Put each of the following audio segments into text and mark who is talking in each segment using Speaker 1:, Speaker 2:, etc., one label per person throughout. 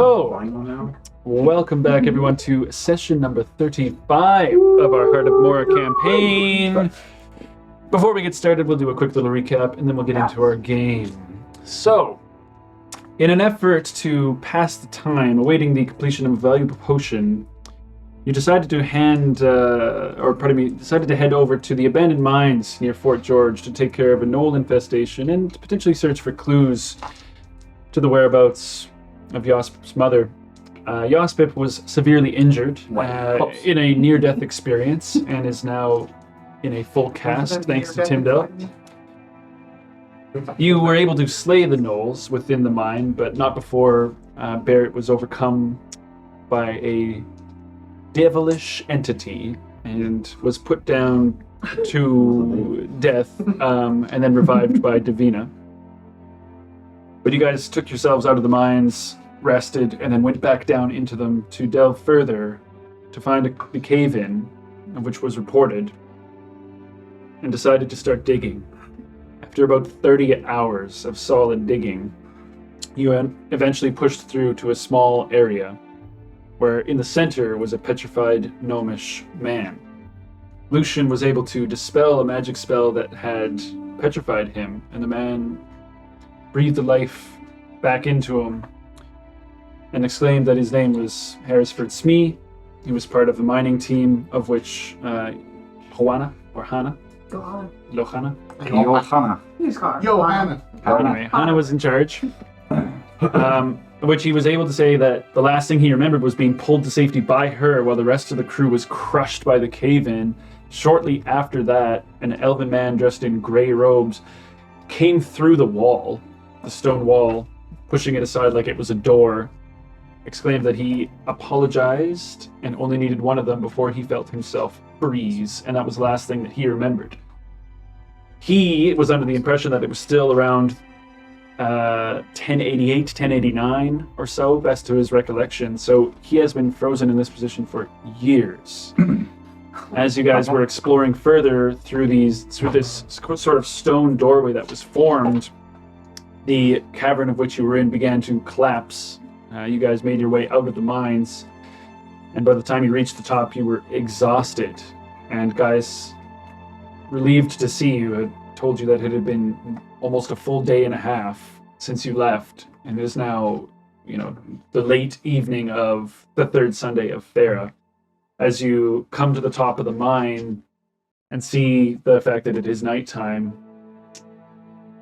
Speaker 1: So, welcome back everyone to session number 35 of our Heart of Mora campaign. Before we get started, we'll do a quick little recap and then we'll get into our game. So, in an effort to pass the time awaiting the completion of a valuable potion, you decided to decided to head over to the abandoned mines near Fort George to take care of a gnoll infestation and potentially search for clues to the whereabouts of Yospip's mother. Yospip was severely injured in a near-death experience and is now in a full cast thanks to Tyndall. You were able to slay the gnolls within the mine, but not before Barrett was overcome by a devilish entity and was put down to death and then revived by Davina. But you guys took yourselves out of the mines, rested, and then went back down into them to delve further to find the cave-in, of which was reported, and decided to start digging. After about 30 hours of solid digging, you eventually pushed through to a small area where in the center was a petrified gnomish man. Lucian was able to dispel a magic spell that had petrified him, and the man breathed the life back into him and exclaimed that his name was Harrisford Smee. He was part of the mining team, of which Johanna. Anyway, Hannah was in charge. Which he was able to say that the last thing he remembered was being pulled to safety by her while the rest of the crew was crushed by the cave-in. Shortly after that, an elven man dressed in grey robes came through the wall, the stone wall, pushing it aside like it was a door, exclaimed that he apologized and only needed one of them before he felt himself freeze, and that was the last thing that he remembered. He was under the impression that it was still around 1088, 1089 or so, best to his recollection, so he has been frozen in this position for years. As you guys were exploring further through this sort of stone doorway that was formed, the cavern of which you were in began to collapse. You guys made your way out of the mines, and by the time you reached the top, you were exhausted. And guys, relieved to see you, had told you that it had been almost a full day and a half since you left, and it is now, the late evening of the third Sunday of Farah. As you come to the top of the mine and see the fact that it is nighttime,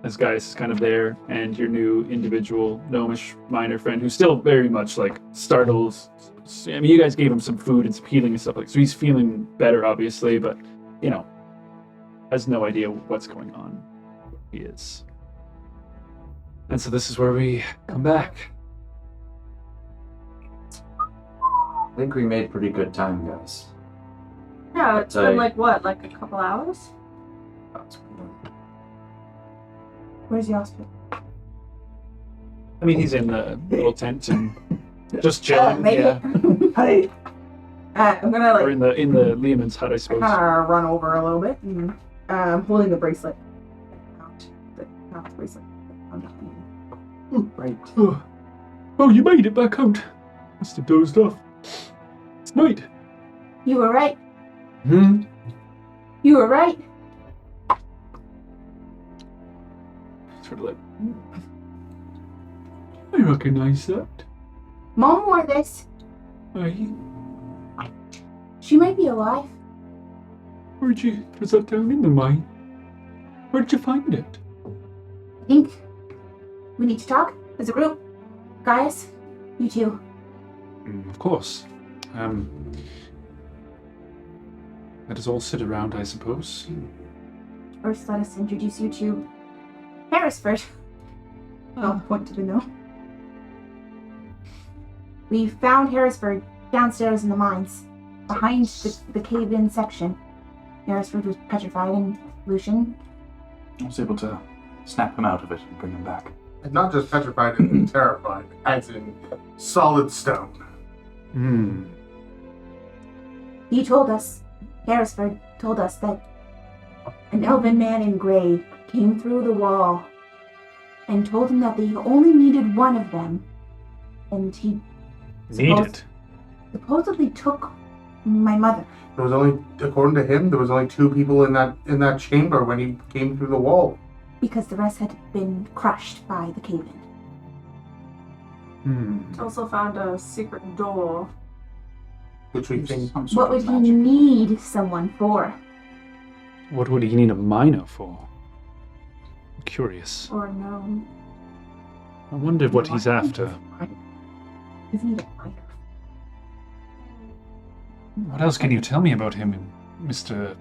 Speaker 1: as Gaius is kind of there, and your new individual gnomish miner friend, who's still very much startled. I mean, you guys gave him some food and some healing and stuff so he's feeling better, obviously, but has no idea what's going on. He is. And so this is where we come back.
Speaker 2: I think we made pretty good time, guys.
Speaker 3: Yeah, it's been a couple hours? Where's Yospip?
Speaker 1: I mean, he's in the little tent and just chilling.
Speaker 3: Yeah. Hey. I'm gonna
Speaker 1: or in the Lehman's hut, I suppose.
Speaker 3: Run over a little bit. And, holding the bracelet. The bracelet.
Speaker 1: Right. Oh, you made it back out. Must have dozed off. It's night.
Speaker 3: You were right.
Speaker 1: Hmm?
Speaker 3: You were right.
Speaker 1: Sort of I recognize that.
Speaker 3: Mom wore this.
Speaker 1: Aye.
Speaker 3: She might be alive.
Speaker 1: Was that down in the mine? Where did you find it?
Speaker 3: I think we need to talk as a group. Gaius, you too.
Speaker 1: Of course. Let us all sit around, I suppose.
Speaker 3: First, let us introduce you to Harrisford. I'll point to the note. We found Harrisford downstairs in the mines, behind the cave-in section. Harrisford was petrified, and Lucian.
Speaker 2: I was able to snap him out of it and bring him back.
Speaker 4: And not just petrified and terrified, as in solid stone.
Speaker 3: He told us, Harrisford told us that an elven man in grey came through the wall and told him that they only needed one of them and he
Speaker 1: Needed.
Speaker 3: supposedly took my mother.
Speaker 4: There was only, according to him, there was only 2 people in that chamber when he came through the wall.
Speaker 3: Because the rest had been crushed by the cave-in.
Speaker 5: Also found a secret door.
Speaker 4: Which we think.
Speaker 2: Some
Speaker 3: What
Speaker 2: sort
Speaker 3: would
Speaker 2: of
Speaker 3: he
Speaker 2: magic.
Speaker 3: need someone for?
Speaker 1: What would he need a miner for? I'm curious.
Speaker 5: Or no.
Speaker 1: I wonder what he's after.
Speaker 3: Isn't he a miner?
Speaker 1: What else can you tell me about him, Mr.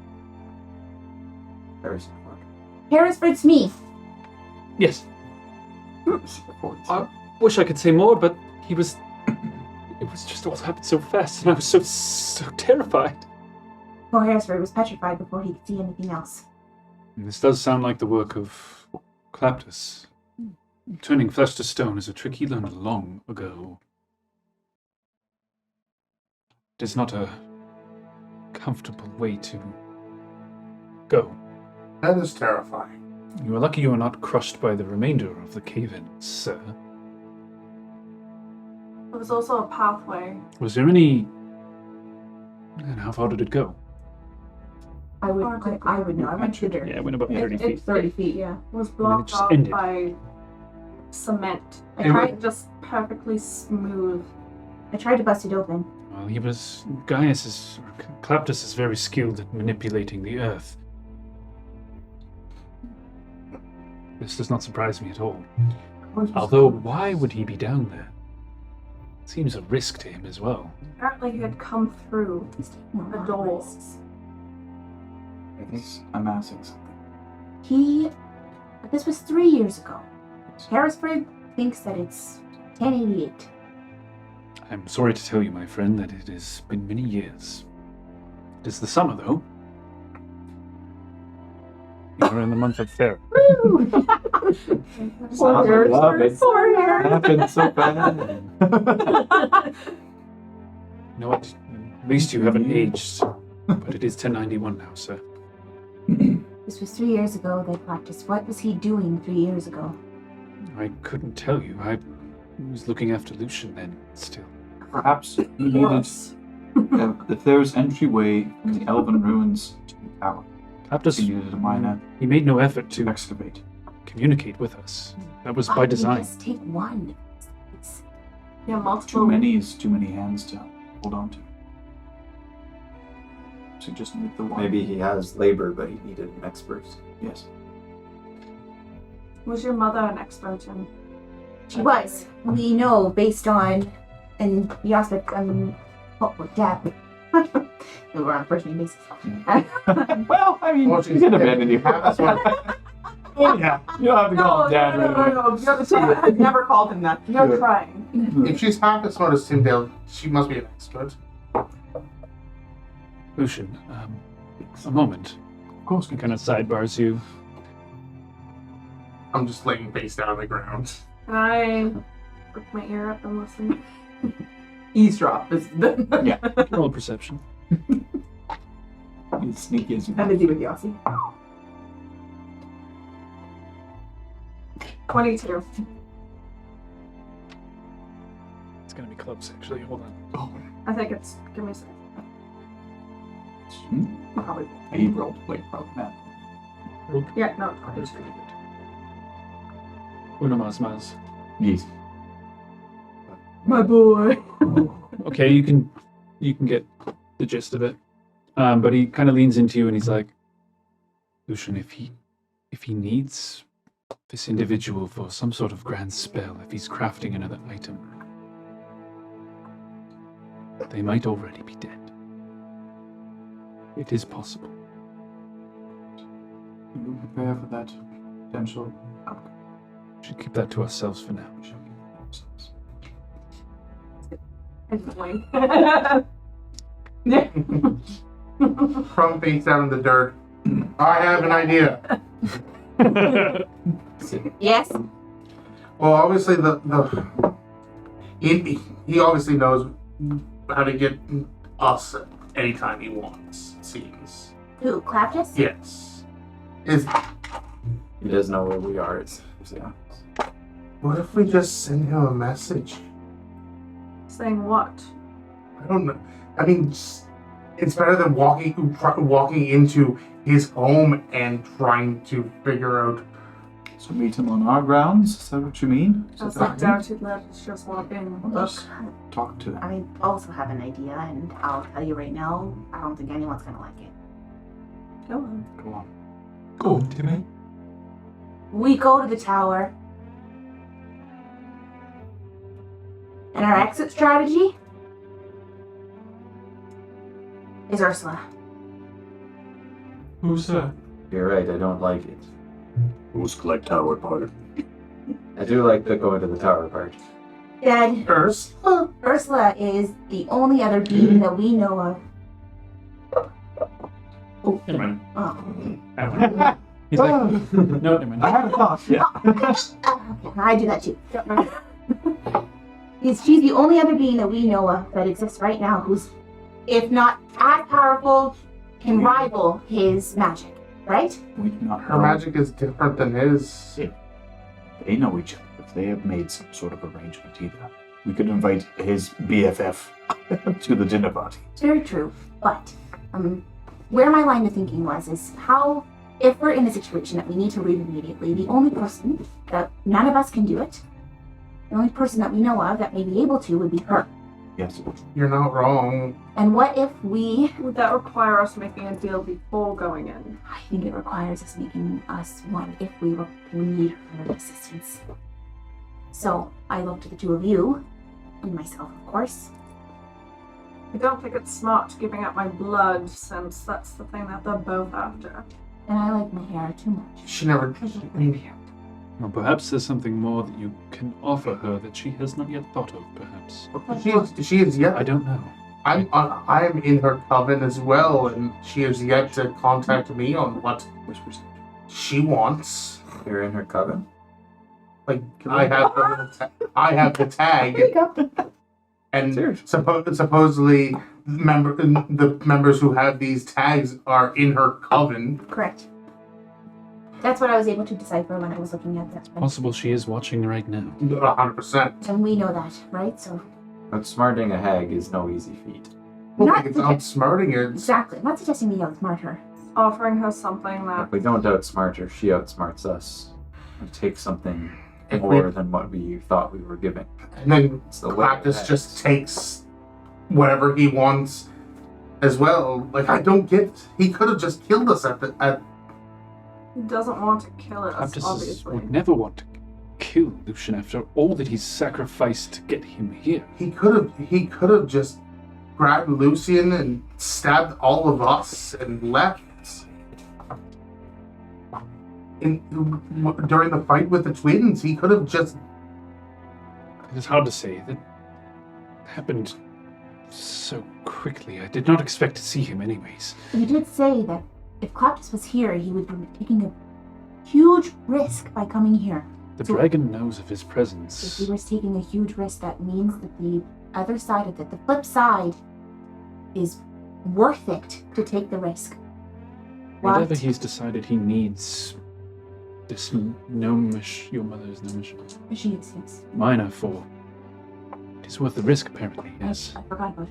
Speaker 3: Harrisford Smith.
Speaker 1: Yes. I wish I could say more, but he was... It was just all happened so fast, and I was so terrified.
Speaker 3: Poor Harrisford was petrified before he could see anything else.
Speaker 1: And this does sound like the work of Claptus. Turning flesh to stone is a trick he learned long ago. It is not a comfortable way to go.
Speaker 4: That is terrifying.
Speaker 1: You are lucky you are not crushed by the remainder of the cave-in, sir.
Speaker 5: There was also a pathway.
Speaker 1: Was there any... And how far did it go?
Speaker 3: I would know. I went through there.
Speaker 1: Yeah, it went about
Speaker 5: It-
Speaker 1: 30
Speaker 5: it-
Speaker 1: feet.
Speaker 3: 30 feet, yeah.
Speaker 5: Was
Speaker 1: then it
Speaker 5: blocked
Speaker 1: just
Speaker 5: off
Speaker 1: ended.
Speaker 5: by cement.
Speaker 3: I
Speaker 4: It
Speaker 3: tried,
Speaker 5: Just perfectly smooth.
Speaker 3: I tried to bust it open.
Speaker 1: Well, Claptus is very skilled at manipulating the earth. This does not surprise me at all. Although, why would he be down there? Seems a risk to him as well.
Speaker 5: Apparently he had come through a door.
Speaker 2: He's amassing something.
Speaker 3: This was 3 years ago. Harrisford thinks that it's 1088.
Speaker 1: I'm sorry to tell you, my friend, that it has been many years. It is the summer, though. We are in the month of Fair.
Speaker 2: Sounds like love. It's
Speaker 3: Poor Harris.
Speaker 2: happened so bad.
Speaker 1: You know what? At least you haven't aged. But it is 1091 now, sir.
Speaker 3: This was 3 years ago they practiced. What was he doing 3 years ago?
Speaker 1: I couldn't tell you. I was looking after Lucian then, still.
Speaker 2: Perhaps he needed. If there's entryway from the elven ruins to the tower,
Speaker 1: Claptus,
Speaker 2: he needed a miner
Speaker 1: he made no effort
Speaker 2: to
Speaker 1: to
Speaker 2: excavate.
Speaker 1: communicate with us. That was
Speaker 3: Why
Speaker 1: by
Speaker 3: did he
Speaker 1: design.
Speaker 3: just take one. It's,
Speaker 5: Yeah, multiple.
Speaker 2: Too many is too many hands to hold on to. So just need the one.
Speaker 6: Maybe he has labor, but he needed an expert.
Speaker 2: Yes.
Speaker 5: Was your mother an expert in?
Speaker 3: she was. We know based on, and the aspect, Dad. We were on a first name basis.
Speaker 2: Well, I mean,
Speaker 4: Well,
Speaker 2: you
Speaker 4: she's-
Speaker 2: can abandon your
Speaker 4: That's what-
Speaker 2: Oh yeah, you don't have to call him dad.
Speaker 5: no. I've never called him that. You're
Speaker 4: Yeah.
Speaker 5: trying.
Speaker 4: If she's half as smart as Tyndale, she must be an expert.
Speaker 1: Lucian, a moment.
Speaker 2: Of course,
Speaker 1: He kind of sidebars you.
Speaker 4: I'm just laying face down on the ground.
Speaker 5: Can I prick my ear up and listen?
Speaker 7: Eavesdrop is the
Speaker 2: Yeah.
Speaker 1: Roll perception.
Speaker 2: He's sneaky as you
Speaker 7: I'm busy with Yossi.
Speaker 5: 22.
Speaker 1: It's gonna be close, actually. Hold on.
Speaker 2: Oh,
Speaker 5: I think it's. Give me a second.
Speaker 7: Probably.
Speaker 2: he rolled like probably that.
Speaker 5: Yeah, no, 22.
Speaker 1: Uno mas mas.
Speaker 2: Yes.
Speaker 7: My boy.
Speaker 1: Okay, you can get the gist of it. But he kind of leans into you and he's like, Lucian, if he needs this individual for some sort of grand spell, if he's crafting another item, they might already be dead. It is possible.
Speaker 2: We will prepare for that potential outcome.
Speaker 1: We should keep that to ourselves for now.
Speaker 2: We shall keep it ourselves.
Speaker 4: From face down in the dirt. I have an idea.
Speaker 3: yes.
Speaker 4: Well, obviously he obviously knows how to get us anytime he wants. It seems.
Speaker 3: Who? Claptus?
Speaker 4: Yes.
Speaker 6: He does know where we are. Yeah.
Speaker 4: What if we just send him a message?
Speaker 5: Saying what?
Speaker 4: I don't know. I mean, it's better than walking into his home and trying to figure out.
Speaker 2: So meet him on our grounds? Is that what you mean? Is
Speaker 5: I
Speaker 2: that
Speaker 5: doubt he'd let us just walk in.
Speaker 2: Well, let's talk to him.
Speaker 3: I also have an idea, and I'll tell you right now, I don't think anyone's gonna like it.
Speaker 5: Go on.
Speaker 2: Go on. Go on, Timmy.
Speaker 3: We go to the tower, and our exit strategy is Ursula.
Speaker 2: Who's that?
Speaker 6: You're right, I don't like it.
Speaker 2: Who's like tower part?
Speaker 6: I do like the going to the tower part.
Speaker 3: Dad,
Speaker 4: Ursula?
Speaker 3: Ursula is the only other being that we know of.
Speaker 1: Oh, never mind.
Speaker 3: Oh.
Speaker 1: He's like, no, never mind.
Speaker 2: I had a thought. Yeah.
Speaker 3: Okay, I do that too. She's the only other being that we know of that exists right now who's, if not as powerful, can rival his magic, right?
Speaker 2: We do not
Speaker 4: Her
Speaker 2: know.
Speaker 4: magic is different than his.
Speaker 2: They know each other. If they have made some sort of arrangement either, we could invite his BFF to the dinner party.
Speaker 3: It's very true, but where my line of thinking was is how, if we're in a situation that we need to leave immediately, the only person that none of us can do it, the only person that we know of that may be able to would be her.
Speaker 2: Yes.
Speaker 4: You're not wrong.
Speaker 3: And what if we?
Speaker 5: Would that require us making a deal before going in?
Speaker 3: I think it requires us making us one if we need her assistance. So I look to the two of you, and myself, of course.
Speaker 5: I don't think it's smart giving up my blood since that's the thing that they're both after.
Speaker 3: And I like my hair too much.
Speaker 4: She never.
Speaker 1: Or perhaps there's something more that you can offer her that she has not yet thought of, perhaps.
Speaker 4: She is yet.
Speaker 1: I don't know.
Speaker 4: I'm in her coven as well, and she has yet to contact me on what she wants.
Speaker 6: You're in her coven?
Speaker 4: Like I have the tag,
Speaker 3: There you go.
Speaker 4: and
Speaker 6: Seriously?
Speaker 4: supposedly the members who have these tags are in her coven.
Speaker 3: Correct. That's what I was able to decipher when I was looking at that.
Speaker 1: Possible she is watching right now.
Speaker 4: 100%.
Speaker 3: And we know that, right? So
Speaker 6: Outsmarting a hag is no easy feat.
Speaker 4: I
Speaker 3: Not
Speaker 4: think it's
Speaker 3: okay.
Speaker 4: outsmarting her.
Speaker 3: exactly. I'm not suggesting we outsmart her.
Speaker 5: Offering her something that
Speaker 6: If we don't outsmart her, she outsmarts us. And takes something
Speaker 4: If
Speaker 6: more than what we thought we were giving.
Speaker 4: And then
Speaker 6: It's the way of
Speaker 4: Practice
Speaker 6: hags.
Speaker 4: just takes whatever he wants as well. Like I don't get. He could have just killed us at.
Speaker 5: he doesn't want to kill us,
Speaker 1: Baptist
Speaker 5: obviously.
Speaker 1: would never want to kill Lucian after all that he's sacrificed to get him here.
Speaker 4: He could have just grabbed Lucian and stabbed all of us and left. During the fight with the twins, he could have just.
Speaker 1: It is hard to say. That happened so quickly. I did not expect to see him anyways.
Speaker 3: You did say that if Claptus was here, he would be taking a huge risk by coming here.
Speaker 1: The
Speaker 3: So-
Speaker 1: dragon knows of his
Speaker 3: If
Speaker 1: presence.
Speaker 3: he was taking a huge risk, that means that the other side of it, the flip side, is worth it to take the risk.
Speaker 1: Whatever
Speaker 3: What?
Speaker 1: he's decided he needs this gnomish, your mother's gnomish,
Speaker 3: She is, yes.
Speaker 1: minor for. It is worth the risk, apparently, yes.
Speaker 3: I forgot about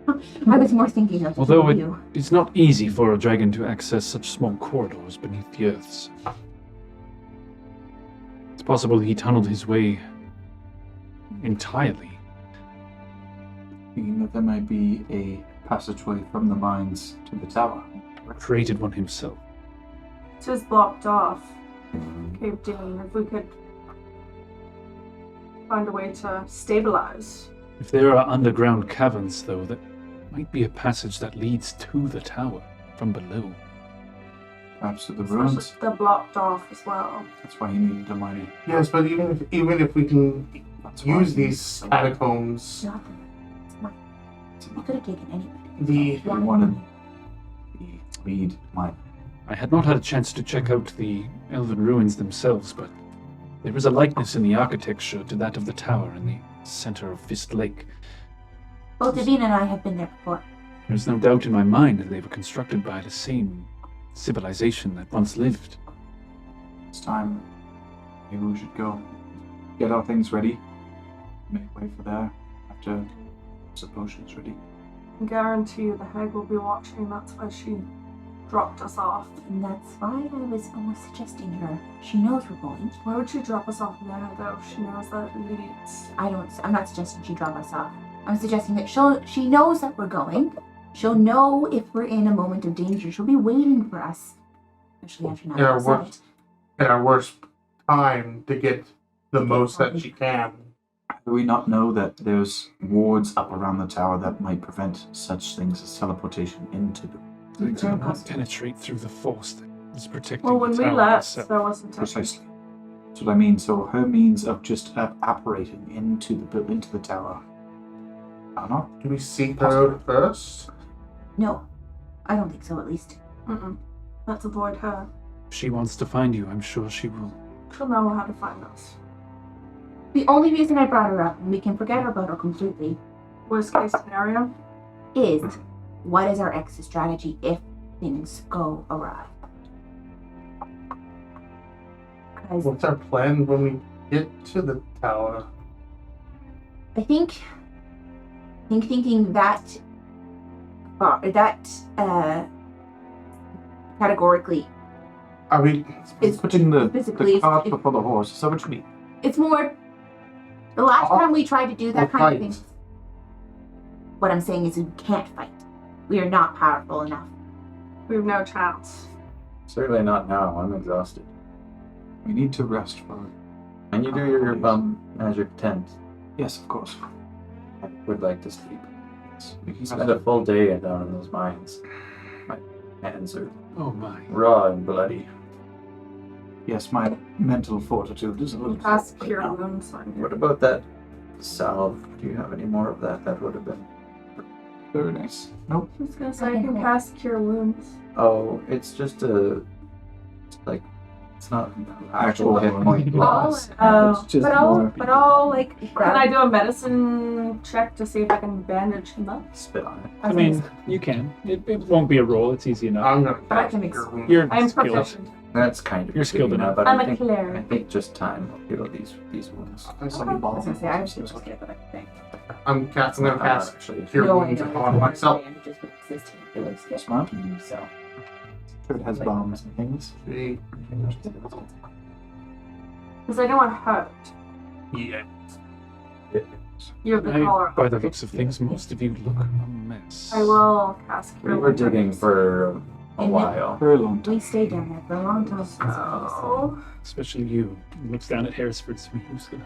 Speaker 3: her. I was more thinking of
Speaker 1: Although
Speaker 3: you.
Speaker 1: it's not easy for a dragon to access such small corridors beneath the earth. It's possible he tunneled his way entirely.
Speaker 2: Thinking that there might be a passageway from the mines to the tower.
Speaker 1: Created one himself.
Speaker 5: It is blocked off. Cave Dean, if we could find a way to stabilize.
Speaker 1: If there are underground caverns, though, that might be a passage that leads to the tower from below.
Speaker 2: Perhaps to the
Speaker 5: Especially
Speaker 2: ruins.
Speaker 5: if they're blocked off as well.
Speaker 2: That's why he needed the money.
Speaker 4: Yes, but even if we can
Speaker 2: That's why
Speaker 4: use
Speaker 2: he
Speaker 4: these
Speaker 2: needed the money.
Speaker 4: catacombs,
Speaker 3: Nothing. It's mine. You could have taken anybody.
Speaker 4: the
Speaker 2: He wanted the lead mine.
Speaker 1: I had not had a chance to check out the elven ruins themselves, but there is a likeness in the architecture to that of the tower in the center of Fist Lake.
Speaker 3: Both Davina and I have been there before.
Speaker 1: There's no doubt in my mind that they were constructed by the same civilization that once lived.
Speaker 2: It's time. Maybe we should go. Get our things ready. Make way for there. Have the potions ready.
Speaker 5: I guarantee you the hag will be watching. That's why she dropped us off.
Speaker 3: And that's why I was almost suggesting her. She knows we're going.
Speaker 5: Why would she drop us off there, though? She knows that it leads.
Speaker 3: I'm not suggesting she drop us off. I'm suggesting that she knows that we're going. She'll know if we're in a moment of danger. She'll be waiting for us. Especially after
Speaker 4: Yeah,
Speaker 3: 9%.
Speaker 4: In our worst time to get the most that she can.
Speaker 2: Do we not know that there's wards up around the tower that might prevent such things as teleportation into the...
Speaker 1: They do not penetrate through the force that is protecting
Speaker 5: Well, when
Speaker 1: the
Speaker 5: we
Speaker 1: tower
Speaker 5: left,
Speaker 1: itself.
Speaker 5: there wasn't
Speaker 2: Precisely. That's what I mean. So her means of just apparating into the tower are not...
Speaker 4: Do we seek her out first?
Speaker 3: No, I don't think so, at least.
Speaker 5: Mm-mm. Let's avoid her.
Speaker 1: If she wants to find you, I'm sure she will.
Speaker 5: She'll know how to find us.
Speaker 3: The only reason I brought her up, and we can forget about her completely,
Speaker 5: Worst case scenario.
Speaker 3: is what is our exit strategy if things go awry? Because
Speaker 4: What's our plan when we get to the tower?
Speaker 3: I think thinking that categorically,
Speaker 4: Are we...
Speaker 3: It's
Speaker 2: putting the
Speaker 3: physically-
Speaker 2: cart before the horse. Is that what you mean?
Speaker 3: it's more the last
Speaker 4: Oh,
Speaker 3: time we tried to do that
Speaker 4: we'll
Speaker 3: kind of
Speaker 4: fight.
Speaker 3: thing. What I'm saying is we can't fight. We are not powerful enough.
Speaker 5: We have no chance.
Speaker 6: Certainly not now. I'm exhausted.
Speaker 2: We need to rest for...
Speaker 6: And you do your bum magic tent.
Speaker 2: Yes, of course.
Speaker 6: I would like to sleep.
Speaker 2: We can
Speaker 6: Spend a full day down in those mines. My hands are
Speaker 1: Oh my.
Speaker 6: raw and bloody.
Speaker 2: Yes, my mental fortitude is a little...
Speaker 5: Cast Cure Wounds on you.
Speaker 6: What about that salve? Do you have any more of that? That would have been...
Speaker 2: Very nice. Nope.
Speaker 5: I was gonna say I can cast Cure Wounds.
Speaker 6: Oh, it's just a... It's like... It's not actual hit point
Speaker 5: Oh,
Speaker 6: loss.
Speaker 5: oh.
Speaker 6: It's just
Speaker 5: But
Speaker 6: more
Speaker 5: I'll like. Can
Speaker 3: Grab-
Speaker 5: I do a medicine check to see if I can bandage him up?
Speaker 6: spit on it.
Speaker 1: I mean, you can. It won't be a roll. It's easy enough.
Speaker 4: I'm gonna
Speaker 5: But I
Speaker 4: cast
Speaker 5: can
Speaker 4: Cure Wounds.
Speaker 1: You're
Speaker 5: I'm
Speaker 1: skilled.
Speaker 5: proficient.
Speaker 6: That's kind of
Speaker 1: You're skilled
Speaker 6: good
Speaker 1: enough.
Speaker 6: but
Speaker 5: I'm
Speaker 6: I
Speaker 5: a
Speaker 6: think,
Speaker 5: cleric.
Speaker 6: I think just time will heal these wounds.
Speaker 4: I'm
Speaker 3: I was gonna say I was just get that thing.
Speaker 4: I'm gonna cast
Speaker 6: Actually,
Speaker 4: Cure
Speaker 3: No, I
Speaker 4: Wounds
Speaker 3: know.
Speaker 4: upon myself.
Speaker 3: It just exists in the skill.
Speaker 2: Smart.
Speaker 3: So
Speaker 2: Sure, it has bombs and things.
Speaker 4: See?
Speaker 5: Does anyone hurt?
Speaker 4: Yeah.
Speaker 5: You have the collar.
Speaker 1: By the looks of things, most of you look a mess.
Speaker 5: I will cast
Speaker 6: We
Speaker 5: Cure
Speaker 6: were
Speaker 5: Wounds.
Speaker 6: digging for a
Speaker 3: And
Speaker 6: while.
Speaker 2: Very long time.
Speaker 3: we stayed down there for a long time.
Speaker 5: So,
Speaker 1: Especially you. Looks down at Harrisford. Who's gonna...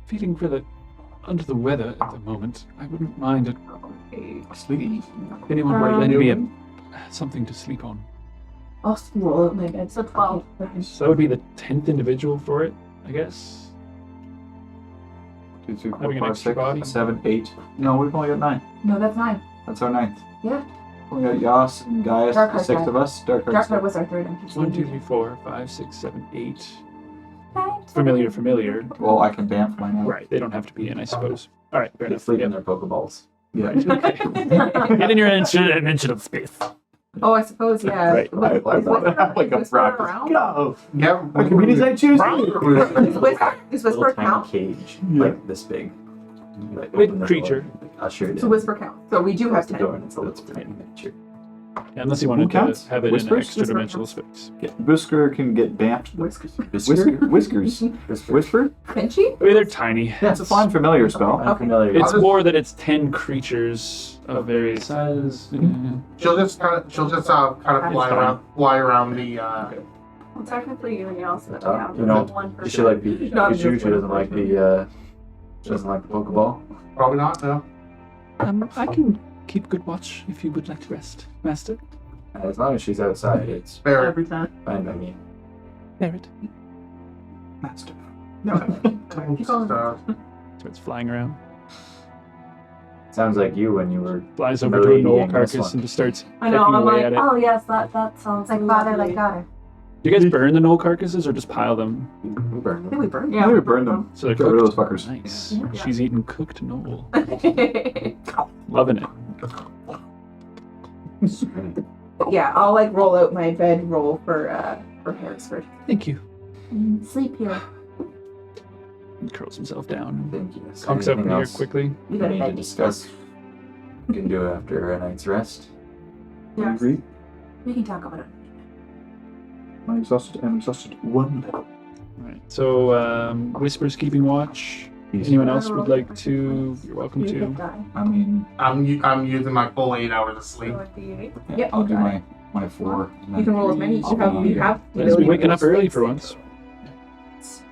Speaker 1: Feeling rather under the weather at the moment. I wouldn't mind
Speaker 2: Sleep.
Speaker 1: if anyone would lend me something to sleep on.
Speaker 3: I'll roll out my bed.
Speaker 5: So 12.
Speaker 1: So that would be the 10th individual for it, I guess.
Speaker 2: 2, 3, 4,
Speaker 1: Having an
Speaker 2: 5,
Speaker 1: extra
Speaker 2: 6,
Speaker 1: body.
Speaker 2: 7, 8. No, we've only got 9.
Speaker 3: No, that's 9.
Speaker 2: That's our 9th.
Speaker 3: Yeah.
Speaker 2: We got Yas and Gaius,
Speaker 3: Dark
Speaker 2: the
Speaker 3: Heart
Speaker 2: 6
Speaker 3: died.
Speaker 2: of us. Dark
Speaker 3: Dark
Speaker 2: Heart's
Speaker 3: Heart was our third. I'm
Speaker 1: 1, 2, 3, 4, 5, 6, 7, 8. Familiar.
Speaker 2: Well, I can bamf mine out.
Speaker 1: Right, they don't have to be in, I suppose. All right, fair
Speaker 6: They
Speaker 1: enough.
Speaker 6: sleep
Speaker 1: Yeah.
Speaker 6: in their Pokeballs.
Speaker 2: Yeah.
Speaker 1: Okay. Get in your dimensional space.
Speaker 3: Oh, I suppose, yeah.
Speaker 1: Right.
Speaker 2: I want to have like a
Speaker 3: Whisper
Speaker 2: practice.
Speaker 3: around?
Speaker 2: Go!
Speaker 4: Yeah.
Speaker 2: What comedians I choose?
Speaker 3: Is Whisper
Speaker 6: Little tiny
Speaker 3: count?
Speaker 6: cage,
Speaker 2: Yeah.
Speaker 6: like this big. You, like,
Speaker 1: Big
Speaker 6: open the
Speaker 1: creature.
Speaker 6: door, usher it
Speaker 3: So
Speaker 6: in.
Speaker 3: Whisper count. So we do have
Speaker 6: Close the
Speaker 3: 10.
Speaker 6: door and it's a little tiny miniature.
Speaker 1: Yeah, unless you wanted
Speaker 2: Who counts?
Speaker 1: to have it in an
Speaker 2: Whispers?
Speaker 1: extra dimensional space.
Speaker 2: Whisker can get bamfed.
Speaker 3: Whiskers.
Speaker 2: Whiskers. Whisper?
Speaker 3: Pinchy?
Speaker 1: I mean, they're tiny.
Speaker 2: Yeah, it's a fine familiar spell.
Speaker 6: I'm familiar.
Speaker 1: It's
Speaker 4: just-
Speaker 1: more that it's 10 creatures of various sizes.
Speaker 4: She'll just kind of fly around the.
Speaker 5: well, technically, you and Yas that
Speaker 6: Uh,
Speaker 5: count.
Speaker 6: you know,
Speaker 5: One
Speaker 6: Does
Speaker 5: person.
Speaker 6: she like the
Speaker 3: Not
Speaker 6: Pikachu?
Speaker 3: this
Speaker 6: She doesn't like the she doesn't like the Pokeball.
Speaker 4: Probably not. No.
Speaker 1: I can keep good watch if you would like to rest, Master.
Speaker 6: As long as she's outside, it's
Speaker 4: There.
Speaker 7: Every time.
Speaker 6: fine by me.
Speaker 1: Barrett.
Speaker 2: Master.
Speaker 3: Keep going.
Speaker 1: Starts flying around.
Speaker 6: Sounds like you when you were
Speaker 1: Flies over to a gnoll
Speaker 6: Meridian, this
Speaker 1: carcass
Speaker 6: one.
Speaker 1: and just starts
Speaker 5: I know,
Speaker 1: pecking
Speaker 5: I'm
Speaker 1: away
Speaker 5: like,
Speaker 1: at it.
Speaker 5: oh yes, that sounds
Speaker 3: It's like father,
Speaker 5: lovely.
Speaker 3: like daughter.
Speaker 1: Do you guys burn the gnoll carcasses or just pile them?
Speaker 6: we burned
Speaker 3: I think we burned.
Speaker 5: Yeah.
Speaker 2: we burned them.
Speaker 1: So they're
Speaker 2: Get rid of
Speaker 1: cooked.
Speaker 2: those fuckers.
Speaker 1: Nice.
Speaker 3: Yeah.
Speaker 1: She's eating cooked gnoll.
Speaker 3: it.
Speaker 1: Loving it.
Speaker 3: Yeah, I'll like roll out my bed roll for Harrisford.
Speaker 1: Thank you.
Speaker 3: Sleep here.
Speaker 1: He curls himself down.
Speaker 6: Thank you.
Speaker 1: Conks up
Speaker 6: Anything
Speaker 1: here
Speaker 6: else
Speaker 1: quickly.
Speaker 3: We
Speaker 6: we
Speaker 3: go to
Speaker 6: need to
Speaker 3: bed.
Speaker 6: discuss? We can do after a night's rest.
Speaker 2: Do you
Speaker 5: Yes.
Speaker 2: agree?
Speaker 3: We can talk about it.
Speaker 2: I'm exhausted. I'm exhausted. One level.
Speaker 1: Right. So, Whisper's keeping watch. Anyone else would like to? You're welcome
Speaker 3: You
Speaker 1: to.
Speaker 3: could die.
Speaker 6: I mean,
Speaker 4: I'm using my full 8 hours of sleep.
Speaker 5: So a D8.
Speaker 6: yeah,
Speaker 7: Yep,
Speaker 6: I'll
Speaker 7: you
Speaker 6: do
Speaker 7: got
Speaker 6: my 4. and
Speaker 7: You can roll as many as you have. You have. the
Speaker 1: Let's be
Speaker 7: ability to
Speaker 1: waking
Speaker 7: roll
Speaker 1: up early
Speaker 7: six.
Speaker 1: for once.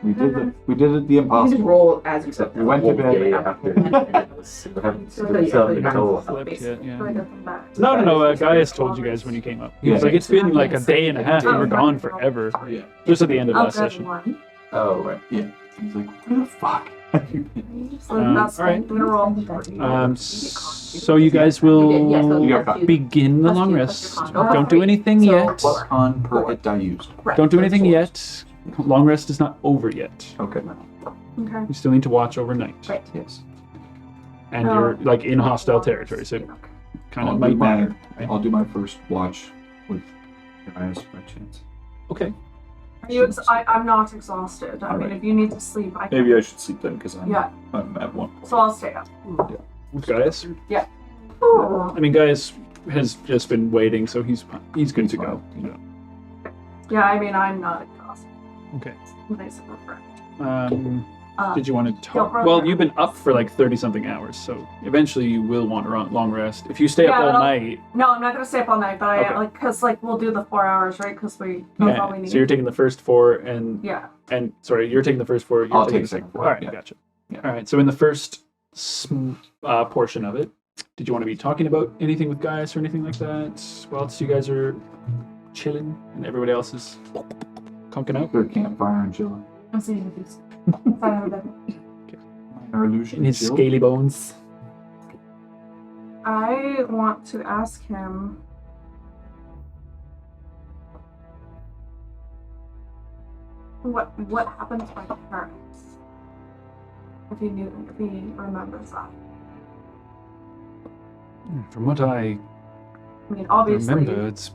Speaker 6: We did the
Speaker 7: You can
Speaker 6: impossible.
Speaker 7: just roll as you
Speaker 6: Except
Speaker 7: go.
Speaker 6: we went to bed
Speaker 7: Yeah,
Speaker 6: after.
Speaker 7: yeah.
Speaker 6: We haven't
Speaker 5: So
Speaker 6: done something until
Speaker 1: Flipped yet, yeah.
Speaker 5: So I get them back.
Speaker 1: No. Gaius told you guys when you came up. He was
Speaker 6: Yeah.
Speaker 1: like, it's been like a day and a half. We were gone forever.
Speaker 6: Yeah.
Speaker 1: Just at the end of
Speaker 5: I'll
Speaker 1: last
Speaker 5: grab
Speaker 1: session.
Speaker 5: one.
Speaker 6: Oh right. Yeah. He's like, where the fuck?
Speaker 5: So that's
Speaker 1: all right.
Speaker 5: I'm gonna roll.
Speaker 1: So you guys will
Speaker 3: Yeah, so
Speaker 2: You
Speaker 3: let's
Speaker 2: got
Speaker 3: do-
Speaker 1: begin the
Speaker 3: let's
Speaker 1: long
Speaker 3: do
Speaker 1: rest.
Speaker 3: plus your con.
Speaker 1: Don't do anything
Speaker 3: So-
Speaker 1: yet.
Speaker 6: What's con per hit die used?
Speaker 3: Correct.
Speaker 1: Don't do anything
Speaker 3: Four.
Speaker 1: yet. Long rest is not over yet.
Speaker 6: Okay.
Speaker 5: Okay.
Speaker 1: You still need to watch overnight.
Speaker 3: Right.
Speaker 6: Yes.
Speaker 1: And you're like in hostile territory, so it kind of might matter. Right?
Speaker 6: I'll do my first watch with Gaius by chance.
Speaker 1: Okay.
Speaker 5: Are you I'm not exhausted. I mean,
Speaker 6: Alright.
Speaker 5: if you need to sleep, I can.
Speaker 2: Maybe I should sleep then because I'm
Speaker 5: Yeah.
Speaker 2: at 1.
Speaker 5: So I'll stay up.
Speaker 1: With Gaius?
Speaker 3: Oh.
Speaker 1: I mean, Gaius has just been waiting, so he's good to go.
Speaker 5: Yeah, I mean, I'm not exhausted.
Speaker 1: Okay.
Speaker 5: Nice and refreshed.
Speaker 1: Did you want to talk?
Speaker 5: Don't
Speaker 1: Well,
Speaker 5: run.
Speaker 1: you've been up for like 30-something hours, so eventually you will want a long rest. If you stay up
Speaker 5: Yeah,
Speaker 1: all
Speaker 5: but
Speaker 1: night,
Speaker 5: No, I'm not gonna stay up all night, but I
Speaker 1: Okay.
Speaker 5: cause we'll do the 4 hours, right? Because that's all we need.
Speaker 1: so you're taking the first 4 and
Speaker 5: Yeah.
Speaker 1: sorry, you're taking the first 4. You're
Speaker 6: I'll
Speaker 1: taking
Speaker 6: take
Speaker 1: the second
Speaker 6: second
Speaker 1: 4.
Speaker 6: four,
Speaker 1: All right,
Speaker 6: yeah.
Speaker 1: gotcha.
Speaker 6: Yeah.
Speaker 1: All right. So in the first portion of it, did you want to be talking about anything with Gaius or anything like that? Whilst you guys are chilling and everybody else is conking out
Speaker 6: Good campfire and chilling.
Speaker 3: I'm sleeping with these. If I have a bed.
Speaker 6: Minor illusion.
Speaker 1: in his
Speaker 6: chill.
Speaker 1: scaly bones.
Speaker 5: I want to ask him. What happened to my parents? If he remembers that.
Speaker 1: From what I
Speaker 5: I mean, obviously.
Speaker 1: remember, it's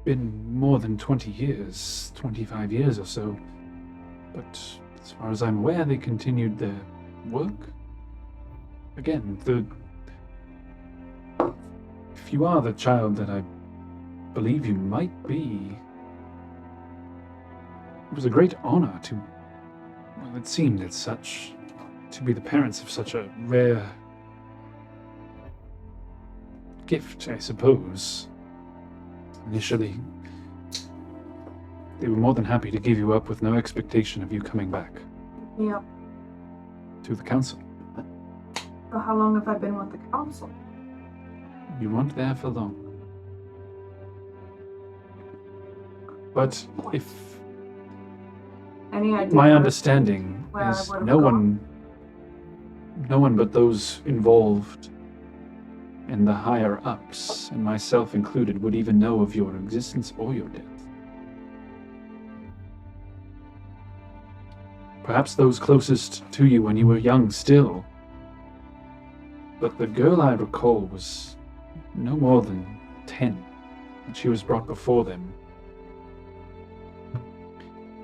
Speaker 1: been more than 20 years, 25 years or so. But as far as I'm aware, they continued their work. Again, if you are the child that I believe you might be, it was a great honor to, well, it seemed as such, to be the parents of such a rare gift, I suppose. Initially, they were more than happy to give you up with no expectation of you coming back
Speaker 5: Yeah.
Speaker 1: to the council.
Speaker 5: So how long have I been with the council?
Speaker 1: You weren't there for long. But if
Speaker 5: Any idea?
Speaker 1: my understanding
Speaker 5: where I
Speaker 1: is
Speaker 5: would've
Speaker 1: no one but those involved and the higher ups, and myself included, would even know of your existence or your death. Perhaps those closest to you when you were young still. But the girl I recall was no more than 10 when she was brought before them.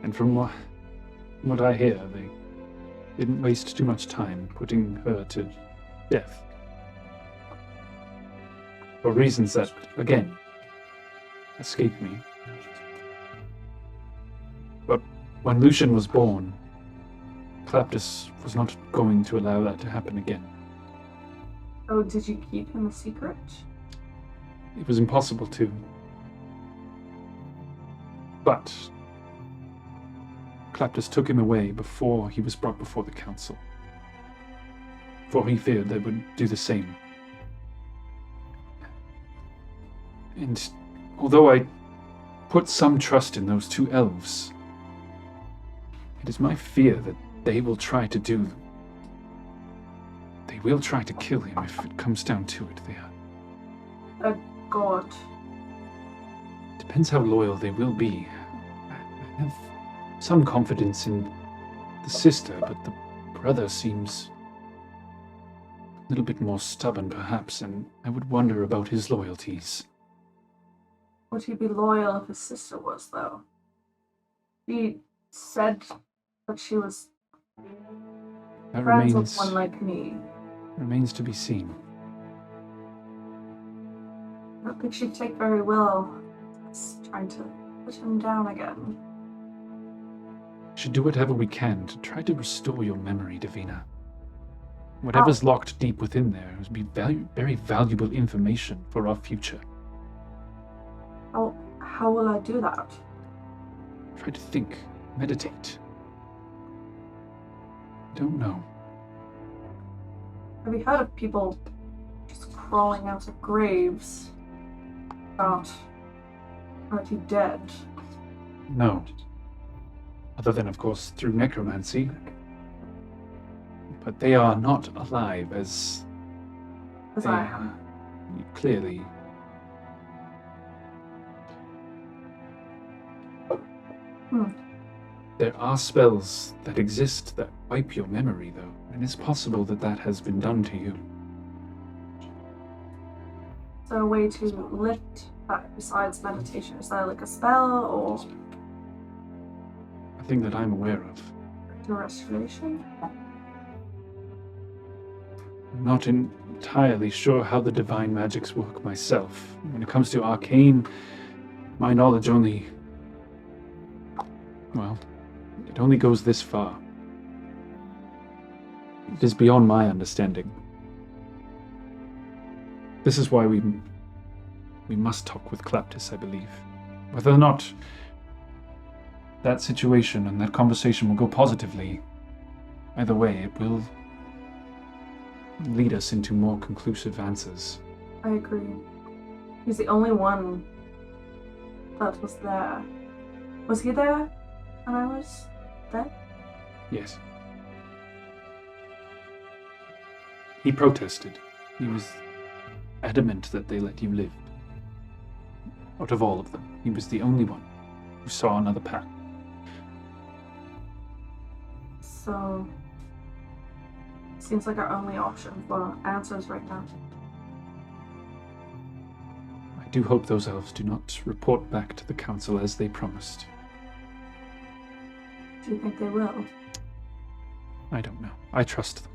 Speaker 1: And from what I hear, they didn't waste too much time putting her to death. For reasons that, again, escape me. But when Lucian was born, Claptus was not going to allow that to happen again.
Speaker 5: Oh, did you keep him a secret?
Speaker 1: It was impossible to. But Claptus took him away before he was brought before the council. For he feared they would do the same. And although I put some trust in those 2 elves, it is my fear that they will try to do. They will try to kill him if it comes down to it. They are.
Speaker 5: God.
Speaker 1: Depends how loyal they will be. I have some confidence in the sister, but the brother seems a little bit more stubborn, perhaps, and I would wonder about his loyalties.
Speaker 5: Would he be loyal if his sister was, though? He said that she was
Speaker 1: That
Speaker 5: Friends
Speaker 1: remains
Speaker 5: with one like me.
Speaker 1: remains to be seen.
Speaker 5: I don't think she'd take very well us trying to put him down again.
Speaker 1: We should do whatever we can to try to restore your memory, Davina. Whatever's locked deep within there would be very valuable information for our future.
Speaker 5: How will I do that?
Speaker 1: Try to think, meditate. Don't know.
Speaker 5: Have you heard of people just crawling out of graves? Not already dead.
Speaker 1: No. Other than, of course, through necromancy. But they are not alive as
Speaker 5: As I am.
Speaker 1: clearly. There are spells that exist that wipe your memory, though, and it's possible that that has been done to you.
Speaker 5: Is there a way to lift that besides meditation? Is there like a spell or
Speaker 1: A thing that I'm aware of.
Speaker 5: a restoration?
Speaker 1: I'm not entirely sure how the divine magics work myself. When it comes to arcane, my knowledge only... well, it only goes this far. It is beyond my understanding. This is why we must talk with Claptis, I believe. Whether or not that situation and that conversation will go positively, either way, it will lead us into more conclusive answers.
Speaker 5: I agree. He's the only one that was there. Was he there when I was there?
Speaker 1: Yes. He protested. He was adamant that they let you live. Out of all of them, he was the only one who saw another path.
Speaker 5: So, seems like our only option for answers right now.
Speaker 1: I do hope those elves do not report back to the council as they promised.
Speaker 5: Do you think they will?
Speaker 1: I don't know. I trust them.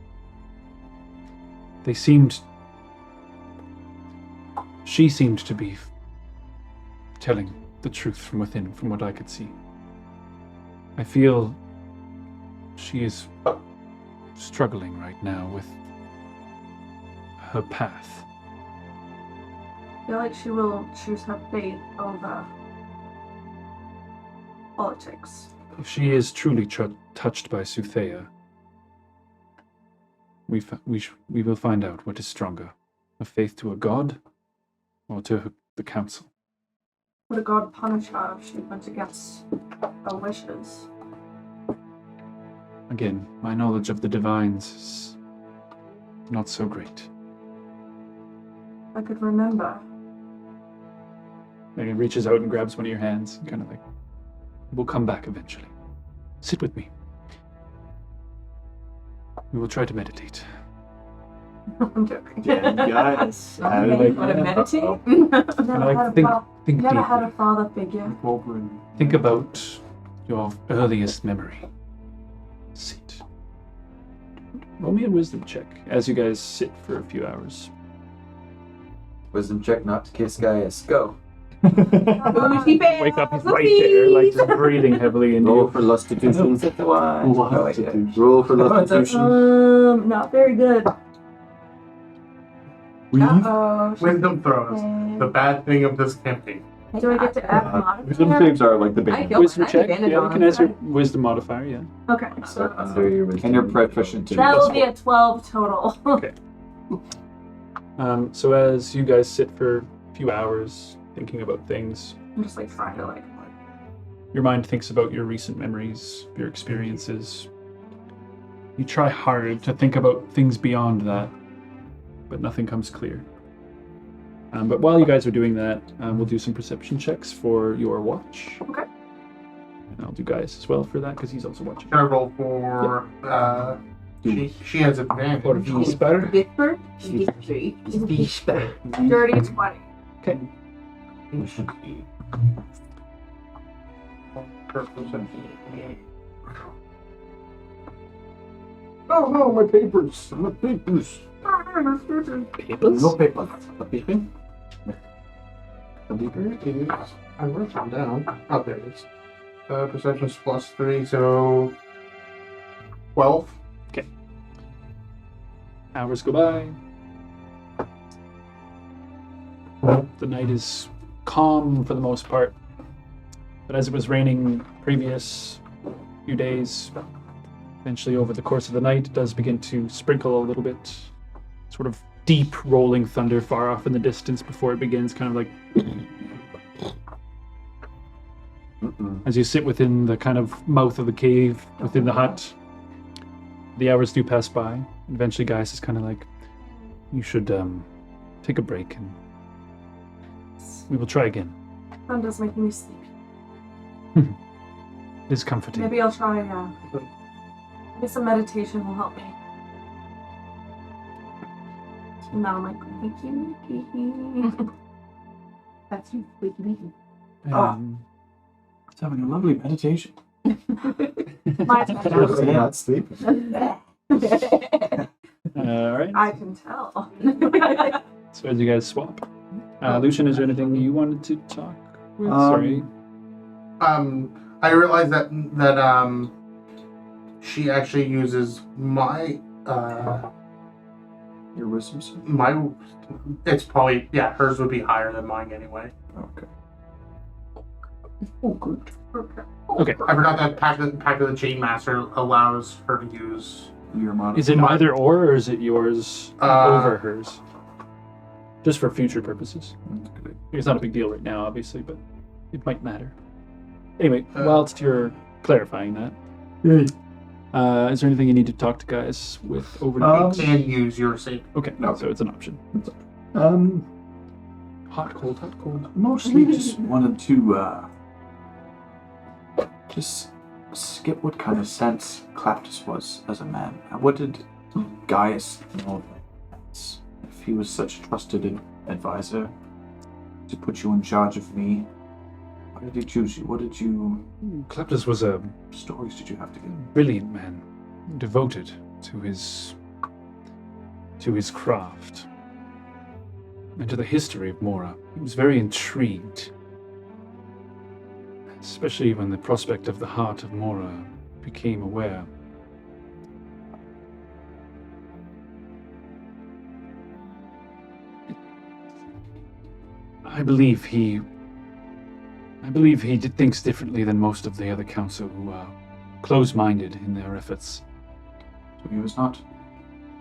Speaker 1: They seemed... She seemed to be telling the truth from within, from what I could see. I feel she is struggling right now with her path.
Speaker 5: I feel like she will choose her faith over politics.
Speaker 1: If she is truly touched by Suthea, we will find out what is stronger, a faith to a god or to the council.
Speaker 5: Would a god punish her if she went against her wishes?
Speaker 1: Again, my knowledge of the divines is not so great.
Speaker 5: I could remember.
Speaker 1: Megan reaches out and grabs one of your hands, kind of like, we'll come back eventually. Sit with me. We will try to meditate.
Speaker 5: I'm joking.
Speaker 2: Yeah, guys. I
Speaker 7: Okay,
Speaker 2: like
Speaker 7: you want to meditate?
Speaker 5: Never had a
Speaker 1: Think
Speaker 5: never had a
Speaker 1: deeply.
Speaker 5: father figure.
Speaker 1: Think about your earliest memory. Sit. Roll me a wisdom check as you guys sit for a few hours.
Speaker 6: Wisdom check not to kiss Gaius. Go.
Speaker 7: Bougie fail.
Speaker 1: Wake up, he's right there, like just breathing heavily into
Speaker 6: Roll
Speaker 1: you.
Speaker 6: for Lustitution. Set the wine.
Speaker 2: Lustitution.
Speaker 6: Roll for Lustitution.
Speaker 5: Not very good. Uh-oh.
Speaker 4: Wisdom throws. The bad thing of this campaign.
Speaker 5: Do I get to add
Speaker 2: Wisdom
Speaker 5: modifier?
Speaker 2: saves are like the
Speaker 7: I
Speaker 2: big
Speaker 7: don't-
Speaker 1: Wisdom
Speaker 7: I have
Speaker 1: check?
Speaker 7: advantage
Speaker 1: Yeah, you
Speaker 7: on
Speaker 1: can
Speaker 7: it.
Speaker 1: ask your wisdom modifier, yeah.
Speaker 5: Okay,
Speaker 6: So
Speaker 5: so
Speaker 6: under your wisdom.
Speaker 2: And you're proficient too.
Speaker 5: that will
Speaker 1: plus
Speaker 5: be a 12 total.
Speaker 1: Okay. So as you guys sit for a few hours thinking about things,
Speaker 5: I'm just like trying to like.
Speaker 1: your mind thinks about your recent memories, your experiences. You try hard to think about things beyond that, but nothing comes clear. But while you guys are doing that, we'll do some perception checks for your watch.
Speaker 5: Okay.
Speaker 1: And I'll do Gaius as well for that, because he's also watching.
Speaker 4: Can I roll for she has advantage.
Speaker 1: For Vesper.
Speaker 7: Whisper.
Speaker 5: Dirty 20.
Speaker 1: Okay.
Speaker 2: Oh no, my papers! My papers!
Speaker 1: Papers?
Speaker 2: No paper.
Speaker 4: I wrote them down. Oh, there it is. Perception's +3, so 12.
Speaker 1: Hours go by. The night is calm for the most part. But as it was raining previous few days, eventually over the course of the night, it does begin to sprinkle a little bit. Sort of deep rolling thunder far off in the distance before it begins kind of like as you sit within the kind of mouth of the cave within the hut. The hours do pass by. Eventually Gaius is kind of like, you should take a break and we will try again.
Speaker 5: That does make me sleepy.
Speaker 1: It is comforting.
Speaker 5: Maybe I'll try, maybe some meditation will help me. So now I'm like, wakey.
Speaker 3: That's you, wakey, wakey.
Speaker 2: It's having a lovely meditation.
Speaker 5: My turn.
Speaker 2: Yeah, it's sleeping.
Speaker 1: All right.
Speaker 5: I can tell.
Speaker 1: So as you guys swap, Lucian, is there anything you wanted to talk with? Sorry.
Speaker 4: I realized that she actually uses my
Speaker 2: Your wisdom save?
Speaker 4: my. It's probably hers would be higher than mine anyway.
Speaker 2: Okay. Oh, good.
Speaker 1: Okay.
Speaker 4: I forgot that Pact of the Chain Master allows her to use.
Speaker 2: Your mod.
Speaker 1: Is it either or is it yours over hers? Just for future purposes. It's not a big deal right now, obviously, but it might matter. Anyway, whilst you're clarifying that, is there anything you need to talk to guys with over the
Speaker 4: You can use your save.
Speaker 1: Okay,
Speaker 2: No.
Speaker 1: so it's an option. Hot, cold, hot, cold.
Speaker 2: Mostly just wanted to just skip what kind of sense Claptus was as a man. What did Gaius know if he was such a trusted advisor to put you in charge of me? Why did he choose you? What did you
Speaker 1: Claptus was a
Speaker 2: stories did you have to give?
Speaker 1: brilliant man, devoted to his craft and to the history of Mora. He was very intrigued, especially when the prospect of the Heart of Mora became aware. I believe he thinks differently than most of the other council who are close-minded in their efforts.
Speaker 2: So he was not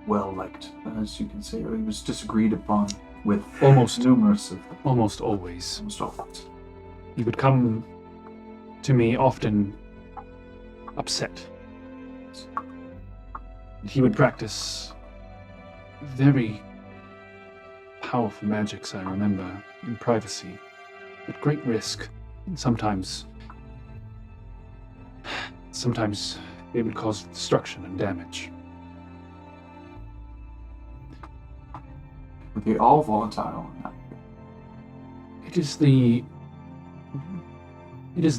Speaker 2: well liked, as you can say, or he was disagreed upon with
Speaker 1: Almost.
Speaker 2: numerous of them.
Speaker 1: Almost always.
Speaker 2: Almost always.
Speaker 1: He would come to me often upset. He would practice very powerful magics, I remember, in privacy, at great risk. And sometimes they would cause destruction and damage.
Speaker 2: Were they all volatile?
Speaker 1: It is the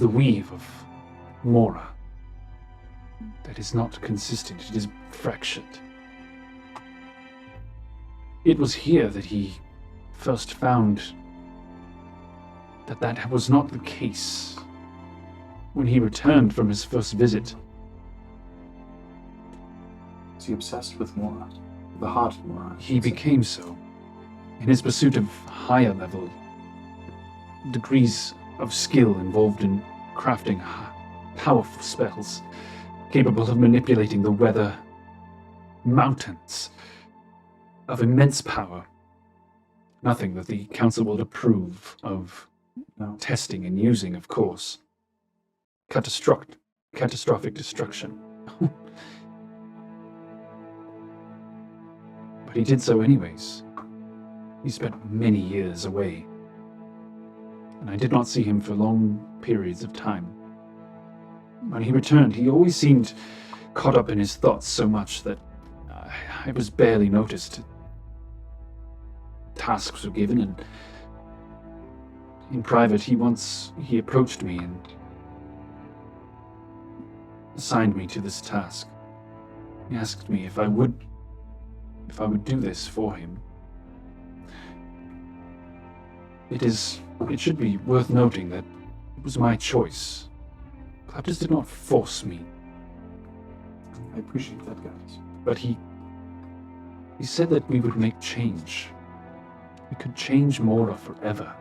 Speaker 1: weave of Mora that is not consistent. It is fractured. It was here that he first found that was not the case. When he returned from his first visit,
Speaker 2: Is he obsessed with Mora? The Heart of Mora?
Speaker 1: he became so. In his pursuit of higher level degrees of skill involved in crafting powerful spells, capable of manipulating the weather, mountains, of immense power. Nothing that the council would approve of testing and using, of course. Catastrophic destruction. But he did so anyways. He spent many years away, and I did not see him for long periods of time. When he returned, he always seemed caught up in his thoughts so much that I was barely noticed. Tasks were given, and in private he approached me and assigned me to this task. He asked me if I would do this for him. It should be worth noting that it was my choice. Claptus did not force me,
Speaker 2: I appreciate that, guys.
Speaker 1: but he said that we would make change. We could change Mora forever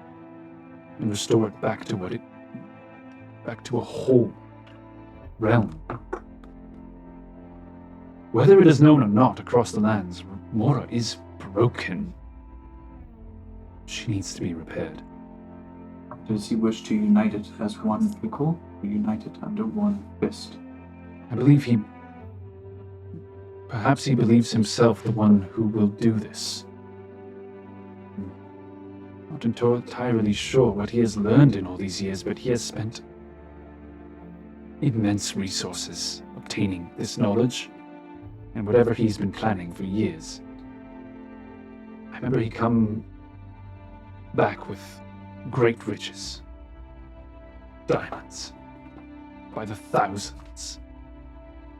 Speaker 1: and restore it back to a whole realm. Whether it is known or not across the lands, Mora is broken. She needs to be repaired.
Speaker 2: Does he wish to unite it as one equal, or unite it under one fist?
Speaker 1: I believe perhaps he believes himself the one who will do this. Not entirely sure what he has learned in all these years, but he has spent immense resources obtaining this knowledge and whatever he's been planning for years. I remember he come back with great riches, diamonds, by the thousands,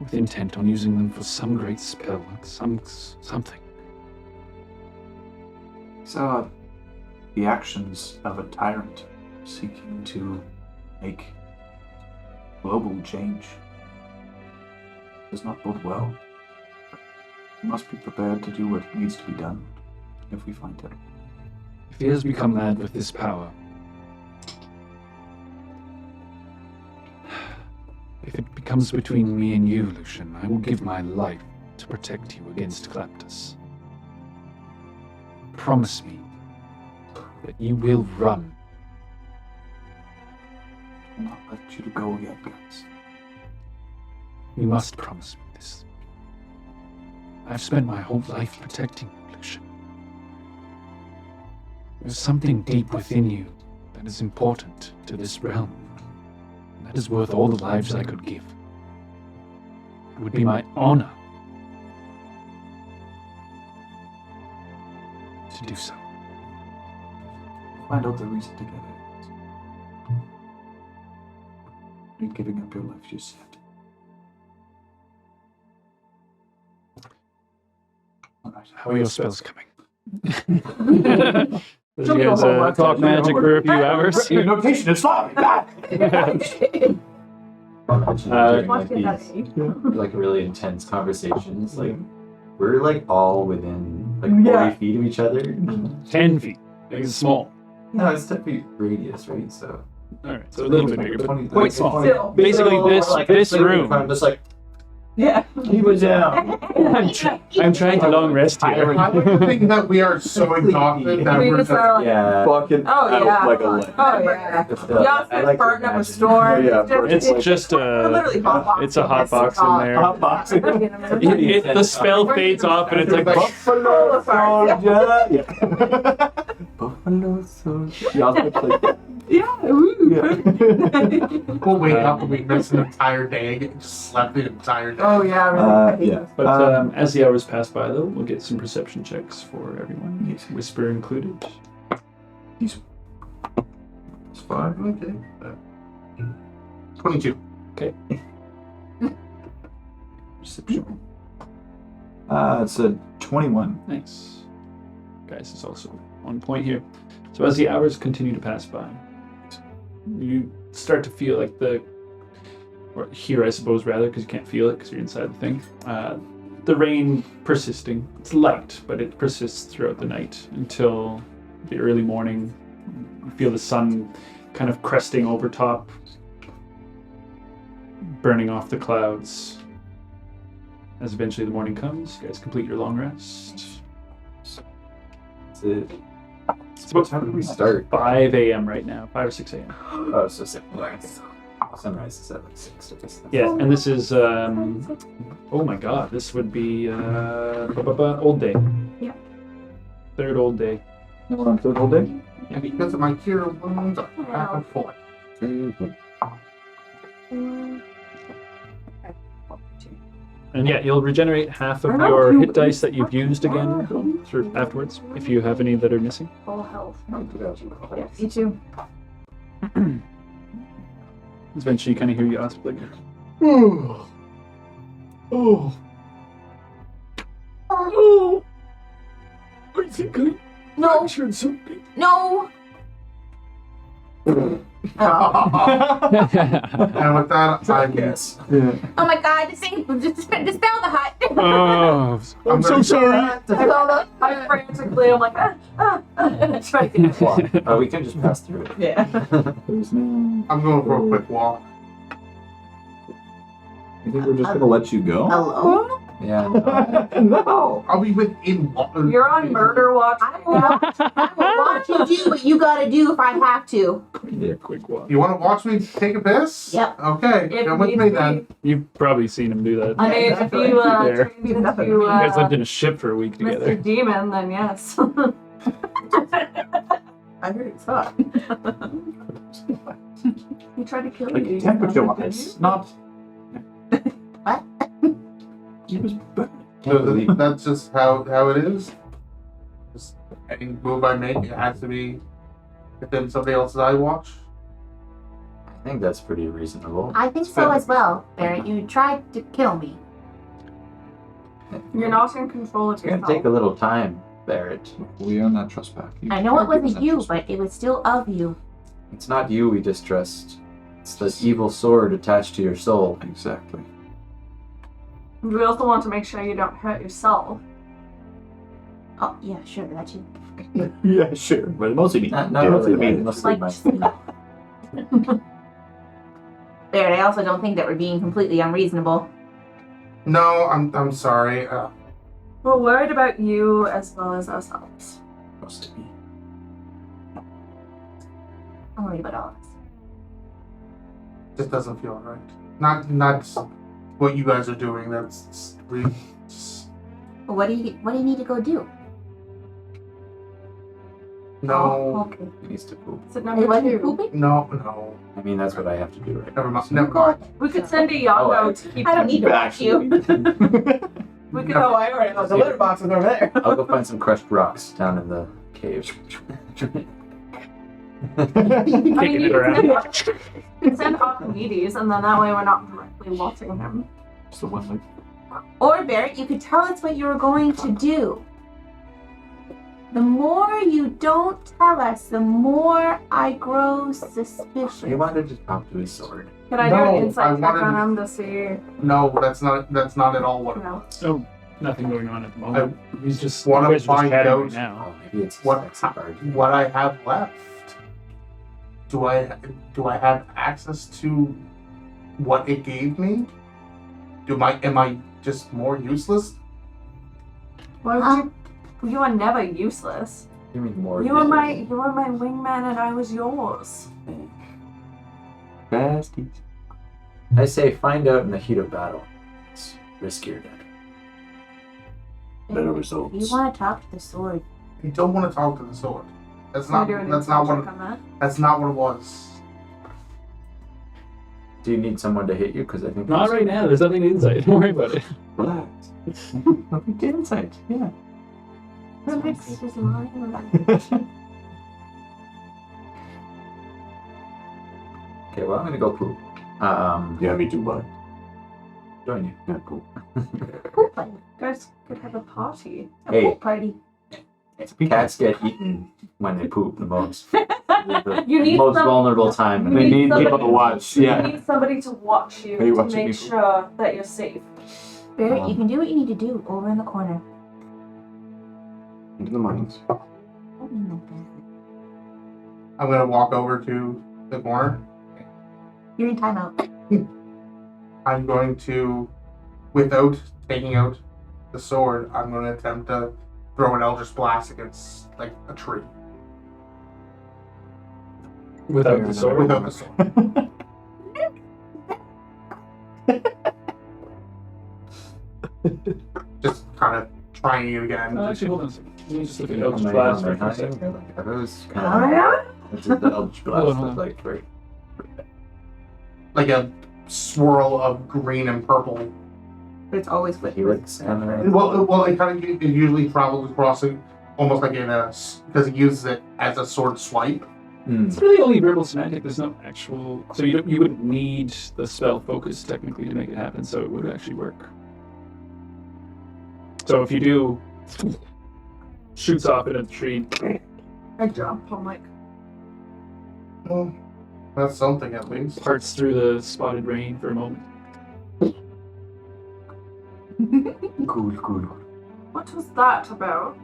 Speaker 1: with intent on using them for some great spell, something.
Speaker 2: So, the actions of a tyrant seeking to make global change does not bode well. We must be prepared to do what needs to be done if we find him.
Speaker 1: If he has become mad with this power, if it becomes between me and you, Lucian, I will give my life to protect you against Claptus. Promise me that you will run.
Speaker 2: I will not let you go yet, guys.
Speaker 1: You must promise me this. I've spent my whole life protecting you, Lucian. There's something deep within you that is important to this realm. And that is worth all the lives I could give. It would be my honor to do so.
Speaker 2: Find out the reason together. You're giving up your life just yet. Alright.
Speaker 1: How are your spells coming? Did you guys talk magic for a few hours?
Speaker 2: Your notation is fine.
Speaker 6: Like really intense conversations. Like we're like all within like 40 feet of each other.
Speaker 1: 10 feet. It's small.
Speaker 6: No, it's 10 feet radius, right? So
Speaker 1: Alright, so a little bit bigger, but
Speaker 6: 20,
Speaker 1: quite small.
Speaker 7: Still.
Speaker 1: Basically, this room.
Speaker 6: I'm just like
Speaker 7: Yeah.
Speaker 6: keep it down.
Speaker 1: I'm trying to long rest here.
Speaker 4: I like to think that we are so exhausted that
Speaker 7: We
Speaker 4: we're
Speaker 7: just
Speaker 4: just.
Speaker 7: are like,
Speaker 6: Yeah.
Speaker 8: Fucking
Speaker 7: oh yeah.
Speaker 8: like a light.
Speaker 7: Oh yeah.
Speaker 6: But still,
Speaker 7: Y'all
Speaker 6: I like to
Speaker 7: farting up a
Speaker 6: imagine.
Speaker 7: storm.
Speaker 8: Yeah,
Speaker 1: It's just
Speaker 7: We're literally hot boxing.
Speaker 1: it's a hot box in there.
Speaker 8: Hot boxing.
Speaker 1: The spell fades off and it's like
Speaker 8: Buffalo soldier. Yeah.
Speaker 2: Buffalo soldier.
Speaker 8: Y'all like,
Speaker 7: Yeah. Woo.
Speaker 4: We'll wake up and we missed an entire day and just slept the entire day.
Speaker 7: Oh yeah. Really.
Speaker 8: yeah.
Speaker 1: But as the hours pass by, though, we'll get some perception checks for everyone,
Speaker 2: Yes.
Speaker 1: Whisper included.
Speaker 2: It's 5.
Speaker 4: Okay. 22.
Speaker 2: Perception. It's a 21.
Speaker 1: Nice. Guys, is also on point here. So as the hours continue to pass by, you start to feel like or hear, I suppose, rather, because you can't feel it because you're inside the thing. The rain persisting. It's light, but it persists throughout the night until the early morning. You feel the sun kind of cresting over top, burning off the clouds. As eventually the morning comes, you guys complete your long rest.
Speaker 6: That's it.
Speaker 1: It's
Speaker 6: What
Speaker 1: about
Speaker 6: time did we start?
Speaker 1: 5 a.m. right now, 5 or 6 a.m.
Speaker 6: Oh, so sunrise is at like 6.
Speaker 1: Yeah, and this is, oh my god, this would be, Old Day.
Speaker 3: Yeah.
Speaker 1: Third Old Day.
Speaker 8: Third whole day?
Speaker 4: Because of my cure wounds, I have full.
Speaker 1: And yeah, you'll regenerate half of your hit dice that you've used again through afterwards, if you have any that are missing.
Speaker 3: Full health.
Speaker 7: Yeah. You too.
Speaker 1: Eventually you kind of hear you ask, like,
Speaker 4: Oh.
Speaker 1: Physically
Speaker 3: No,
Speaker 1: fractured something.
Speaker 3: no. Oh.
Speaker 4: And with that, I
Speaker 6: Yes.
Speaker 8: Yeah.
Speaker 3: Oh my god, dispel the hut.
Speaker 1: Oh, I'm so sorry.
Speaker 5: I frantically, I'm like, try to get it.
Speaker 6: Oh, we can just pass through it.
Speaker 5: Yeah.
Speaker 8: There's no.
Speaker 4: I'm going for a quick walk.
Speaker 8: You think we're just gonna let you go?
Speaker 3: Hello?
Speaker 6: Yeah. No.
Speaker 8: No.
Speaker 4: Are we within?
Speaker 5: You're on murder watch.
Speaker 3: I will watch you do what you gotta do if I have to.
Speaker 1: Yeah, quick walk.
Speaker 4: You want to watch me take a piss?
Speaker 3: Yep.
Speaker 4: Okay,
Speaker 5: If
Speaker 4: come with
Speaker 5: needs
Speaker 4: me
Speaker 5: be.
Speaker 4: then.
Speaker 1: You've probably seen him do that.
Speaker 5: I mean, if you
Speaker 1: There.
Speaker 5: turn into
Speaker 1: You guys lived in a ship for a week together.
Speaker 5: Mr. Demon, then yes.
Speaker 7: I heard it's hot.
Speaker 5: He tried to kill you.
Speaker 8: Like temperature wise, not.
Speaker 3: What?
Speaker 8: He was burning.
Speaker 4: So that's just how it is. Just any move I make, it has to be within somebody else's eye watch.
Speaker 6: I think that's pretty reasonable.
Speaker 3: I think so as well, Barrett. You tried to kill me.
Speaker 5: You're not in control of
Speaker 6: It's gonna
Speaker 5: yourself.
Speaker 6: take a little time, Barrett.
Speaker 8: We earned that trust back.
Speaker 3: I know it
Speaker 8: Give us
Speaker 3: wasn't
Speaker 8: that
Speaker 3: you,
Speaker 8: trust back.
Speaker 3: but it was still of you.
Speaker 6: It's not you we distrust. It's the evil sword attached to your soul.
Speaker 8: Exactly.
Speaker 5: We also want to make sure you don't hurt yourself.
Speaker 3: Oh, yeah, sure, that too.
Speaker 8: Yeah, sure, but mostly me.
Speaker 6: Not
Speaker 8: Yeah,
Speaker 6: really.
Speaker 8: me.
Speaker 6: Mostly
Speaker 3: Like,
Speaker 6: my.
Speaker 3: Barrett, I also don't think that we're being completely unreasonable.
Speaker 4: No, I'm sorry.
Speaker 5: We're worried about you as well as ourselves.
Speaker 6: Supposed to be.
Speaker 3: I'm worried about all of us.
Speaker 4: Just doesn't feel right. Not what you guys are doing. That's really.
Speaker 3: What do you need to go do?
Speaker 4: No,
Speaker 3: Oh, okay.
Speaker 6: He needs to poop.
Speaker 5: Is it
Speaker 3: It
Speaker 5: number
Speaker 3: wasn't
Speaker 5: 2?
Speaker 3: pooping?
Speaker 4: no.
Speaker 6: I mean, that's what I have to do right now.
Speaker 4: Never mind.
Speaker 3: You
Speaker 4: Never
Speaker 3: go-
Speaker 4: mind.
Speaker 5: We could send a Yago
Speaker 6: Oh,
Speaker 5: to keep
Speaker 3: I don't need to watch you.
Speaker 5: We could
Speaker 7: Oh, I already know. The litter box is over there.
Speaker 6: I'll go find some crushed rocks down in the cave.
Speaker 1: Kicking
Speaker 5: you
Speaker 1: it around.
Speaker 5: can send Archimedes, and then that way we're not directly watching him.
Speaker 8: Just the one like.
Speaker 3: Or, Barrett, you could tell us what you were going to do. The more you don't tell us, the more I grow suspicious.
Speaker 6: He wanted to talk to his sword.
Speaker 5: Can I do
Speaker 4: No,
Speaker 5: an
Speaker 4: I
Speaker 5: insight check
Speaker 4: wanted-
Speaker 5: on him to see?
Speaker 4: No, that's not at all what it
Speaker 5: No.
Speaker 1: Oh, nothing going on at the moment. He's just
Speaker 4: wanna
Speaker 1: you guys are just
Speaker 4: find
Speaker 1: chatting
Speaker 4: out-
Speaker 1: right now.
Speaker 6: Oh, maybe it's
Speaker 4: What-
Speaker 6: sexy party.
Speaker 4: what I have left. Do I have access to what it gave me? Am I just more useless?
Speaker 5: Why would you? You are never useless.
Speaker 6: You mean more?
Speaker 5: You were my wingman, and I was yours.
Speaker 8: Besties.
Speaker 6: I say find out in the heat of battle. It's riskier then.
Speaker 8: Better
Speaker 3: If
Speaker 8: results.
Speaker 3: you want to talk to the sword,
Speaker 4: I don't want to talk to the sword. That's
Speaker 5: Can I
Speaker 4: not.
Speaker 5: do an
Speaker 4: That's
Speaker 5: insight
Speaker 4: not what.
Speaker 5: check on that?
Speaker 4: That's not what it was.
Speaker 6: Do you need someone to hit you? Because I think
Speaker 1: Not right now. There's nothing inside. Don't worry about it.
Speaker 8: Relax. Let me get insight. Yeah.
Speaker 3: Remix is lying.
Speaker 6: Okay, well I'm gonna go poop.
Speaker 8: Yeah, me too, bud.
Speaker 6: Join you.
Speaker 8: Yeah, cool.
Speaker 3: Poop party.
Speaker 5: Guys could have a party.
Speaker 3: A
Speaker 6: Hey.
Speaker 3: poop party.
Speaker 6: Cats get eaten when they poop the most. The
Speaker 5: You need
Speaker 6: most
Speaker 5: some-
Speaker 6: vulnerable time.
Speaker 5: You
Speaker 8: They need
Speaker 5: somebody-
Speaker 8: people to watch.
Speaker 5: You
Speaker 8: Yeah.
Speaker 5: need somebody to watch you
Speaker 8: Are you
Speaker 5: to
Speaker 8: watching
Speaker 5: make
Speaker 8: people?
Speaker 5: sure that you're safe.
Speaker 3: Barrett, you can do what you need to do over in the corner.
Speaker 8: Into the mines.
Speaker 3: Don't mean like that.
Speaker 4: I'm gonna walk over to the corner.
Speaker 3: You're in timeout.
Speaker 4: I'm going to, without taking out the sword, I'm going to attempt to throw an Eldritch Blast against like a tree
Speaker 1: Without the sword.
Speaker 4: without the sword. Just kind of trying it again.
Speaker 1: Actually, hold on a second. Let me just look at
Speaker 6: How
Speaker 1: Eldritch
Speaker 6: many
Speaker 1: Blast
Speaker 6: on
Speaker 1: for a
Speaker 6: my
Speaker 1: second.
Speaker 6: time? Like, I was
Speaker 5: Oh,
Speaker 6: kind
Speaker 5: yeah?
Speaker 6: of. The Eldritch Blast
Speaker 1: Hold on,
Speaker 6: was like very.
Speaker 4: Like a swirl of green and purple.
Speaker 7: But it's always with
Speaker 6: Helix kind of.
Speaker 4: Well, it kind of it usually travels across it almost like in a because it uses it as a sword swipe.
Speaker 1: It's really only verbal semantic. There's no actual. So you wouldn't need the spell focus technically to make it happen. So it would actually work. So if you do, shoots off into the tree.
Speaker 5: I jump. I'm like,
Speaker 4: Well, that's something at least.
Speaker 1: Parts through the spotted rain for a moment.
Speaker 6: Cool.
Speaker 5: what was that about?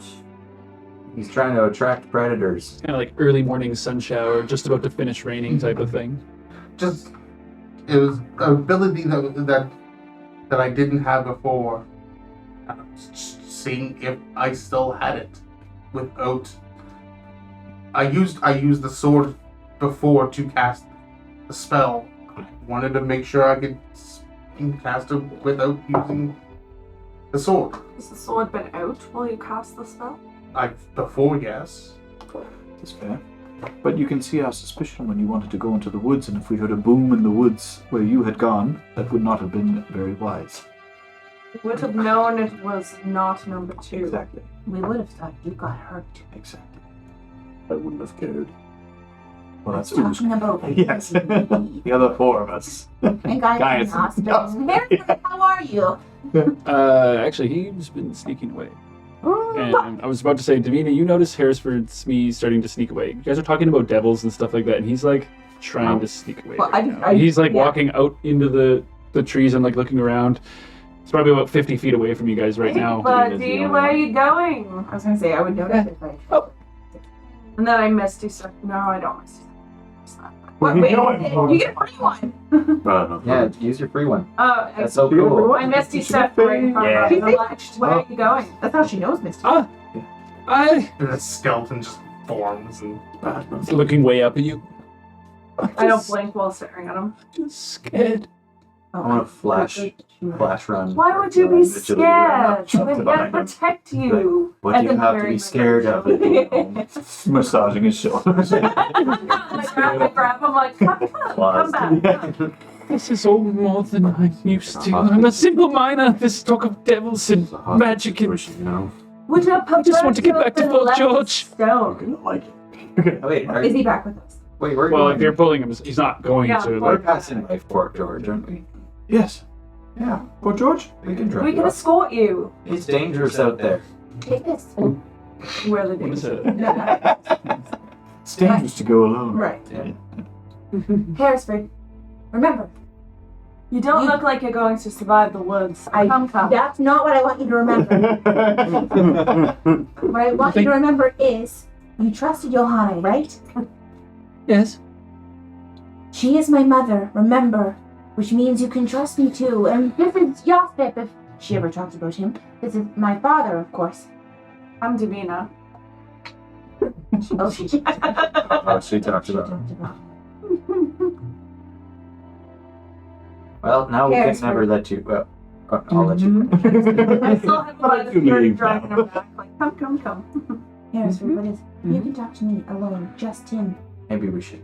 Speaker 6: He's trying to attract predators.
Speaker 1: Kind of like early morning sun shower, just about to finish raining type of thing.
Speaker 4: Just it was an ability that I didn't have before. Seeing if I still had it without. I used the sword before to cast the spell. I wanted to make sure I could cast it without using the sword.
Speaker 5: Has the sword been out while you cast the spell?
Speaker 4: Before, yes.
Speaker 2: That's fair. But you can see our suspicion when you wanted to go into the woods, and if we heard a boom in the woods where you had gone, that would not have been very wise.
Speaker 5: Would have known it was not number 2.
Speaker 2: Exactly.
Speaker 3: We would have thought you got hurt.
Speaker 2: Exactly.
Speaker 8: I wouldn't have cared.
Speaker 2: Well, that's
Speaker 3: Talking about
Speaker 2: Yes. The other 4 of us.
Speaker 3: And guys
Speaker 2: Guys.
Speaker 3: in the hospital. Harrison, how are you?
Speaker 1: Actually, he's been sneaking away. And I was about to say, Davina, you notice Harrisford Smee starting to sneak away. You guys are talking about devils and stuff like that, and he's like trying to sneak away.
Speaker 7: Well,
Speaker 1: right now. He's like walking out into the trees and like looking around. He's probably about 50 feet away from you guys right now.
Speaker 5: Buddy, where are you going?
Speaker 7: I was gonna say I would notice if I.
Speaker 5: Oh. And then I misty step. No, I don't misty step.
Speaker 7: What? Wait, you get a free one.
Speaker 6: Yeah, use your free one.
Speaker 5: Oh,
Speaker 6: That's so cool.
Speaker 5: I misty step right in front of
Speaker 6: Yeah.
Speaker 5: her. I'm like, where are you going?
Speaker 7: That's how she knows Misty.
Speaker 1: I
Speaker 4: And a skeleton just forms and.
Speaker 1: looking way up at you.
Speaker 5: I don't blink while staring at him.
Speaker 1: Just scared.
Speaker 6: I want to flash run.
Speaker 5: Why would you be
Speaker 6: Vigilante run up,
Speaker 5: scared?
Speaker 6: jump
Speaker 5: We're
Speaker 6: to
Speaker 5: gonna
Speaker 6: behind him.
Speaker 5: protect you.
Speaker 6: What do
Speaker 5: And
Speaker 6: you
Speaker 5: then
Speaker 6: have to
Speaker 5: very
Speaker 6: be scared of?
Speaker 2: Massaging his shoulders.
Speaker 5: I grab him like, come back.
Speaker 1: This is all more than I'm used to. I'm a simple miner. This talk of devils and magic and...
Speaker 5: Would you
Speaker 1: I just want to get back to Fort George.
Speaker 5: Stone.
Speaker 2: Like it.
Speaker 6: Wait,
Speaker 7: Is he back with us?
Speaker 6: wait, we're
Speaker 1: Well,
Speaker 6: going.
Speaker 1: if you're pulling him, he's not going
Speaker 5: Yeah,
Speaker 1: to.
Speaker 6: We're
Speaker 1: Like,
Speaker 6: passing by Fort George, aren't we?
Speaker 2: Yes.
Speaker 6: Yeah,
Speaker 2: Fort George?
Speaker 6: we can drive.
Speaker 5: We can escort you.
Speaker 6: It's dangerous out there.
Speaker 3: Take this.
Speaker 5: Where the
Speaker 1: what is
Speaker 5: danger.
Speaker 1: it?
Speaker 2: It's dangerous to go alone.
Speaker 7: Right.
Speaker 6: Yeah.
Speaker 3: Harrisford, remember,
Speaker 5: You don't look like you're going to survive the woods. Come.
Speaker 3: that's not what I want you to remember. What I want you to remember is you trusted Johanna, right?
Speaker 1: Yes.
Speaker 3: She is my mother, remember, which means you can trust me too. And this is Yosip, if she ever talks about him. This is my father, of course.
Speaker 5: I'm Davina.
Speaker 3: Oh, she
Speaker 6: Oh, she talked about.
Speaker 3: talked about.
Speaker 6: Well, now we can
Speaker 3: Harrisford.
Speaker 6: never let you. Well, I'll let you.
Speaker 5: I still have my
Speaker 2: You
Speaker 5: spirit
Speaker 2: leave
Speaker 5: dragging
Speaker 2: now.
Speaker 5: him back. Like, come.
Speaker 3: Harrisford, what is? You can talk to me alone, just him.
Speaker 6: Maybe we should.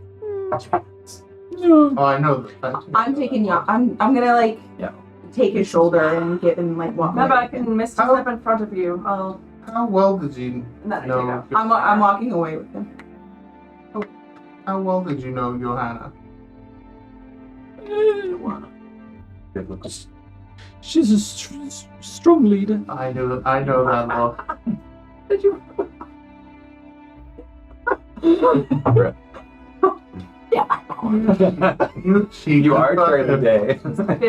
Speaker 4: Oh, I know that.
Speaker 7: I'm taking y'all. I'm gonna like
Speaker 6: Yeah.
Speaker 7: take his shoulder and get him like walk.
Speaker 5: Remember, I can misty step in front of you. I'll.
Speaker 4: How well did you
Speaker 5: And then I
Speaker 4: know?
Speaker 5: take out.
Speaker 7: I'm walking away with him.
Speaker 4: How well did you know Johanna?
Speaker 1: She's a strong leader.
Speaker 4: I know that look.
Speaker 5: Did you?
Speaker 6: You are during the day.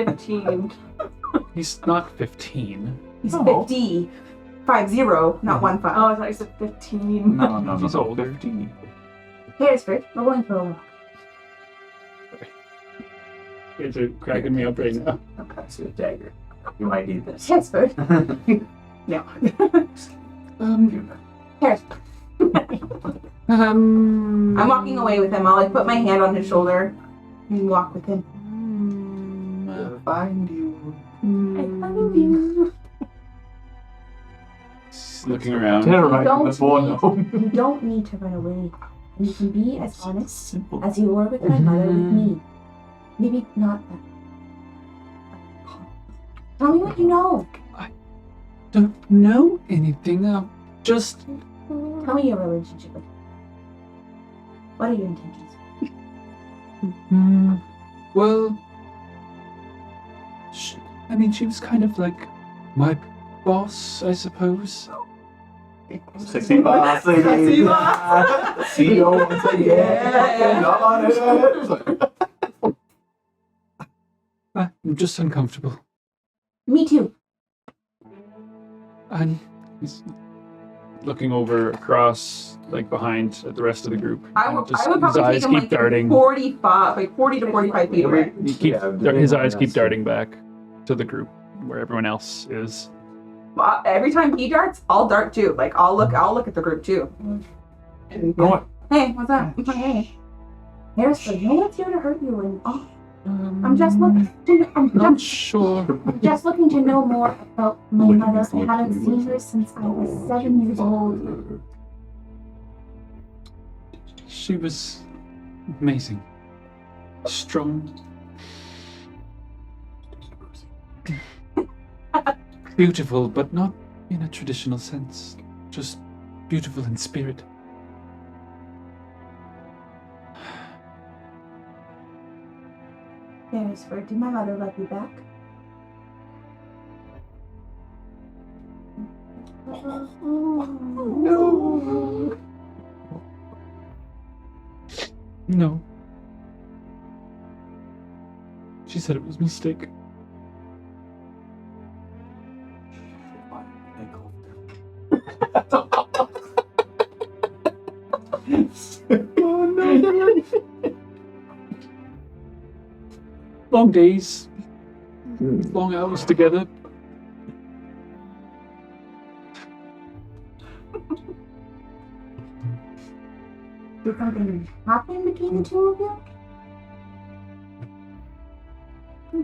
Speaker 5: 15.
Speaker 1: He's not 15.
Speaker 7: He's
Speaker 2: No.
Speaker 7: 50. 50, not 15.
Speaker 5: Oh, I thought you said 15.
Speaker 2: No.
Speaker 1: He's older.
Speaker 2: 15.
Speaker 3: Harrisford, we're going for a walk.
Speaker 1: You guys are cracking me up right now.
Speaker 6: I'll pass you a dagger. You might need this.
Speaker 3: Harrisford,
Speaker 7: No.
Speaker 3: Harrisford.
Speaker 7: I'm walking away with him. I'll like put my hand on his shoulder and walk with him.
Speaker 6: Find you.
Speaker 3: I find you.
Speaker 1: Just looking around.
Speaker 2: Terrorizing the boy.
Speaker 3: You don't need to run away. And you can be as honest
Speaker 2: Simple.
Speaker 3: as you were with my mother with me. Maybe not that. Tell me what you know.
Speaker 1: Don't know anything. Just
Speaker 3: Tell me your relationship with her. What are your intentions?
Speaker 1: well, she was kind of like my boss, I suppose.
Speaker 6: Sexy boss lady.
Speaker 7: Sexy boss.
Speaker 6: CEO once again. Come on in.
Speaker 1: I'm just uncomfortable.
Speaker 3: Me too.
Speaker 1: And he's looking over across, like behind at the rest of the group.
Speaker 7: I
Speaker 1: And
Speaker 7: would
Speaker 1: just,
Speaker 7: probably
Speaker 1: his eyes
Speaker 7: take him
Speaker 1: keep
Speaker 7: like
Speaker 1: darting.
Speaker 7: 40 to 45 feet away.
Speaker 1: His eyes keep darting back to the group where everyone else is.
Speaker 7: Every time he darts, I'll dart too. Like I'll look at the group too. And, hey, what's up?
Speaker 3: Hey. Harrisford, no one's here to hurt you, and I'm just looking to
Speaker 1: Not sure.
Speaker 3: just looking to know more about my mother. I haven't seen her since I was 7 years old.
Speaker 1: She was amazing. Strong. Beautiful, but not in a traditional sense. Just beautiful in spirit.
Speaker 3: Harrisford, did my mother love you back?
Speaker 1: No. No. She said it was a mistake. Long days, long hours together.
Speaker 3: Did something happen between the two of you?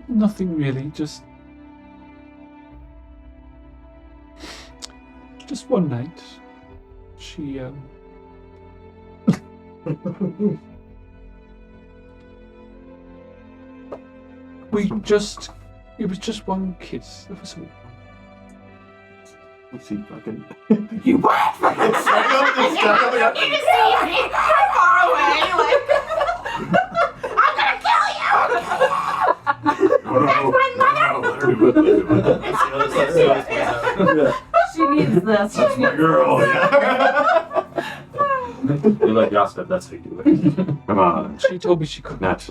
Speaker 1: Nothing really, just one night. She it was just one kiss. That was all.
Speaker 2: What's he fucking?
Speaker 7: You what? Far away, like I'm gonna kill you. She needs this. She needs
Speaker 6: Girl, yeah. You're like Yasna, that's how you do it. Come on.
Speaker 1: She told me she could not.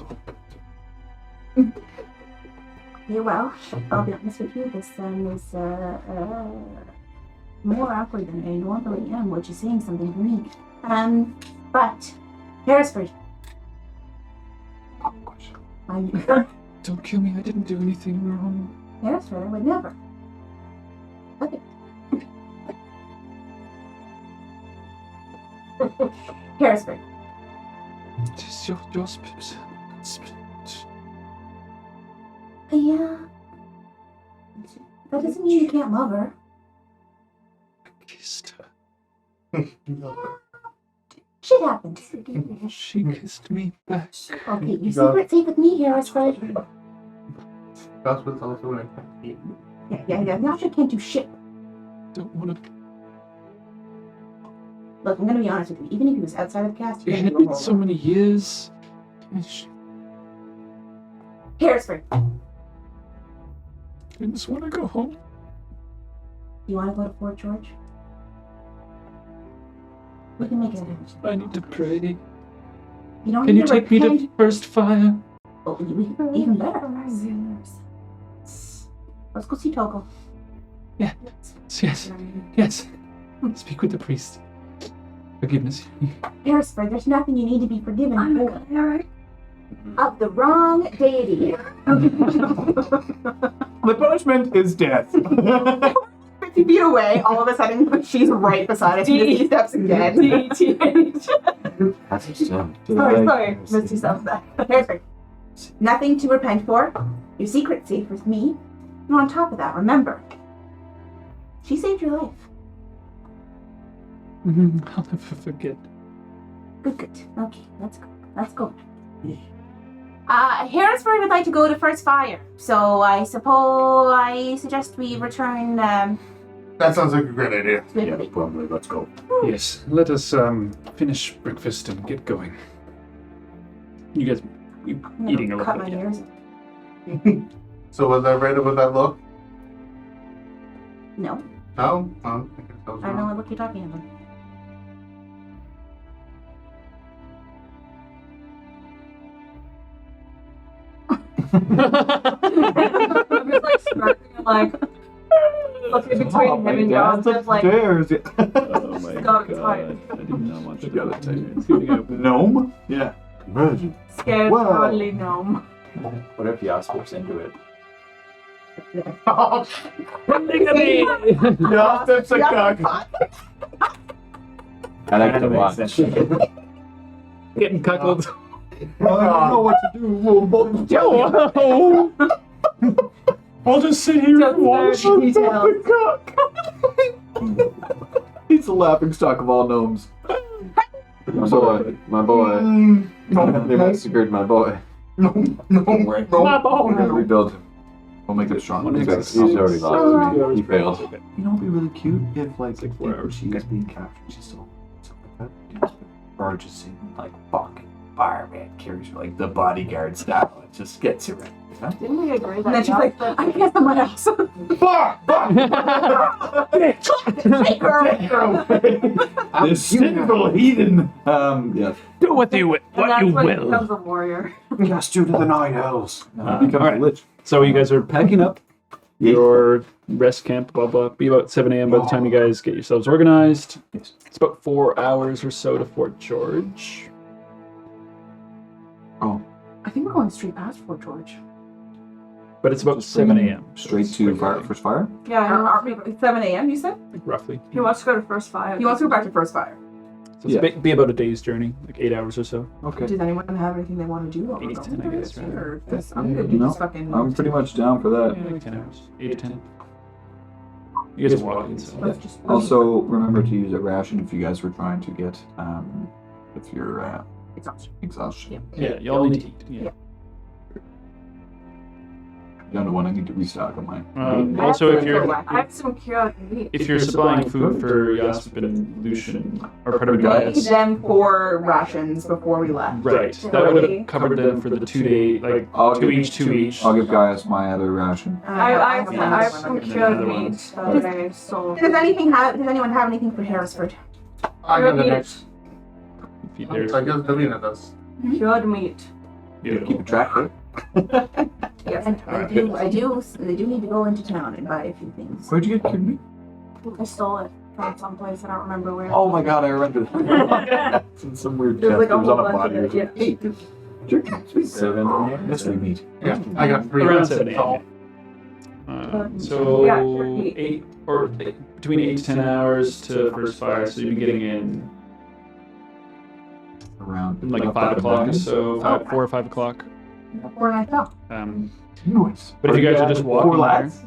Speaker 3: Yeah, well, I'll be honest with you, this is more awkward than I normally am, which is saying something for me. But Harrisford.
Speaker 1: Don't kill me, I didn't do anything wrong.
Speaker 3: Harrisford, I would never. Okay. Harrisford.
Speaker 1: It is your spirit.
Speaker 3: Yeah. That doesn't mean you can't love her.
Speaker 1: I kissed her.
Speaker 3: Shit happens.
Speaker 1: She kissed me back.
Speaker 3: Okay, your secret's safe with me, Harrisford.
Speaker 4: That's what's also in it.
Speaker 3: Yeah. Yasha can't do shit.
Speaker 1: Don't want to.
Speaker 3: Look, I'm gonna be honest with you. Even if he was outside of the cast,
Speaker 1: It
Speaker 3: you're
Speaker 1: had
Speaker 3: gonna do a
Speaker 1: been
Speaker 3: whole
Speaker 1: so
Speaker 3: lot.
Speaker 1: many years.
Speaker 3: Harrisford,
Speaker 1: I just want to go home.
Speaker 3: you want to go to Fort George? We can make it happen.
Speaker 1: I need to pray.
Speaker 3: You don't
Speaker 1: Can
Speaker 3: need
Speaker 1: you
Speaker 3: to
Speaker 1: take me to
Speaker 3: repent.
Speaker 1: first fire?
Speaker 3: Oh, even better. Let's go see Togo.
Speaker 1: Yes. Speak with the priest. Forgiveness.
Speaker 3: Harrisford, there's nothing you need to be forgiven for. Of the wrong deity.
Speaker 2: The punishment is death.
Speaker 7: 50 feet away, all of a sudden she's right beside us. Misty steps again. Sorry. Misty steps back.
Speaker 3: Harrisford, nothing to repent for. Your secret's safe with me. And on top of that, remember, she saved your life.
Speaker 1: I'll never forget.
Speaker 3: Good. Okay, let's go. Harrisford would like to go to first fire, so I suggest we return,
Speaker 4: That sounds like a great idea.
Speaker 3: swiftly.
Speaker 2: Probably. Let's go.
Speaker 1: Yes, let us finish breakfast and get going. You guys
Speaker 3: I'm gonna
Speaker 1: eating a
Speaker 3: cut
Speaker 1: little
Speaker 3: my
Speaker 1: bit.
Speaker 3: ears.
Speaker 4: So was I right about that look?
Speaker 3: No.
Speaker 4: No? Oh, I think that was
Speaker 3: I don't know
Speaker 4: wrong.
Speaker 3: what you're talking about.
Speaker 5: I'm just like smirking and like looking between him and Joseph, like
Speaker 2: Stairs.
Speaker 8: Oh my
Speaker 5: Got it
Speaker 8: god.
Speaker 5: tight.
Speaker 8: I did not want to
Speaker 2: Got it tight.
Speaker 8: It's gonna go-
Speaker 2: Gnome? Yeah. Imagine.
Speaker 5: scared
Speaker 2: Whoa.
Speaker 5: cowardly gnome.
Speaker 6: What if Yas whips into it?
Speaker 4: Oh,
Speaker 2: Yeah, that's a cock.
Speaker 6: I like to
Speaker 2: That
Speaker 6: watch.
Speaker 2: makes sense.
Speaker 1: Getting cuckolded.
Speaker 2: I don't know what to do. We'll both
Speaker 1: Whoa! I'll just sit here
Speaker 5: Just
Speaker 1: and watch.
Speaker 5: very detailed.
Speaker 2: He's the laughing stock of all gnomes. My boy. My boy. They massacred my boy.
Speaker 4: no,
Speaker 2: worry.
Speaker 4: no.
Speaker 1: My boy.
Speaker 2: We're gonna rebuild him. We'll make him strong.
Speaker 6: He's already lost to me. He failed.
Speaker 2: You know, it'd be really cute if, like,
Speaker 1: like 4 hours.
Speaker 2: she's being captured. She's still something like that. You know, barges in, like, fucking fireman carries her, like, the bodyguard style. It just gets her right. Huh?
Speaker 5: Didn't we agree that
Speaker 7: And then she's like, I guess someone else.
Speaker 2: This sinful heathen. Yeah.
Speaker 1: Do what you
Speaker 5: and that's when he becomes a warrior.
Speaker 2: Cast you to the nine hells.
Speaker 1: all right. So you guys are packing up your rest camp, blah blah. Be about 7 a.m. by the time you guys get yourselves organized.
Speaker 2: Yes.
Speaker 1: It's about 4 hours or so to Fort George.
Speaker 7: I think we're going straight past Fort George.
Speaker 1: But it's about 7 a.m. so
Speaker 2: Straight
Speaker 1: it's
Speaker 2: to
Speaker 1: pretty
Speaker 2: fire,
Speaker 1: early,
Speaker 2: first fire?
Speaker 5: Yeah,
Speaker 7: Are we 7 a.m. you said?
Speaker 1: roughly.
Speaker 5: he wants to go to first fire.
Speaker 7: He wants to go back to first fire.
Speaker 1: So it's be about a day's journey, like 8 hours or so.
Speaker 2: Okay.
Speaker 7: Does anyone have anything they want to do? while we're
Speaker 1: 8 to
Speaker 7: going
Speaker 1: 10, I
Speaker 7: through
Speaker 1: guess,
Speaker 7: this?
Speaker 1: right?
Speaker 7: Or this, I'm good. You
Speaker 2: No,
Speaker 7: just fucking.
Speaker 2: I'm pretty much down for that.
Speaker 1: Yeah, like 10 hours. 8 to 10. You guys are walking, so.
Speaker 7: Let's just.
Speaker 2: Also, remember to use a ration if you guys were trying to get, if you're exhaustion.
Speaker 1: Yeah, you all need to eat. Yeah.
Speaker 2: Down to one, I need to restock on mine.
Speaker 1: Also, if you're
Speaker 5: I have some cured meat.
Speaker 1: if you're supplying food for Yasp and Lucian, or part of
Speaker 7: We
Speaker 1: your
Speaker 7: need
Speaker 1: diets,
Speaker 7: them for rations before we left.
Speaker 1: right, that would have covered them for the 2 day, like
Speaker 2: I'll
Speaker 1: two
Speaker 2: give-
Speaker 1: each, 2 each.
Speaker 2: I'll give Gaius my other ration.
Speaker 5: I have some
Speaker 1: Another
Speaker 5: cured
Speaker 1: one.
Speaker 5: meat that I sold.
Speaker 3: Does anyone have anything for Harrisford?
Speaker 4: I got the next.
Speaker 1: If you-
Speaker 4: I
Speaker 1: there's-
Speaker 4: guess Davina does.
Speaker 5: Cured meat.
Speaker 2: Keep a track of it.
Speaker 5: Yes.
Speaker 3: And I do need to go into town and buy a few things.
Speaker 2: Where'd you get kidney?
Speaker 5: I stole it from someplace. I don't remember where.
Speaker 2: Oh my god, I remember that. It's in some weird
Speaker 5: There's
Speaker 2: chest.
Speaker 5: like a
Speaker 2: It was
Speaker 5: whole
Speaker 2: on a
Speaker 5: bunch
Speaker 2: body
Speaker 5: of
Speaker 2: or
Speaker 5: it. Yeah.
Speaker 2: something. Hey,
Speaker 6: 7.
Speaker 2: mystery meat.
Speaker 4: Yeah, I got 3.
Speaker 1: Around 7 a.m.
Speaker 4: tall.
Speaker 1: So
Speaker 5: Yeah, turkey.
Speaker 1: 8 or between 8 to 10 hours to first fire, so you'd be getting in
Speaker 2: Around
Speaker 1: like 5 o'clock or so, 4 or 5 o'clock.
Speaker 3: Or I thought.
Speaker 2: Noise.
Speaker 1: But if you guys are just walking
Speaker 2: Four lads.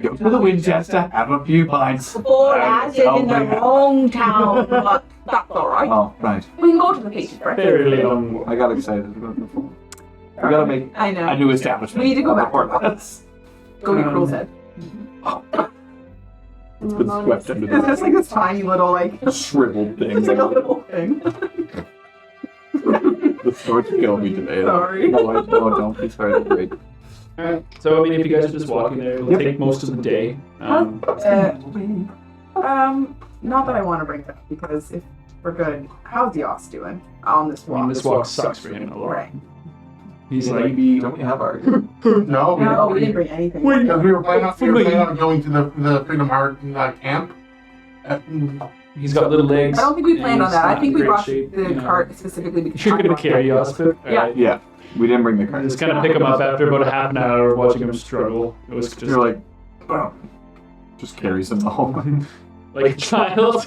Speaker 2: Go to the Winchester, have a few pints.
Speaker 7: Four lads in the wrong town, but that's alright.
Speaker 2: Oh, right.
Speaker 3: We can go to the patient
Speaker 1: there,
Speaker 3: breakfast.
Speaker 1: fairly long.
Speaker 2: I got excited about the phone. We gotta make
Speaker 7: I know.
Speaker 2: a new establishment.
Speaker 7: We need to go back.
Speaker 2: Four lads.
Speaker 7: Go get Cruel's head.
Speaker 2: It's been swept under
Speaker 7: It's just like this tiny little, like,
Speaker 2: the shriveled thing.
Speaker 7: it's like a little thing.
Speaker 2: The sword killed me today.
Speaker 7: Sorry.
Speaker 2: No, don't be sorry. That's great.
Speaker 1: Alright, so I mean, if you guys are just walking there, it'll
Speaker 2: Yep.
Speaker 1: take most of the day.
Speaker 7: Not that I want to bring it up, because if we're good, how's Yoss doing on this
Speaker 1: I
Speaker 7: walk?
Speaker 1: mean, this walk sucks for him a lot.
Speaker 7: Right.
Speaker 1: He's like,
Speaker 2: Don't we have our?
Speaker 4: No, we
Speaker 7: No, we
Speaker 4: don't.
Speaker 7: didn't bring anything.
Speaker 4: Because we were planning on going to the Freedom Heart camp.
Speaker 1: he's got little legs.
Speaker 7: I don't think we planned on
Speaker 1: he's
Speaker 7: that. I
Speaker 1: not
Speaker 7: think
Speaker 1: in
Speaker 7: we
Speaker 1: great
Speaker 7: brought
Speaker 1: shape,
Speaker 7: the
Speaker 1: you know.
Speaker 7: cart specifically because
Speaker 1: You're gonna carry us, but
Speaker 5: Yeah.
Speaker 2: Yeah, we didn't bring the cart.
Speaker 1: just kind of pick him up after about a half an hour of watching him struggle. It was just
Speaker 2: You're like, oh, just carries him home.
Speaker 1: like a child.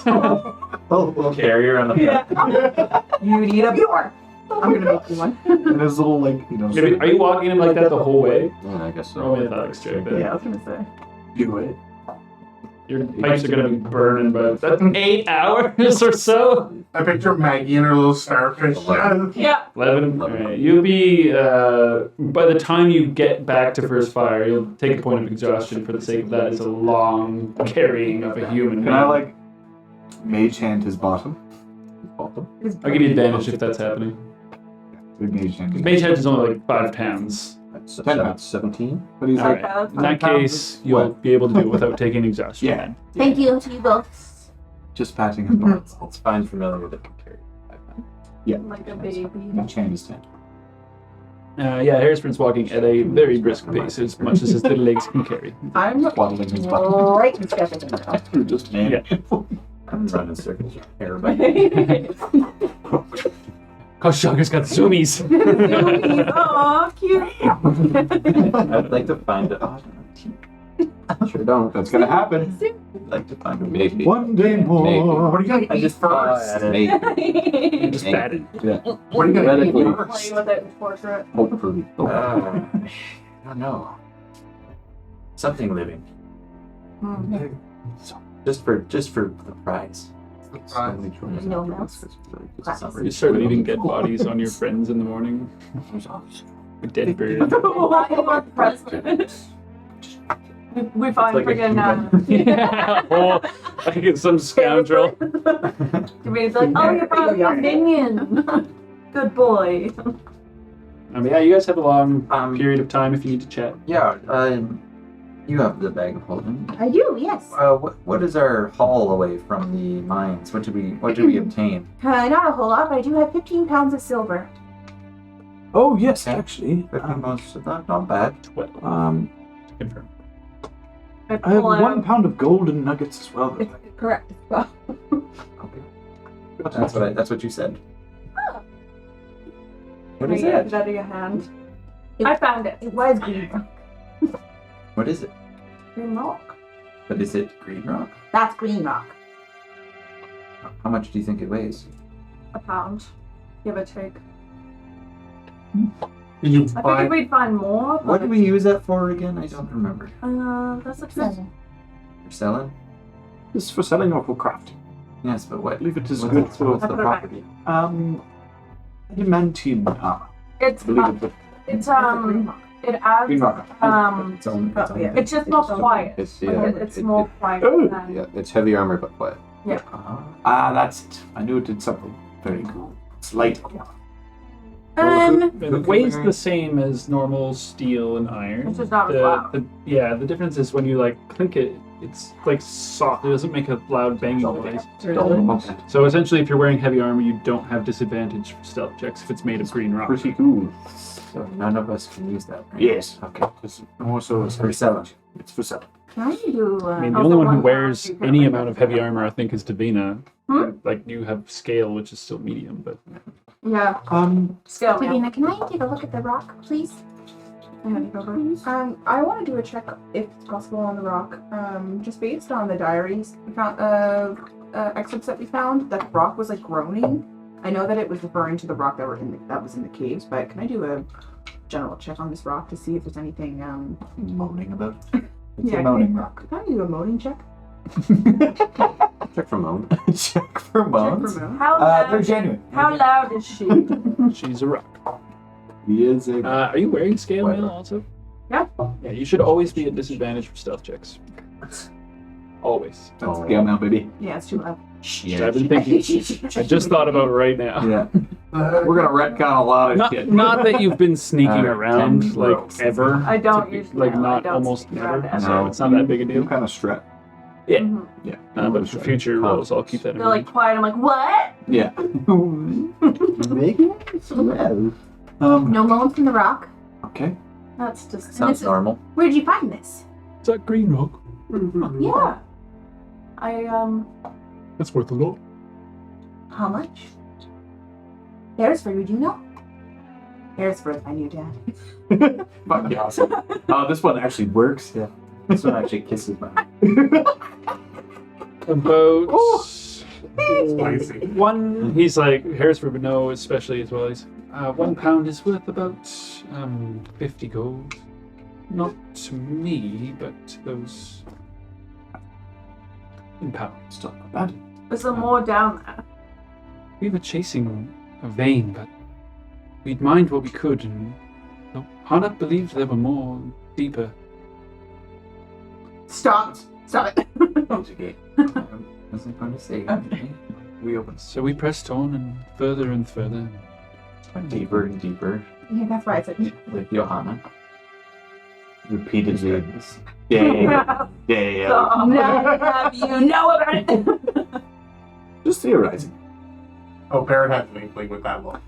Speaker 6: Carrier on the
Speaker 5: Yeah.
Speaker 7: you need a door. I'm gonna make you one.
Speaker 2: And his little like,
Speaker 1: Maybe, are you walking him like that the whole way?
Speaker 6: Yeah, I guess
Speaker 1: Roll me
Speaker 6: so.
Speaker 1: athletics check. Then.
Speaker 7: Yeah, I was gonna say.
Speaker 2: do it?
Speaker 1: Your pipes are gonna be burning by that's 8 hours or so.
Speaker 4: I picture Maggie and her little starfish.
Speaker 5: Yeah.
Speaker 1: 11. Alright. You'll be by the time you get back to first fire, you'll take a point of exhaustion for the sake of that. It's a long carrying of a human.
Speaker 2: Can I like mage hand his bottom? Bottom.
Speaker 1: I'll give you advantage if that's happening.
Speaker 2: Big mage hand.
Speaker 1: Because mage head is only like 5 pounds.
Speaker 2: That's
Speaker 8: 10 pounds, 17.
Speaker 2: But he's
Speaker 1: All
Speaker 2: like,
Speaker 1: right.
Speaker 5: that's
Speaker 1: In that
Speaker 2: pounds
Speaker 1: case,
Speaker 2: is
Speaker 1: you'll
Speaker 2: what?
Speaker 1: be able to do it without taking exhaustion.
Speaker 2: Yeah.
Speaker 1: then.
Speaker 3: Thank you to you both.
Speaker 2: just patting his butt.
Speaker 6: It's fine familiar that can carry 5 pounds.
Speaker 5: like a baby.
Speaker 2: You chain his tent.
Speaker 1: Yeah, Harrisburg's walking at a very brisk pace, as much as his little legs can carry.
Speaker 7: I'm
Speaker 2: Waddling his butt.
Speaker 7: right in step in now.
Speaker 2: You're just
Speaker 1: Yeah.
Speaker 6: I'm running circles around hair by
Speaker 1: Cause Shogger's got zoomies.
Speaker 5: Aw, cute.
Speaker 6: I'd like to find a.
Speaker 8: Sure don't.
Speaker 2: That's gonna happen.
Speaker 6: I'd like to find a
Speaker 8: Maybe.
Speaker 2: One day more.
Speaker 6: Maybe.
Speaker 2: What are you gonna
Speaker 6: I just thought at it.
Speaker 8: Maybe.
Speaker 1: Just pat it.
Speaker 2: What are you gonna
Speaker 8: Medically.
Speaker 2: eat
Speaker 5: Play
Speaker 2: first?
Speaker 5: with it in portrait.
Speaker 8: Hopefully.
Speaker 6: I don't know. Something living. Just for the prize.
Speaker 3: No mouse.
Speaker 1: You start leaving dead bodies on your friends in the morning. A dead bird.
Speaker 5: Why do you want present? We find
Speaker 6: like a
Speaker 5: friggin'
Speaker 1: Yeah. Oh, like some scoundrel.
Speaker 5: you made like, oh, you brought me a minion. Good boy.
Speaker 1: Yeah, you guys have a long
Speaker 6: Period.
Speaker 1: period of time if you need to chat.
Speaker 6: Yeah. You have the bag of holding.
Speaker 3: I do, yes.
Speaker 6: What is our haul away from the mines? What did we obtain?
Speaker 3: Not a whole lot, but I do have 15 pounds of silver.
Speaker 2: Oh yes,
Speaker 6: Okay.
Speaker 2: actually.
Speaker 6: 15 pounds, not bad.
Speaker 1: 12.
Speaker 2: To
Speaker 1: Confirm.
Speaker 2: I have
Speaker 5: pull out-
Speaker 2: 1 pound of golden nuggets as well.
Speaker 7: Correct. Well,
Speaker 6: Okay. That's what you said. What
Speaker 5: Can
Speaker 6: is
Speaker 5: you get
Speaker 6: that?
Speaker 5: it out of your hand?
Speaker 3: It-
Speaker 5: I found it.
Speaker 3: It was green rock.
Speaker 6: What is it?
Speaker 5: Green rock.
Speaker 6: But is it green rock?
Speaker 3: That's green rock.
Speaker 6: How much do you think it weighs?
Speaker 5: A pound. Give or take.
Speaker 4: Did you
Speaker 5: I
Speaker 4: buy?
Speaker 5: figured we'd find more.
Speaker 6: What
Speaker 5: but
Speaker 6: do we use that for again? I don't remember.
Speaker 5: That's like this.
Speaker 6: For selling?
Speaker 2: This is for selling or for crafting.
Speaker 6: Yes, but
Speaker 2: I
Speaker 6: what?
Speaker 2: believe it is
Speaker 6: What's
Speaker 2: good
Speaker 6: it-
Speaker 2: for
Speaker 6: what's the
Speaker 5: I put it back.
Speaker 6: property?
Speaker 2: adamantine armor.
Speaker 5: It's
Speaker 2: I believe it's
Speaker 5: it's
Speaker 7: green rock.
Speaker 5: it adds
Speaker 2: green rock.
Speaker 6: Its own, its own
Speaker 7: yeah.
Speaker 5: it's just more quiet.
Speaker 8: It's,
Speaker 5: Like,
Speaker 8: yeah,
Speaker 5: it's
Speaker 8: it-
Speaker 5: more
Speaker 8: it-
Speaker 5: quiet
Speaker 2: Oh.
Speaker 5: than
Speaker 8: yeah, it's heavy armor but quiet.
Speaker 2: Ah, that's it. I knew it did something very cool. It's light.
Speaker 1: It weighs the same as normal steel and iron.
Speaker 5: It's just not as loud.
Speaker 1: The difference is when you like clink it, it's like soft. It doesn't make a loud banging noise.
Speaker 2: Okay.
Speaker 1: So essentially, if you're wearing heavy armor, you don't have disadvantage for stealth checks if it's made of green rock.
Speaker 2: Pretty cool.
Speaker 6: So none of us can use that, right?
Speaker 2: Yes. Okay. It's more so it's
Speaker 6: For selling.
Speaker 2: It's for selling.
Speaker 3: Can I do?
Speaker 1: I mean, the
Speaker 5: Also
Speaker 1: only one who
Speaker 5: one
Speaker 1: wears
Speaker 5: round, you
Speaker 1: any
Speaker 5: can't
Speaker 1: amount of heavy armor, I think, is Davina. Like you have scale, which is still medium, but
Speaker 5: yeah. Scale me.
Speaker 3: Davina, can I take a look at the rock, please?
Speaker 7: I want to do a check, if it's possible, on the rock. Just based on the diaries we found, excerpts that we found, that the rock was like groaning. I know that it was referring to the rock that was in the caves, but can I do a general check on this rock to see if there's anything?
Speaker 2: Moaning about. It's
Speaker 7: Yeah,
Speaker 2: a moaning rock.
Speaker 7: Can I do a moaning check?
Speaker 8: Check for moan.
Speaker 2: Check for moans.
Speaker 7: Check for moan.
Speaker 5: How loud?
Speaker 2: They're genuine.
Speaker 5: How loud is she?
Speaker 1: she's a rock.
Speaker 2: He is a.
Speaker 1: Are you wearing scale mail also?
Speaker 5: Yeah.
Speaker 1: Yeah, you should always be at disadvantage for stealth checks. Always.
Speaker 2: That's scale now, baby.
Speaker 7: Yeah, it's too loud.
Speaker 1: I've been thinking. I just thought about it right now.
Speaker 2: Yeah. We're gonna retcon a lot of shit.
Speaker 1: Not that you've been sneaking
Speaker 2: Alright,
Speaker 1: around
Speaker 2: 10
Speaker 1: like
Speaker 2: rows.
Speaker 1: ever.
Speaker 5: I don't
Speaker 1: To be-
Speaker 5: usually.
Speaker 1: like
Speaker 5: no, I
Speaker 1: not
Speaker 5: don't
Speaker 1: almost
Speaker 5: sneak around
Speaker 1: never.
Speaker 5: ever.
Speaker 1: So it's not that big a
Speaker 2: You
Speaker 1: deal.
Speaker 2: kind of strap.
Speaker 5: Mhm.
Speaker 2: Yeah.
Speaker 1: But for future rolls, I'll keep that in
Speaker 5: They're like
Speaker 1: mind.
Speaker 5: quiet. I'm like, what?
Speaker 2: Yeah.
Speaker 8: Make it well.
Speaker 3: No moan from the rock.
Speaker 2: Okay.
Speaker 5: That's just
Speaker 6: Sounds normal.
Speaker 3: Where'd you find this?
Speaker 1: Is that green rock?
Speaker 5: yeah. I
Speaker 1: That's worth a lot.
Speaker 3: How much? Harrisford, would you know? Harrisford, I knew Dad.
Speaker 2: Fucking awesome. Oh, this one actually works. Yeah.
Speaker 6: This one actually kisses my.
Speaker 1: About
Speaker 4: Spicy.
Speaker 1: one. He's like Harrisford would know, especially as well. He's 1 pound is worth about 50 gold. Not to me, but to those in pounds.
Speaker 2: Still not bad.
Speaker 5: is there more down there?
Speaker 1: We were chasing a vein, but we'd mined what we could, and Hanak believed there were more deeper.
Speaker 7: Stop. Stop it.
Speaker 6: It's okay. I wasn't going to say anything.
Speaker 2: We open.
Speaker 1: So we pressed on and further and further.
Speaker 6: Went deeper and deeper
Speaker 7: Yeah, that's why I said.
Speaker 6: with Johanna.
Speaker 2: repeatedly. Dale.
Speaker 3: None of you know about it.
Speaker 2: Just theorizing.
Speaker 4: Oh, Barrett had an inkling with that look.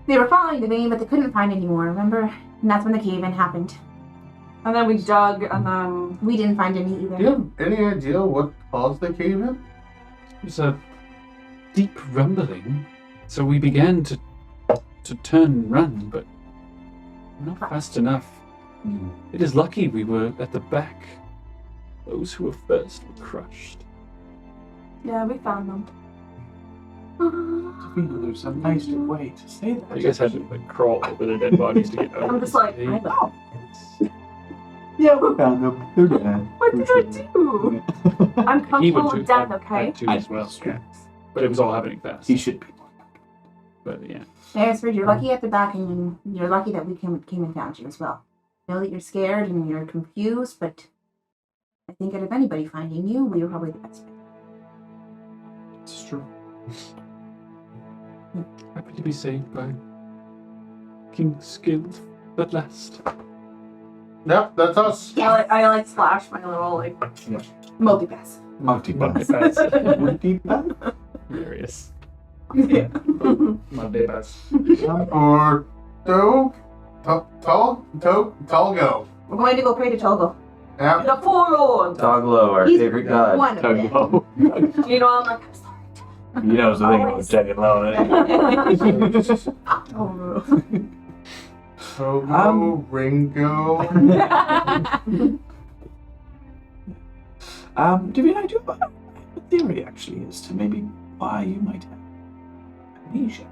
Speaker 3: They were following the vein, but they couldn't find any more, remember? And that's when the cave-in happened.
Speaker 5: And then we dug, and then
Speaker 3: We didn't find any either.
Speaker 4: Do you have any idea what caused the cave-in?
Speaker 1: It was a deep rumbling, so we began to turn and run, but not fast enough. It is lucky we were at the back. Those who were first were crushed.
Speaker 5: yeah, we found them.
Speaker 2: Davina, there's a nicer way to say that.
Speaker 1: You guys had to like crawl over their dead bodies to get out.
Speaker 5: I'm
Speaker 1: of
Speaker 5: just
Speaker 1: this
Speaker 5: like,
Speaker 1: cave.
Speaker 5: I know.
Speaker 2: Yeah, we found them. They're dead.
Speaker 5: What did I do? I'm
Speaker 1: He
Speaker 5: comfortable
Speaker 1: went
Speaker 5: with
Speaker 1: to
Speaker 5: death, okay?
Speaker 1: too as well. Yeah. But it was all happening fast.
Speaker 2: He should be.
Speaker 1: But yeah.
Speaker 3: Beresford, you're lucky at the back, and you're lucky that we came and found you as well. I know that you're scared and you're confused, but I think out of anybody finding you, we were probably the best.
Speaker 2: It's true.
Speaker 1: Happy to be saved by King's Guild at last.
Speaker 4: Yep, that's us.
Speaker 5: I like slash my little like.
Speaker 3: Multipass.
Speaker 2: Multi-pass.
Speaker 1: Multipass.
Speaker 2: Multi-pass?
Speaker 1: Hilarious.
Speaker 5: Yeah.
Speaker 1: Monday pass.
Speaker 4: Or Tolgo.
Speaker 3: We're going to go pray to Tolgo.
Speaker 4: Yeah.
Speaker 5: The forlorn.
Speaker 6: Doglo, our
Speaker 3: He's
Speaker 6: favorite god.
Speaker 3: one of them.
Speaker 2: Tugbo.
Speaker 5: You know, I'm like, I'm sorry.
Speaker 2: He knows the thing about checking low.
Speaker 4: Togo, Ringo.
Speaker 2: Davina, I do have a theory actually as to maybe why you might have amnesia.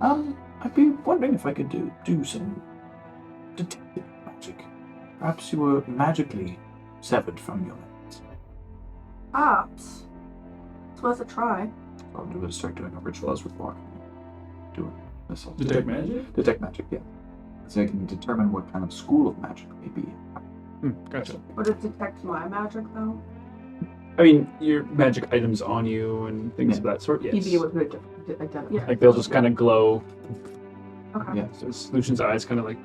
Speaker 2: I'd be wondering if I could do some detective magic. Perhaps you were magically severed from your lands.
Speaker 5: Perhaps. It's worth a try.
Speaker 2: I'll do it, start doing a ritual as we're walking. Do this.
Speaker 1: Detect magic?
Speaker 2: Detect magic, yeah. So I can determine what kind of school of magic may be.
Speaker 1: Gotcha.
Speaker 5: Would it detect my magic though?
Speaker 1: I mean, your magic items on you and things of that sort, yes.
Speaker 7: He'd be able to identify.
Speaker 5: Yeah.
Speaker 1: Like they'll just kind of glow.
Speaker 5: Okay.
Speaker 2: Yeah.
Speaker 1: So Lucian's eyes kind of like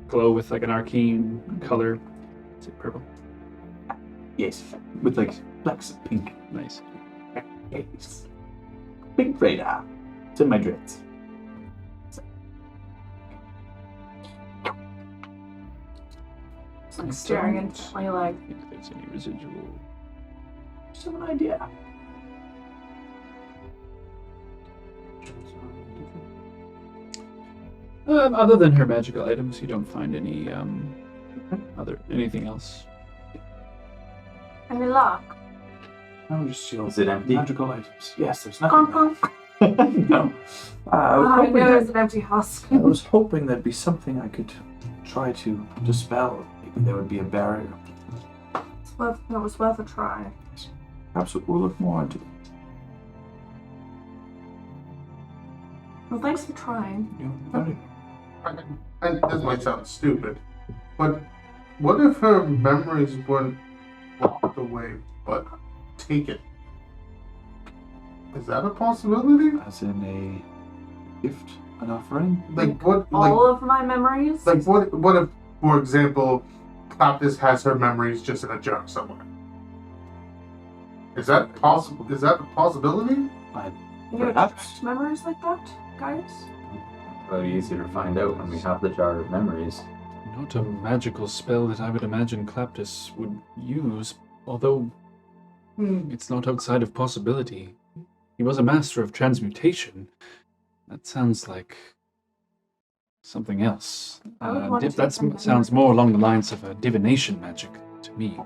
Speaker 1: glow with like an arcane color. Is it purple?
Speaker 2: Yes, with like flecks of pink.
Speaker 1: Nice.
Speaker 2: Yes. Pink radar. It's in my dreads.
Speaker 5: Just like staring
Speaker 1: don't
Speaker 5: intently like.
Speaker 1: think there's any residual.
Speaker 2: Just have an idea.
Speaker 1: Other than her magical items, you don't find any anything else.
Speaker 5: Any luck?
Speaker 2: No, just your
Speaker 6: Is it empty?
Speaker 2: magical items. Yes, there's
Speaker 5: Conk
Speaker 2: nothing.
Speaker 5: conk.
Speaker 2: No. I was
Speaker 5: I
Speaker 2: hoping
Speaker 5: know
Speaker 2: that-
Speaker 5: it's an empty husk.
Speaker 2: I was hoping there'd be something I could try to dispel. Maybe there would be a barrier.
Speaker 5: It was worth a try.
Speaker 2: Perhaps we'll look more into it.
Speaker 5: Well, thanks for trying.
Speaker 2: You know,
Speaker 4: And this might sound stupid, but what if her memories weren't locked away but taken? Is that a possibility?
Speaker 2: as in a gift, an offering.
Speaker 4: Like what?
Speaker 5: All of my memories?
Speaker 4: Like what? What if, for example, Claptis has her memories just in a jar somewhere? Is that possible? Is that a possibility?
Speaker 5: You
Speaker 2: Perhaps.
Speaker 5: extract memories like that, guys?
Speaker 6: Probably easier to find out when we have the jar of memories.
Speaker 1: Not a magical spell that I would imagine Claptis would use, although it's not outside of possibility. He was a master of transmutation. That sounds like something else.
Speaker 5: I would want to
Speaker 1: That
Speaker 5: take some
Speaker 1: sounds more along the lines of a divination magic to me.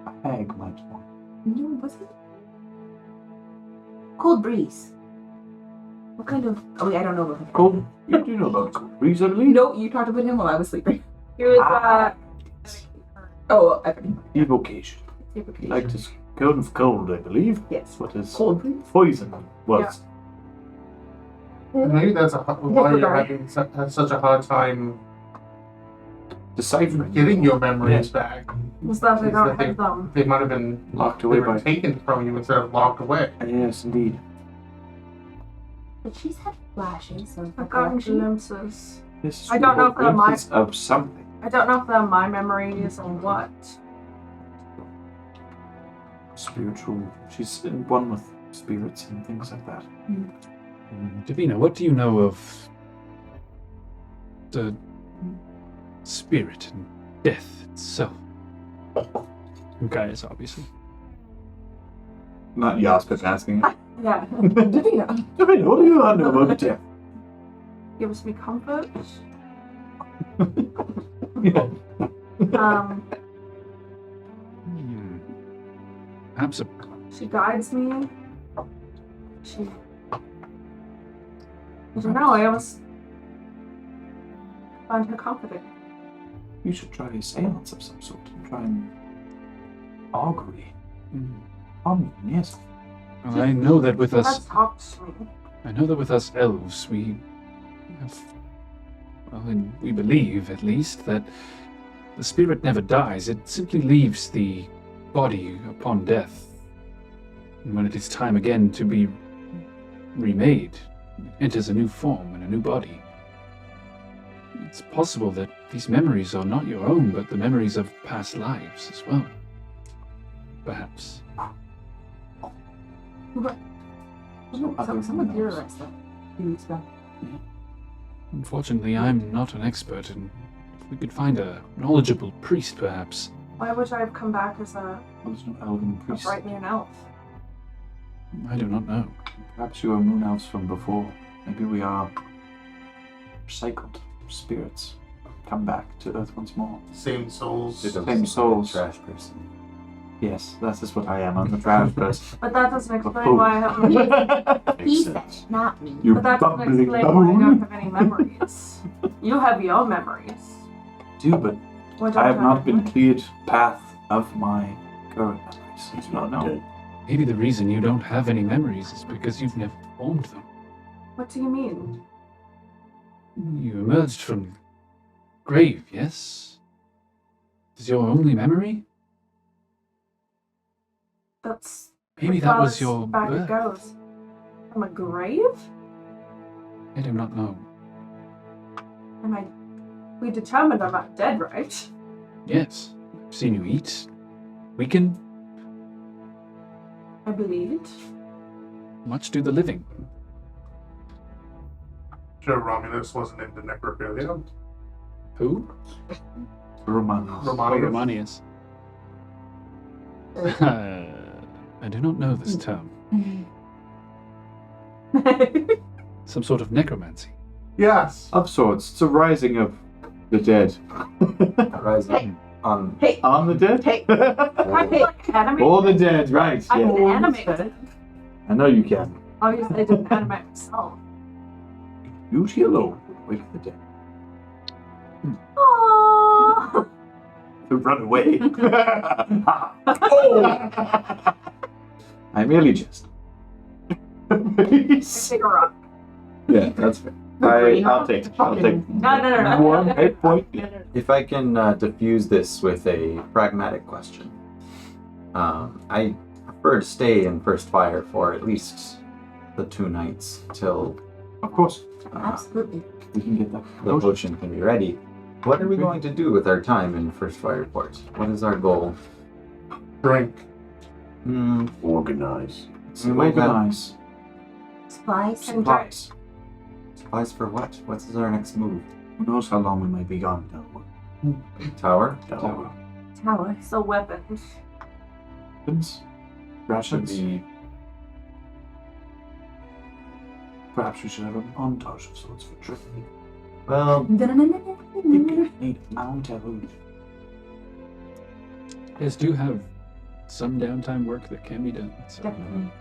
Speaker 2: A hag might want.
Speaker 3: No, was it? Cold breeze. What kind of? Oh, wait, I don't know about him.
Speaker 2: Cold. You do know about cold breeze, I believe.
Speaker 7: No, you talked about him while I was sleeping.
Speaker 5: He was,
Speaker 7: Oh, I
Speaker 2: Evocation. Like this cone of cold, I believe.
Speaker 7: Yes.
Speaker 2: That's what his
Speaker 7: Cold breeze.
Speaker 2: poison was.
Speaker 4: Maybe that's why you're having had such a hard time
Speaker 2: Deciphering.
Speaker 4: getting your memories back.
Speaker 5: was that I
Speaker 4: Is
Speaker 5: don't
Speaker 4: that they-
Speaker 5: have them.
Speaker 4: They might have been
Speaker 2: Locked
Speaker 4: they
Speaker 2: away
Speaker 4: were
Speaker 2: by.
Speaker 4: taken from you instead of locked away.
Speaker 2: Yes, indeed.
Speaker 3: But she's had flashes of
Speaker 5: I've gotten
Speaker 3: recollection.
Speaker 5: glimpses.
Speaker 2: This
Speaker 5: I don't know if they're my-
Speaker 2: glimpses of something.
Speaker 5: I don't know if they're my memories or what.
Speaker 2: Spiritual. She's in one with spirits and things like that.
Speaker 1: Davina, what do you know of the spirit and death itself? Gaius, obviously.
Speaker 2: Not Yaspis asking it.
Speaker 5: Yeah.
Speaker 7: Davina.
Speaker 2: Davina, what do you know about death?
Speaker 5: Gives me comfort.
Speaker 2: Yeah.
Speaker 1: Perhaps a
Speaker 5: She guides me. She. I don't know. I alwast find her comforting.
Speaker 2: You should try a seance of some sort and try and augury. Yes.
Speaker 1: Well, I know that with us,
Speaker 5: Let's talk to me.
Speaker 1: I know that with us elves, we have, well, and we believe at least that the spirit never dies. It simply leaves the body upon death. And when it is time again to be remade, it enters a new form and a new body. It's possible that these memories are not your own, but the memories of past lives as well. Perhaps.
Speaker 3: Someone theorized that a few weeks back.
Speaker 1: Unfortunately, I'm not an expert, and if we could find a knowledgeable priest, perhaps.
Speaker 5: Why would I have come back as a
Speaker 2: There's no elven priest.
Speaker 5: bright near an elf?
Speaker 1: I do not know.
Speaker 2: Perhaps you are moon elves from before. Maybe we are recycled spirits. Come back to Earth once more.
Speaker 4: Same souls.
Speaker 2: Same souls.
Speaker 6: Trash person.
Speaker 2: Yes, that is what I am. I'm the trash person.
Speaker 5: But that doesn't explain why I have.
Speaker 3: He
Speaker 6: Makes
Speaker 3: said,
Speaker 6: sense.
Speaker 3: not me.
Speaker 2: You
Speaker 5: But that doesn't
Speaker 2: bubbling
Speaker 5: explain why I don't
Speaker 2: bone.
Speaker 5: have any memories. You have your memories.
Speaker 2: Do, but
Speaker 5: Why don't
Speaker 2: I have not
Speaker 5: have
Speaker 2: been
Speaker 5: mine?
Speaker 2: cleared path of my current memories. I do not know.
Speaker 1: Maybe the reason you don't have any memories is because you've never formed them.
Speaker 5: What do you mean?
Speaker 1: You emerged from the grave, yes? Is your only memory?
Speaker 5: That's
Speaker 1: Maybe
Speaker 5: as
Speaker 1: that
Speaker 5: far
Speaker 1: was
Speaker 5: as
Speaker 1: your
Speaker 5: back it
Speaker 1: birth.
Speaker 5: goes. From a grave?
Speaker 1: I do not know.
Speaker 5: Am I? We determined I'm not dead, right?
Speaker 1: Yes, I've seen you eat, weaken,
Speaker 5: I bleed.
Speaker 1: much do the living.
Speaker 4: Sure, Romulus wasn't into necrophilia.
Speaker 1: Who?
Speaker 2: Romanos.
Speaker 4: Romanius.
Speaker 1: Romanius. I do not know this term. Some sort of necromancy.
Speaker 4: Yes.
Speaker 2: Of sorts. It's a rising of the dead.
Speaker 6: Rising on.
Speaker 2: On the dead?
Speaker 7: Hey.
Speaker 5: I feel like animated.
Speaker 2: For the dead, right.
Speaker 5: I
Speaker 2: Yeah.
Speaker 5: can animate it.
Speaker 2: I know you can.
Speaker 5: Obviously, I didn't animate myself.
Speaker 2: Beauty alone will wake the dead.
Speaker 5: Aww.
Speaker 2: To run away. Oh! I merely jest.
Speaker 5: Take a rock.
Speaker 2: Yeah, that's fair. I'll take it. I'll take
Speaker 5: No.
Speaker 2: one hit point.
Speaker 6: If I can diffuse this with a pragmatic question, I prefer to stay in First Fire for at least the 2 nights till
Speaker 2: Of course.
Speaker 3: Absolutely.
Speaker 2: We can get that.
Speaker 6: the potion can be ready. What are we going to do with our time in First Fire Port? What is our goal?
Speaker 4: Drink.
Speaker 8: Organize.
Speaker 6: We might have
Speaker 2: Organize.
Speaker 3: Supplies.
Speaker 2: Supplies.
Speaker 6: supplies for what? What is our next move?
Speaker 2: Who knows how long we might be gone now.
Speaker 6: Tower?
Speaker 2: Tower.
Speaker 3: Tower.
Speaker 5: So weapons.
Speaker 2: Weapons.
Speaker 6: Should
Speaker 2: Rations.
Speaker 6: be.
Speaker 2: Perhaps we should have a montage of sorts for training.
Speaker 6: Well,
Speaker 2: You need Mount Elwood.
Speaker 1: Yes, do have some downtime work that can be done. So.
Speaker 3: Definitely.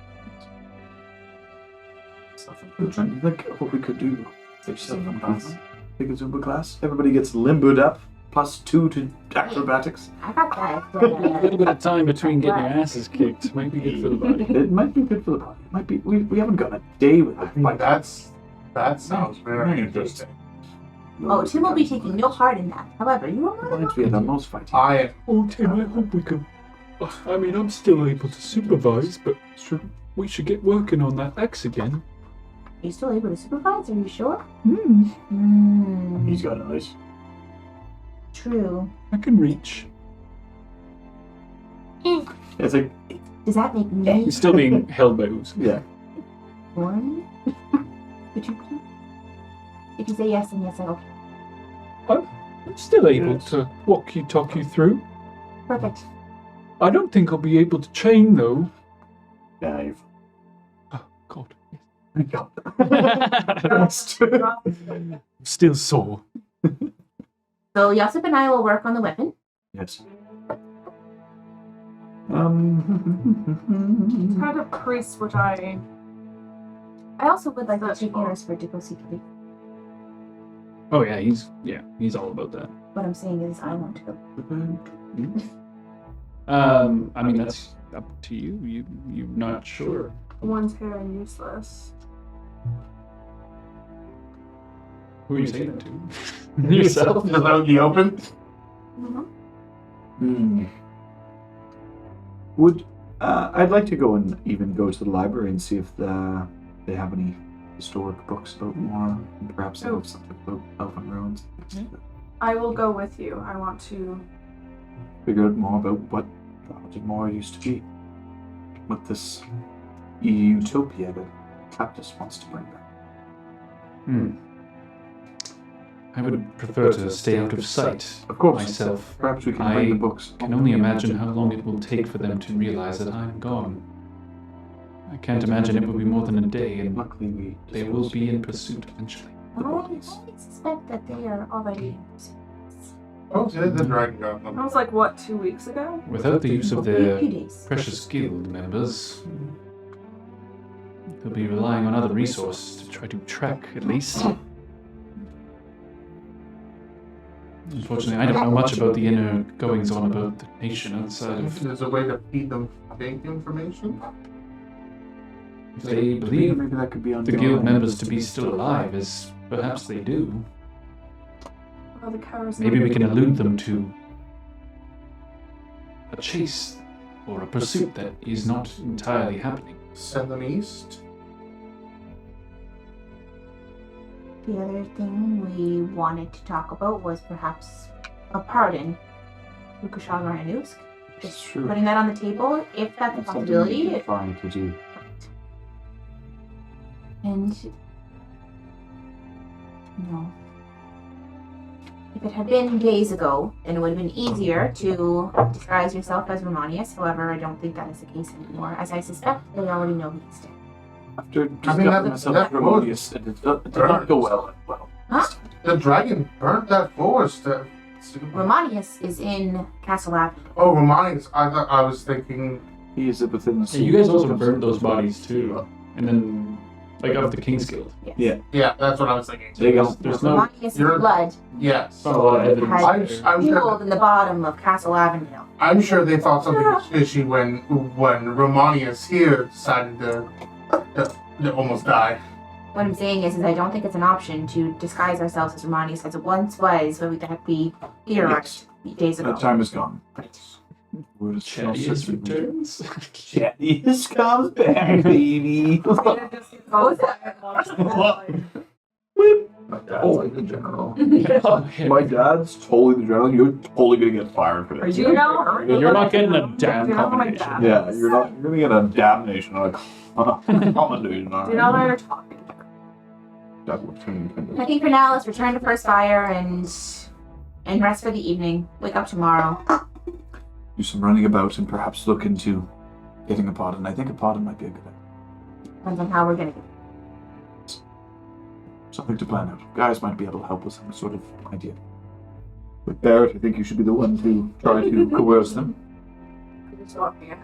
Speaker 2: I'm trying to think of what we could do. Take some class. Take a Zumba class. Everybody gets limbered up. +2 to acrobatics.
Speaker 3: I got that.
Speaker 1: A little bit of time between getting your asses kicked might be good for the body.
Speaker 2: It might be good for the body. It might be. We haven't gone a day with it.
Speaker 4: Like that sounds very interesting.
Speaker 3: Oh, Tim will be taking no part in that. However, you will not.
Speaker 2: Reminds me of the most fighting.
Speaker 4: I
Speaker 1: Oh, Tim, I hope we can. I mean, I'm still able to supervise, but we should get working on that axe again.
Speaker 3: you still able to supervise? Are you sure?
Speaker 2: He's got eyes.
Speaker 3: True.
Speaker 1: I can reach.
Speaker 2: It's like,
Speaker 3: Does that make me
Speaker 1: He's still being held by Ooze.
Speaker 2: yeah.
Speaker 3: born? Would you please? If you say yes, then yes, I go.
Speaker 1: I'm still able to talk you through.
Speaker 3: Perfect.
Speaker 1: I don't think I'll be able to chain, though.
Speaker 2: Yeah, you've
Speaker 1: Oh, God.
Speaker 2: got
Speaker 1: Still sore.
Speaker 3: So Yosip and I will work on the weapon.
Speaker 2: Yes.
Speaker 5: Kind of priest, which I
Speaker 3: I also would like to
Speaker 5: That's
Speaker 3: take
Speaker 5: cool.
Speaker 3: Erisford to go secretly.
Speaker 1: Oh, yeah, he's all about that.
Speaker 3: What I'm saying is I want to go.
Speaker 1: I mean, that's up to you. You're not sure.
Speaker 5: one's hair and useless.
Speaker 1: Who are you saying that to? Yourself?
Speaker 4: Just out in the open.
Speaker 2: Would I'd like to go and even go to the library and see if they have any historic books about Mora, and perhaps they have something about elven ruins.
Speaker 5: I will go with you. I want to.
Speaker 2: Figure out more about what Heart of Mora used to be. What this utopia that Captus wants to bring back.
Speaker 1: I would prefer to stay out of sight.
Speaker 2: Of course.
Speaker 1: Myself.
Speaker 2: Perhaps we can bring the books.
Speaker 1: I can only imagine how long it will take for them to realize that I'm gone. I can't imagine it will be more than a day, and
Speaker 2: Luckily,
Speaker 1: they will be in pursuit eventually.
Speaker 3: I suspect that they are already in pursuit.
Speaker 4: Oh, so the dragon got
Speaker 5: That
Speaker 4: them.
Speaker 5: was like, what, 2 weeks ago?
Speaker 1: Without the use of
Speaker 3: A
Speaker 1: their
Speaker 3: few days.
Speaker 1: precious guild members, they'll be relying on other resources to try to track, at least. Unfortunately, I don't know much about the inner goings-on about the nation outside of...
Speaker 4: There's a way to feed them fake information.
Speaker 1: If they believe
Speaker 2: maybe that could be on
Speaker 1: the guild members to be still alive, as perhaps they do,
Speaker 5: Oh, the charisma.
Speaker 1: maybe we can elude them to a chase or a pursuit that is not entirely happening.
Speaker 4: Send them east.
Speaker 3: The other thing we wanted to talk about was perhaps a pardon for Kushagar and Usk.
Speaker 2: It's
Speaker 3: Just
Speaker 2: true.
Speaker 3: putting that on the table, if that's a
Speaker 2: That's something
Speaker 3: possibility.
Speaker 2: we can try to do.
Speaker 3: And no. If it had been days ago, then it would have been easier to disguise yourself as Romanius. However, I don't think that is the case anymore, as I suspect they already know he's dead.
Speaker 2: After
Speaker 4: I mean,
Speaker 2: discovering
Speaker 4: that
Speaker 2: myself
Speaker 4: was-
Speaker 2: Harmonious, it did not go well.
Speaker 3: Huh?
Speaker 4: The dragon burnt that forest.
Speaker 3: Romanius is in Castle Avenue.
Speaker 4: Oh, Romanians. I was thinking.
Speaker 2: He is within the
Speaker 1: You guys also burned those bodies too, and then, like, of the King's Guild.
Speaker 3: Yes.
Speaker 4: Yeah, that's what I was thinking.
Speaker 2: There you go.
Speaker 1: There's no...
Speaker 3: Romanius'
Speaker 4: You're-
Speaker 3: blood
Speaker 4: Yes.
Speaker 1: Not a lot of evidence
Speaker 3: Hi.
Speaker 1: there.
Speaker 4: I'm sure.
Speaker 3: pooled in the bottom of Castle Avenue.
Speaker 4: I'm sure they thought something was fishy when Romanius here decided to almost die.
Speaker 3: What I'm saying is I don't think it's an option to disguise ourselves as Romanius as it once was when we theorized days ago.
Speaker 2: That time is gone. Word is
Speaker 1: Chadius returns.
Speaker 2: Chadius comes back, baby. My dad's like the general.
Speaker 1: Oh, yeah.
Speaker 2: My dad's totally the general. You're totally gonna get fired for this.
Speaker 5: You know?
Speaker 1: You're not getting a damn
Speaker 5: You know how my
Speaker 1: combination.
Speaker 5: dad
Speaker 2: Yeah,
Speaker 5: is?
Speaker 2: you're gonna get a damnation, like commendation.
Speaker 5: Do you know what I'm talking about?
Speaker 3: I think for now, let's return to First Fire and rest for the evening. Wake up tomorrow.
Speaker 2: Do some running about and perhaps look into getting a pod. And I think a pod might be a good idea.
Speaker 3: Depends on how we're gonna get.
Speaker 2: Something to plan out. Guys might be able to help with some sort of idea. With Barrett, I think you should be the one to try to coerce them.
Speaker 5: I'm just walking.
Speaker 2: I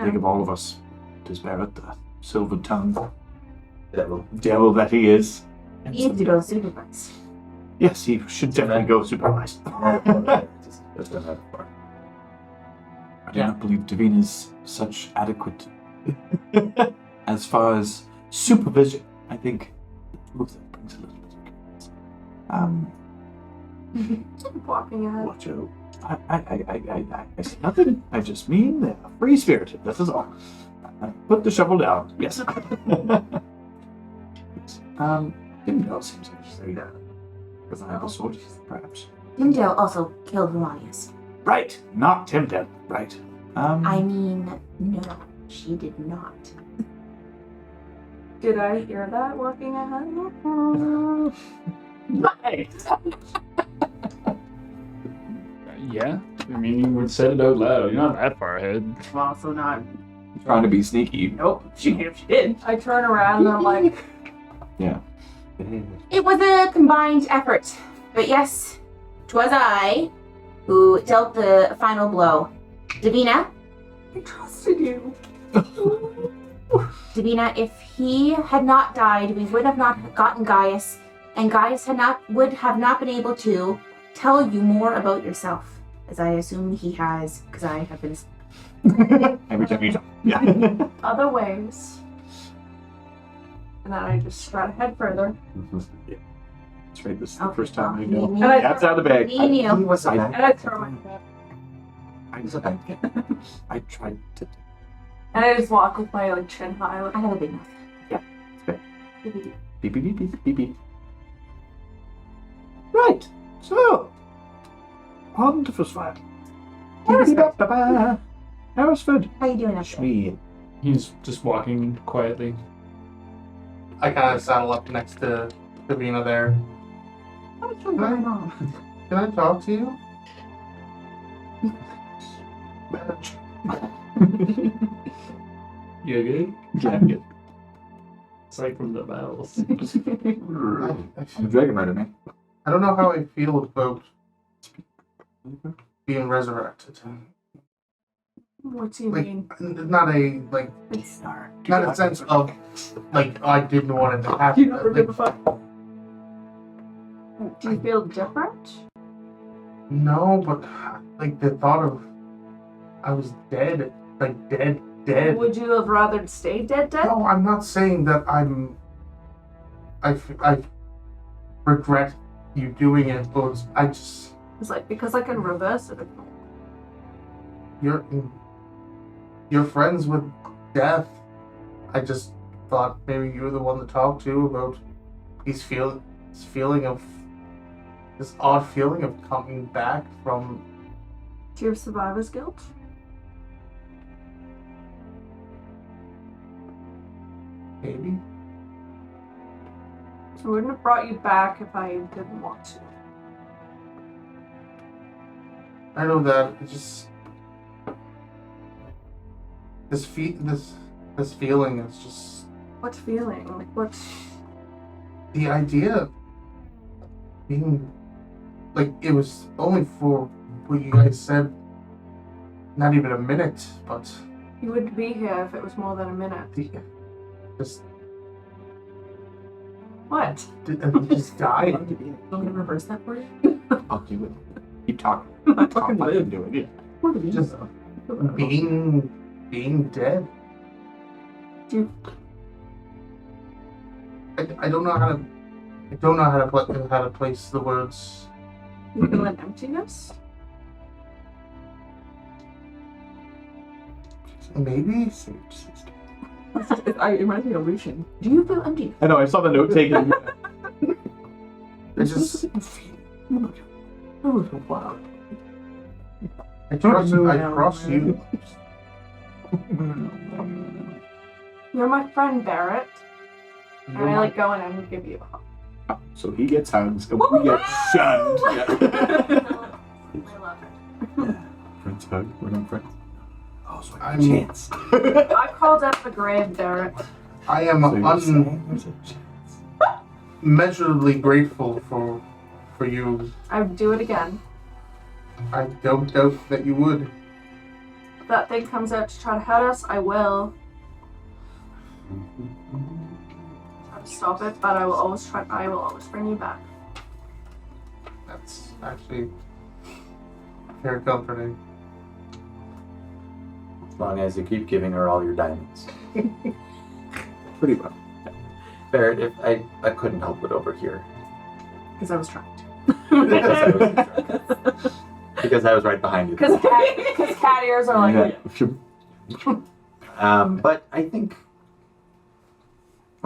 Speaker 2: think of all of us. It is Barrett, the silver-tongued devil that he is. And
Speaker 3: He needs to go supervise.
Speaker 2: yes, he should definitely go supervise.
Speaker 6: Just done that before.
Speaker 2: I do not believe Davina is such adequate as far as supervision. I think the two of them brings a little bit of chaos.
Speaker 5: Walking ahead.
Speaker 2: Watch out. I say nothing. I just mean they're free spirited. That is all. Put the shovel down. Yes. Dimdale seems like she's a reliable source, perhaps.
Speaker 3: Dimdale also killed Romanius.
Speaker 2: Right, not Timdale. Right.
Speaker 3: I mean, no, she did not.
Speaker 5: Did I hear that walking ahead?
Speaker 1: Yeah. I mean, you would said it out loud. You're not that far ahead.
Speaker 7: I'm also not.
Speaker 2: Trying to be sneaky.
Speaker 7: Nope. She did.
Speaker 5: I turn around and I'm like,
Speaker 3: It was a combined effort. But yes, 'twas I who dealt the final blow. Davina,
Speaker 5: I trusted you.
Speaker 3: Davina, if he had not died, we would have not gotten Gaius, and Gaius would have not been able to tell you more about yourself, as I assume he has, because I have been.
Speaker 2: Every time you talk. Yeah.
Speaker 5: Other ways. And then I just strut ahead further.
Speaker 2: That's right. This is the
Speaker 3: Okay,
Speaker 2: first time I
Speaker 3: well,
Speaker 2: know.
Speaker 3: me-
Speaker 5: And I
Speaker 2: Cat's out of the bag.
Speaker 3: Me and you.
Speaker 8: was a
Speaker 2: I-
Speaker 8: bad
Speaker 5: And I throw my head.
Speaker 2: I was a bad kid. I tried to.
Speaker 5: And I just walk with my like chin high. Like,
Speaker 3: I have a big mouth.
Speaker 2: Beep beep beep beep beep beep. Right. So, on to first fire. Harrisford.
Speaker 3: How you doing up there?
Speaker 2: Shmee.
Speaker 1: He's just walking quietly.
Speaker 4: I kind of saddle up next to Davina there.
Speaker 3: What's going on?
Speaker 4: Can I talk to you?
Speaker 1: You good?
Speaker 2: Yeah, good.
Speaker 1: Aside from the bells.
Speaker 2: The dragon rider, man.
Speaker 4: I don't know how I feel about being resurrected.
Speaker 5: what do you
Speaker 4: Like,
Speaker 5: mean?
Speaker 4: not a like,
Speaker 5: It's
Speaker 4: not a sense of like I didn't want it to happen.
Speaker 5: you never give a fuck. Do you feel different?
Speaker 4: No, but like the thought of I was dead, like dead.
Speaker 5: Would you have rather stayed dead?
Speaker 4: No, I'm not saying that I regret you doing it, but I just
Speaker 5: It's like, because I can reverse it.
Speaker 4: you're friends with death. I just thought maybe you were the one to talk to about this odd feeling of coming back from.
Speaker 5: Do you have survivor's guilt?
Speaker 4: Maybe.
Speaker 5: I wouldn't have brought you back if I didn't want to.
Speaker 4: I know that. It just this feeling is just
Speaker 5: What feeling? Like, what?
Speaker 4: the idea of being like it was only for what you guys said. Not even a minute, but
Speaker 5: You wouldn't be here if it was more than a minute.
Speaker 4: just
Speaker 5: What?
Speaker 4: just died.
Speaker 7: Want me to reverse that for you?
Speaker 2: I'll do it. Keep talking.
Speaker 7: I fucking
Speaker 2: I
Speaker 7: live.
Speaker 2: can do it. Yeah.
Speaker 4: Just being dead.
Speaker 5: Do you,
Speaker 4: I don't know how to place the words.
Speaker 5: you feel an emptiness?
Speaker 4: Maybe.
Speaker 7: It reminds me of Lucian. Do you feel empty?
Speaker 2: I know. I saw the note taken.
Speaker 4: I just
Speaker 7: Wow.
Speaker 4: I trust you.
Speaker 5: You're my friend, Barrett. And I like go in and give you a hug.
Speaker 2: So he gets hugs and we get shunned. Yeah.
Speaker 5: I love it.
Speaker 2: Friends hug. We're not friends. Oh, so
Speaker 4: I'm-
Speaker 2: chance.
Speaker 5: I called up the grave, Barrett.
Speaker 4: I am
Speaker 2: So you're saying there's a chance.
Speaker 4: unmeasurably grateful for you.
Speaker 5: I would do it again.
Speaker 4: I don't doubt that you would.
Speaker 5: If that thing comes out to try to hurt us, I will. Try to stop it, but I will always bring you back.
Speaker 4: That's actually very comforting.
Speaker 6: As long as you keep giving her all your diamonds.
Speaker 2: Pretty well.
Speaker 6: Barrett, if I couldn't help it over here.
Speaker 7: Because I was trying to.
Speaker 6: Because I was right behind you.
Speaker 5: Because cat ears are like,
Speaker 6: But I think,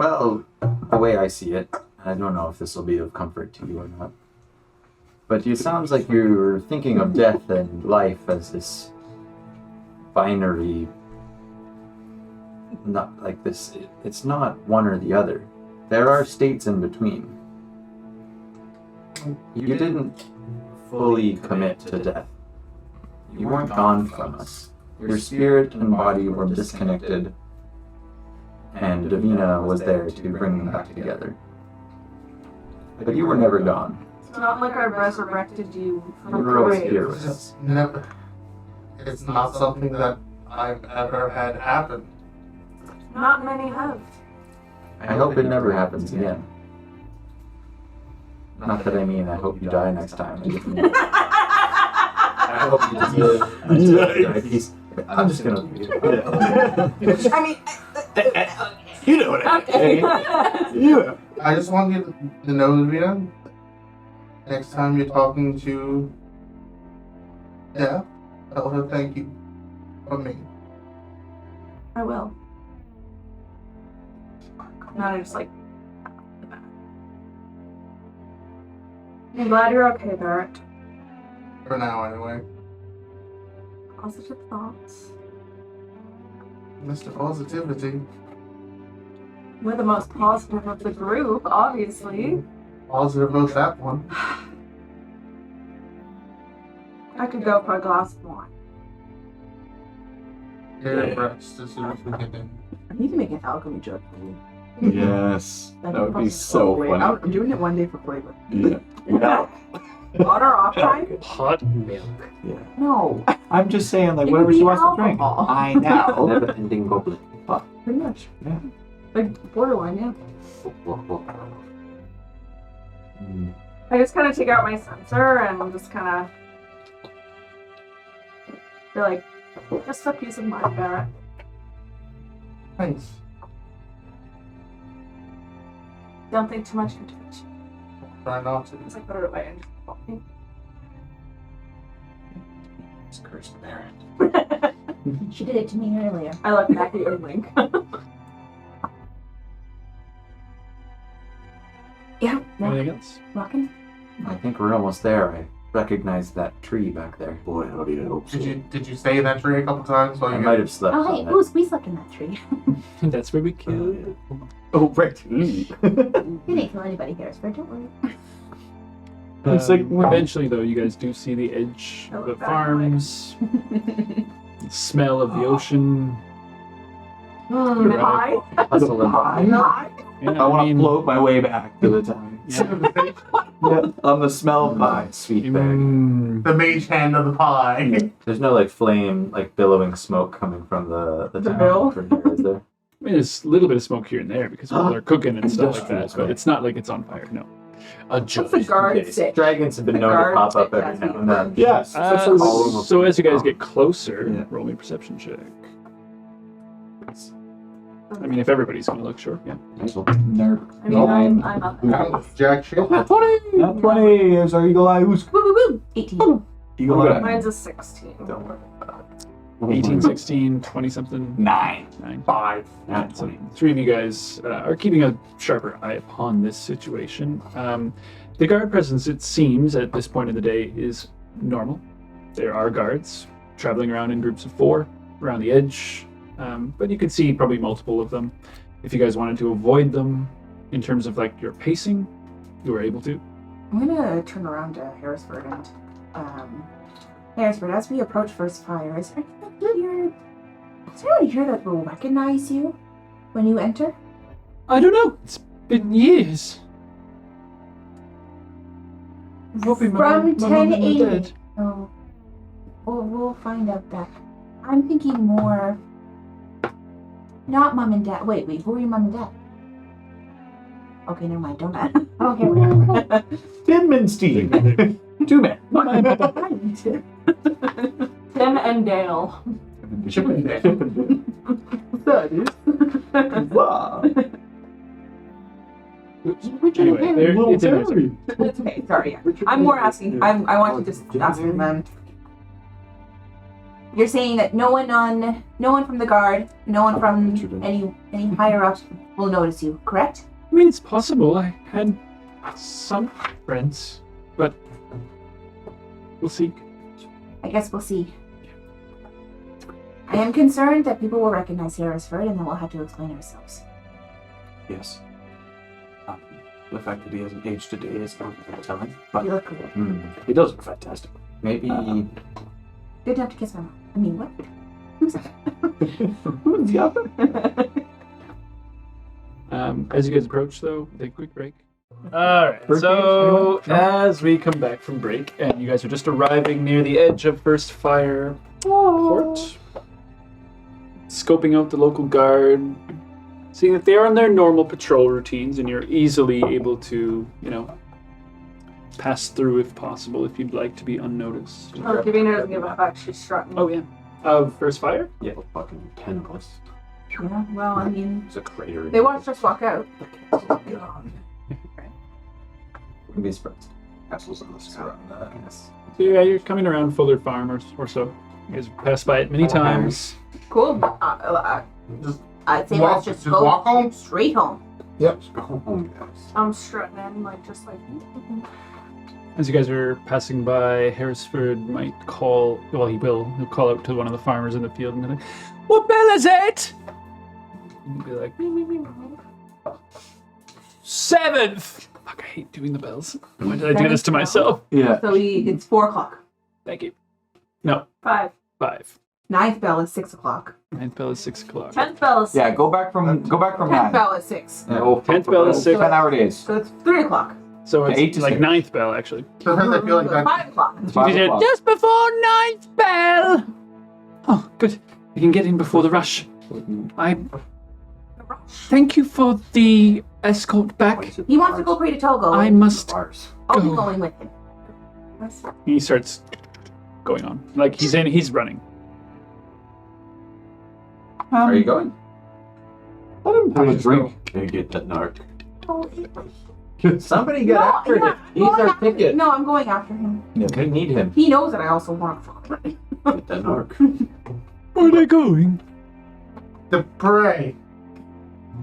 Speaker 6: Well, the way I see it, I don't know if this will be of comfort to you or not, but it sounds like you're thinking of death and life as this binary, not like this. It's not one or the other. There are states in between. You didn't fully commit to death. You weren't gone from us. Your spirit and body were disconnected, and Davina was there to bring them back together. But you were never gone.
Speaker 5: It's not like I resurrected you
Speaker 6: You
Speaker 5: from
Speaker 6: were always
Speaker 5: grave.
Speaker 6: here with
Speaker 4: It's
Speaker 6: us.
Speaker 4: just never. It's not something that I've ever had happen.
Speaker 5: Not many have.
Speaker 6: I hope it never happens again. Not that I mean I hope you die next time. I hope you just live until die peace. I'm just gonna.
Speaker 7: I mean,
Speaker 8: You know what I
Speaker 5: Okay.
Speaker 8: mean. Yeah.
Speaker 4: I just want you to know, Vina, next time you're talking to Death, tell her thank you from me.
Speaker 5: I will. Not just like. I'm glad you're okay, Barrett.
Speaker 4: For now, anyway.
Speaker 5: Positive thoughts.
Speaker 4: Mr. Positivity.
Speaker 5: We're the most positive of the group, obviously.
Speaker 4: Positive about that one.
Speaker 5: I could go for a glass of wine.
Speaker 4: Get rest as soon as we get in.
Speaker 7: I need to make an alchemy joke for you.
Speaker 8: Yes. That would be so
Speaker 7: Wait,
Speaker 8: funny.
Speaker 7: I'm doing it one day for flavor.
Speaker 8: Yeah. No.
Speaker 7: Water off time?
Speaker 1: Hot milk.
Speaker 8: Yeah.
Speaker 7: No.
Speaker 8: I'm just saying, like,
Speaker 7: It
Speaker 8: whatever
Speaker 7: could
Speaker 8: she
Speaker 7: be
Speaker 8: wants to drink.
Speaker 7: alcohol.
Speaker 8: I know.
Speaker 6: Never-ending goblet.
Speaker 7: Pretty much.
Speaker 8: Yeah.
Speaker 7: Like borderline, yeah.
Speaker 5: I just kind of take out my sensor and just kind of be like, just a piece of mind, Barrett.
Speaker 4: Thanks.
Speaker 5: Don't think too much into it.
Speaker 4: Try not to.
Speaker 5: It's like put it away and just walking.
Speaker 8: It's cursed Barrett.
Speaker 3: She did it to me earlier.
Speaker 5: I look back at you and wink.
Speaker 3: Yeah,
Speaker 1: Anything else?
Speaker 3: walking.
Speaker 6: I think we're almost there. I recognize that tree back there.
Speaker 8: Boy, howdy, I hope so.
Speaker 4: Did you say that tree a couple times while
Speaker 6: I
Speaker 4: you
Speaker 6: might have slept
Speaker 3: Oh, hey,
Speaker 6: on it.
Speaker 3: ooh, we slept in that tree.
Speaker 1: That's where we kill.
Speaker 8: Oh, right.
Speaker 3: We didn't kill anybody here, so don't worry.
Speaker 8: It's like,
Speaker 1: Eventually, though, you guys do see the edge of the farms, the smell of the ocean.
Speaker 5: Mm, pie?
Speaker 6: Hustle and
Speaker 8: pie.
Speaker 1: Yeah,
Speaker 8: I want to
Speaker 1: mean,
Speaker 8: float my way back to the time.
Speaker 1: yeah.
Speaker 8: Yeah, on the smell of pie.
Speaker 6: sweet bag.
Speaker 1: Mm,
Speaker 4: the mage hand of the pie.
Speaker 6: There's no like flame, like billowing smoke coming from the town
Speaker 7: bill?
Speaker 6: from here, is there?
Speaker 1: I mean, there's a little bit of smoke here and there because people are cooking and stuff like that,
Speaker 8: Industrial
Speaker 1: but it's not like it's on fire, no.
Speaker 7: What's the guard stick?
Speaker 6: Dragons have been
Speaker 7: The
Speaker 6: known to
Speaker 7: guard
Speaker 6: pop up
Speaker 7: stick
Speaker 6: every
Speaker 7: has
Speaker 6: now and then.
Speaker 8: Yes.
Speaker 1: So as you guys get closer,
Speaker 8: Yeah.
Speaker 1: roll me a perception check. I mean, if everybody's gonna look, sure, yeah.
Speaker 8: Nerd.
Speaker 5: I mean, I'm up.
Speaker 4: Not Jack shit.
Speaker 8: Not 20! Not 20 is our eagle eye. Who's
Speaker 3: Woo, woo, woo. 18.
Speaker 8: eagle eye?
Speaker 5: Mine's a 16.
Speaker 6: Don't worry about it.
Speaker 1: 18, 16, 20 something,
Speaker 8: 9.
Speaker 1: 9.
Speaker 4: 5.
Speaker 1: Yeah, so the three of you guys are keeping a sharper eye upon this situation. The guard presence, it seems, at this point in the day is normal. There are guards traveling around in groups of 4 around the edge, but you could see probably multiple of them. If you guys wanted to avoid them in terms of like your pacing, you were able to.
Speaker 7: I'm gonna turn around to Harrisford and Harrisford, as we approach First Fire, is there anyone here that will recognize you when you enter?
Speaker 1: I don't know. It's been years. Probably my
Speaker 3: From
Speaker 1: mum and my
Speaker 3: 1080.
Speaker 1: dad.
Speaker 3: Oh, we'll find out that. I'm thinking more. Not mom and dad. Wait, who are your mom and dad? Okay, never mind. Don't matter. I don't care.
Speaker 8: Tinman 2 men.
Speaker 5: Tim and Dale.
Speaker 8: That is. Wow.
Speaker 1: Anyway, it's interesting.
Speaker 7: It's okay, sorry. Yeah. I'm more asking. I want to just ask them.
Speaker 3: You're saying that no one from the guard, no one from any higher up will notice you, correct?
Speaker 1: I mean, it's possible. I had some friends, but we'll see.
Speaker 3: I guess we'll see. I am concerned that people will recognize Harrisford and then we'll have to explain ourselves.
Speaker 2: Yes. The fact that he hasn't aged today is not telling, but
Speaker 3: You look good.
Speaker 2: he does look fantastic.
Speaker 6: Maybe
Speaker 3: Good enough to kiss my mom. I mean, what? Who's that?
Speaker 2: Who's the other?
Speaker 1: As you guys approach, though, take a quick break. Alright, so as we come back from break, and you guys are just arriving near the edge of First Fire Port, scoping out the local guard, seeing that they are on their normal patrol routines, and you're easily able to, pass through if possible, if you'd like to be unnoticed.
Speaker 5: Oh, Davina doesn't give a fuck. She's strutting.
Speaker 1: Oh, yeah. Of First Fire?
Speaker 2: Yeah, fucking 10 of us.
Speaker 3: Yeah, well, I mean,
Speaker 2: There's a crater.
Speaker 7: They watched us walk out.
Speaker 6: wouldn't be surprised.
Speaker 2: Castles on the sky.
Speaker 1: So yeah, you're coming around Fuller Farm or so. You guys passed by it many times.
Speaker 7: Cool.
Speaker 3: I'd say
Speaker 4: Walk-
Speaker 3: let's just
Speaker 4: just
Speaker 3: go
Speaker 4: walk home?
Speaker 3: straight home.
Speaker 2: Yep. Go home, guys.
Speaker 5: I'm strutting in, just like.
Speaker 1: As you guys are passing by, Harrisford might call, well, he'll call out to one of the farmers in the field and be like, "What bell is it?" And he'll be like, "7th!" Fuck, I hate doing the bells. Why did I do this to myself?
Speaker 2: Yeah.
Speaker 7: So it's 4 o'clock.
Speaker 1: Thank you. No,
Speaker 5: 5.
Speaker 1: 5.
Speaker 7: 9th bell is 6 o'clock.
Speaker 1: 9th bell is 6 o'clock.
Speaker 5: 10th bell is.
Speaker 6: Yeah, go back from
Speaker 7: 10th
Speaker 6: 9.
Speaker 7: bell is 6.
Speaker 6: Yeah.
Speaker 1: 10th bell is 6.
Speaker 6: 10-hour days.
Speaker 7: So it's 3 o'clock.
Speaker 1: So it's
Speaker 6: 8 to
Speaker 1: like
Speaker 6: 6.
Speaker 1: 9th bell, actually.
Speaker 4: Sometimes I feel like that.
Speaker 7: 5 o'clock.
Speaker 6: It's 5 o'clock.
Speaker 1: Just before 9th bell! Oh, good. We can get in before the rush. Thank you for the escort back.
Speaker 3: He wants to go pray to Togo.
Speaker 1: I must
Speaker 3: I'll be
Speaker 1: go.
Speaker 3: going with him.
Speaker 1: He starts going on. Like he's running.
Speaker 6: Are you going?
Speaker 2: Let him have a drink and get that narc.
Speaker 6: Somebody get after him. He's
Speaker 3: going
Speaker 6: our
Speaker 3: after him.
Speaker 6: ticket.
Speaker 3: No, I'm going after him.
Speaker 6: We need him.
Speaker 7: He knows that I also want to fuck him.
Speaker 2: Get that narc.
Speaker 1: Where are they going?
Speaker 4: To pray.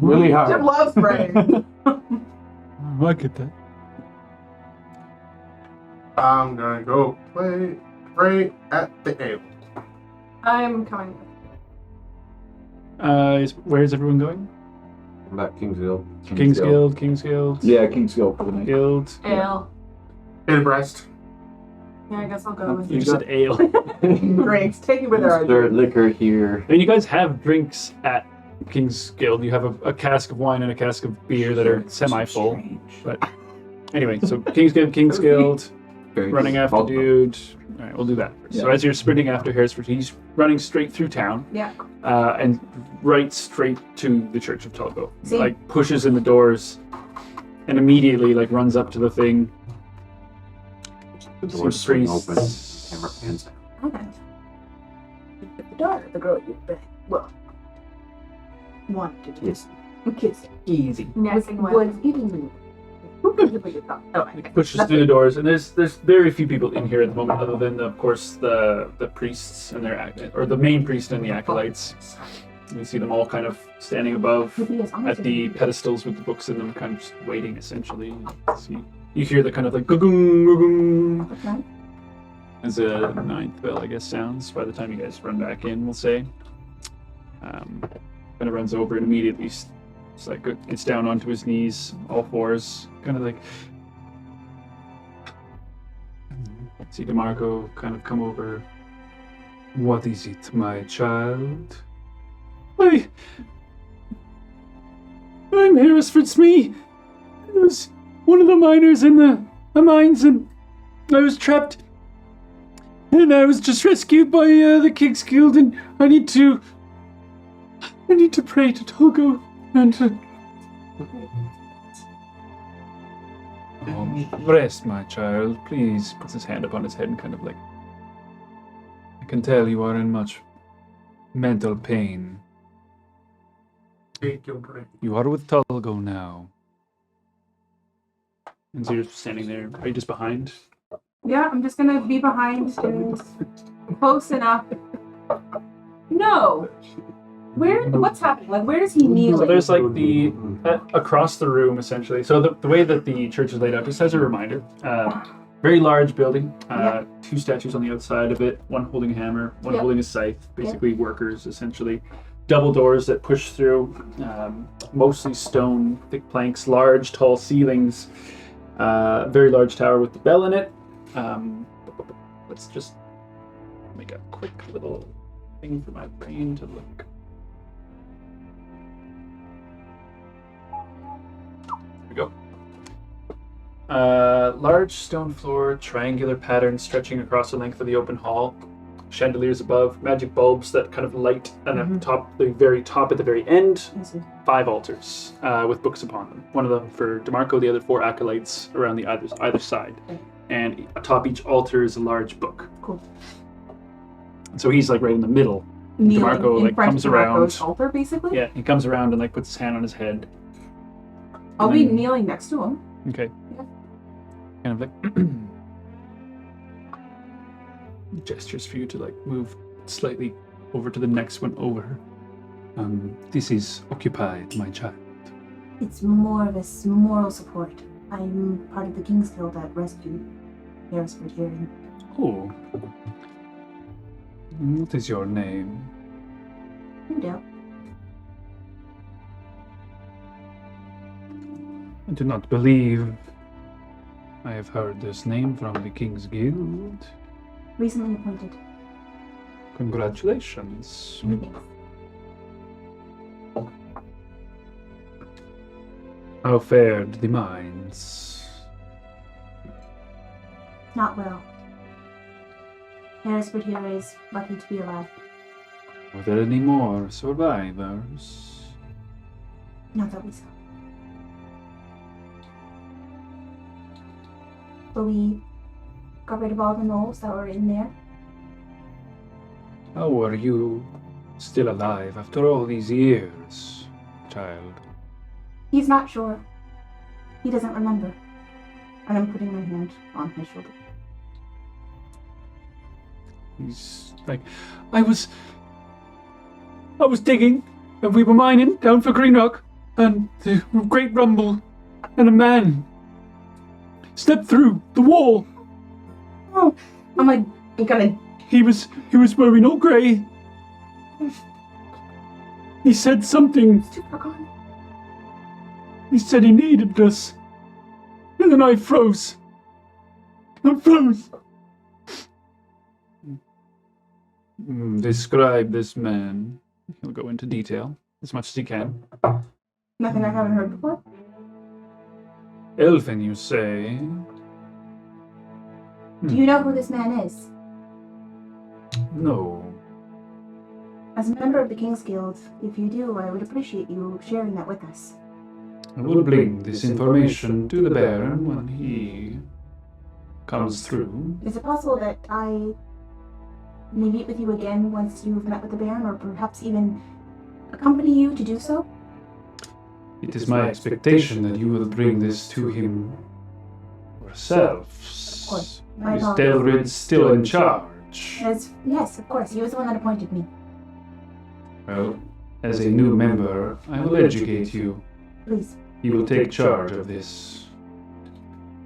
Speaker 2: Really
Speaker 7: Jim
Speaker 2: hard.
Speaker 7: loves praying.
Speaker 1: Oh, I get that.
Speaker 4: I'm gonna go pray at the ale.
Speaker 5: I'm coming.
Speaker 1: Where's everyone going?
Speaker 2: Back Kingsville.
Speaker 1: King's Guild.
Speaker 8: Yeah, Kingsville for the night.
Speaker 1: Guild.
Speaker 5: Ale.
Speaker 4: In breast.
Speaker 5: Yeah, I guess I'll go with
Speaker 1: You
Speaker 5: you.
Speaker 1: just said ale.
Speaker 7: Drinks. Take you where there are
Speaker 2: There's
Speaker 7: drinks.
Speaker 2: liquor here.
Speaker 1: And you guys have drinks at King's Guild. You have a cask of wine and a cask of beer that are semi-full. But anyway, so King's Guild,
Speaker 2: Very
Speaker 1: running after
Speaker 2: well-
Speaker 1: dude. All right, we'll do that first. So
Speaker 8: Yeah.
Speaker 1: as you're sprinting after Harrisford, he's running straight through town.
Speaker 7: Yeah.
Speaker 1: And right straight to the Church of Togo.
Speaker 3: See?
Speaker 1: Like pushes in the doors and immediately like runs up to the thing.
Speaker 2: The
Speaker 1: Sees
Speaker 2: doors swing open.
Speaker 1: priests.
Speaker 2: Camera pans out.
Speaker 3: Okay. The daughter, the girl you wanted to do.
Speaker 2: Yes.
Speaker 3: Kiss.
Speaker 1: Easy.
Speaker 5: Nesting
Speaker 3: Was
Speaker 5: weapon.
Speaker 3: eating. Who could you put your thumb? Oh, okay.
Speaker 1: Pushes through the doors, and there's very few people in here at the moment, other than of course the priests and or the main priest and the acolytes. You see them all kind of standing above at the pedestals with the books in them, kind of just waiting essentially. So you hear the kind of like guggung guggung
Speaker 3: Okay.
Speaker 1: as a 9th bell, I guess, sounds by the time you guys run back in. We'll say. Kind of runs over and immediately just like gets down onto his knees, all fours, kind of like. See DeMarco kind of come over. What is it, my child? I'm Harrisford Smee. I was one of the miners in the mines, and I was trapped. And I was just rescued by the King's Guild, and I need to pray to Togo and to rest, my child. Please. Puts his hand up on his head and kind of like. I can tell you are in much mental pain.
Speaker 4: Take your break.
Speaker 1: You are with Togo now. And so you're standing there. Are you just behind?
Speaker 7: Yeah, I'm just gonna be behind and close enough No. What's happening? Like, where does he kneel?
Speaker 1: So there's like the across the room essentially. So the way that the church is laid out, just as a reminder, very large building. Two statues on the outside of it. One holding a hammer, one holding a scythe. Basically workers essentially. Double doors that push through. Mostly stone, thick planks, large, tall ceilings. Very large tower with the bell in it. Let's just make a quick little thing for my brain to look. We go. Large stone floor, triangular pattern stretching across the length of the open hall. Chandeliers above, magic bulbs that kind of light, and at the very top at the very end, 5 altars with books upon them. One of them for DeMarco, the other 4 acolytes around the either side. And atop each altar is a large book.
Speaker 7: Cool.
Speaker 1: So he's like right in the middle.
Speaker 7: Kneeling
Speaker 1: DeMarco
Speaker 7: in
Speaker 1: like
Speaker 7: front
Speaker 1: comes
Speaker 7: of
Speaker 1: around.
Speaker 7: DeMarco's altar, basically?
Speaker 1: Yeah, he comes around and like puts his hand on his head.
Speaker 7: I'll
Speaker 1: And
Speaker 7: be
Speaker 1: then-
Speaker 7: kneeling next to him.
Speaker 1: Okay.
Speaker 7: Yeah.
Speaker 1: Kind of like gestures for you to like move slightly over to the next one over. This is occupied, my child.
Speaker 3: It's more of a moral support. I'm part of the King's Guild that rescued Harrisford here.
Speaker 1: Oh. What is your name?
Speaker 3: No doubt.
Speaker 1: I do not believe I have heard this name from the King's Guild.
Speaker 3: Recently appointed.
Speaker 1: Congratulations. How fared the mines?
Speaker 3: Not well. Harrisford here is lucky to be alive.
Speaker 1: Are there any more survivors?
Speaker 3: Not that we saw. But we got rid of all the gnolls that were in there.
Speaker 1: How are you still alive after all these years, child?
Speaker 3: He's not sure. He doesn't remember. And I'm putting my hand on his shoulder.
Speaker 1: He's like, I was digging, and we were mining down for Green Rock, and the great rumble, and a man stepped through the wall.
Speaker 7: Oh, I'm like, gonna.
Speaker 1: He was wearing all grey. He said something.
Speaker 7: Too far gone.
Speaker 1: He said he needed us. And then I froze. I froze. Describe this man. He'll go into detail as much as he can.
Speaker 7: Nothing I haven't heard before.
Speaker 1: Elven, you say?
Speaker 3: Do you know who this man is?
Speaker 1: No.
Speaker 3: As a member of the King's Guild, if you do, I would appreciate you sharing that with us.
Speaker 1: I will bring this information to the Baron when he comes through.
Speaker 3: Is it possible that I may meet with you again once you've met with the Baron, or perhaps even accompany you to do so?
Speaker 1: It is my expectation that you will bring this to him yourselves.
Speaker 3: Of course. My
Speaker 1: Is
Speaker 3: apologies.
Speaker 1: Delrid still in charge?
Speaker 3: Yes, of course. He was the one that appointed me.
Speaker 1: Well, as a new member, I will educate you.
Speaker 3: Please.
Speaker 1: You will take charge of this.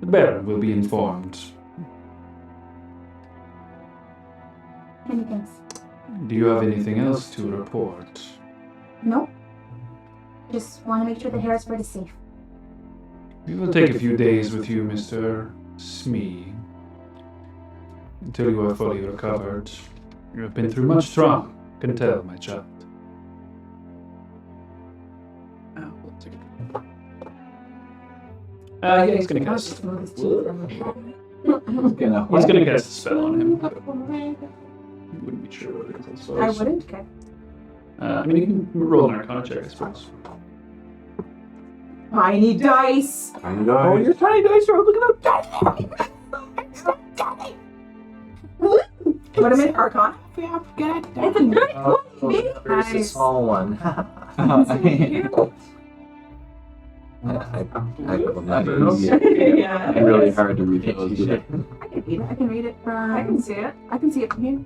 Speaker 1: The Baron will be informed.
Speaker 3: Many thanks.
Speaker 1: Do you have anything else to report?
Speaker 3: No? Just want to make sure that Harrisford is safe.
Speaker 1: We will take a few days with you, Mr. Smee. Until you are fully recovered. You have been through much trauma, can tell, my child. Yeah, he's gonna cast.
Speaker 7: Smooth as cheese.
Speaker 1: He's gonna cast a spell on him. You wouldn't be sure what it is, I suppose.
Speaker 7: I wouldn't? Okay.
Speaker 1: I mean, you can roll an Arcana check, I suppose.
Speaker 7: Tiny dice!
Speaker 2: Tiny
Speaker 8: Oh,
Speaker 2: dice.
Speaker 8: your tiny dice are looking out tiny.
Speaker 7: What am I? Arcana? It's a good
Speaker 6: Oh,
Speaker 7: baby.
Speaker 6: there's a
Speaker 7: Nice.
Speaker 6: small one. I will never use it.
Speaker 7: Yeah.
Speaker 6: Really hard to read those.
Speaker 7: I can read it. I can read it from.
Speaker 5: I can see it.
Speaker 7: I can see it from here.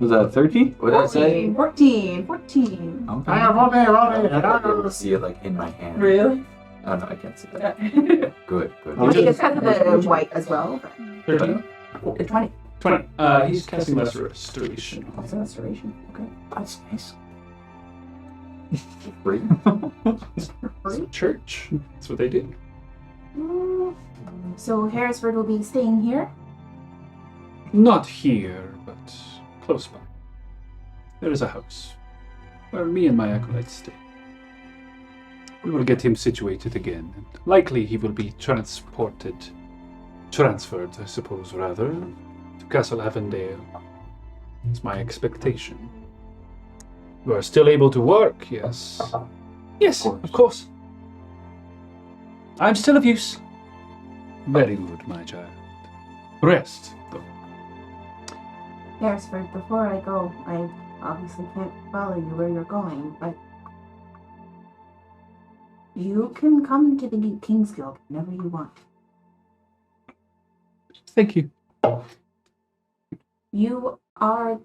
Speaker 6: Was that 13? What did I say?
Speaker 7: 14. 14.
Speaker 6: Okay.
Speaker 4: I have all day, all day.
Speaker 6: I'll be able to see it like in my hand.
Speaker 7: Really?
Speaker 6: Oh no, I can't see that. Good.
Speaker 7: I think it's kind of the white as well.
Speaker 1: 13?
Speaker 7: 20.
Speaker 1: 20. He's casting Lesser Restoration.
Speaker 7: That's a restoration. Okay.
Speaker 2: That's nice.
Speaker 6: Free.
Speaker 1: It's a church. That's what they do.
Speaker 3: So Harrisford will be staying here?
Speaker 1: Not here, but close by. There is a house where me and my acolytes stay. We will get him situated again, and likely he will be transferred, I suppose, rather, to Castle Avondale. It's my expectation. You are still able to work, yes? Yes, of course. I'm still of use. Very good, my child. Rest, though.
Speaker 3: Harrisford, before I go, I obviously can't follow you where you're going, but you can come to the King's Guild whenever you want.
Speaker 1: Thank you.
Speaker 3: You are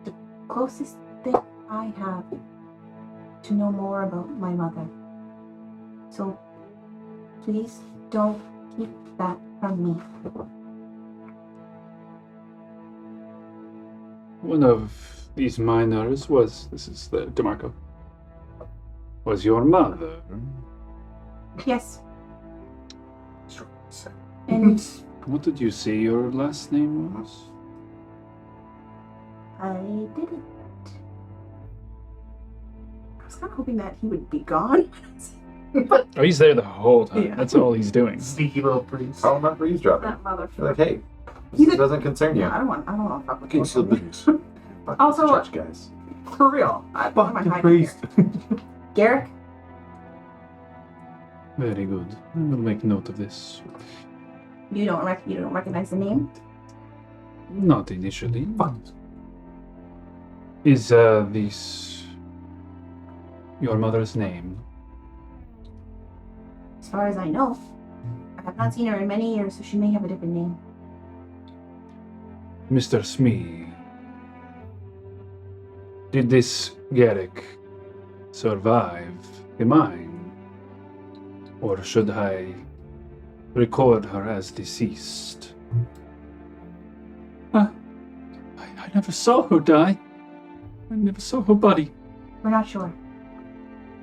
Speaker 3: the closest thing I have to know more about my mother. So please don't keep that from me.
Speaker 1: One of these miners this is the DeMarco, was your mother.
Speaker 3: Yes. And
Speaker 1: What did you say your last name was?
Speaker 3: I didn't.
Speaker 7: I was kind of hoping that he would be gone.
Speaker 1: Oh, he's there the whole time.
Speaker 7: Yeah.
Speaker 1: That's all he's doing.
Speaker 4: Sneaky little priest.
Speaker 6: How about eavesdropping?
Speaker 5: That motherfucker.
Speaker 6: You're like, hey,
Speaker 7: He's
Speaker 6: this
Speaker 7: a-
Speaker 6: doesn't concern you.
Speaker 7: Yeah, I don't want to fuck with
Speaker 2: King's Guild
Speaker 7: him.
Speaker 2: business.
Speaker 7: Also,
Speaker 2: Church guys.
Speaker 7: for real. I
Speaker 2: Fuck
Speaker 7: my
Speaker 2: the
Speaker 7: hiding
Speaker 2: priest.
Speaker 7: here.
Speaker 3: Garrick,
Speaker 1: Very good. I will make note of this.
Speaker 3: you don't recognize the name?
Speaker 1: Not initially.
Speaker 2: Fuck.
Speaker 1: Is this your mother's name?
Speaker 3: As far as I know. I have not seen her in many years, so she may have a different name.
Speaker 1: Mr. Smee. Did this Garrick survive the mine? Or should I record her as deceased? I never saw her die. I never saw her body.
Speaker 3: We're not sure.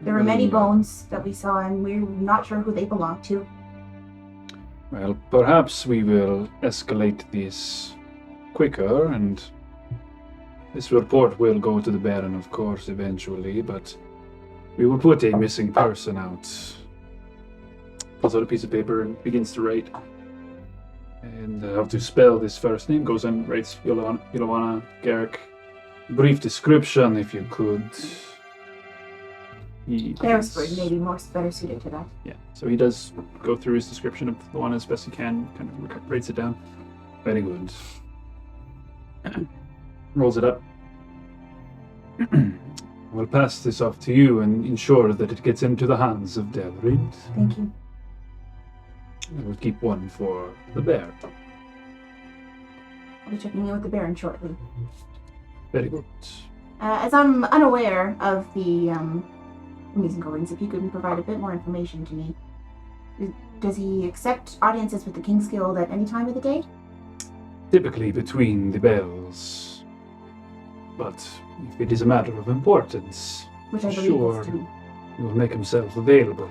Speaker 3: There were many bones that we saw, and we're not sure who they belong to.
Speaker 1: Well, perhaps we will escalate this quicker, and this report will go to the Baron, of course, eventually, but we will put a missing person out. Pulls out a piece of paper and begins to write. And how to spell this first name, goes and writes Ilowana Garrick. Brief description, if you could.
Speaker 3: Harrisford may be better suited to that.
Speaker 1: Yeah, so he does go through his description of the one as best he can, kind of writes it down. Very good. Rolls it up. We'll pass this off to you and ensure that it gets into the hands of Delrid.
Speaker 3: Thank you.
Speaker 1: I will keep one for the bear.
Speaker 3: I'll be checking in with the Baron shortly.
Speaker 1: Very good.
Speaker 3: As I'm unaware of the amazing goings, if you could provide a bit more information to me. Does he accept audiences with the King's Guild at any time of the day?
Speaker 1: Typically between the bells. But if it is a matter of importance,
Speaker 3: Which I believe
Speaker 1: sure,
Speaker 3: is to be.
Speaker 1: he will make himself available.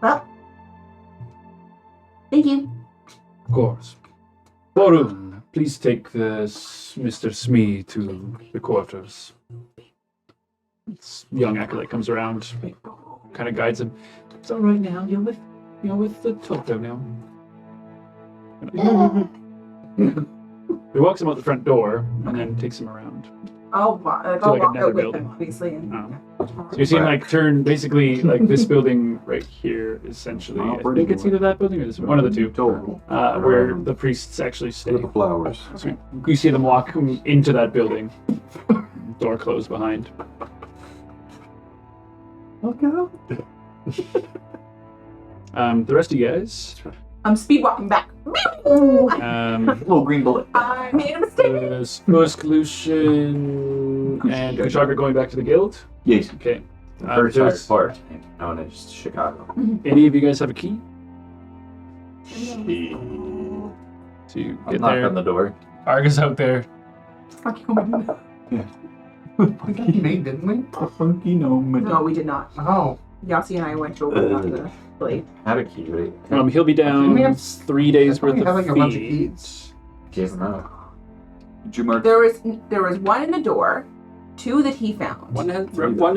Speaker 3: Well, thank you.
Speaker 1: Of course. Borun, please take this Mr. Smee to the quarters. This young acolyte comes around, kind of guides him. It's all right now. You're with the Toto now. He walks him out the front door and then takes him around.
Speaker 7: I'll
Speaker 1: like
Speaker 7: walk
Speaker 1: another
Speaker 7: out with
Speaker 1: building.
Speaker 7: him, obviously. And,
Speaker 1: So you see him like turn basically like this building right here, essentially. I think it's either that building or this one of the two, where the priests actually stay.
Speaker 2: With the flowers.
Speaker 1: So you see them walk into that building. Door closed behind.
Speaker 2: Look out.
Speaker 1: The rest of you guys,
Speaker 7: I'm speed walking back.
Speaker 2: Little green bullet.
Speaker 7: I made a mistake.
Speaker 1: Usk, Lucian, and Kushagra going back to the guild?
Speaker 2: Yes.
Speaker 1: Okay.
Speaker 6: First
Speaker 1: There's-
Speaker 6: hard part, known as Chicago.
Speaker 1: Any of you guys have a key to
Speaker 6: I'll
Speaker 1: get
Speaker 6: knock
Speaker 1: there?
Speaker 6: on the door.
Speaker 1: Argus out there.
Speaker 7: Fuck you.
Speaker 4: We made, didn't we?
Speaker 2: A funky gnome.
Speaker 7: No, we did not.
Speaker 4: Oh.
Speaker 7: Yasi and I went to open up the blade.
Speaker 6: Had a key, right?
Speaker 1: He'll be down
Speaker 4: we have-
Speaker 1: 3 days worth
Speaker 4: we have
Speaker 1: of
Speaker 4: like a bunch of
Speaker 1: feed.
Speaker 4: keys.
Speaker 6: Gave him out.
Speaker 2: Did you mark?
Speaker 7: There was one in the door, 2 that he found.
Speaker 1: One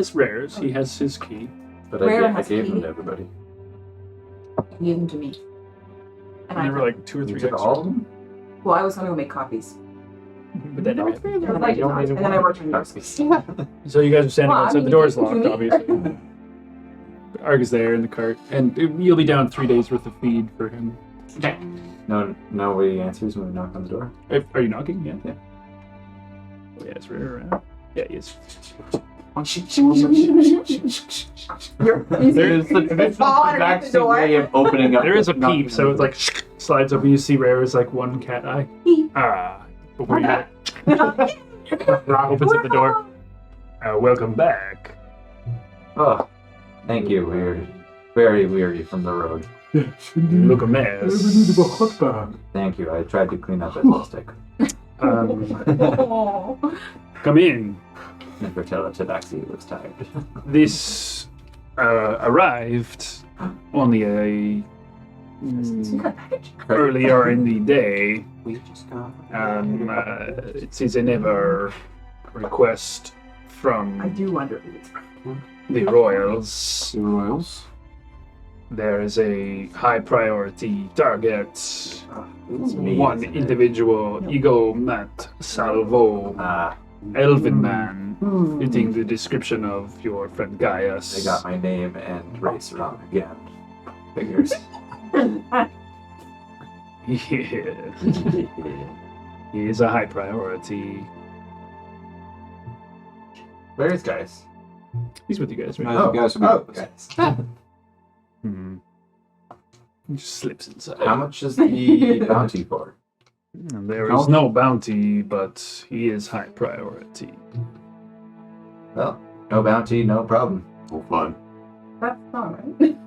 Speaker 1: is Rare's. He has his key.
Speaker 6: But
Speaker 7: Rare
Speaker 6: I
Speaker 7: has
Speaker 6: gave
Speaker 7: key.
Speaker 6: them to everybody.
Speaker 7: He gave them to me. And
Speaker 1: And there were like 2 or 3
Speaker 6: You took
Speaker 1: extra.
Speaker 6: all of them?
Speaker 7: well, I was going to go make copies.
Speaker 1: But that never happened.
Speaker 7: And then I did not. And then I worked on yours.
Speaker 1: So you guys are standing
Speaker 7: Well, I
Speaker 1: outside.
Speaker 7: mean,
Speaker 1: The door's
Speaker 7: you can
Speaker 1: locked,
Speaker 7: leave.
Speaker 1: obviously. Argus there in the cart. And you'll be down 3 days worth of feed for him.
Speaker 4: Okay.
Speaker 6: Nobody answers when we knock on the door.
Speaker 1: Are you knocking? Yeah.
Speaker 6: Yeah.
Speaker 1: Yeah, it's Rare around. Yeah, he is.
Speaker 2: There's the traditional
Speaker 7: Fall underneath
Speaker 2: backseat
Speaker 7: the door.
Speaker 2: way of opening up.
Speaker 1: There is a
Speaker 2: knocking
Speaker 1: peep, so
Speaker 2: on
Speaker 1: it's
Speaker 2: the
Speaker 1: like slides open. You see Rare is like one cat eye. Before you opens up the door. Welcome back.
Speaker 6: Oh, thank you. We're very weary from the road.
Speaker 1: You look a mess.
Speaker 2: hot bath.
Speaker 6: Thank you. I tried to clean up as best I could.
Speaker 1: Come in.
Speaker 6: And Bertella Tabaxi looks tired.
Speaker 1: This arrived only earlier in the day.
Speaker 2: We just got.
Speaker 1: It is a never request
Speaker 7: I
Speaker 1: from
Speaker 7: do wonder who it's from.
Speaker 1: the royals.
Speaker 2: The royals.
Speaker 1: There is a high priority target.
Speaker 6: It's me,
Speaker 1: One
Speaker 6: isn't it?
Speaker 1: individual, Ego Mat Salvo,
Speaker 6: Ah,
Speaker 1: elven man, fitting the description of your friend Gaius.
Speaker 6: they got my name and race wrong again. Figures.
Speaker 1: Yeah. He is a high priority.
Speaker 6: Where is guys?
Speaker 1: He's with you guys, right?
Speaker 2: You guys are
Speaker 6: guys.
Speaker 1: Hmm. He just slips inside.
Speaker 6: How much is the bounty for?
Speaker 1: There is no bounty, but he is high priority.
Speaker 6: Well, no bounty, no problem.
Speaker 2: Oh, fun.
Speaker 7: That's fine.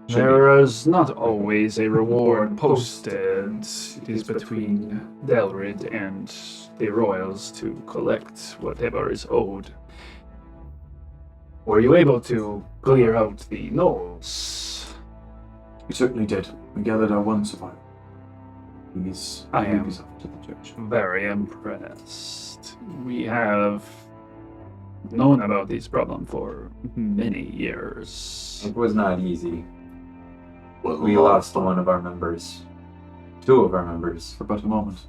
Speaker 1: There is not always a reward posted. It is between Delrid and the royals to collect whatever is owed. Were you able to clear out the gnolls?
Speaker 2: We certainly did. We gathered our one survivor.
Speaker 1: I am.
Speaker 2: He's off to the church.
Speaker 1: Very impressed. We have known about this problem for many years.
Speaker 6: It was not easy.
Speaker 2: Well,
Speaker 6: We lost one of our members. 2 of our members.
Speaker 2: for but a moment.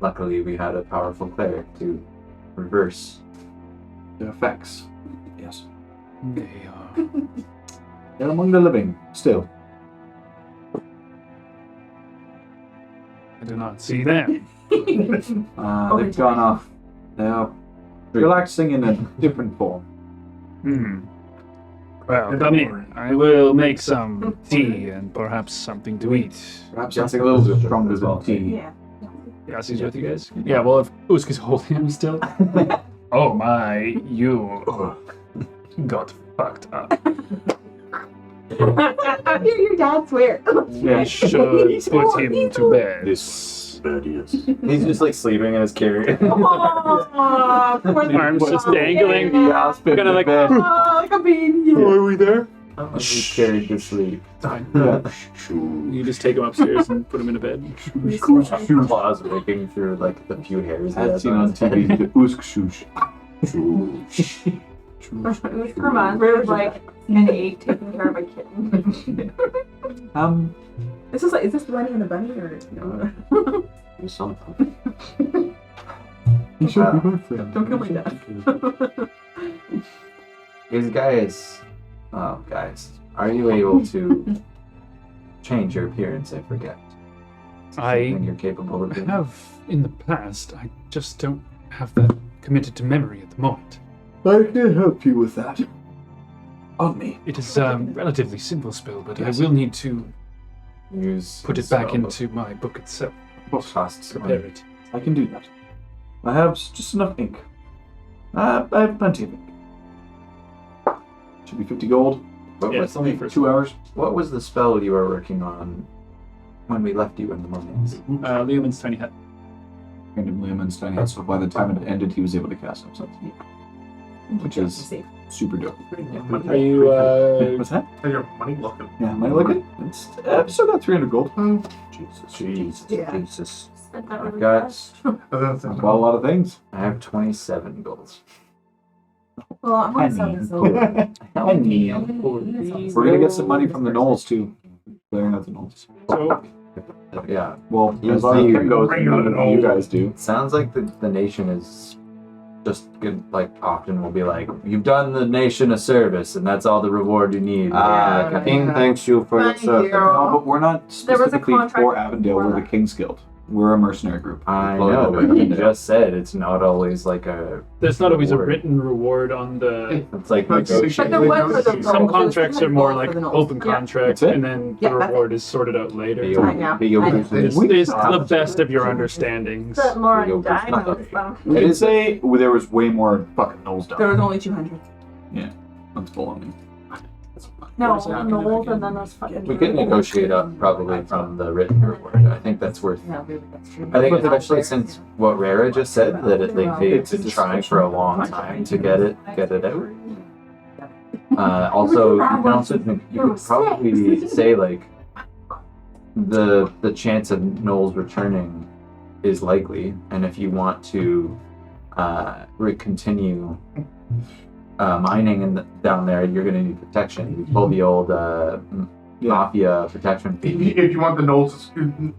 Speaker 6: Luckily, we had a powerful cleric to reverse.
Speaker 2: The effects. Yes.
Speaker 1: They are.
Speaker 2: They're among the living, still.
Speaker 1: I do not see them.
Speaker 2: They've gone off. They are relaxing in a different form.
Speaker 1: Well, come in. I will make some tea and perhaps something to eat.
Speaker 2: Perhaps something a little bit stronger than tea.
Speaker 7: Yeah.
Speaker 1: Yassi's with you guys? Yeah, well, if Usk is holding him still. Oh my, you got fucked up.
Speaker 7: Your dad swear.
Speaker 1: We should put him to bed.
Speaker 6: He's just like sleeping in his carrier.
Speaker 1: Arms just dangling. Kind of like,
Speaker 7: like a baby.
Speaker 1: are we there?
Speaker 6: He carried to sleep.
Speaker 1: You just take him upstairs and put him in a bed.
Speaker 6: Claws raking through like the few hairs. he
Speaker 2: I've
Speaker 6: has
Speaker 2: seen
Speaker 6: on
Speaker 2: on
Speaker 6: his head.
Speaker 2: TV the Usk Shoosh.
Speaker 5: It was reminds like an 8 taking care of a kitten.
Speaker 7: This is like, is this the Bunny and the Bunny or no?
Speaker 2: Something. He should be my friend.
Speaker 7: Don't kill my dad.
Speaker 6: Guys, are you able to change your appearance? I forget. Something you're capable of
Speaker 1: I
Speaker 6: doing.
Speaker 1: have in the past. I just don't have that committed to memory at the moment.
Speaker 2: I can help you with that. On me.
Speaker 1: It is a relatively simple spell, but I will need to
Speaker 6: use
Speaker 1: put it back into my book itself.
Speaker 6: costs
Speaker 1: Prepare
Speaker 6: money.
Speaker 1: it.
Speaker 2: I can do that. I have just enough ink. I have plenty of ink. Should be 50 gold.
Speaker 6: What
Speaker 1: Yeah,
Speaker 6: was
Speaker 1: it's only for
Speaker 2: 2 hours.
Speaker 6: What was the spell you were working on when we left you in the mornings?
Speaker 1: Leoman's tiny hat.
Speaker 2: Random Leoman's tiny hat, so by the time it ended, he was able to cast himself. Which is
Speaker 7: Safe.
Speaker 2: super dope.
Speaker 1: Are you,
Speaker 2: What's that?
Speaker 4: How's your money looking?
Speaker 2: Yeah, am I looking? I've still got 300 gold.
Speaker 6: Jesus.
Speaker 7: Yeah.
Speaker 6: Jesus.
Speaker 5: Spent that
Speaker 6: I've
Speaker 5: really
Speaker 6: got-
Speaker 5: fast.
Speaker 2: I've bought a lot of things.
Speaker 6: I have 27 gold.
Speaker 7: Well, I'm on 7, so.
Speaker 2: We're gonna get some money from the gnolls too. Clearing out the gnolls.
Speaker 1: so,
Speaker 6: Yeah.
Speaker 2: Well,
Speaker 6: Yes,
Speaker 2: as long as
Speaker 6: you-
Speaker 2: it goes,
Speaker 4: Bring on the
Speaker 2: you
Speaker 4: gnolls.
Speaker 2: guys do.
Speaker 6: Sounds like the nation is just good. Like often will be like, you've done the nation a service, and that's all the reward you need.
Speaker 7: Yeah.
Speaker 6: King
Speaker 8: thanks you for
Speaker 7: Thank
Speaker 8: service.
Speaker 7: you.
Speaker 2: No, but we're not
Speaker 5: There was a
Speaker 2: specifically
Speaker 5: contract
Speaker 2: for Avondale. We're the
Speaker 5: before.
Speaker 2: King's Guild. We're a mercenary group.
Speaker 6: I
Speaker 2: Deployed
Speaker 6: know,
Speaker 2: under
Speaker 6: but you
Speaker 2: Avondale.
Speaker 6: just said it's not always like a.
Speaker 1: there's not always a
Speaker 6: reward.
Speaker 1: written reward on the...
Speaker 6: It's like
Speaker 4: But there
Speaker 6: negotiating.
Speaker 4: was for the
Speaker 1: Some contracts are more like open
Speaker 7: Yeah.
Speaker 1: contracts,
Speaker 2: That's it.
Speaker 1: and then
Speaker 7: Yeah,
Speaker 1: the
Speaker 7: that's
Speaker 1: reward is sorted out later.
Speaker 6: Hey,
Speaker 7: I know.
Speaker 6: hey, yo,
Speaker 7: I know.
Speaker 1: It's the best of your understandings.
Speaker 5: The more
Speaker 6: Yo,
Speaker 5: I die,
Speaker 6: it's not
Speaker 5: the
Speaker 6: okay.
Speaker 5: less
Speaker 2: We can say there was way more fucking gnolls
Speaker 7: There
Speaker 2: down.
Speaker 7: was only 200.
Speaker 2: That's baloney.
Speaker 5: No,
Speaker 1: Where's that?
Speaker 5: gnolls and then those fucking.
Speaker 6: We could negotiate up probably from the written reward. I think that's worth.
Speaker 7: Yeah, really, that's true.
Speaker 6: I think especially since what Rara just said that they've been trying for a long time to get it out. Also, you could probably say like the chance of gnolls returning is likely, and if you want to continue mining down there, you're going to need protection. You pull the old mafia protection fee.
Speaker 4: If you want the gnolls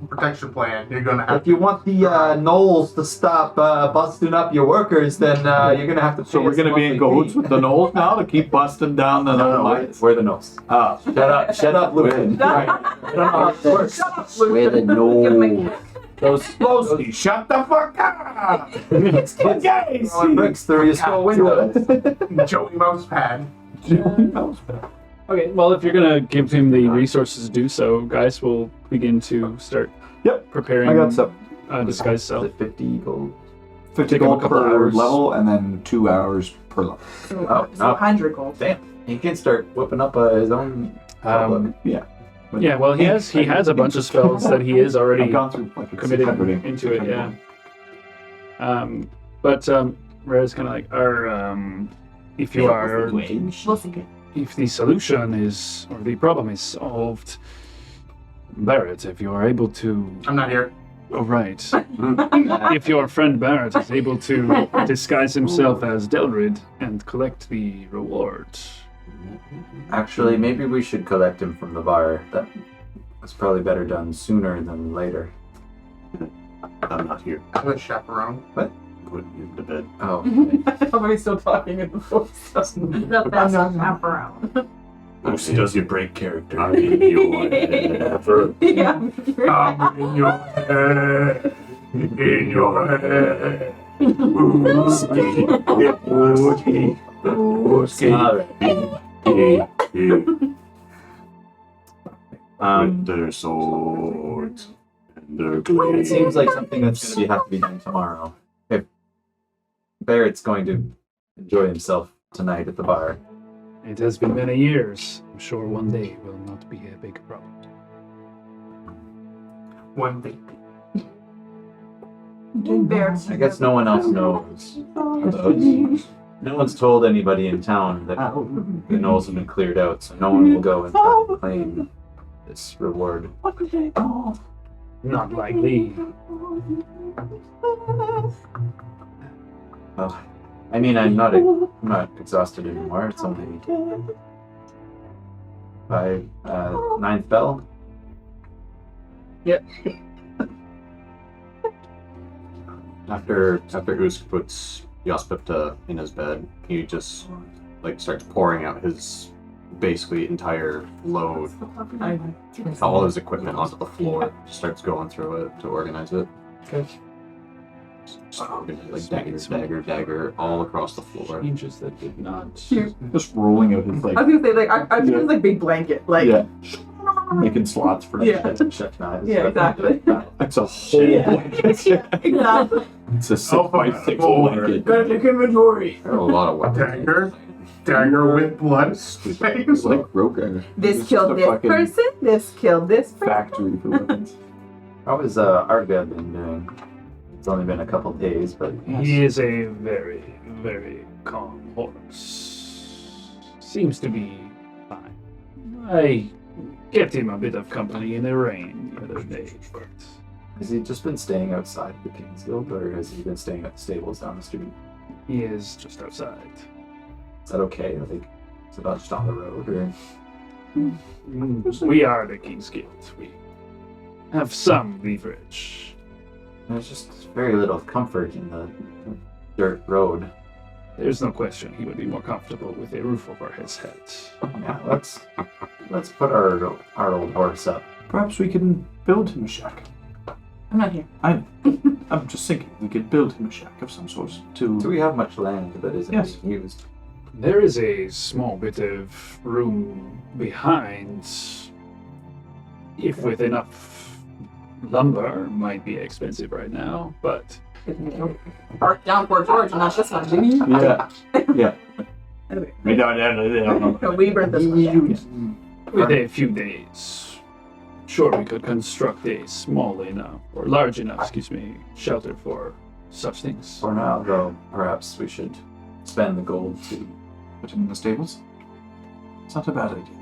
Speaker 4: protection plan, you're gonna have
Speaker 6: If you want the gnolls to stop busting up your workers, then you're gonna have to.
Speaker 2: So
Speaker 6: pay
Speaker 2: we're
Speaker 6: us
Speaker 2: gonna be in
Speaker 6: monthly
Speaker 2: cahoots
Speaker 6: fee.
Speaker 2: with the gnolls now to keep busting down the
Speaker 6: No,
Speaker 2: gnoll
Speaker 6: no,
Speaker 2: mines?
Speaker 6: we're the gnolls.
Speaker 2: Ah,
Speaker 6: Shut up, Lupin. I don't know how it works.
Speaker 8: We're the gnolls.
Speaker 2: those Slowsky, shut the fuck up! It's okay.
Speaker 6: Throwing bricks through your skull windows.
Speaker 4: Joey Mousepad.
Speaker 1: Okay, well, if you're gonna give him the resources to do so, guys, we'll begin to start preparing
Speaker 2: I got some.
Speaker 1: disguise
Speaker 6: Is
Speaker 1: self.
Speaker 6: it 50 gold?
Speaker 2: 50
Speaker 1: Take him a
Speaker 2: gold
Speaker 1: couple
Speaker 2: per
Speaker 1: hours.
Speaker 2: level, and then 2 hours per level.
Speaker 6: Oh,
Speaker 7: So
Speaker 6: no.
Speaker 7: 100 gold.
Speaker 6: He can start whipping up his own.
Speaker 2: But
Speaker 1: Yeah, well, he has a bunch of spells that he is already
Speaker 2: I've gone through like
Speaker 1: committed
Speaker 2: 600
Speaker 1: into it, yeah. But Rara's kind of like, if you are,
Speaker 7: We'll see.
Speaker 1: if the solution is, or the problem is solved, Barrett, if you are able to,
Speaker 4: I'm not here.
Speaker 1: oh right, if your friend Barrett is able to disguise himself as Delrid and collect the reward.
Speaker 6: Actually, maybe we should collect him from the bar. That's probably better done sooner than later.
Speaker 8: I'm not here.
Speaker 4: I'm a chaperone.
Speaker 8: Put you to bed.
Speaker 6: Oh,
Speaker 7: Somebody's still talking in the voice.
Speaker 5: The best chaperone.
Speaker 8: Lucy, does you break character? I mean, you ever.
Speaker 7: Yeah.
Speaker 4: In your head. In your head.
Speaker 8: With their swords and their
Speaker 6: it
Speaker 8: blades.
Speaker 6: seems like something that's going to have to be done tomorrow. If Barrett's going to enjoy himself tonight at the bar.
Speaker 1: It has been many years. I'm sure one day will not be a big problem.
Speaker 4: One day.
Speaker 6: I guess no one else knows. No one's told anybody in town that the gnolls have been cleared out, so no one will go and try and claim this reward.
Speaker 1: Not likely.
Speaker 6: Well, I mean, I'm not exhausted anymore. It's only by ninth bell.
Speaker 8: After Usk puts Yospipta in his bed, he just starts pouring out his basically entire load, all his equipment onto the floor. Just starts going through it to organize it.
Speaker 6: Okay.
Speaker 8: Dagger all across the floor.
Speaker 1: Changes that did not.
Speaker 2: just rolling out his
Speaker 7: I was gonna say, like, I'm just like big blanket. Like,
Speaker 2: yeah. Making slots for
Speaker 7: Yeah.
Speaker 6: Chef knives.
Speaker 7: Yeah, exactly.
Speaker 2: It's a whole
Speaker 7: Yeah.
Speaker 2: blanket.
Speaker 7: Exactly.
Speaker 2: It's a 6
Speaker 4: Oh,
Speaker 2: by
Speaker 4: my
Speaker 2: 6
Speaker 4: Lord.
Speaker 2: blanket.
Speaker 7: Gotta take inventory.
Speaker 8: There are a lot of weapons.
Speaker 4: Dagger with blood stains.
Speaker 2: It's like Roker.
Speaker 7: This killed
Speaker 2: a
Speaker 7: this
Speaker 2: fucking
Speaker 7: person. This killed this person.
Speaker 2: factory for weapons.
Speaker 6: How has Arga been doing? It's only been a couple days, but
Speaker 1: He is a very, very calm horse. Seems to be fine. I kept him a bit of company in the rain the other day, but
Speaker 6: has he just been staying outside the King's Guild, or has he been staying at the stables down the street?
Speaker 1: he is just outside.
Speaker 6: Is that okay? Like, is it not just on the road, or?
Speaker 1: We are the King's Guild. We have some leverage.
Speaker 6: There's just very little comfort in the dirt road.
Speaker 1: There's no question he would be more comfortable with a roof over his head.
Speaker 6: Yeah, let's put our old horse up.
Speaker 2: Perhaps we can build him a shack.
Speaker 7: I'm not here.
Speaker 2: I'm just thinking we could build him a shack of some sort
Speaker 6: Do
Speaker 2: to.
Speaker 6: we have much land that isn't
Speaker 2: Yes.
Speaker 6: being used?
Speaker 1: There is a small bit of room behind. If with enough lumber, might be expensive right now, but
Speaker 7: Park down Fort George and not this one.
Speaker 2: Yeah. Yeah.
Speaker 7: Anyway.
Speaker 2: We don't
Speaker 7: We burnt this one.
Speaker 1: with a few days, sure we could construct a small enough, or large enough, shelter for such things.
Speaker 6: For now, though, perhaps we should spend the gold to.
Speaker 2: Put him in the stables. It's not a bad idea.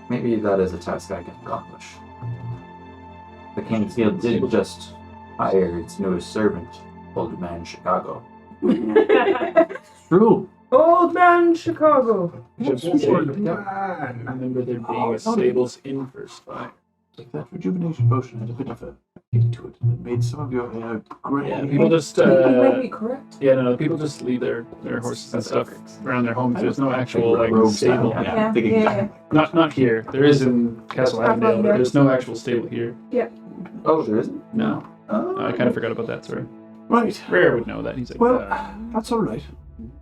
Speaker 6: Maybe that is a task I can accomplish. The King's Guild did just hire its newest servant, Old Man Chicago.
Speaker 2: True.
Speaker 7: Old man Chicago.
Speaker 1: Remember there being a stables in First Fire.
Speaker 2: Like that rejuvenation potion had a bit of a kick to it. It made some of your hair grey.
Speaker 1: Yeah, people just
Speaker 7: You might be correct.
Speaker 1: people just leave their horses and stuff around their homes. There's no actual like
Speaker 2: Rogue
Speaker 1: stable.
Speaker 2: style,
Speaker 7: Yeah,
Speaker 2: thinking
Speaker 7: yeah.
Speaker 1: Not here. There is in Castle Avondale, but there's no actual stable here.
Speaker 6: Oh, there isn't?
Speaker 1: No,
Speaker 6: Oh,
Speaker 1: I kind of forgot about that. Sorry,
Speaker 2: Right.
Speaker 1: Rare would know that. He's like,
Speaker 2: Well, that's all right.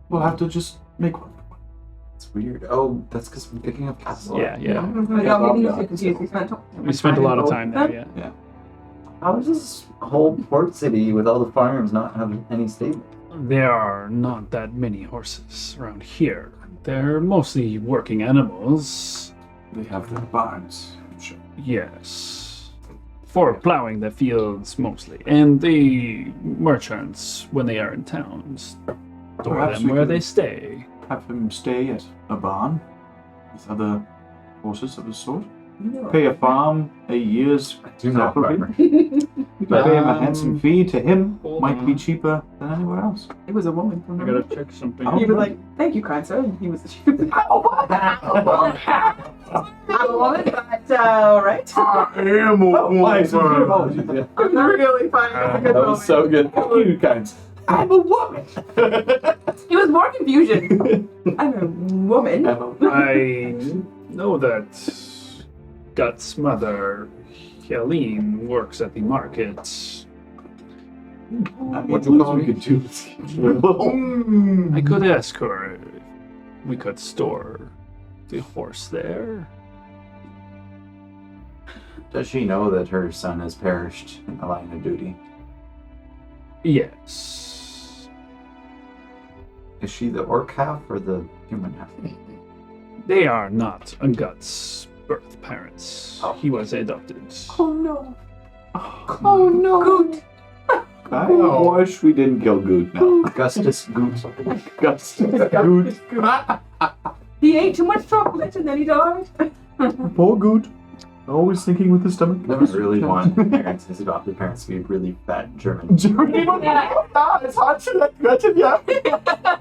Speaker 2: We'll have to just make one.
Speaker 6: It's weird. Oh, that's because I'm picking up Castle.
Speaker 1: yeah.
Speaker 7: I don't get you confused.
Speaker 1: We spent a lot of time there. Yeah.
Speaker 6: How does this whole port city with all the farms not have any stable?
Speaker 1: There are not that many horses around here. They're mostly working animals.
Speaker 2: They have their barns. Sure.
Speaker 1: Yes. For plowing the fields mostly. And the merchants, when they are in towns, store
Speaker 2: Perhaps
Speaker 1: them
Speaker 2: we
Speaker 1: where
Speaker 2: can-
Speaker 1: they stay.
Speaker 2: Have him stay at a barn with other horses of the sort. Pay a farm a year's
Speaker 6: Do not
Speaker 2: salary.
Speaker 6: farmer.
Speaker 2: You can pay him a handsome fee. To him,
Speaker 1: hold
Speaker 2: might be
Speaker 1: on.
Speaker 2: cheaper than anywhere else.
Speaker 7: It was a woman.
Speaker 1: I
Speaker 7: Remember?
Speaker 1: gotta check something.
Speaker 7: He was like, "Thank you, kind sir." And he was I'm a woman, but right.
Speaker 4: I am a woman.
Speaker 7: I'm really funny.
Speaker 2: That was so good. You guys. I'm a woman.
Speaker 7: He was more confusion. I'm a woman.
Speaker 1: I know that Gut's mother, Helene, works at the market.
Speaker 2: What you call we could do?
Speaker 1: I could ask her if we could store the horse there.
Speaker 6: Does she know that her son has perished in the line of duty?
Speaker 1: Yes.
Speaker 6: Is she the orc half or the human half?
Speaker 1: They are not Gut's birth parents.
Speaker 6: Oh.
Speaker 1: He was adopted.
Speaker 7: Oh no. Oh no. Goot.
Speaker 2: I wish we didn't kill Goot now.
Speaker 6: Augustus Goot.
Speaker 2: Augustus Goot.
Speaker 7: He ate too much chocolate and then he died.
Speaker 2: Poor Goot. Always thinking with his stomach.
Speaker 6: Never really want his adopted parents to be really fat German.
Speaker 2: It's hard to imagine, yeah.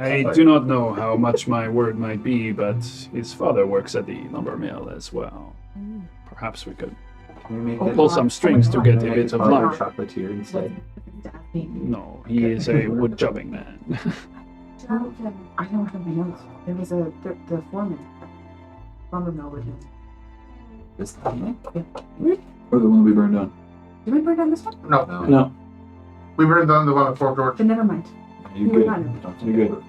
Speaker 1: I do not know how much my word might be, but his father works at the lumber mill as well. Perhaps we could
Speaker 6: Can we make
Speaker 1: pull some strings to get a
Speaker 6: make
Speaker 1: bit
Speaker 6: his
Speaker 1: of
Speaker 6: father
Speaker 1: lumber.
Speaker 6: chocolatier instead?
Speaker 1: No, he is a wood jobbing man.
Speaker 7: I know something else. There was the foreman. Lumber mill with him.
Speaker 6: This thing?
Speaker 2: Or the one we burned down.
Speaker 7: Did we burn down this one?
Speaker 4: No,
Speaker 2: No.
Speaker 4: we burned down the one at Fort George.
Speaker 7: Then never mind.
Speaker 2: You
Speaker 7: We
Speaker 2: good?
Speaker 7: were fine.
Speaker 2: You good?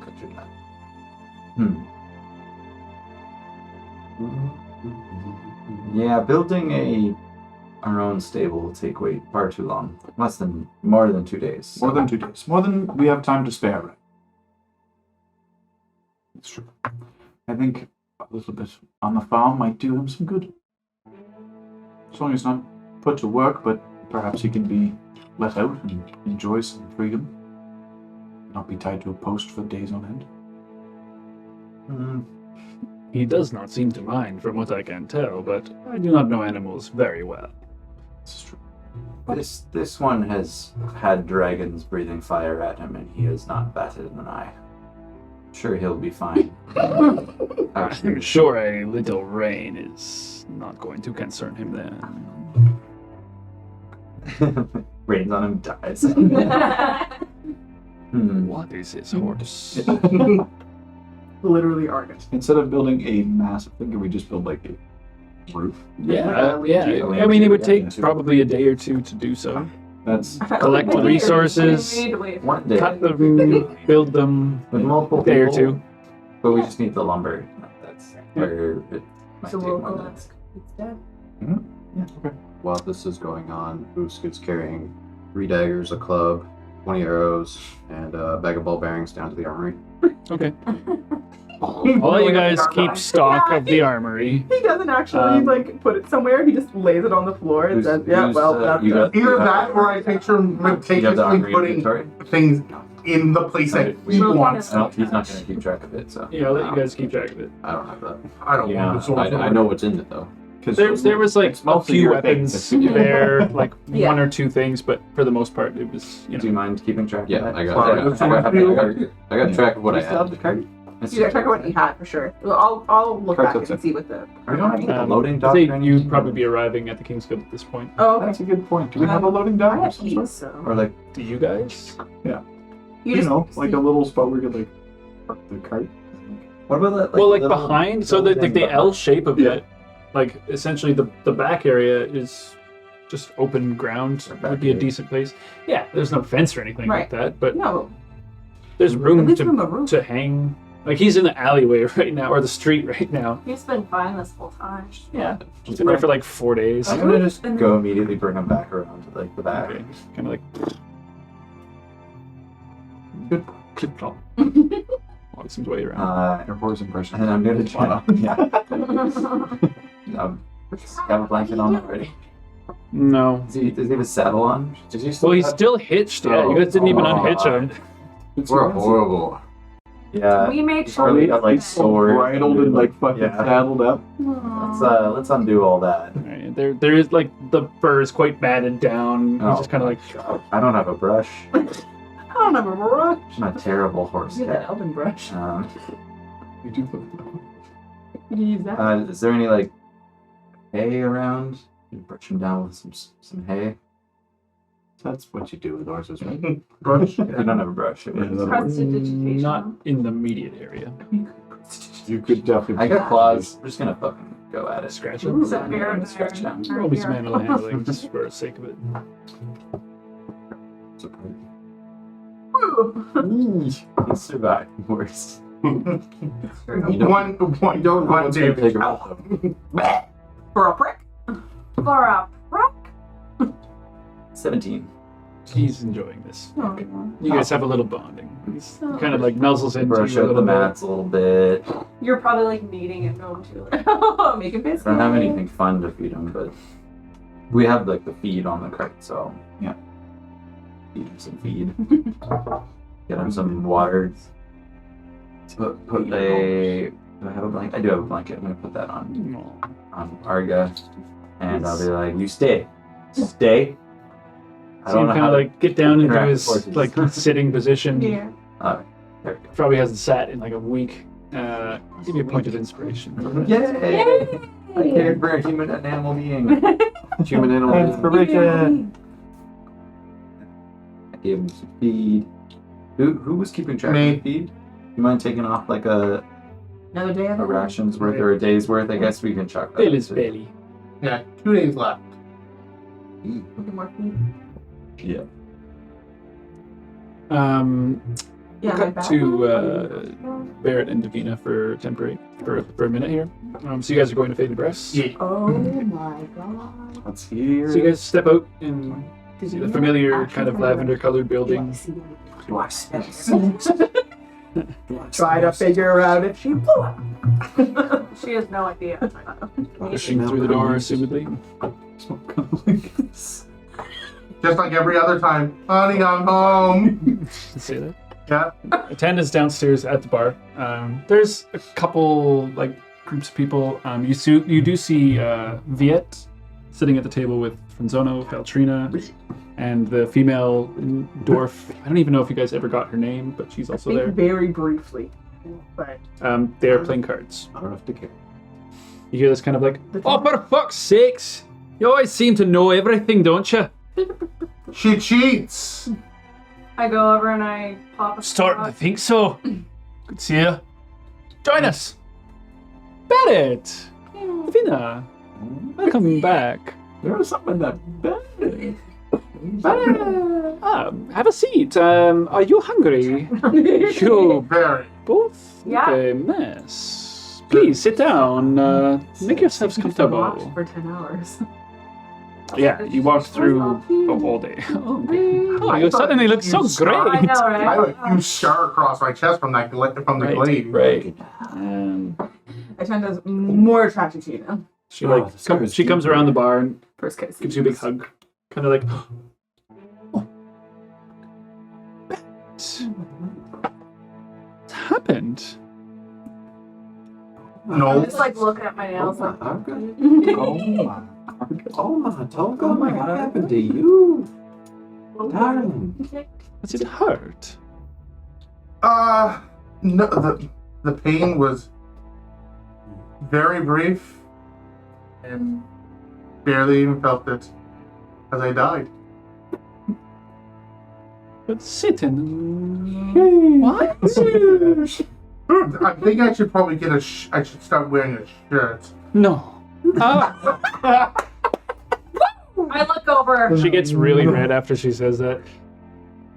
Speaker 6: Yeah, building our own stable will take far too long. More than 2 days.
Speaker 2: More than 2 days. More than we have time to spare, right? It's true. I think a little bit on the farm might do him some good. As long as he's not put to work, but perhaps he can be let out and enjoy some freedom. Not be tied to a post for days on end.
Speaker 1: He does not seem to mind, from what I can tell, but I do not know animals very well.
Speaker 2: This is true.
Speaker 6: This one has had dragons breathing fire at him, and he has not batted an eye. Sure, he'll be fine.
Speaker 1: I'm sure a little rain is not going to concern him then.
Speaker 6: Rains on him, dies.
Speaker 1: What is his horse?
Speaker 7: Literally Argus.
Speaker 2: Instead of building a massive thing, can we just build like a roof?
Speaker 1: Yeah. I mean, it would take probably a day or two to do so.
Speaker 2: That's
Speaker 1: Collect the resources,
Speaker 5: We need to wait for
Speaker 6: One day.
Speaker 1: cut them, build them,
Speaker 6: With multiple
Speaker 1: day or
Speaker 6: people,
Speaker 1: two.
Speaker 6: but we just need the lumber. That's where it might
Speaker 7: So
Speaker 6: take
Speaker 7: we'll
Speaker 6: more
Speaker 7: go
Speaker 6: than
Speaker 7: ask. It's dead.
Speaker 8: While this is going on, Usk is carrying 3 daggers, a club, 20 arrows, and a bag of ball bearings down to the armory.
Speaker 1: Okay. All you guys keep stock of the armory.
Speaker 7: He doesn't actually like put it somewhere. He just lays it on the floor and says, "Yeah, well, that's
Speaker 6: you got,
Speaker 4: Either that or I picture him
Speaker 6: you have the
Speaker 4: meticulously
Speaker 6: armory
Speaker 4: putting
Speaker 6: inventory?
Speaker 4: things in the place that he wants.
Speaker 6: No, he's not going to keep track of it, so.
Speaker 1: Yeah, I'll let you guys keep track of it.
Speaker 8: I don't have that.
Speaker 4: I don't
Speaker 6: Yeah,
Speaker 4: want the sword.
Speaker 8: I know what's in it though.
Speaker 1: There was like
Speaker 2: it's
Speaker 1: a
Speaker 2: mostly
Speaker 1: few
Speaker 2: your
Speaker 1: weapons
Speaker 2: things.
Speaker 1: there, like
Speaker 7: Yeah.
Speaker 1: 1 or 2 things, but for the most part, it was, you
Speaker 6: Do you
Speaker 1: know.
Speaker 6: mind keeping track
Speaker 8: Yeah,
Speaker 6: of that?
Speaker 8: I got track of what I
Speaker 6: Do you still have
Speaker 8: had.
Speaker 6: the card?
Speaker 7: You got check out what he had for sure. Well, I'll look
Speaker 2: Cards
Speaker 7: back
Speaker 2: outside.
Speaker 7: and see what the.
Speaker 6: We don't have like, a
Speaker 1: Um,
Speaker 6: loading
Speaker 1: I
Speaker 6: dock or
Speaker 1: think
Speaker 6: anything?
Speaker 1: you'd probably be arriving at the King's Guild at this point.
Speaker 7: Oh, okay.
Speaker 2: That's a good point. Do we have a loading dock
Speaker 7: I
Speaker 2: or
Speaker 7: have
Speaker 2: some sort?
Speaker 7: keys, so.
Speaker 6: Or like,
Speaker 1: Do you guys?
Speaker 2: You know, like a little spot where you could like park the cart.
Speaker 6: what about that?
Speaker 1: Well, like
Speaker 6: little
Speaker 1: behind, so that like the
Speaker 6: building
Speaker 1: L shape of
Speaker 2: Yeah.
Speaker 1: it, like essentially the back area is just open ground.
Speaker 6: Back
Speaker 1: Would be a
Speaker 6: area.
Speaker 1: decent place. Yeah, there's no fence or anything like
Speaker 7: Right.
Speaker 1: that, but
Speaker 7: No,
Speaker 1: there's
Speaker 7: at
Speaker 1: room
Speaker 7: least from a roof.
Speaker 1: to hang. Like he's in the alleyway right now, or the street right now.
Speaker 5: He's been fine this whole time.
Speaker 1: Yeah, he's been there for like 4 days.
Speaker 6: I'm gonna just go immediately bring him back around to like the back.
Speaker 1: Okay, kind of like
Speaker 2: Good.
Speaker 1: clip clop. Walks his way around.
Speaker 2: Your horse impression.
Speaker 6: And I'm gonna try. Yeah. Have a blanket on already.
Speaker 1: No.
Speaker 6: Does he have a saddle on?
Speaker 1: Well, he's still hitched. Yeah, you guys didn't even unhitch him.
Speaker 8: We're horrible.
Speaker 6: Yeah.
Speaker 5: We made sure
Speaker 6: Probably
Speaker 5: we
Speaker 6: got like sword.
Speaker 2: Bridled and like fucking
Speaker 6: Yeah.
Speaker 2: saddled up.
Speaker 6: Let's undo all that.
Speaker 1: Right, there is like the fur is quite matted down. He's just kind of like
Speaker 6: I don't have a brush.
Speaker 7: I don't have a brush.
Speaker 6: I'm a terrible horse
Speaker 7: You have that
Speaker 6: cat.
Speaker 7: elven brush.
Speaker 2: You do.
Speaker 7: You can use that.
Speaker 6: Is there any like hay around? You brush him down with some hay.
Speaker 2: That's what you do with horses, right?
Speaker 4: Brush.
Speaker 6: If you don't have a brush, it
Speaker 2: Yeah,
Speaker 6: works.
Speaker 2: that'll work.
Speaker 5: prestidigitation.
Speaker 1: not in the immediate area.
Speaker 2: You could definitely.
Speaker 6: I got claws. I'm just gonna fucking go at it.
Speaker 1: Scratch
Speaker 7: Ooh.
Speaker 1: it.
Speaker 5: So fair,
Speaker 6: Scratch
Speaker 5: fair.
Speaker 6: down.
Speaker 1: Roll me some manual handling just for the sake of it.
Speaker 6: He survived. Worse.
Speaker 4: One
Speaker 6: One's gonna take him
Speaker 4: damage.
Speaker 6: out.
Speaker 7: For a prick.
Speaker 5: For a prick.
Speaker 6: 17.
Speaker 1: He's enjoying this.
Speaker 7: Oh,
Speaker 1: You guys have a little bonding. He's kind of like nuzzles into
Speaker 6: Brush
Speaker 1: you a
Speaker 6: out the
Speaker 1: little bit.
Speaker 6: mats a little bit.
Speaker 5: You're probably like kneading at home too. Like,
Speaker 7: Make a
Speaker 6: I
Speaker 7: biscuit.
Speaker 6: don't have anything fun to feed him, but we have like the feed on the cart, so
Speaker 2: Yeah.
Speaker 6: feed him some feed. Get him some water. Put a. Do I have a blanket? I do have a blanket. I'm gonna put that on Arga, and I'll be like, "You stay.
Speaker 1: So
Speaker 6: I
Speaker 1: you
Speaker 6: don't know
Speaker 1: kind
Speaker 6: how
Speaker 1: of
Speaker 6: to
Speaker 1: like get down into
Speaker 6: interact
Speaker 1: his
Speaker 6: with horses.
Speaker 1: like sitting position.
Speaker 7: Yeah.
Speaker 6: There we go.
Speaker 1: Probably hasn't sat in like a week. Give me a point of inspiration.
Speaker 6: Yay! I cared for a human and animal being.
Speaker 8: Human animal.
Speaker 6: Inspiration. I gave him some feed. Who was keeping track
Speaker 4: Me.
Speaker 6: of the feed? You mind taking off like a
Speaker 7: Another day of
Speaker 6: a
Speaker 7: it.
Speaker 6: ration's worth or a day's worth? I guess we can chuck that.
Speaker 1: Fill his
Speaker 6: too.
Speaker 1: belly.
Speaker 4: Yeah, 2 days left.
Speaker 7: Looking more feet.
Speaker 6: Yeah.
Speaker 7: Yeah, my
Speaker 1: cut
Speaker 7: back.
Speaker 1: to Barrett and Davina for a minute here. So you guys are going to Faded Breasts.
Speaker 4: Yeah.
Speaker 7: Oh my god.
Speaker 2: Let's hear.
Speaker 1: So you guys step out in the familiar kind of lavender-colored building.
Speaker 2: Do I smell?
Speaker 7: Try to figure out if she blew up.
Speaker 5: She has no idea.
Speaker 1: Pushing through the door, assumedly.
Speaker 4: Just like every other time. Honey, I'm home.
Speaker 1: Say that.
Speaker 4: Yeah.
Speaker 1: Attendants downstairs at the bar. There's a couple groups of people. You do see Viet sitting at the table with Franzono, Feltrina, and the female dwarf. I don't even know if you guys ever got her name, but she's also
Speaker 7: I think
Speaker 1: there.
Speaker 7: very briefly. But
Speaker 1: They are playing cards.
Speaker 8: I don't have to care.
Speaker 1: You hear this kind of like, "Oh, for fuck's sakes! You always seem to know everything, don't you?"
Speaker 4: She cheats.
Speaker 5: I go over and I pop a
Speaker 1: Starting to
Speaker 5: squat.
Speaker 1: think so. Good to see you. Join us. Barrett. Davina. Welcome back.
Speaker 2: There was something in that bed.
Speaker 1: Have a seat. Are you hungry? You
Speaker 4: Very.
Speaker 1: both
Speaker 5: Yeah.
Speaker 1: look a mess. Please sit down. Make yourselves comfortable.
Speaker 7: for 10 hours.
Speaker 1: Yeah, you walked through all day. Oh, you suddenly look so
Speaker 4: You
Speaker 1: great.
Speaker 5: I know,
Speaker 4: I have
Speaker 5: right?
Speaker 4: a huge scar across my chest from the glade.
Speaker 1: Right.
Speaker 7: Atenda's more attracted to you now.
Speaker 1: She like
Speaker 2: this guy is
Speaker 1: she comes around the bar and
Speaker 7: First kiss.
Speaker 1: gives you a big hug. Kind of like, oh. What's happened?
Speaker 5: I'm
Speaker 4: No.
Speaker 5: just like looking at my nails like,
Speaker 6: Oh my Toga, what happened to you? Darling.
Speaker 1: Does it hurt?
Speaker 4: No. The pain was very brief, and barely even felt it as I died.
Speaker 1: But sit and what?
Speaker 4: I think I should probably get I should start wearing a shirt.
Speaker 1: No.
Speaker 5: I look over.
Speaker 1: She gets really red after she says that.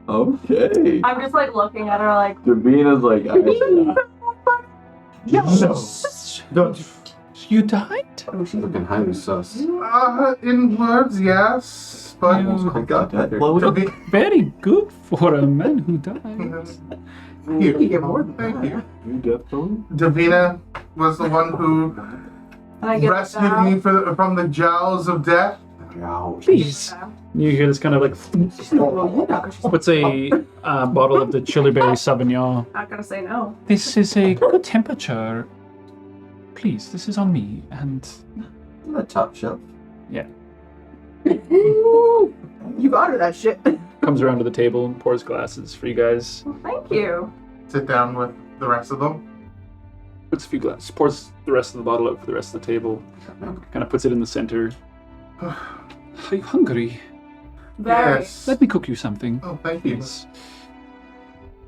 Speaker 6: Okay.
Speaker 5: I'm just like looking at her like,
Speaker 6: Davina's like,
Speaker 1: You died?
Speaker 7: Oh, she's
Speaker 8: Looking highly sus.
Speaker 4: In words, yes, but
Speaker 6: I got that.
Speaker 4: to be.
Speaker 1: Very good for a man who died.
Speaker 4: Here.
Speaker 7: You get more than
Speaker 4: Thank
Speaker 7: that.
Speaker 4: you.
Speaker 6: You definitely.
Speaker 4: Davina was the one who
Speaker 5: and I get
Speaker 4: rescued me from the jowls of death.
Speaker 1: Please. You hear this kind of like puts a bottle of the Chiliberry Sauvignon.
Speaker 5: Not gonna say no.
Speaker 1: This is a good temperature. Please, this is on me. And
Speaker 6: A top shelf.
Speaker 7: You got her that shit.
Speaker 1: comes around to the table and pours glasses for you guys.
Speaker 5: Well, thank you.
Speaker 4: Sit down with the rest of them.
Speaker 1: Puts a few glasses, pours the rest of the bottle out for the rest of the table. Kind of puts it in the center. Are you hungry?
Speaker 5: Very.
Speaker 4: Yes.
Speaker 1: Let me cook you something.
Speaker 4: Oh, thank you.
Speaker 1: Please.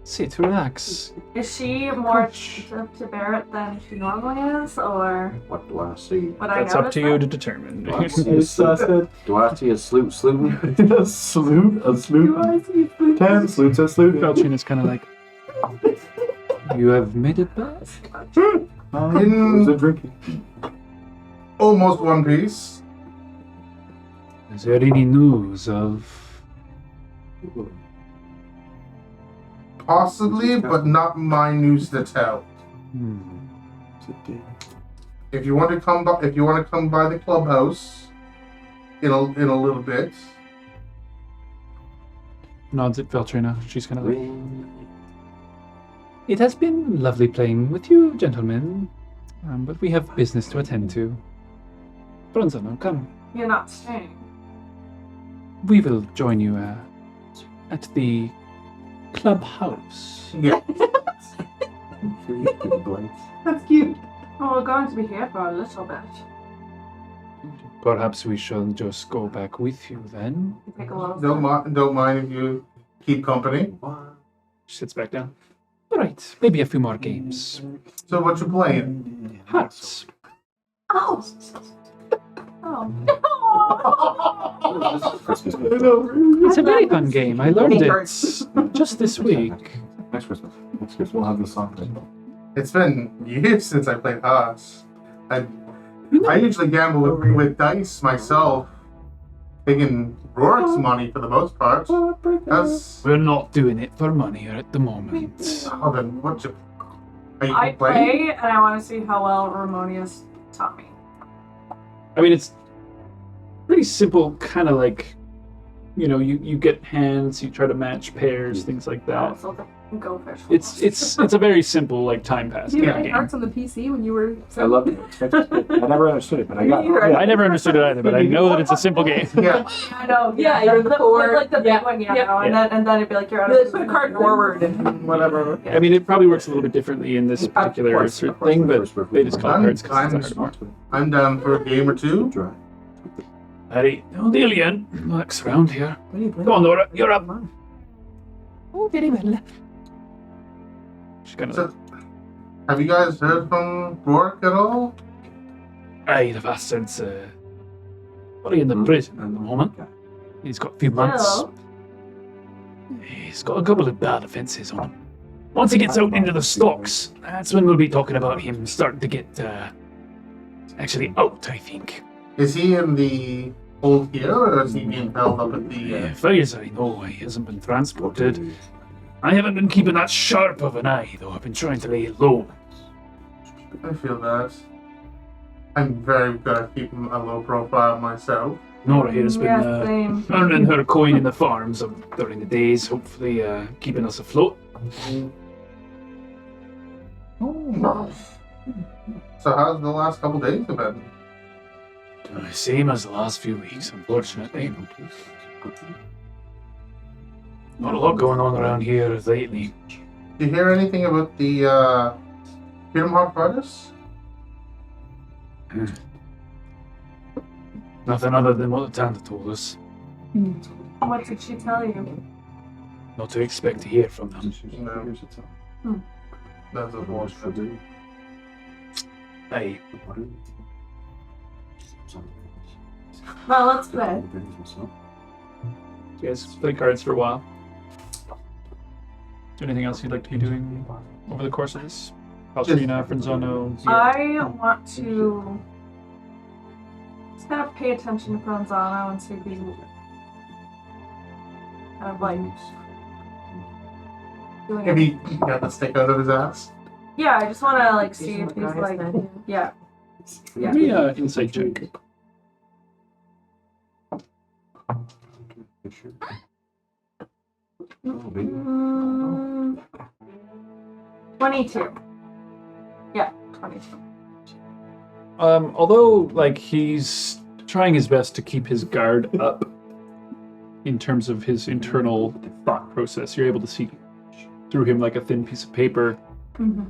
Speaker 1: Sit, relax.
Speaker 5: Is she more to Barrett than she normally is, or
Speaker 8: What do I see?
Speaker 5: would I
Speaker 1: That's up
Speaker 5: notice
Speaker 1: to you
Speaker 5: that?
Speaker 1: to determine.
Speaker 8: Do I see a sloop? Do I see a sloop slooting?
Speaker 2: A sloop, a sloop. 10 sloops, a sloop.
Speaker 1: Felchin is kind of like, you have made it back?
Speaker 2: Who's a drinking?
Speaker 4: Almost one piece.
Speaker 1: Is there any news of...
Speaker 4: Possibly, but not my news to tell. If you want to come by, the clubhouse in a little bit.
Speaker 1: Nods at Feltrina. She's kind of like, it has been lovely playing with you, gentlemen. But we have business to attend to. Bronzano, come.
Speaker 5: You're not staying.
Speaker 1: We will join you at the clubhouse.
Speaker 4: Yeah.
Speaker 7: That's cute.
Speaker 5: Oh, we're going to be here for a little bit.
Speaker 1: Perhaps we shall just go back with you then.
Speaker 5: You take a little.
Speaker 4: Don't mind if you keep company.
Speaker 1: She sits back down. All right, maybe a few more games.
Speaker 4: So what you playing?
Speaker 1: Hearts.
Speaker 5: Oh. Oh.
Speaker 1: It's a very fun game. I learned it just this week.
Speaker 2: Next Christmas. Next Christmas we'll have the song played.
Speaker 4: It's been years since I played Hearts. I usually gamble with dice myself, taking Rorik's money for the most part.
Speaker 1: We're not doing it for money at the moment.
Speaker 4: Oh, then what you... Are you
Speaker 5: I
Speaker 4: playing?
Speaker 5: play, and I want to see how well Ramonius taught me.
Speaker 1: I mean, it's pretty simple, kind of like, you know, you get hands, you try to match pairs, things like that.
Speaker 5: So the go fish.
Speaker 1: It's a very simple like time pass
Speaker 7: You
Speaker 1: kind of
Speaker 7: played
Speaker 1: game.
Speaker 7: Hearts on the PC when you were.
Speaker 2: I loved it. I never understood it, but I got it.
Speaker 1: I never understood it either, but I know that it's a simple game.
Speaker 4: Yeah.
Speaker 5: I know.
Speaker 7: Yeah, you're the forward.
Speaker 5: Like the big
Speaker 7: Yeah,
Speaker 5: one,
Speaker 7: yeah.
Speaker 5: and then it'd be like you're out
Speaker 7: You
Speaker 5: of
Speaker 7: like put a card forward and whatever.
Speaker 1: I mean, it probably works a little bit differently in this particular sort of thing, but they just call it cards because it's hard.
Speaker 4: I'm down for a game or two.
Speaker 2: Dry.
Speaker 1: Alright, no deal, Ian. Max around here. Come on, Nora, you're up. Oh, very well. She's kind of.
Speaker 4: So, have you guys heard from Rourke at all?
Speaker 1: Aye, the bastard's probably in the prison at the moment. He's got a few months.
Speaker 5: Well,
Speaker 1: He's got a couple of bad offences on him. Once he gets out into the stocks, that's when we'll be talking about him starting to get actually out, I think.
Speaker 4: Is he in the hold here, or is he being held up at the...
Speaker 1: As far as I know, he hasn't been transported. I haven't been keeping that sharp of an eye, though. I've been trying to lay it low.
Speaker 4: I feel that. I'm very good at keeping a low profile myself.
Speaker 1: Nora here has been
Speaker 5: yeah, same.
Speaker 1: earning her coin in the farms during the days, hopefully keeping us afloat.
Speaker 4: So how's the last couple days been?
Speaker 1: Same as the last few weeks, unfortunately. Not a lot going on around here lately.
Speaker 4: Did you hear anything about the Freedom Heart virus?
Speaker 1: Nothing other than what the Tanda told us.
Speaker 5: What did she tell you?
Speaker 1: Not to expect to hear from them.
Speaker 4: No. That's a voice for me.
Speaker 1: Aye.
Speaker 5: Well, let's play.
Speaker 1: You guys play cards for a while. Is there anything else you'd like to be doing over the course of this? Paltrina, Franzono,
Speaker 5: I want to just kind of pay attention to Franzano and see if he's kind of like doing
Speaker 4: Maybe he got the stick out of his ass.
Speaker 5: Yeah, I just want to like see if he's like yeah.
Speaker 1: Give me an insight check.
Speaker 5: Mm, 22. Yeah, 22.
Speaker 1: Although, like, he's trying his best to keep his guard up in terms of his internal thought process, you're able to see through him like a thin piece of paper.
Speaker 5: Mm-hmm.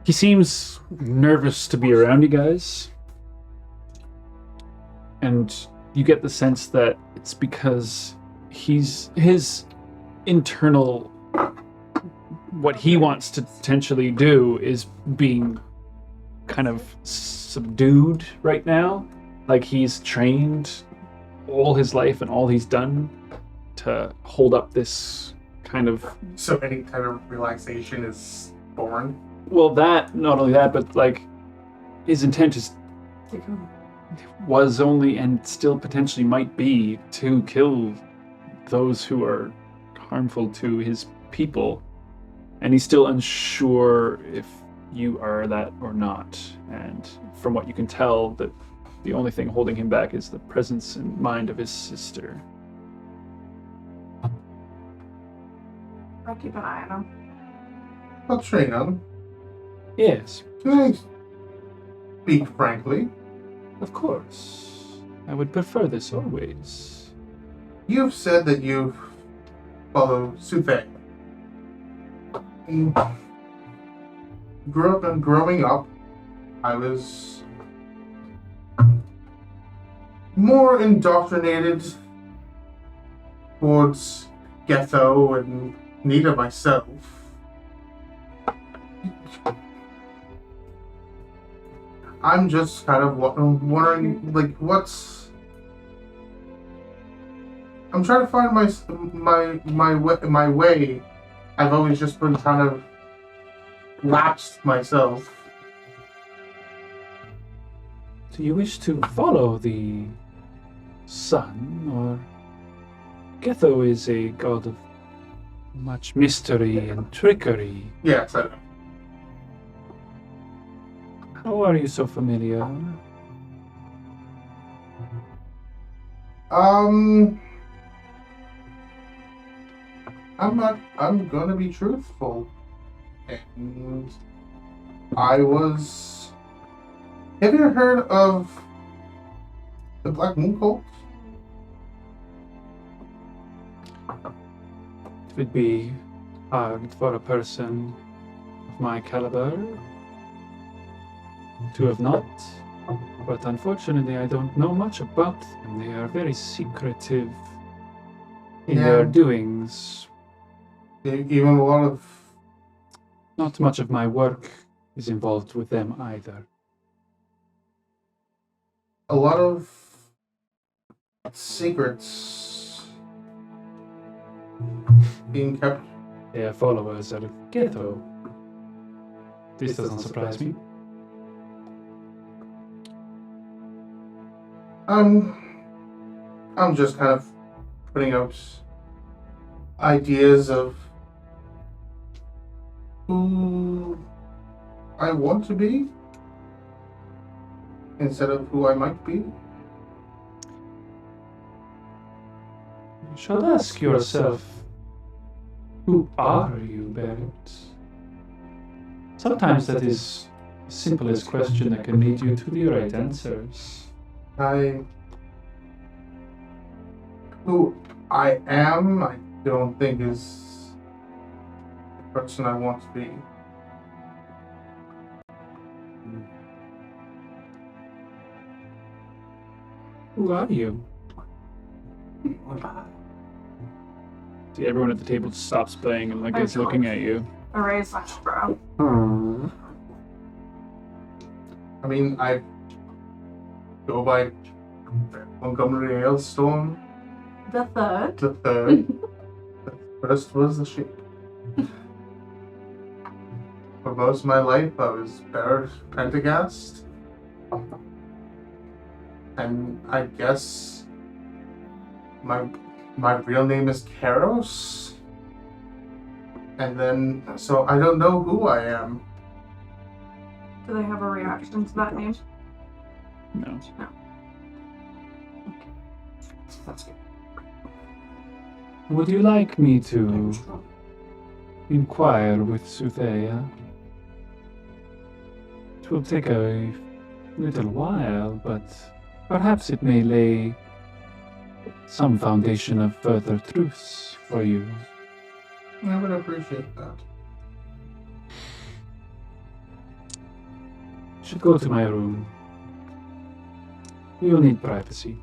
Speaker 1: He seems nervous to be around you guys. And you get the sense that it's because his internal, what he wants to potentially do is being kind of subdued right now. Like he's trained all his life and all he's done to hold up this kind of...
Speaker 4: So any kind of relaxation is born.
Speaker 1: Well, that, not only that, but like his intent was only and still potentially might be to kill those who are harmful to his people. And he's still unsure if you are that or not. And from what you can tell, that the only thing holding him back is the presence and mind of his sister.
Speaker 5: I'll keep an eye on him.
Speaker 4: I'll train him.
Speaker 1: Yes,
Speaker 4: Can I speak frankly?
Speaker 1: of course. I would prefer this always.
Speaker 4: You've said that you follow Suthe. Growing up, I was more indoctrinated towards Ghetto and Nita myself. I'm just kind of wondering, like, what's... I'm trying to find my way I've always just been kind of lapsed myself.
Speaker 1: Do you wish to follow the sun, or Getho is a god of much mystery and trickery?
Speaker 4: Yes, I know.
Speaker 1: How are you so familiar?
Speaker 4: I'm gonna be truthful. And I was... Have you heard of the Black Moon Cult?
Speaker 1: It would be hard for a person of my caliber to have not, but unfortunately I don't know much about them. They are very secretive in their doings.
Speaker 4: Even a lot of...
Speaker 1: Not much of my work is involved with them either.
Speaker 4: A lot of secrets being kept.
Speaker 1: They are followers of Getho. This doesn't surprise me.
Speaker 4: I'm just kind of putting out ideas of who I want to be instead of who I might be.
Speaker 1: You should ask yourself, who are you, Barrett? Sometimes that is the simplest question that can lead you to the right answers.
Speaker 4: Who I am, I don't think is the person I want to be.
Speaker 1: Who are you? See, everyone at the table stops playing and is looking at you.
Speaker 5: A raised eyebrow.
Speaker 4: I mean, I go by Montgomery Hailstorm.
Speaker 5: The third.
Speaker 4: The third. The first was the sheep. For most of my life, I was Barrett Pentagast. And I guess my real name is Karos. And then, so I don't know who I am.
Speaker 5: Do they have a reaction to that name?
Speaker 1: No.
Speaker 2: That's good.
Speaker 1: Would you like me to inquire with Sutheya? It will take a little while, but perhaps it may lay some foundation of further truths for you.
Speaker 4: I would appreciate that.
Speaker 1: You should go to my room. You'll need privacy.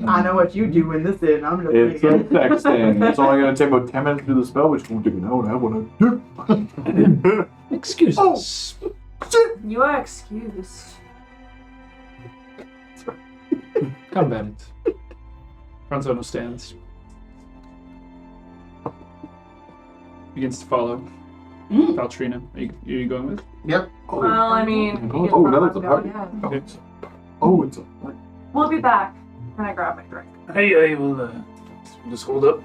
Speaker 7: I know what you do in this inn. I'm just
Speaker 6: It's a
Speaker 7: thinking.
Speaker 6: text thing. It's only going to take about 10 minutes to do the spell, which won't take an hour. I want to do.
Speaker 1: Excuse us.
Speaker 5: You are excused.
Speaker 1: Come, Bennett. Franzono stands. Begins to follow. Valtrina, are you going with?
Speaker 4: Yep.
Speaker 5: Well, I mean, you
Speaker 6: Oh,
Speaker 5: can
Speaker 6: now there's a
Speaker 5: probably
Speaker 6: party.
Speaker 5: go ahead.
Speaker 6: Oh, it's a.
Speaker 5: We'll be back. And I grab my drink.
Speaker 1: I will just hold up.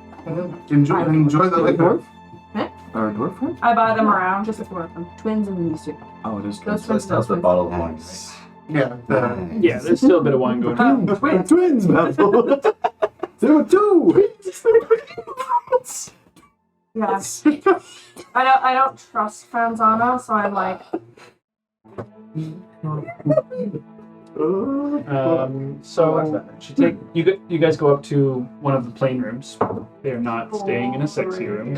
Speaker 4: Enjoy the liquor.
Speaker 2: Our dwarf friend?
Speaker 5: I buy them around.
Speaker 7: Just the four of them. Twins and these two.
Speaker 2: Oh, it is
Speaker 7: Those
Speaker 2: twins.
Speaker 7: twins.
Speaker 6: That's the bottle of wine.
Speaker 2: Nice.
Speaker 4: Yeah.
Speaker 1: Yeah, there's still a bit of wine going on.
Speaker 6: Twins, Bethel. There were two.
Speaker 5: Yeah. I don't trust Franzano, so I'm like,
Speaker 1: So you guys go up to one of the plain rooms. They are not staying in a sexy room.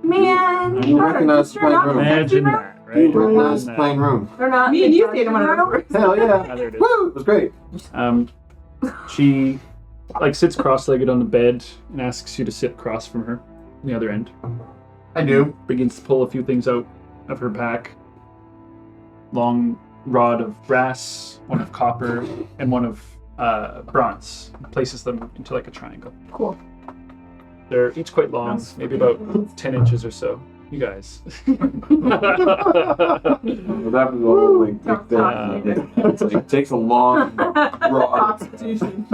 Speaker 5: man,
Speaker 6: You recognize
Speaker 5: they're not
Speaker 6: plain room.
Speaker 1: Imagine
Speaker 5: room.
Speaker 1: that, right?
Speaker 6: Nice
Speaker 1: Imagine
Speaker 6: plain room.
Speaker 5: They're not.
Speaker 7: Me and
Speaker 5: the
Speaker 7: you stayed in one of
Speaker 5: dungeon
Speaker 7: those
Speaker 5: room.
Speaker 7: rooms.
Speaker 6: Hell yeah.
Speaker 1: Ah, there it is.
Speaker 6: Woo! It was great.
Speaker 1: She sits cross-legged on the bed and asks you to sit across from her on the other end.
Speaker 4: I do.
Speaker 1: Begins to pull a few things out of her pack. Long rod of brass, one of copper, and one of bronze. Places them into like a triangle.
Speaker 7: Cool.
Speaker 1: They're each quite long, maybe about 10 inches or so. You guys.
Speaker 2: That was all like it takes a long rod.
Speaker 5: Constitution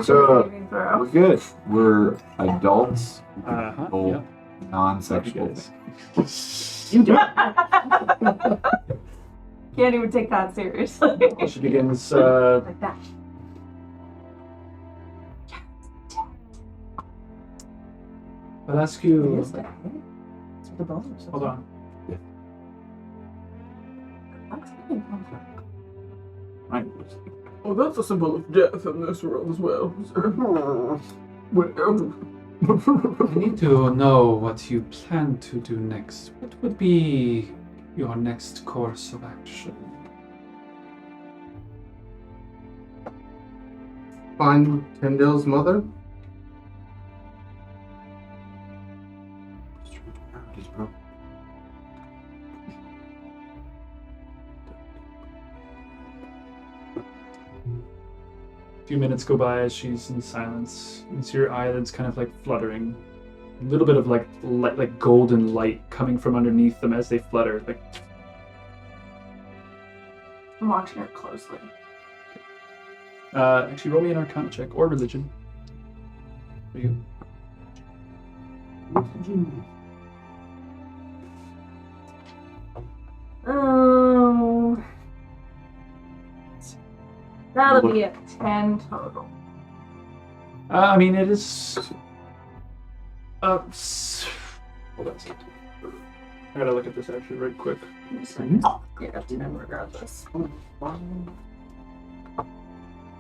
Speaker 2: So,
Speaker 5: saving throw.
Speaker 2: We're good. We're adults.
Speaker 1: Yeah.
Speaker 2: Non-sexual.
Speaker 1: Guys.
Speaker 3: You do it.
Speaker 5: Can't even take that seriously.
Speaker 1: She begins.
Speaker 3: Like that.
Speaker 1: I'll ask you.
Speaker 3: That's what the bones are.
Speaker 1: Hold on.
Speaker 3: That's good.
Speaker 2: Right.
Speaker 7: Oh, that's a symbol of death in this world as well.
Speaker 9: I need to know what you plan to do next. What would be your next course of action?
Speaker 4: Find Tyndale's mother.
Speaker 1: A few minutes go by as she's in silence. You see her eyelids kind of like fluttering. A little bit of like golden light coming from underneath them as they flutter. Like
Speaker 5: I'm watching her closely.
Speaker 1: actually, roll me an Arcana check or religion. For you.
Speaker 5: Oh. That'll be a 10 total.
Speaker 1: I mean, it is. Hold on a second. I gotta look at this actually right quick.
Speaker 5: Yeah, 10 regardless.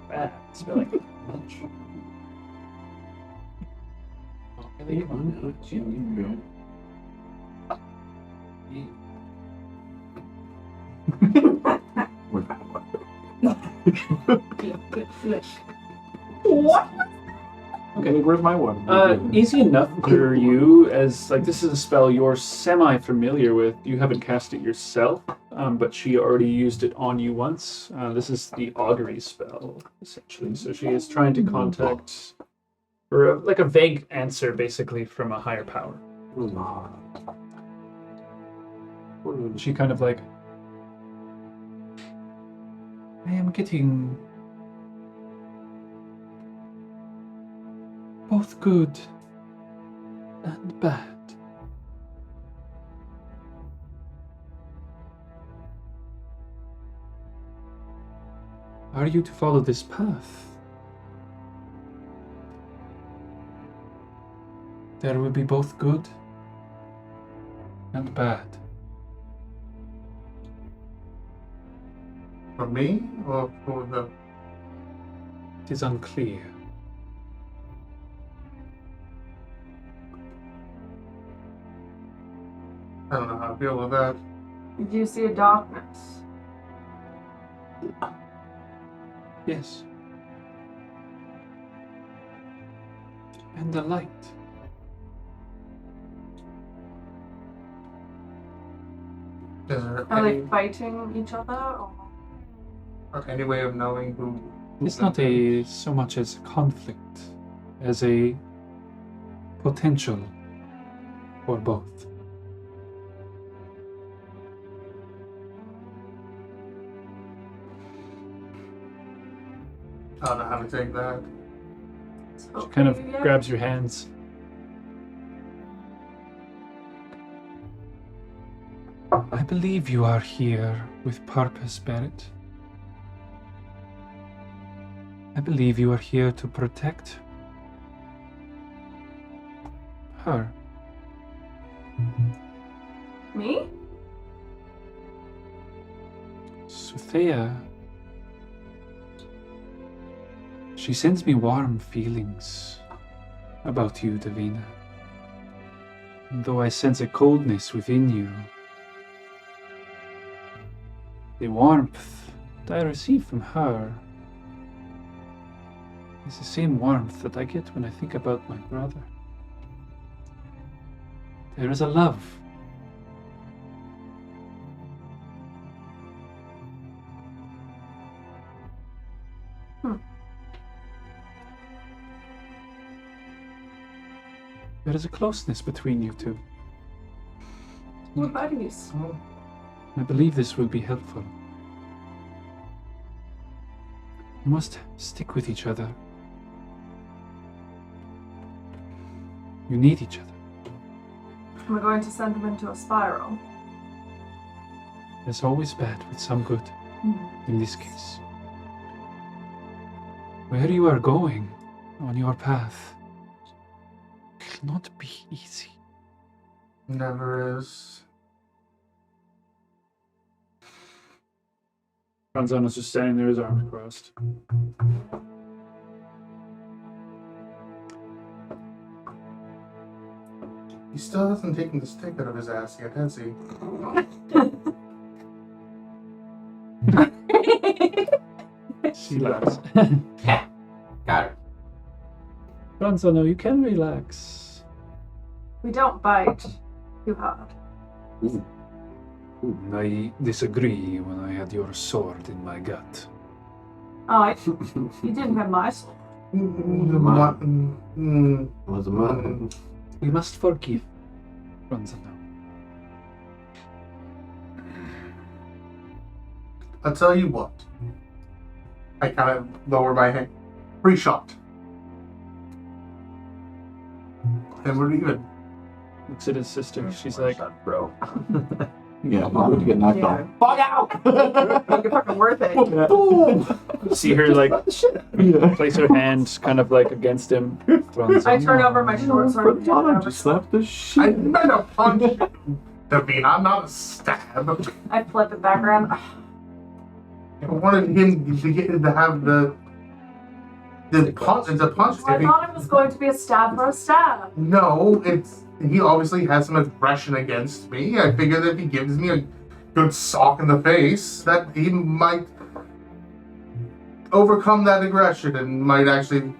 Speaker 1: Bad spelling. Really?
Speaker 5: What?
Speaker 2: Okay, where's my one?
Speaker 1: Easy enough for you, as like this is a spell you're semi-familiar with. You haven't cast it yourself, but she already used it on you once. This is the augury spell, essentially. So she is trying to contact, or like a vague answer, basically from a higher power. She kind of like,
Speaker 9: I am getting both good and bad. Are you to follow this path? There will be both good and bad.
Speaker 4: For me or for her?
Speaker 9: It is unclear.
Speaker 4: I don't know how to feel with that.
Speaker 5: Did you see a darkness?
Speaker 9: Yes. And the light.
Speaker 4: Is there
Speaker 5: Are
Speaker 4: any,
Speaker 5: they fighting each other? Or
Speaker 4: any way of knowing who?
Speaker 9: It's not so much as a conflict as a potential for both.
Speaker 4: I don't know how to take that.
Speaker 1: she kind of grabs your hands.
Speaker 9: I believe you are here with purpose, Barrett. I believe you are here to protect her.
Speaker 5: Me?
Speaker 9: Suthea. She sends me warm feelings about you, Davina. And though I sense a coldness within you, the warmth that I receive from her is the same warmth that I get when I think about my brother. There is a love. There is a closeness between you two.
Speaker 5: We're buddies.
Speaker 9: I believe this will be helpful. You must stick with each other. You need each other.
Speaker 5: We're going to send him into a spiral.
Speaker 9: There's always bad with some good, in this case. Where you are going on your path will not be easy.
Speaker 4: Never is.
Speaker 1: Franzano's just standing there, his arms crossed.
Speaker 4: He still hasn't taken the stick out of his ass yet, has he?
Speaker 1: She laughs.
Speaker 6: Got it.
Speaker 1: Franzano, you can relax.
Speaker 5: We don't bite too hard.
Speaker 9: I disagree when I had your sword in my gut.
Speaker 5: Oh, you didn't have my sword.
Speaker 8: Was a man.
Speaker 9: We must forgive Franzano.
Speaker 4: I'll tell you what. I kind of lower my hand. Free shot. And we're even.
Speaker 1: Looks at his sister. She's like,
Speaker 6: bro.
Speaker 2: Yeah, why would you get knocked off?
Speaker 7: Fuck out! You're fucking worth it.
Speaker 1: see her like place her hand kind of like against him.
Speaker 5: I turn over my short sword.
Speaker 2: Franzano just slapped the shit.
Speaker 4: I meant a punch. Davina, not a stab.
Speaker 5: I flip it back around.
Speaker 4: I wanted him to have the punch. It's a punch.
Speaker 5: I thought it was going to be a stab for a stab.
Speaker 4: No, he obviously has some aggression against me. I figured if he gives me a good sock in the face, that he might overcome that aggression and might actually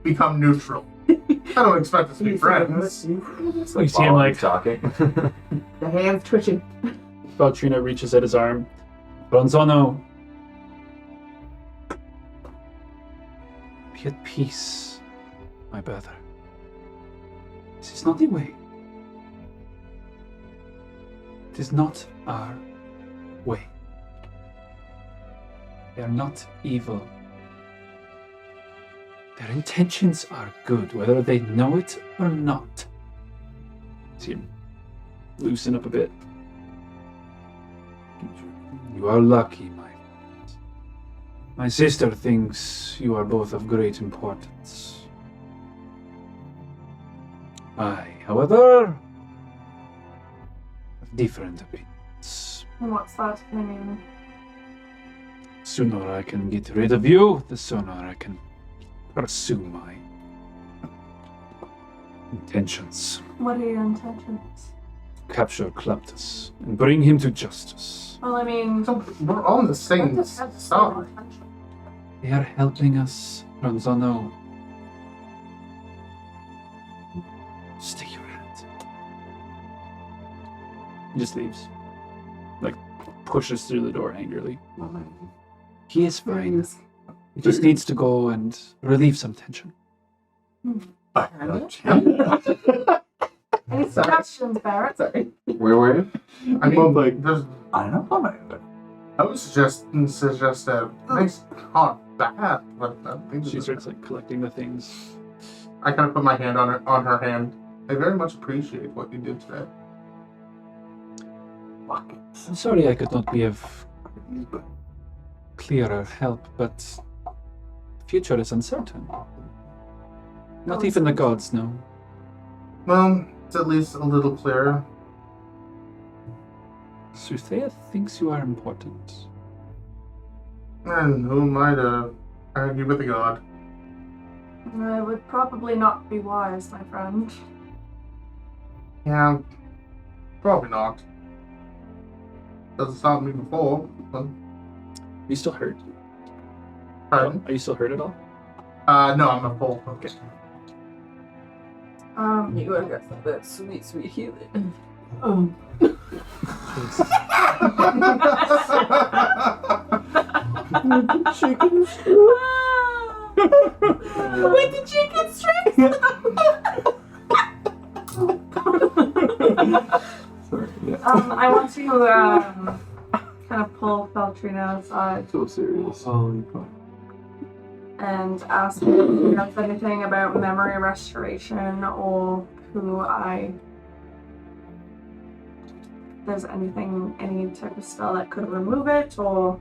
Speaker 4: become neutral. I don't expect us to be friends.
Speaker 6: It's
Speaker 1: You see him like
Speaker 6: talking.
Speaker 7: The hand's twitching.
Speaker 1: Valtrina reaches at his arm. Bronzano, be at peace, my brother. This is not the way. It is not our way. They are not evil. Their intentions are good, whether they know it or not. See him loosen up a bit. You are lucky, my friend. My sister thinks you are both of great importance. I, however, have different opinions.
Speaker 5: And what's that opinion?
Speaker 1: Sooner I can get rid of you, the sooner I can pursue my intentions.
Speaker 5: What are your intentions?
Speaker 1: Capture Kleptus and bring him to justice.
Speaker 5: Well, I mean,
Speaker 4: So we're on the same
Speaker 5: what does that
Speaker 4: side.
Speaker 5: intention?
Speaker 1: They are helping us, Ranzano. Stick your hand. He just leaves. Like, pushes through the door angrily. He is fine. He just needs to go and relieve some tension.
Speaker 5: Any suggestions, Barrett?
Speaker 7: Sorry.
Speaker 6: Where were you?
Speaker 4: I mean, there's.
Speaker 2: I don't know.
Speaker 4: I would suggest a nice hot bath, but I don't think
Speaker 1: She starts like collecting the things.
Speaker 4: I kind of put my hand on her hand. I very much appreciate what you did today.
Speaker 1: I'm sorry I could not be of clearer help, but the future is uncertain. Not even the gods know.
Speaker 4: Well, it's at least a little clearer.
Speaker 1: Suthea thinks you are important.
Speaker 4: And who am I to argue with a god?
Speaker 5: It would probably not be wise, my friend.
Speaker 4: Yeah, probably not. Doesn't stop me before. But,
Speaker 1: Are you still hurt?
Speaker 4: pardon?
Speaker 1: Are you still hurt at all?
Speaker 4: No, I'm a full. Okay.
Speaker 7: You would have got some of that sweet, sweet healing.
Speaker 2: Chicken
Speaker 5: With the chicken strips?
Speaker 2: Sorry, yeah.
Speaker 5: I want to kind of pull Feltrina aside
Speaker 2: So serious. Holy fuck.
Speaker 5: and ask if he knows anything about memory restoration or who I. If there's anything, any type of spell that could remove it, or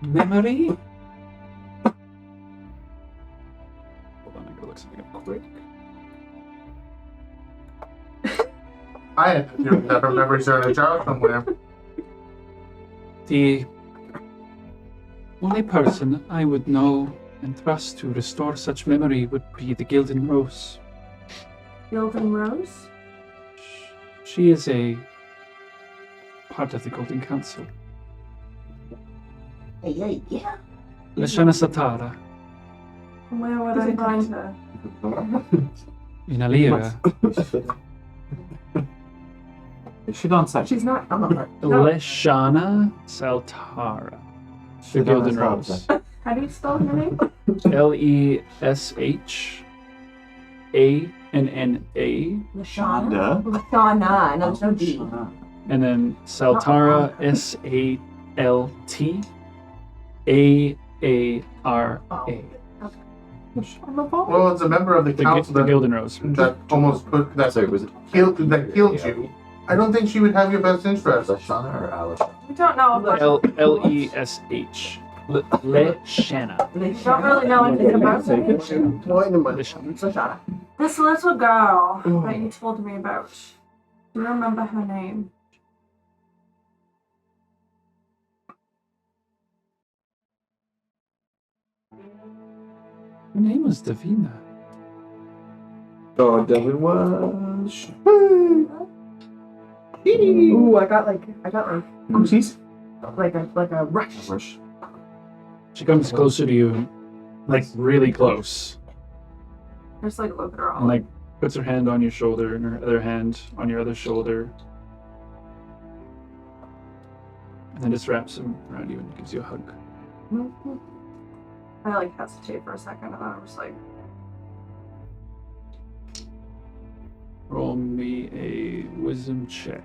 Speaker 9: Memory?
Speaker 1: Hold on, I gotta look something up quick.
Speaker 4: I had to do that. Her memories are in a jar somewhere.
Speaker 9: The only person I would know and trust to restore such memory would be the Gilden Rose.
Speaker 5: Gilden Rose.
Speaker 9: She is a part of the Golden Council.
Speaker 3: Yeah.
Speaker 9: Lashana Satara,
Speaker 5: Where would I find her?
Speaker 9: in Alira.
Speaker 2: Is she on site?
Speaker 7: She's not on the part.
Speaker 9: Leshana Saltara. The Gilden Rose.
Speaker 5: How do you spell her name?
Speaker 9: Leshanna.
Speaker 3: Lashana. Lashana. No, there's no D.
Speaker 9: And then Saltara, Saltara.
Speaker 4: Well, it's a member of the council
Speaker 1: The
Speaker 4: that,
Speaker 1: Gilden Rose.
Speaker 4: that almost put that
Speaker 2: Sorry, was it
Speaker 4: killed you. I don't think she would have your best interest.
Speaker 6: Lashana or Alish?
Speaker 5: We don't know. But
Speaker 1: Lesh. Leshana.
Speaker 5: we don't really know anything about her.
Speaker 3: Lashana.
Speaker 5: This little girl that you told me about. Do you remember her name?
Speaker 9: Her name was Davina.
Speaker 2: Oh, Devin was.
Speaker 7: Ooh, I got like
Speaker 2: Oopsies.
Speaker 7: like a rush.
Speaker 2: Rush.
Speaker 1: She comes closer to you, like really close,
Speaker 5: Just like look at her all.
Speaker 1: and like puts her hand on your shoulder and her other hand on your other shoulder, and then just wraps them around you and gives you a hug.
Speaker 5: I like hesitate for a second, and then I'm just like,
Speaker 1: Roll me a wisdom check.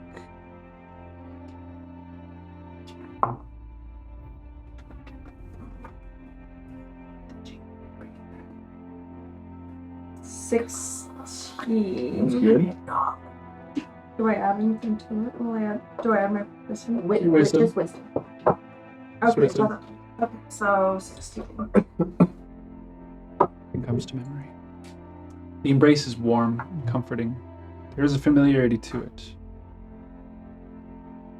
Speaker 2: That's
Speaker 5: 16.
Speaker 2: good.
Speaker 5: Do I add anything to it? Do I add my wisdom?
Speaker 1: Wisdom.
Speaker 3: Just wisdom.
Speaker 5: Okay,
Speaker 1: wisdom.
Speaker 5: so 16.
Speaker 1: It comes to memory. The embrace is warm and comforting. There is a familiarity to it.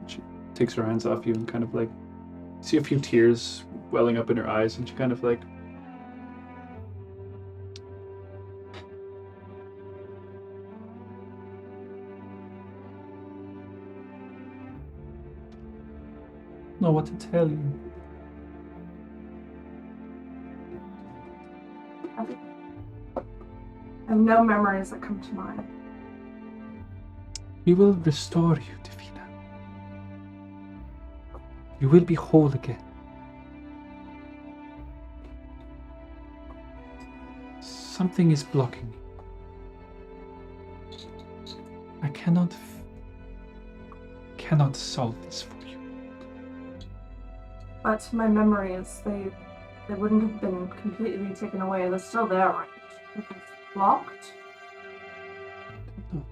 Speaker 1: She takes her hands off you and kind of like, you see a few tears welling up in her eyes, and she kind of like,
Speaker 9: Know what to tell you.
Speaker 5: I have no memories that come to mind.
Speaker 9: We will restore you, Davina. You will be whole again. Something is blocking me. I cannot solve this for you.
Speaker 5: But my memories, they wouldn't have been completely taken away. They're still there, right? If it's blocked.
Speaker 9: No.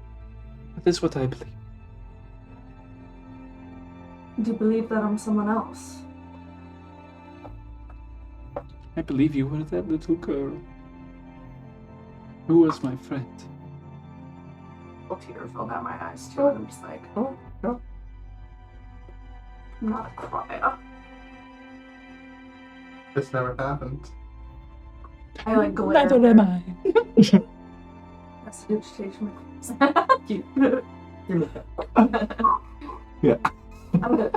Speaker 9: That is what I believe.
Speaker 5: Do you believe that I'm someone else?
Speaker 9: I believe you were that little girl who was my friend.
Speaker 5: A tear fell down my eyes too, and I'm just like, I'm not a crier.
Speaker 4: This never happened.
Speaker 5: I like glare.
Speaker 9: Neither am I.
Speaker 5: That's vegetation.
Speaker 2: Yeah.
Speaker 5: I'm good.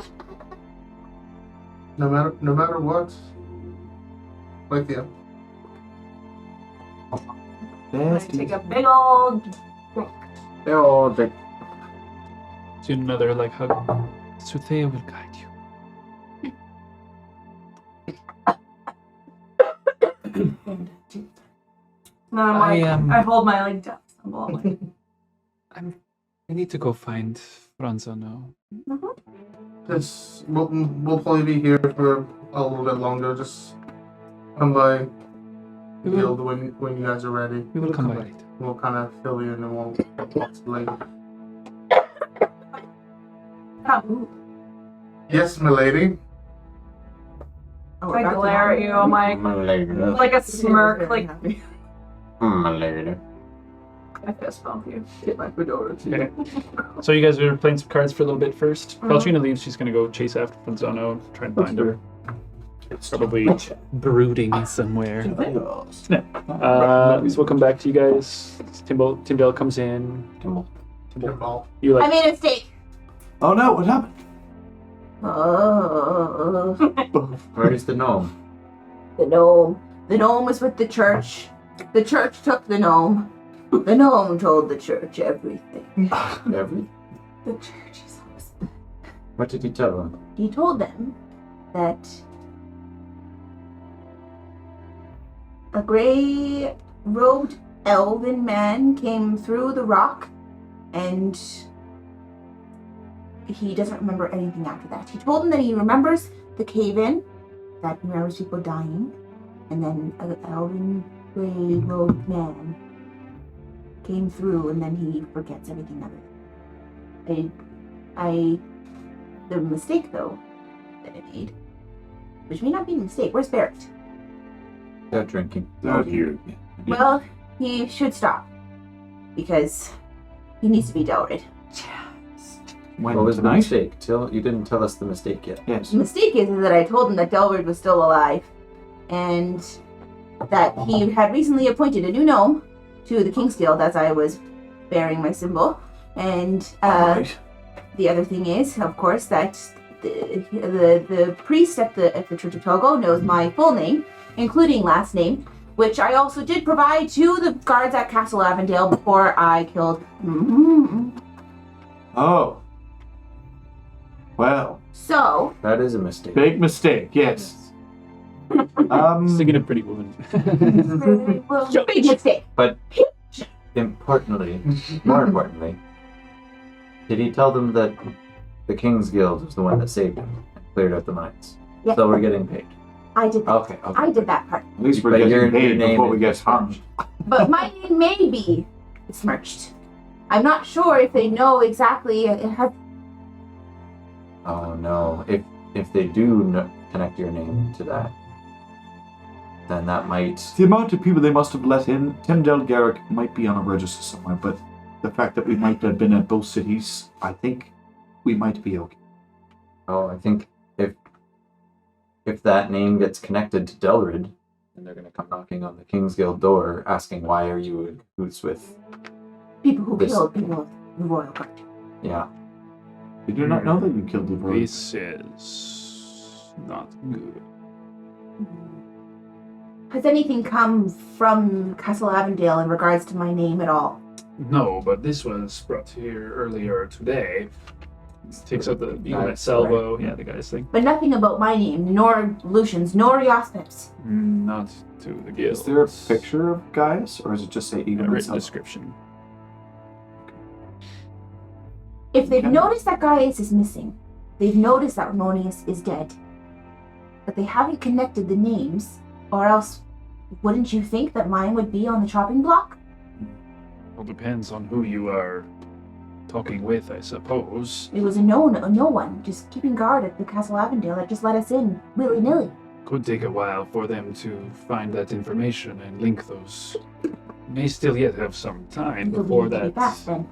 Speaker 4: No matter what. With you.
Speaker 5: I'm gonna take a big old drink.
Speaker 1: do another like hug.
Speaker 9: Suthea will guide you.
Speaker 5: And then I'm like, I hold my like death symbol. I'm like,
Speaker 9: I need to go find Franzo now.
Speaker 4: This we'll probably be here for a little bit longer. Just come by
Speaker 9: We
Speaker 4: guild
Speaker 9: will,
Speaker 4: when you guys are ready.
Speaker 9: we will come by later.
Speaker 4: We'll kind of fill you in and we'll possibly. Yes, milady.
Speaker 7: Oh,
Speaker 5: I
Speaker 7: back to
Speaker 5: glare at you. I'm like a smirk. Like I fist bump you.
Speaker 7: Get my fedora too.
Speaker 1: Okay. So you guys are playing some cards for a little bit first. Beltrina leaves. She's going to go chase after Franzono, try and find her. It's probably brooding somewhere. So we'll come back to you guys. Tyndale comes in.
Speaker 4: Timbal.
Speaker 1: You
Speaker 3: I
Speaker 1: like
Speaker 3: made a mistake.
Speaker 2: Oh no, what happened?
Speaker 3: Oh,
Speaker 6: Where's the gnome?
Speaker 3: the gnome. The gnome was with the church. The church took the gnome. The gnome told the church everything.
Speaker 6: Every?
Speaker 3: The church is always.
Speaker 6: What did he tell them?
Speaker 3: He told them that a gray-robed elven man came through the rock, and he doesn't remember anything after that. He told them that he remembers the cave-in, that he remembers people dying, and then an elven gray-robed man came through, and then he forgets everything of it. The mistake, though, that I made, which may not be a mistake. Where's Barrett?
Speaker 6: They're drinking.
Speaker 2: Out here.
Speaker 3: Well, he should stop, because he needs to be dealt with.
Speaker 2: When
Speaker 6: What was the
Speaker 2: tonight?
Speaker 6: mistake? You didn't tell us the mistake yet.
Speaker 2: Yes.
Speaker 3: The mistake is that I told him that Delbert was still alive, and that he had recently appointed a new gnome to the King's Guild as I was bearing my symbol. And
Speaker 2: Alright.
Speaker 3: the other thing is, of course, that the priest at the Church of Togo knows my full name, including last name, which I also did provide to the guards at Castle Avondale before I killed.
Speaker 2: Oh. Well,
Speaker 3: So,
Speaker 6: That is a mistake.
Speaker 2: big mistake, yes.
Speaker 1: singing a pretty woman.
Speaker 3: big mistake.
Speaker 6: But more importantly, did he tell them that the King's Guild was the one that saved him and cleared out the mines?
Speaker 3: Yes.
Speaker 6: So we're getting paid.
Speaker 3: I did that.
Speaker 6: Okay.
Speaker 3: I did that part.
Speaker 2: At least we're
Speaker 6: But your
Speaker 2: getting paid
Speaker 6: name
Speaker 2: before we
Speaker 6: is
Speaker 2: get harmed.
Speaker 3: But my name may be besmirched. I'm not sure if they know exactly. It has.
Speaker 6: Oh no! If they do connect your name to that, then that might.
Speaker 2: The amount of people they must have let in, Tyndale Garrick might be on a register somewhere, but the fact that we might have been at both cities, I think we might be okay.
Speaker 6: Oh, I think if that name gets connected to Delrid, then they're gonna come knocking on the King's Guild door, asking why are you in cahoots with?
Speaker 3: People who
Speaker 6: This-
Speaker 3: killed people of the royal guard.
Speaker 6: Yeah.
Speaker 2: Did you not know that you killed the bird?
Speaker 1: This is not good.
Speaker 3: Has anything come from Castle Avondale in regards to my name at all?
Speaker 1: No, but this was brought here earlier today. Takes out the
Speaker 6: Nice,
Speaker 1: unit salvo, yeah, the guy's thing.
Speaker 3: But nothing about my name, nor Lucian's, nor Yospip's.
Speaker 1: Not to the guild.
Speaker 2: Is there a picture of Gaius, or is it just say
Speaker 1: A
Speaker 2: even
Speaker 1: written description.
Speaker 3: If they've
Speaker 2: Okay.
Speaker 3: noticed that Gaius is missing, they've noticed that Ramonius is dead, but they haven't connected the names, or else wouldn't you think that mine would be on the chopping block?
Speaker 1: Well, depends on who you are talking with, I suppose.
Speaker 3: It was a no one, just keeping guard at the Castle Avondale that just let us in willy-nilly.
Speaker 1: Could take a while for them to find that information and link those. May still yet have some time
Speaker 3: It'll
Speaker 1: before
Speaker 3: be pretty
Speaker 1: that.
Speaker 3: fast then.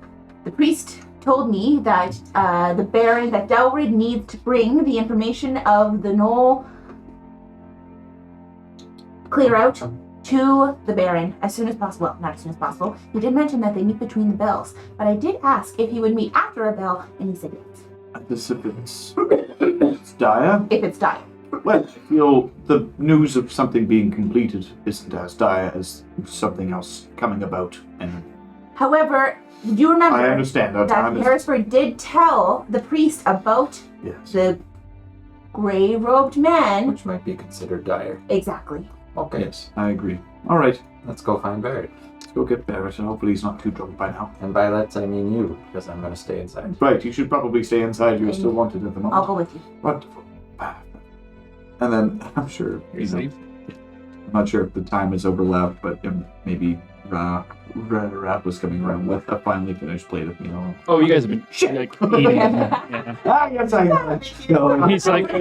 Speaker 3: The priest told me that the Baron, that Delrid needs to bring the information of the Gnoll clear out to the Baron as soon as possible. Well, not as soon as possible. He did mention that they meet between the bells, but I did ask if he would meet after a bell, and he said yes.
Speaker 2: This if it's dire.
Speaker 3: If it's dire.
Speaker 2: Well, you know, the news of something being completed isn't as dire as something else coming about. And
Speaker 3: However, do you remember
Speaker 2: I understand that.
Speaker 3: that Harrisford did tell the priest about
Speaker 2: Yes.
Speaker 3: the gray-robed man?
Speaker 6: Which might be considered dire.
Speaker 3: Exactly.
Speaker 6: Okay,
Speaker 2: Yes, I agree. All right,
Speaker 6: let's go find Barrett.
Speaker 2: let's go get Barrett, and hopefully he's not too drunk by now.
Speaker 6: And by that, I mean you, because I'm going to stay inside.
Speaker 2: Right, you should probably stay inside. You're still wanted at the moment.
Speaker 3: I'll go with you.
Speaker 2: Wonderful. And then I'm sure, I'm not sure if the time is overlapped, but maybe Rap was coming around with a finally finished plate of meal.
Speaker 1: Oh, you guys have been like eating. Yeah.
Speaker 2: Yes, I know.
Speaker 1: He's like,
Speaker 2: I'll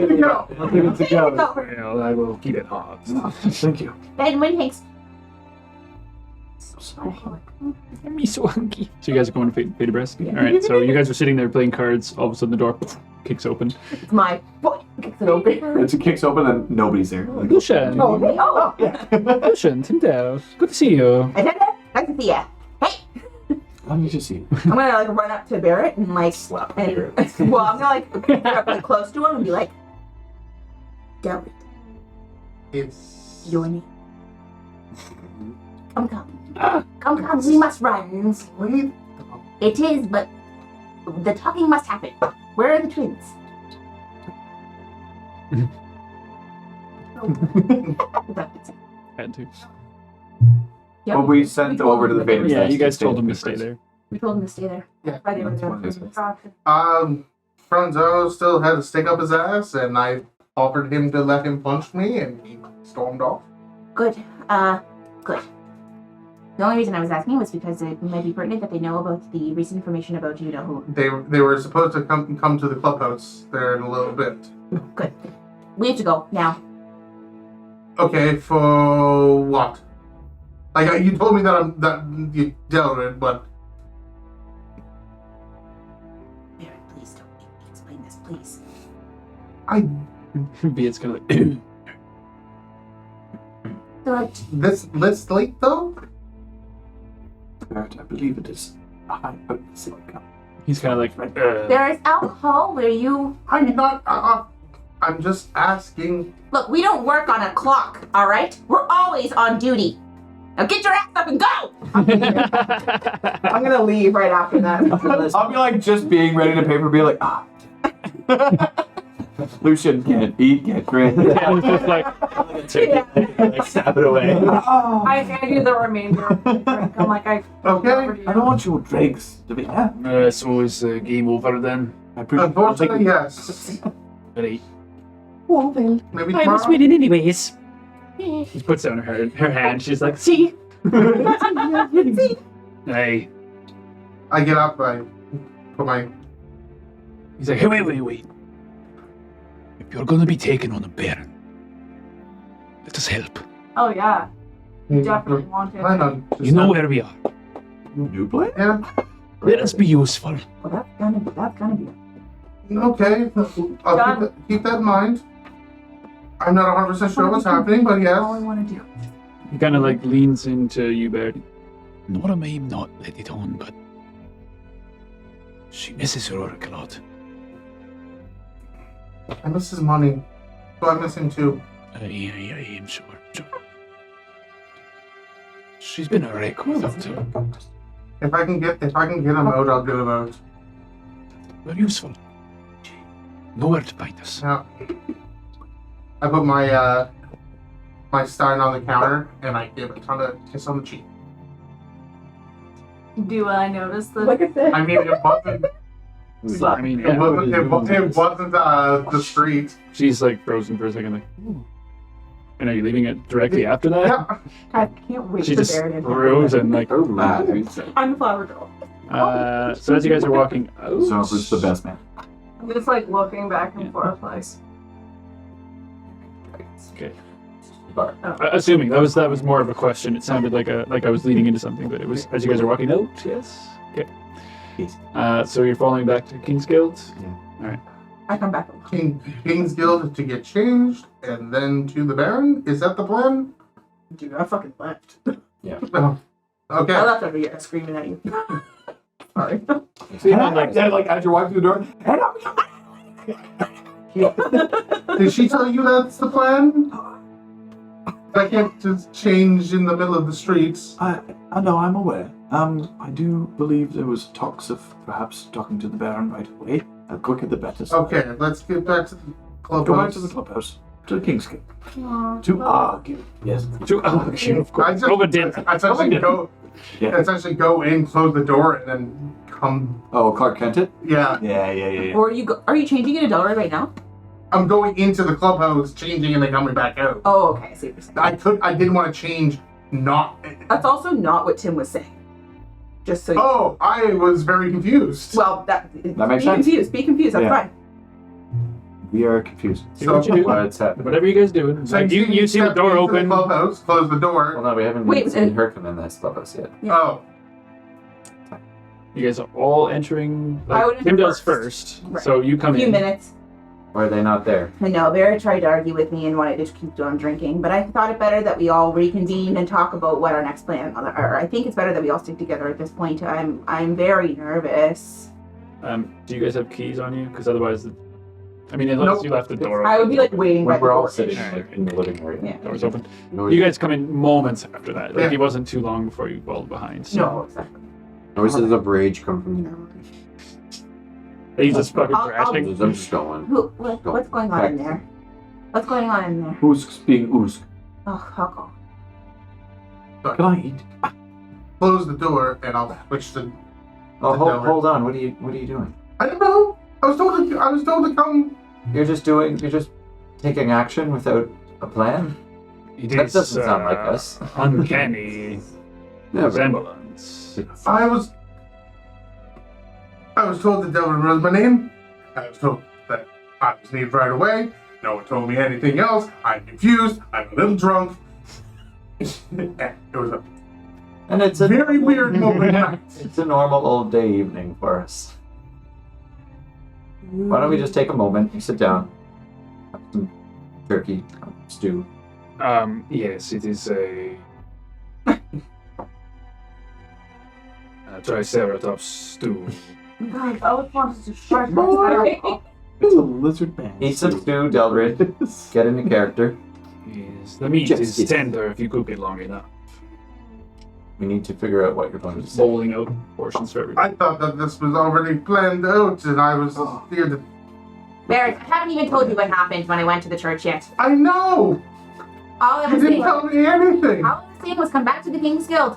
Speaker 2: give it to go.
Speaker 1: well, I will keep it hot.
Speaker 2: Thank you.
Speaker 3: Ben, when thanks.
Speaker 1: Me so hungry. So you guys are going to fade abreast? All right. So you guys are sitting there playing cards. All of a sudden, the door kicks open.
Speaker 3: It's my foot. Kicks it open.
Speaker 2: It kicks open and nobody's there. Like,
Speaker 1: Lucian.
Speaker 3: Oh, me? Oh,
Speaker 2: yeah.
Speaker 1: Lucian, Tyndale. Good to see you.
Speaker 3: nice to see ya. Hey,
Speaker 2: Let me just see.
Speaker 7: I'm gonna like run up to Barrett and like
Speaker 6: Slap
Speaker 7: and
Speaker 6: here.
Speaker 7: well, I'm gonna like get up like close to him and be like,
Speaker 3: Delbert,
Speaker 4: It's
Speaker 3: your name. Come. Come, we must run.
Speaker 4: Wait.
Speaker 3: It is, but the talking must happen. Where are the twins?
Speaker 1: Had to.
Speaker 3: Yep.
Speaker 2: Well, we sent over to the Vader.
Speaker 1: Yeah, you guys told them to stay there.
Speaker 3: We told them to stay there.
Speaker 4: Yeah.
Speaker 7: I didn't
Speaker 2: That's
Speaker 7: know.
Speaker 2: what it is.
Speaker 4: Franzo still had a stick up his ass, and I offered him to let him punch me, and he stormed off.
Speaker 3: Good. Good. The only reason I was asking was because it might be pertinent that they know about the recent information about you know who.
Speaker 4: They were supposed to come to the clubhouse there in a little bit.
Speaker 3: Good. We have to go now.
Speaker 4: Okay, for what? Like you told me that you dealt with it, but
Speaker 3: Baron, please don't make me explain this, please.
Speaker 1: Beat's kind of like,
Speaker 3: So, like,
Speaker 4: this late though.
Speaker 2: Barrett, I believe it is a high potency gun.
Speaker 1: he's kind of like,
Speaker 3: there is alcohol where you.
Speaker 4: I'm not. I'm just asking.
Speaker 3: Look, we don't work on a clock, all right? We're always on duty. Now get your ass up and go!
Speaker 7: I'm gonna leave right after that.
Speaker 2: I'll be like just being ready to pay for be like, Lucian can't eat, can't drink.
Speaker 1: Yeah, it's just like,
Speaker 6: Like, snap it away.
Speaker 5: I do the remainder of the drink. I'm like, I
Speaker 4: Okay.
Speaker 2: I don't want your dregs to be. Yeah.
Speaker 1: so is game over then?
Speaker 2: I appreciate
Speaker 4: Unfortunately, yes.
Speaker 1: Right.
Speaker 3: Well, well.
Speaker 4: Maybe
Speaker 1: I was
Speaker 4: tomorrow.
Speaker 1: winning anyways. She puts down her hand. She's like, see? Hey.
Speaker 4: I get up. I put my.
Speaker 9: He's like, hey, wait. If you're gonna be taken on a Baron, let us help.
Speaker 5: oh yeah, definitely want it.
Speaker 4: Plan on.
Speaker 9: You know where we are.
Speaker 2: New plan?
Speaker 4: Yeah.
Speaker 9: Let us be useful.
Speaker 7: Well, that's gonna be.
Speaker 4: Okay. I'll
Speaker 5: Done.
Speaker 4: keep that in mind. I'm not 100% sure what's happening, but yes.
Speaker 7: All I want to do.
Speaker 1: He kind of like leans into you, Barry.
Speaker 9: Nora may not let it on, but she misses her work a lot.
Speaker 4: I miss his money. So I miss him too.
Speaker 9: I am sure. She's been a wreck without her.
Speaker 4: If I can get him out, I'll get him out.
Speaker 9: We're useful. Know where to find us.
Speaker 4: Yeah. I put my my stein on the counter and I give a ton of kiss on the cheek.
Speaker 5: Do I notice that?
Speaker 7: Look at this.
Speaker 4: I mean, it wasn't.
Speaker 1: I mean,
Speaker 4: It wasn't the street.
Speaker 1: she's like frozen for a second, like, ooh. And are you leaving it directly after that?
Speaker 4: Yeah.
Speaker 7: I can't wait
Speaker 1: She
Speaker 7: for
Speaker 1: just
Speaker 7: Baron to
Speaker 1: froze and like,
Speaker 5: I'm the flower girl.
Speaker 1: so as you guys are walking out,
Speaker 2: So it's the best man.
Speaker 5: I'm just like looking back and forth, like.
Speaker 1: Okay.
Speaker 6: Bar.
Speaker 1: Assuming that was more of a question. It sounded like I was leading into something, but it was as you guys are walking out. Yes. Okay.
Speaker 2: Yes.
Speaker 1: So you're following back to King's Guild.
Speaker 7: I come back.
Speaker 4: King's Guild to get changed and then to the Baron. Is that the plan?
Speaker 7: Dude, I fucking left.
Speaker 4: No. Okay.
Speaker 7: I left over here screaming at you. Sorry.
Speaker 1: So you're not like
Speaker 2: like as you're walking through the door,
Speaker 4: Did she tell you that's the plan? I can't just change in the middle of the streets.
Speaker 2: I know, I'm aware. I do believe there was talks of perhaps talking to the Baron right away. The quicker the better. So
Speaker 4: Okay, let's get back to the clubhouse.
Speaker 2: go back to the clubhouse. To the King's Guild.
Speaker 5: Aw,
Speaker 2: To
Speaker 5: well,
Speaker 2: argue. Yes.
Speaker 1: To argue, of course. Over dinner.
Speaker 4: I essentially go.
Speaker 2: Yeah.
Speaker 4: Essentially go in, close the door, and then come.
Speaker 6: Oh, Clark Kent it?
Speaker 4: Yeah,
Speaker 2: Yeah.
Speaker 7: Or are you changing into Delaware right now?
Speaker 4: I'm going into the clubhouse, changing, and then coming back out.
Speaker 7: Oh, okay. I see what you're saying.
Speaker 4: I didn't want to change. Not.
Speaker 7: That's also not what Tim was saying. Just so you
Speaker 4: Oh, I was very confused.
Speaker 7: Well, that
Speaker 6: makes
Speaker 7: be
Speaker 6: sense.
Speaker 7: confused. Be confused. That's
Speaker 2: Yeah.
Speaker 7: fine.
Speaker 2: We are confused.
Speaker 1: Do what you do.
Speaker 6: What's happening?
Speaker 1: Whatever you guys do.
Speaker 4: So
Speaker 1: Like, you see the
Speaker 4: step
Speaker 1: door
Speaker 4: into
Speaker 1: open.
Speaker 4: The clubhouse, close the
Speaker 6: Well,
Speaker 4: door.
Speaker 6: no, we haven't
Speaker 7: Wait,
Speaker 6: seen her come in this clubhouse yet.
Speaker 4: Oh,
Speaker 1: You guys are all entering.
Speaker 7: I would
Speaker 1: Like,
Speaker 7: enter
Speaker 1: Tim does
Speaker 7: first.
Speaker 1: first.
Speaker 7: Right.
Speaker 1: So you come
Speaker 7: A few
Speaker 1: in.
Speaker 7: minutes.
Speaker 6: Or are they not there?
Speaker 3: I know, Vera tried to argue with me and wanted to keep on drinking, but I thought it better that we all reconvene and talk about what our next plan are. I think it's better that we all stick together at this point. I'm very nervous.
Speaker 1: Do you guys have keys on you? Because otherwise, I mean, unless
Speaker 4: Nope.
Speaker 1: you left the door open.
Speaker 7: I would be like waiting by
Speaker 6: We're
Speaker 7: the
Speaker 6: all
Speaker 7: door.
Speaker 6: sitting like, in the living area.
Speaker 7: Yeah.
Speaker 1: Door's open.
Speaker 6: No,
Speaker 1: You guys come in moments after that. Like,
Speaker 4: Yeah.
Speaker 1: it wasn't too long before you fell behind. So.
Speaker 7: No, exactly.
Speaker 8: Noises of rage come from the
Speaker 1: He's just fucking
Speaker 3: I'll-
Speaker 1: crashing.
Speaker 8: I'm just going.
Speaker 3: What's going on in there? What's going on in there?
Speaker 2: Usk's being Usk.
Speaker 3: Oh, Huckle.
Speaker 2: Can I eat?
Speaker 4: close the door, and I'll switch to.
Speaker 6: Oh,
Speaker 4: The
Speaker 6: hold,
Speaker 4: door.
Speaker 6: hold on. What are you doing?
Speaker 4: I don't know. I was told to come.
Speaker 6: You're just taking action without a plan?
Speaker 1: It
Speaker 6: That
Speaker 1: is,
Speaker 6: doesn't sound like us.
Speaker 1: Uncanny resemblance.
Speaker 4: I was told that Delvin was my name. I was told that I was needed right away. No one told me anything else. I'm confused. I'm a little drunk. It was a
Speaker 6: And it's a
Speaker 4: very weird moment.
Speaker 6: It's a normal old day evening for us. Why don't we just take a moment, you sit down, have some turkey, stew.
Speaker 1: Yes, it is a triceratops stew.
Speaker 5: God, I always wanted to start my
Speaker 2: It's a lizard man.
Speaker 6: Eat some stew, Delrid. Get into character.
Speaker 1: Yes, the meat
Speaker 2: Just
Speaker 1: is
Speaker 2: eat.
Speaker 1: tender if you cook it long enough.
Speaker 6: We need to figure out what you're going to say.
Speaker 1: Bowling out portions for everybody.
Speaker 4: I thought that this was already planned out, and I was here to.
Speaker 3: Barrett, I haven't even told you what happened when I went to the church yet.
Speaker 4: I know.
Speaker 3: All I
Speaker 4: You
Speaker 3: was
Speaker 4: didn't
Speaker 3: saying,
Speaker 4: tell me anything.
Speaker 3: all I was saying was come back to the King's Guild.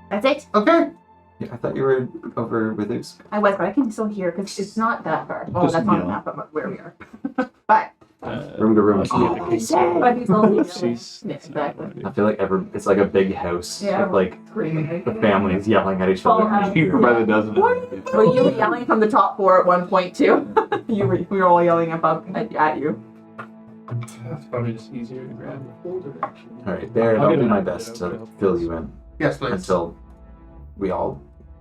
Speaker 3: That's it.
Speaker 4: Okay.
Speaker 6: Yeah, I thought you were over with Usk.
Speaker 3: I was, but I can still hear because it's not that far. Oh,
Speaker 2: Just
Speaker 3: that's on the
Speaker 2: yell.
Speaker 3: map of where we are. But
Speaker 8: Room to room.
Speaker 3: Oh, shit.
Speaker 5: But he's only
Speaker 1: She's-
Speaker 3: Yeah, exactly.
Speaker 6: I feel like it's like a big house
Speaker 5: Yeah.
Speaker 6: with like
Speaker 5: screaming.
Speaker 6: the families yelling at each
Speaker 5: Fall
Speaker 6: other.
Speaker 5: out.
Speaker 2: By the dozen.
Speaker 7: Well, you were yelling from the top floor at one point too. We were all yelling above at you.
Speaker 1: It's probably just easier to grab the folder.
Speaker 6: Alright, there,
Speaker 1: I'll
Speaker 6: I'll
Speaker 1: get
Speaker 6: do
Speaker 1: it
Speaker 6: my
Speaker 1: out.
Speaker 6: best
Speaker 1: It'll
Speaker 6: to
Speaker 1: help.
Speaker 6: fill you in
Speaker 4: Yes, please.
Speaker 6: until we all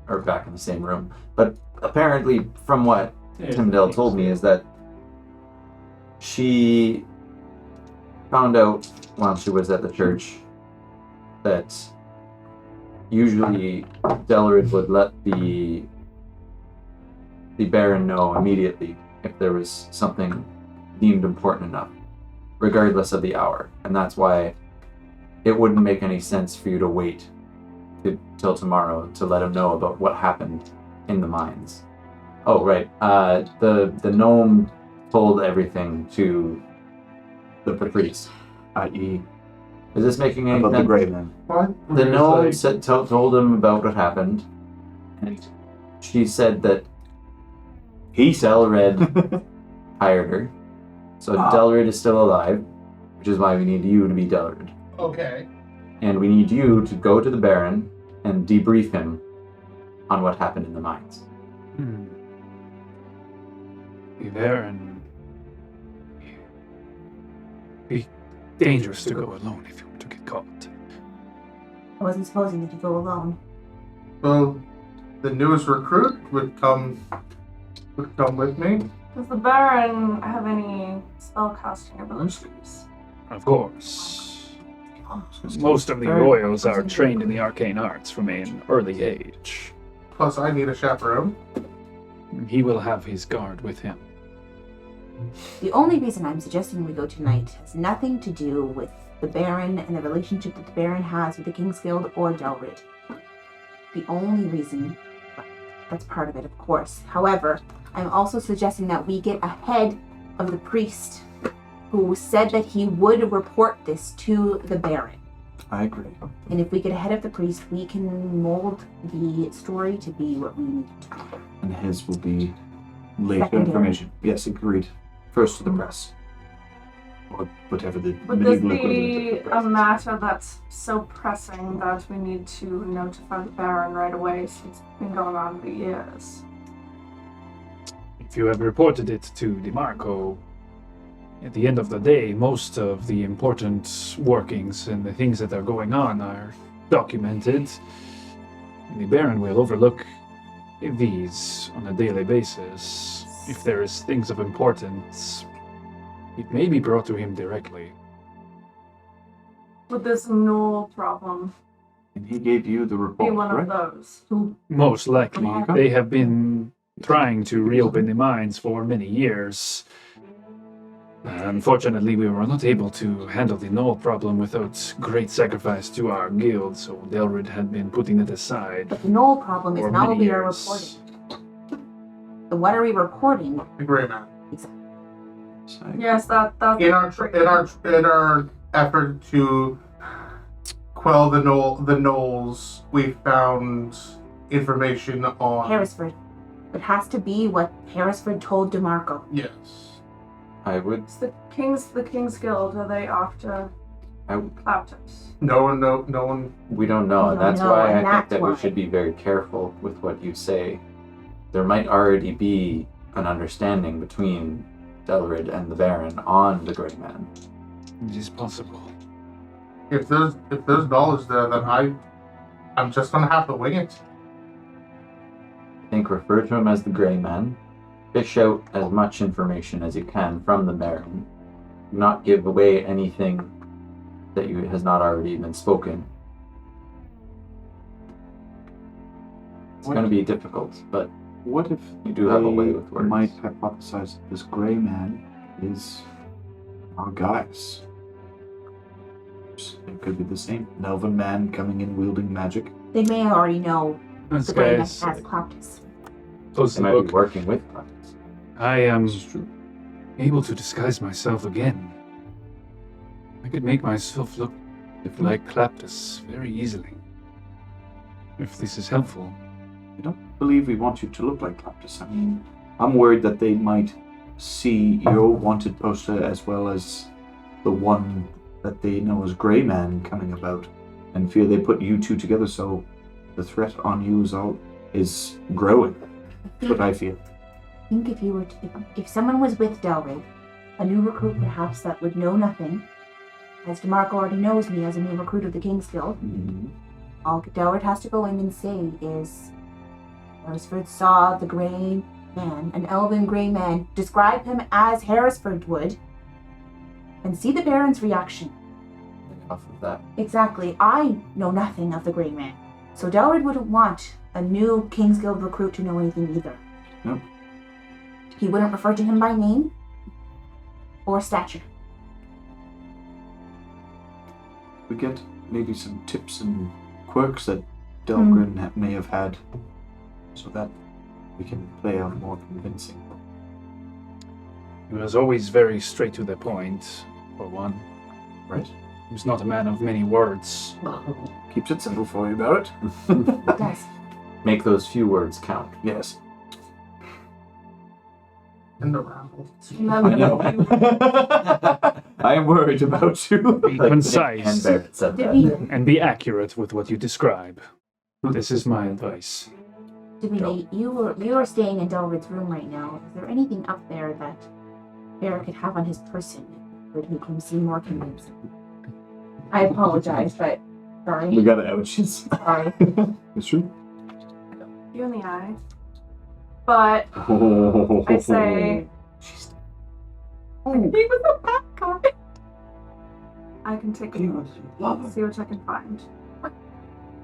Speaker 6: are back in the same room. But apparently, from what Timdale told me, is that she found out while she was at the church that usually Delrid would let the Baron know immediately if there was something deemed important enough, regardless of the hour. And that's why it wouldn't make any sense for you to wait till tomorrow to let him know about what happened in the mines. Oh, right. The gnome told everything to the priest.
Speaker 2: I.e.
Speaker 6: Is this making any
Speaker 2: about the
Speaker 6: sense?
Speaker 2: grave man.
Speaker 4: What?
Speaker 6: The gnome
Speaker 1: Like-
Speaker 6: told him about what happened, and she said that Delred hired her. So Delred is still alive, which is why we need you to be Delred.
Speaker 4: Okay.
Speaker 6: And we need you to go to the Baron and debrief him on what happened in the mines.
Speaker 1: Be there and be dangerous to go alone if you were to get caught.
Speaker 3: I wasn't supposing that you go alone.
Speaker 4: Well, the newest recruit would come with me.
Speaker 5: Does the Baron have any spellcasting abilities?
Speaker 1: Of course. Most of the royals are trained in the arcane arts from an early age.
Speaker 4: Plus, I need a chaperone.
Speaker 1: He will have his guard with him.
Speaker 3: The only reason I'm suggesting we go tonight has nothing to do with the Baron and the relationship that the Baron has with the King's Guild or Delrid. The only reason, that's part of it, of course. However, I'm also suggesting that we get ahead of the priest who said that he would report this to the Baron.
Speaker 2: I agree.
Speaker 3: And if we get ahead of the priest, we can mold the story to be what we need it to be.
Speaker 2: And his will be later
Speaker 3: Secondary.
Speaker 2: information. Yes, agreed. First to the press. Or whatever the
Speaker 5: Would this
Speaker 2: medieval
Speaker 5: be
Speaker 2: equivalent of the
Speaker 5: a
Speaker 2: press.
Speaker 5: matter that's so pressing that we need to notify the Baron right away since it's been going on for years?
Speaker 9: If you have reported it to DeMarco, at the end of the day, most of the important workings and the things that are going on are documented. The Baron will overlook these on a daily basis. If there is things of importance, it may be brought to him directly.
Speaker 5: Would this gnoll problem
Speaker 2: And he gave you the
Speaker 5: be
Speaker 2: report,
Speaker 5: one
Speaker 2: correct?
Speaker 5: of those?
Speaker 9: Most likely.
Speaker 2: DeMarco?
Speaker 9: They have been trying to reopen the mines for many years. Unfortunately, we were not able to handle the gnoll problem without great sacrifice to our guild, so Delrid had been putting it aside.
Speaker 3: But the null problem is
Speaker 9: for
Speaker 3: now
Speaker 9: many
Speaker 3: we are
Speaker 9: years.
Speaker 3: reporting. So what are we reporting?
Speaker 4: The Grey Man.
Speaker 5: Yes, that's
Speaker 4: In our effort to quell the gnolls, we found information on
Speaker 3: Harrisford. It has to be what Harrisford told DeMarco.
Speaker 4: Yes.
Speaker 6: I would.
Speaker 5: It's the King's Guild. Are they after Claptus?
Speaker 4: No one.
Speaker 6: We don't know,
Speaker 3: We
Speaker 6: and
Speaker 3: don't
Speaker 6: that's
Speaker 3: know,
Speaker 6: why
Speaker 3: and
Speaker 6: I think
Speaker 3: that's
Speaker 6: that
Speaker 3: why.
Speaker 6: we should be very careful with what you say. There might already be an understanding between Delrid and the Baron on the Grey Man.
Speaker 9: It is possible.
Speaker 4: If there's knowledge there, then I'm just gonna have to wing it.
Speaker 6: I think refer to him as the Grey Man. Fish out as much information as you can from the Baron. Not give away anything that has not already been spoken. It's going to be difficult, but
Speaker 2: What if
Speaker 6: you do have a way
Speaker 2: they
Speaker 6: with words.
Speaker 2: might hypothesize that this Grey Man is our guys? It could be the same. An elven man coming in wielding magic.
Speaker 3: They may already know
Speaker 9: Those
Speaker 3: the Grey Man
Speaker 9: guys
Speaker 3: has Claptus.
Speaker 9: close
Speaker 6: They
Speaker 9: the
Speaker 6: might be
Speaker 9: book.
Speaker 6: working with us.
Speaker 9: I am able to disguise myself again. I could make myself look like Claptus very easily. If this is helpful.
Speaker 2: I don't believe we want you to look like Claptus. I mean, I'm worried that they might see your wanted poster as well as the one that they know as Grey Man coming about, and fear they put you two together, so the threat on you is growing. That's what I feel.
Speaker 3: I think if someone was with Delrid, a new recruit perhaps that would know nothing, as DeMarco already knows me as a new recruit of the King's Guild, all Delrid has to go in and say is, Harrisford saw the Grey Man, an elven Grey Man, describe him as Harrisford would, and see the Baron's reaction.
Speaker 6: Off of that.
Speaker 3: Exactly. I know nothing of the Grey Man, so Delrid wouldn't want a new King's Guild recruit to know anything either.
Speaker 2: Nope.
Speaker 3: He wouldn't refer to him by name or stature.
Speaker 2: We get maybe some tips and quirks that Delgrin may have had, so that we can play out more convincing.
Speaker 9: He was always very straight to the point, for one.
Speaker 2: Right.
Speaker 9: He was not a man of many words.
Speaker 2: Keeps it simple for you about it.
Speaker 3: It does.
Speaker 6: Make those few words count.
Speaker 2: Yes.
Speaker 4: In the rabble.
Speaker 2: I am worried about you.
Speaker 9: Be concise
Speaker 6: And Barrett said that.
Speaker 3: Davina,
Speaker 9: and be accurate with what you describe. This is my advice.
Speaker 3: you are staying in Delrid's room right now. Is there anything up there that Barrett could have on his person that would make him seem more convincing? I apologize, but sorry.
Speaker 2: We got ouchies.
Speaker 3: Sorry.
Speaker 2: It's true.
Speaker 5: You in the eye. But I say, he was a bad guy. I can take a look. See what I can find.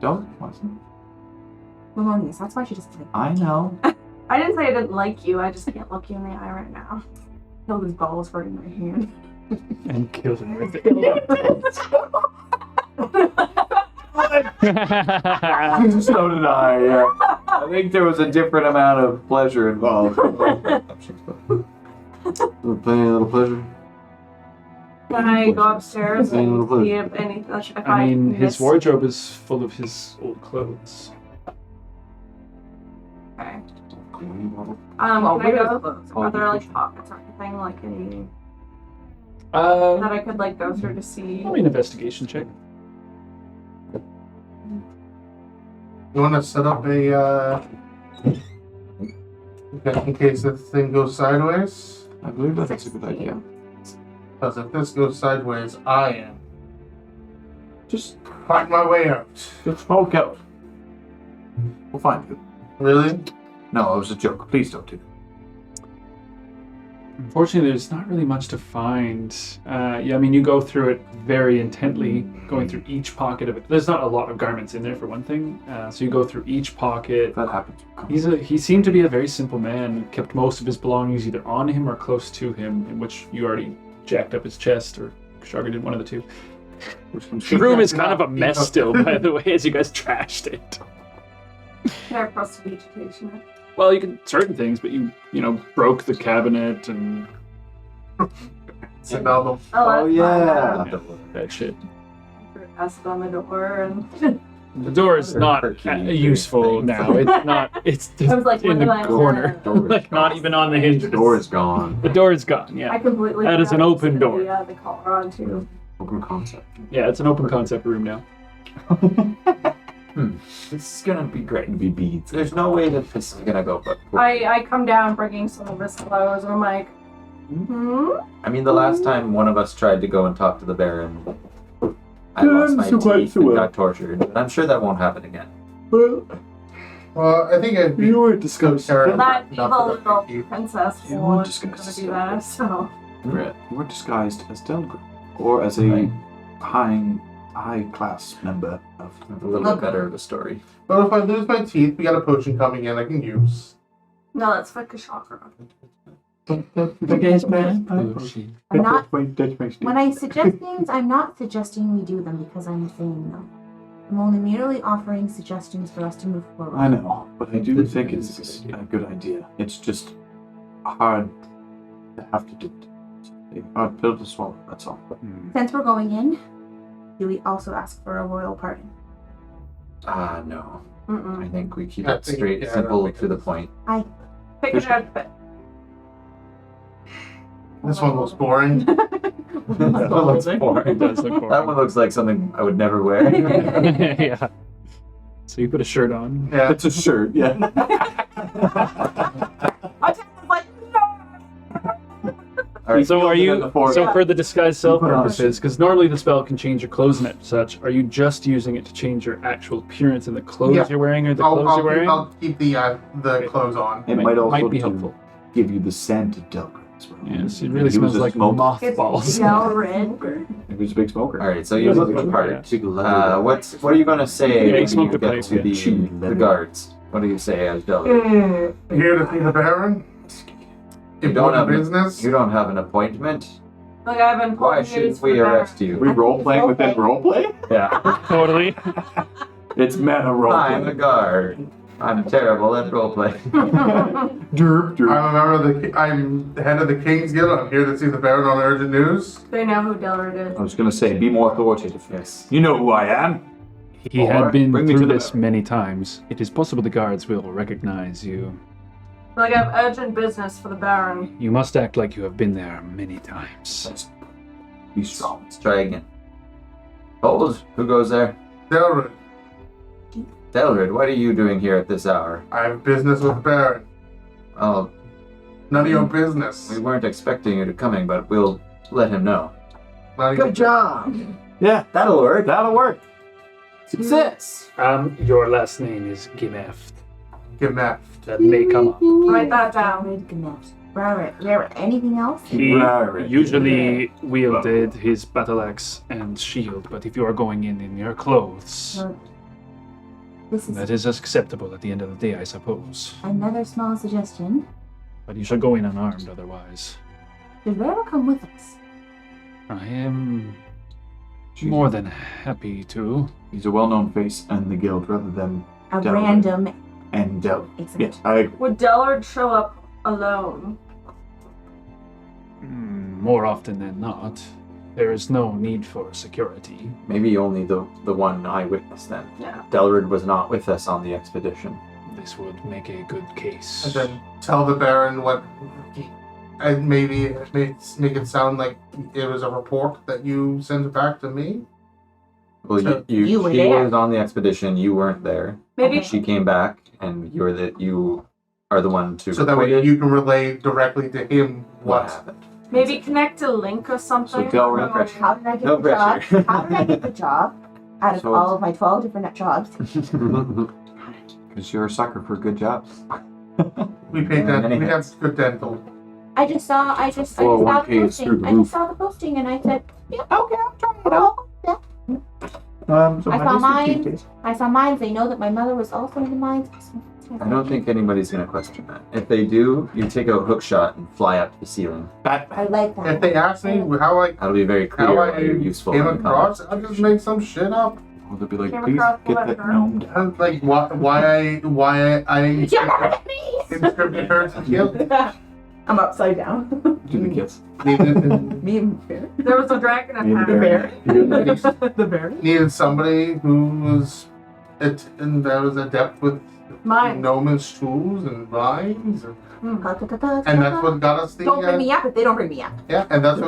Speaker 2: Don't, wasn't
Speaker 3: Melonius, that's why she doesn't like
Speaker 2: I know.
Speaker 5: I didn't say I didn't like you. I just can't look you in the eye right now. Killed his balls right in my hand.
Speaker 9: And killed him with it.
Speaker 2: So did I, yeah. I think there was a different amount of pleasure involved.
Speaker 8: Plenty a little pleasure.
Speaker 5: Can I go upstairs
Speaker 8: Plenty a
Speaker 5: and
Speaker 8: little
Speaker 5: see
Speaker 8: pleasure.
Speaker 5: if any? If
Speaker 1: I mean, his
Speaker 5: miss-
Speaker 1: wardrobe is full of his old clothes.
Speaker 5: Okay.
Speaker 7: Well,
Speaker 5: Can I
Speaker 7: where
Speaker 5: go?
Speaker 7: is the-
Speaker 5: Are there like pockets or anything like any that
Speaker 1: Uh,
Speaker 5: I could like go through to see?
Speaker 1: probably an investigation check.
Speaker 4: You want to set up a, in case this thing goes sideways?
Speaker 2: I believe that's a good idea.
Speaker 4: Because if this goes sideways, I am.
Speaker 2: Just
Speaker 4: Find my way out.
Speaker 2: smoke out. We'll find you.
Speaker 4: Really?
Speaker 2: No, it was a joke. Please don't do that.
Speaker 1: Unfortunately, there's not really much to find. Yeah, I mean, you go through it very intently, going through each pocket of it. There's not a lot of garments in there, for one thing. So you go through each pocket.
Speaker 2: If that happens, come.
Speaker 1: He seemed to be a very simple man. Kept most of his belongings either on him or close to him, in which you already jacked up his chest, or Shaga did one of the two. The room is kind of a mess still, by the way, as you guys trashed it.
Speaker 5: Can I prestidigitation?
Speaker 1: Well, you can certain things, but you broke the cabinet and
Speaker 4: Sit down the
Speaker 8: Oh yeah.
Speaker 1: that shit.
Speaker 5: Acid on the door and
Speaker 1: The door is not
Speaker 8: Hercules
Speaker 1: useful
Speaker 8: thing.
Speaker 1: now. It's not. It's just
Speaker 5: I was like,
Speaker 1: in
Speaker 5: when
Speaker 1: the
Speaker 5: did I-
Speaker 1: corner, like not even on the hinges.
Speaker 8: The door is gone.
Speaker 1: The door is gone.
Speaker 5: I
Speaker 1: Yeah,
Speaker 5: completely
Speaker 1: That is an
Speaker 5: forgot
Speaker 1: open
Speaker 5: to
Speaker 1: door.
Speaker 5: put the collar on too.
Speaker 8: Open concept.
Speaker 1: yeah. It's an open concept room now.
Speaker 6: This is gonna be great. To be beads. There's no way that this is gonna go but
Speaker 5: I come down bringing some of his clothes and I'm like,
Speaker 6: I mean, the last time one of us tried to go and talk to the Baron, I lost my teeth and got tortured. But I'm sure that won't happen again.
Speaker 4: Well, I think it'd be
Speaker 2: You were discussed.
Speaker 4: Sarah,
Speaker 5: that
Speaker 4: not
Speaker 5: evil
Speaker 4: for
Speaker 5: little
Speaker 4: you.
Speaker 5: princess
Speaker 2: You
Speaker 5: was
Speaker 2: just
Speaker 5: gonna
Speaker 2: gonna
Speaker 5: do that, so
Speaker 6: Right.
Speaker 2: You were disguised as Delgrim, or as a
Speaker 6: Right.
Speaker 2: high class member of.
Speaker 6: A little bit better of a story.
Speaker 4: But if I lose my teeth, we got a potion coming in I can use.
Speaker 5: no, that's like a chakra.
Speaker 3: I'm not. When I suggest things, I'm not suggesting we do them because I'm saying them. I'm only merely offering suggestions for us to move forward.
Speaker 2: I know, but I do think it's a good idea. It's just hard to have to do it. Hard pill to swallow, that's all.
Speaker 3: Since we're going in, do we also ask for a royal pardon?
Speaker 6: No.
Speaker 5: Mm-mm.
Speaker 6: I think we keep
Speaker 4: I
Speaker 6: it
Speaker 4: think-
Speaker 6: straight,
Speaker 4: yeah, I
Speaker 6: simple,
Speaker 4: don't think
Speaker 6: to the
Speaker 4: it's-
Speaker 6: point.
Speaker 5: Pick it out, but
Speaker 4: This one was boring.
Speaker 6: That one looks boring.
Speaker 1: It does look boring.
Speaker 6: That one looks like something I would never wear.
Speaker 1: yeah. So you put a shirt on.
Speaker 4: Yeah.
Speaker 2: It's a shirt, yeah.
Speaker 5: I was like,
Speaker 6: All right.
Speaker 1: So are you? So for the disguise self
Speaker 2: put on a
Speaker 1: purposes, because normally the spell can change your clothes and such. Are you just using it to change your actual appearance in the clothes
Speaker 4: Yeah.
Speaker 1: you're wearing, or the clothes you're wearing?
Speaker 4: I'll keep the clothes on.
Speaker 2: It might also
Speaker 1: be
Speaker 2: to
Speaker 1: helpful.
Speaker 2: give you the scent of Delgrim as well.
Speaker 1: Yes, it really
Speaker 2: He was
Speaker 1: smells
Speaker 2: a
Speaker 1: like
Speaker 2: smoker.
Speaker 1: mothballs.
Speaker 5: yellow red.
Speaker 2: He was a big smoker.
Speaker 6: All right. So you look the part.
Speaker 1: Yeah.
Speaker 6: What are you gonna say
Speaker 1: Yeah, he
Speaker 6: when you
Speaker 1: smoked a
Speaker 6: get
Speaker 1: pipe,
Speaker 6: to
Speaker 1: yeah.
Speaker 6: the guards? What do you say as Delaware?
Speaker 4: Here to see the Baron?
Speaker 6: You don't have
Speaker 4: business?
Speaker 6: You don't have an appointment.
Speaker 5: Like I've been
Speaker 6: Why
Speaker 5: pulling
Speaker 6: shouldn't
Speaker 5: news
Speaker 6: we
Speaker 5: for
Speaker 6: arrest
Speaker 2: Are
Speaker 6: you?
Speaker 2: we role playing within role play?
Speaker 6: Yeah.
Speaker 1: Totally.
Speaker 2: It's meta role
Speaker 6: I'm
Speaker 2: play.
Speaker 6: a guard. I'm terrible at roleplay.
Speaker 2: Derp, derp.
Speaker 4: I'm a member I'm the head of the King's Guild. I'm here to see the Baron on urgent news.
Speaker 5: They know who Dillard is.
Speaker 2: I was gonna say, be more authoritative.
Speaker 6: Yes.
Speaker 2: You know who I am.
Speaker 1: He
Speaker 2: Or
Speaker 1: had been
Speaker 2: bring me
Speaker 1: through
Speaker 2: to the
Speaker 1: this many times. It is possible the guards will recognize you.
Speaker 5: Like I have urgent business for the Baron.
Speaker 1: You must act like you have been there many times.
Speaker 2: Be strong.
Speaker 6: Let's try again. Hold. Who goes there?
Speaker 4: Delrid,
Speaker 6: Delrid, what are you doing here at this hour?
Speaker 4: I have business with the Baron.
Speaker 6: Oh,
Speaker 4: None of your business.
Speaker 6: we weren't expecting you to coming, but we'll let him know.
Speaker 4: None of your
Speaker 6: job.
Speaker 2: Yeah,
Speaker 6: That'll work.
Speaker 2: that'll work.
Speaker 6: Success.
Speaker 1: Your last name is Gimeft.
Speaker 4: Gemeth.
Speaker 1: That may come up.
Speaker 5: Write that down.
Speaker 3: Anything else?
Speaker 1: He
Speaker 2: Right.
Speaker 1: usually wielded his battle axe and shield, but if you are going in your clothes,
Speaker 3: Well, this is
Speaker 1: that is acceptable at the end of the day, I suppose.
Speaker 3: another small suggestion.
Speaker 1: But you shall go in unarmed otherwise.
Speaker 3: Should Rara come with us?
Speaker 1: I am more than happy to.
Speaker 2: He's a well-known face in the guild rather than
Speaker 3: A
Speaker 2: Delaware.
Speaker 3: random
Speaker 2: and Del.
Speaker 3: example.
Speaker 2: Yes, I agree.
Speaker 5: Would Dillard show up alone?
Speaker 9: more often than not, there is no need for security.
Speaker 6: Maybe only the one eyewitness then.
Speaker 5: Yeah.
Speaker 6: Delrid was not with us on the expedition.
Speaker 9: This would make a good case.
Speaker 4: And then tell the Baron what, and maybe make it sound like it was a report that you sent back to me.
Speaker 6: Well,
Speaker 4: So
Speaker 3: you were
Speaker 6: she
Speaker 3: there.
Speaker 6: was on the expedition. You weren't there.
Speaker 5: Maybe
Speaker 6: She came back, and you are the one to
Speaker 4: So that
Speaker 6: report
Speaker 4: way
Speaker 6: it.
Speaker 4: you can relay directly to him
Speaker 6: what
Speaker 4: what.
Speaker 6: happened.
Speaker 5: maybe connect a link or something.
Speaker 6: So Delrin
Speaker 5: Or-
Speaker 6: pressure.
Speaker 3: How did I get
Speaker 6: No
Speaker 3: the job?
Speaker 6: pressure.
Speaker 3: How did I get the job out of
Speaker 6: So-
Speaker 3: all of my 12 different jobs?
Speaker 2: Because you're a sucker for good jobs.
Speaker 4: We paid
Speaker 6: Yeah,
Speaker 4: that.
Speaker 6: many
Speaker 4: We have
Speaker 6: hits.
Speaker 4: good dental.
Speaker 3: I just saw the
Speaker 2: 401k is through
Speaker 3: posting.
Speaker 2: the
Speaker 3: I
Speaker 2: roof.
Speaker 3: just saw the posting and I said, yeah, okay, I'll try it out. Yeah.
Speaker 2: So
Speaker 3: I
Speaker 2: my
Speaker 3: saw
Speaker 2: district
Speaker 3: mine.
Speaker 2: details.
Speaker 3: I saw mines. They know that my mother was also in the mines.
Speaker 6: I don't think anybody's going to question that. If they do, you take a hook shot and fly up to the ceiling.
Speaker 3: I like that.
Speaker 4: If they ask me how I
Speaker 6: That'll be very clear
Speaker 4: how
Speaker 6: why
Speaker 4: I
Speaker 6: you're useful.
Speaker 4: came
Speaker 6: in the
Speaker 4: across,
Speaker 6: conversation.
Speaker 4: I just make some shit up.
Speaker 2: Oh, they'll be like,
Speaker 5: Came
Speaker 2: please
Speaker 5: across
Speaker 2: get
Speaker 5: the
Speaker 2: that
Speaker 5: letter.
Speaker 2: gnome down.
Speaker 4: And, like why I
Speaker 3: You're not with me.
Speaker 4: inscripted her to kill.
Speaker 7: I'm upside down.
Speaker 2: Do the kiss.
Speaker 4: Needed,
Speaker 7: Me and Bear.
Speaker 5: There was a dragon
Speaker 2: Me and
Speaker 5: attack.
Speaker 2: the bear.
Speaker 7: The bear.
Speaker 4: needed somebody who was and that was adept with
Speaker 5: Mine.
Speaker 4: gnomish tools and vines, and
Speaker 3: And
Speaker 4: that's what got us the
Speaker 7: Don't bring me up if they don't bring me up.
Speaker 4: yeah, and that's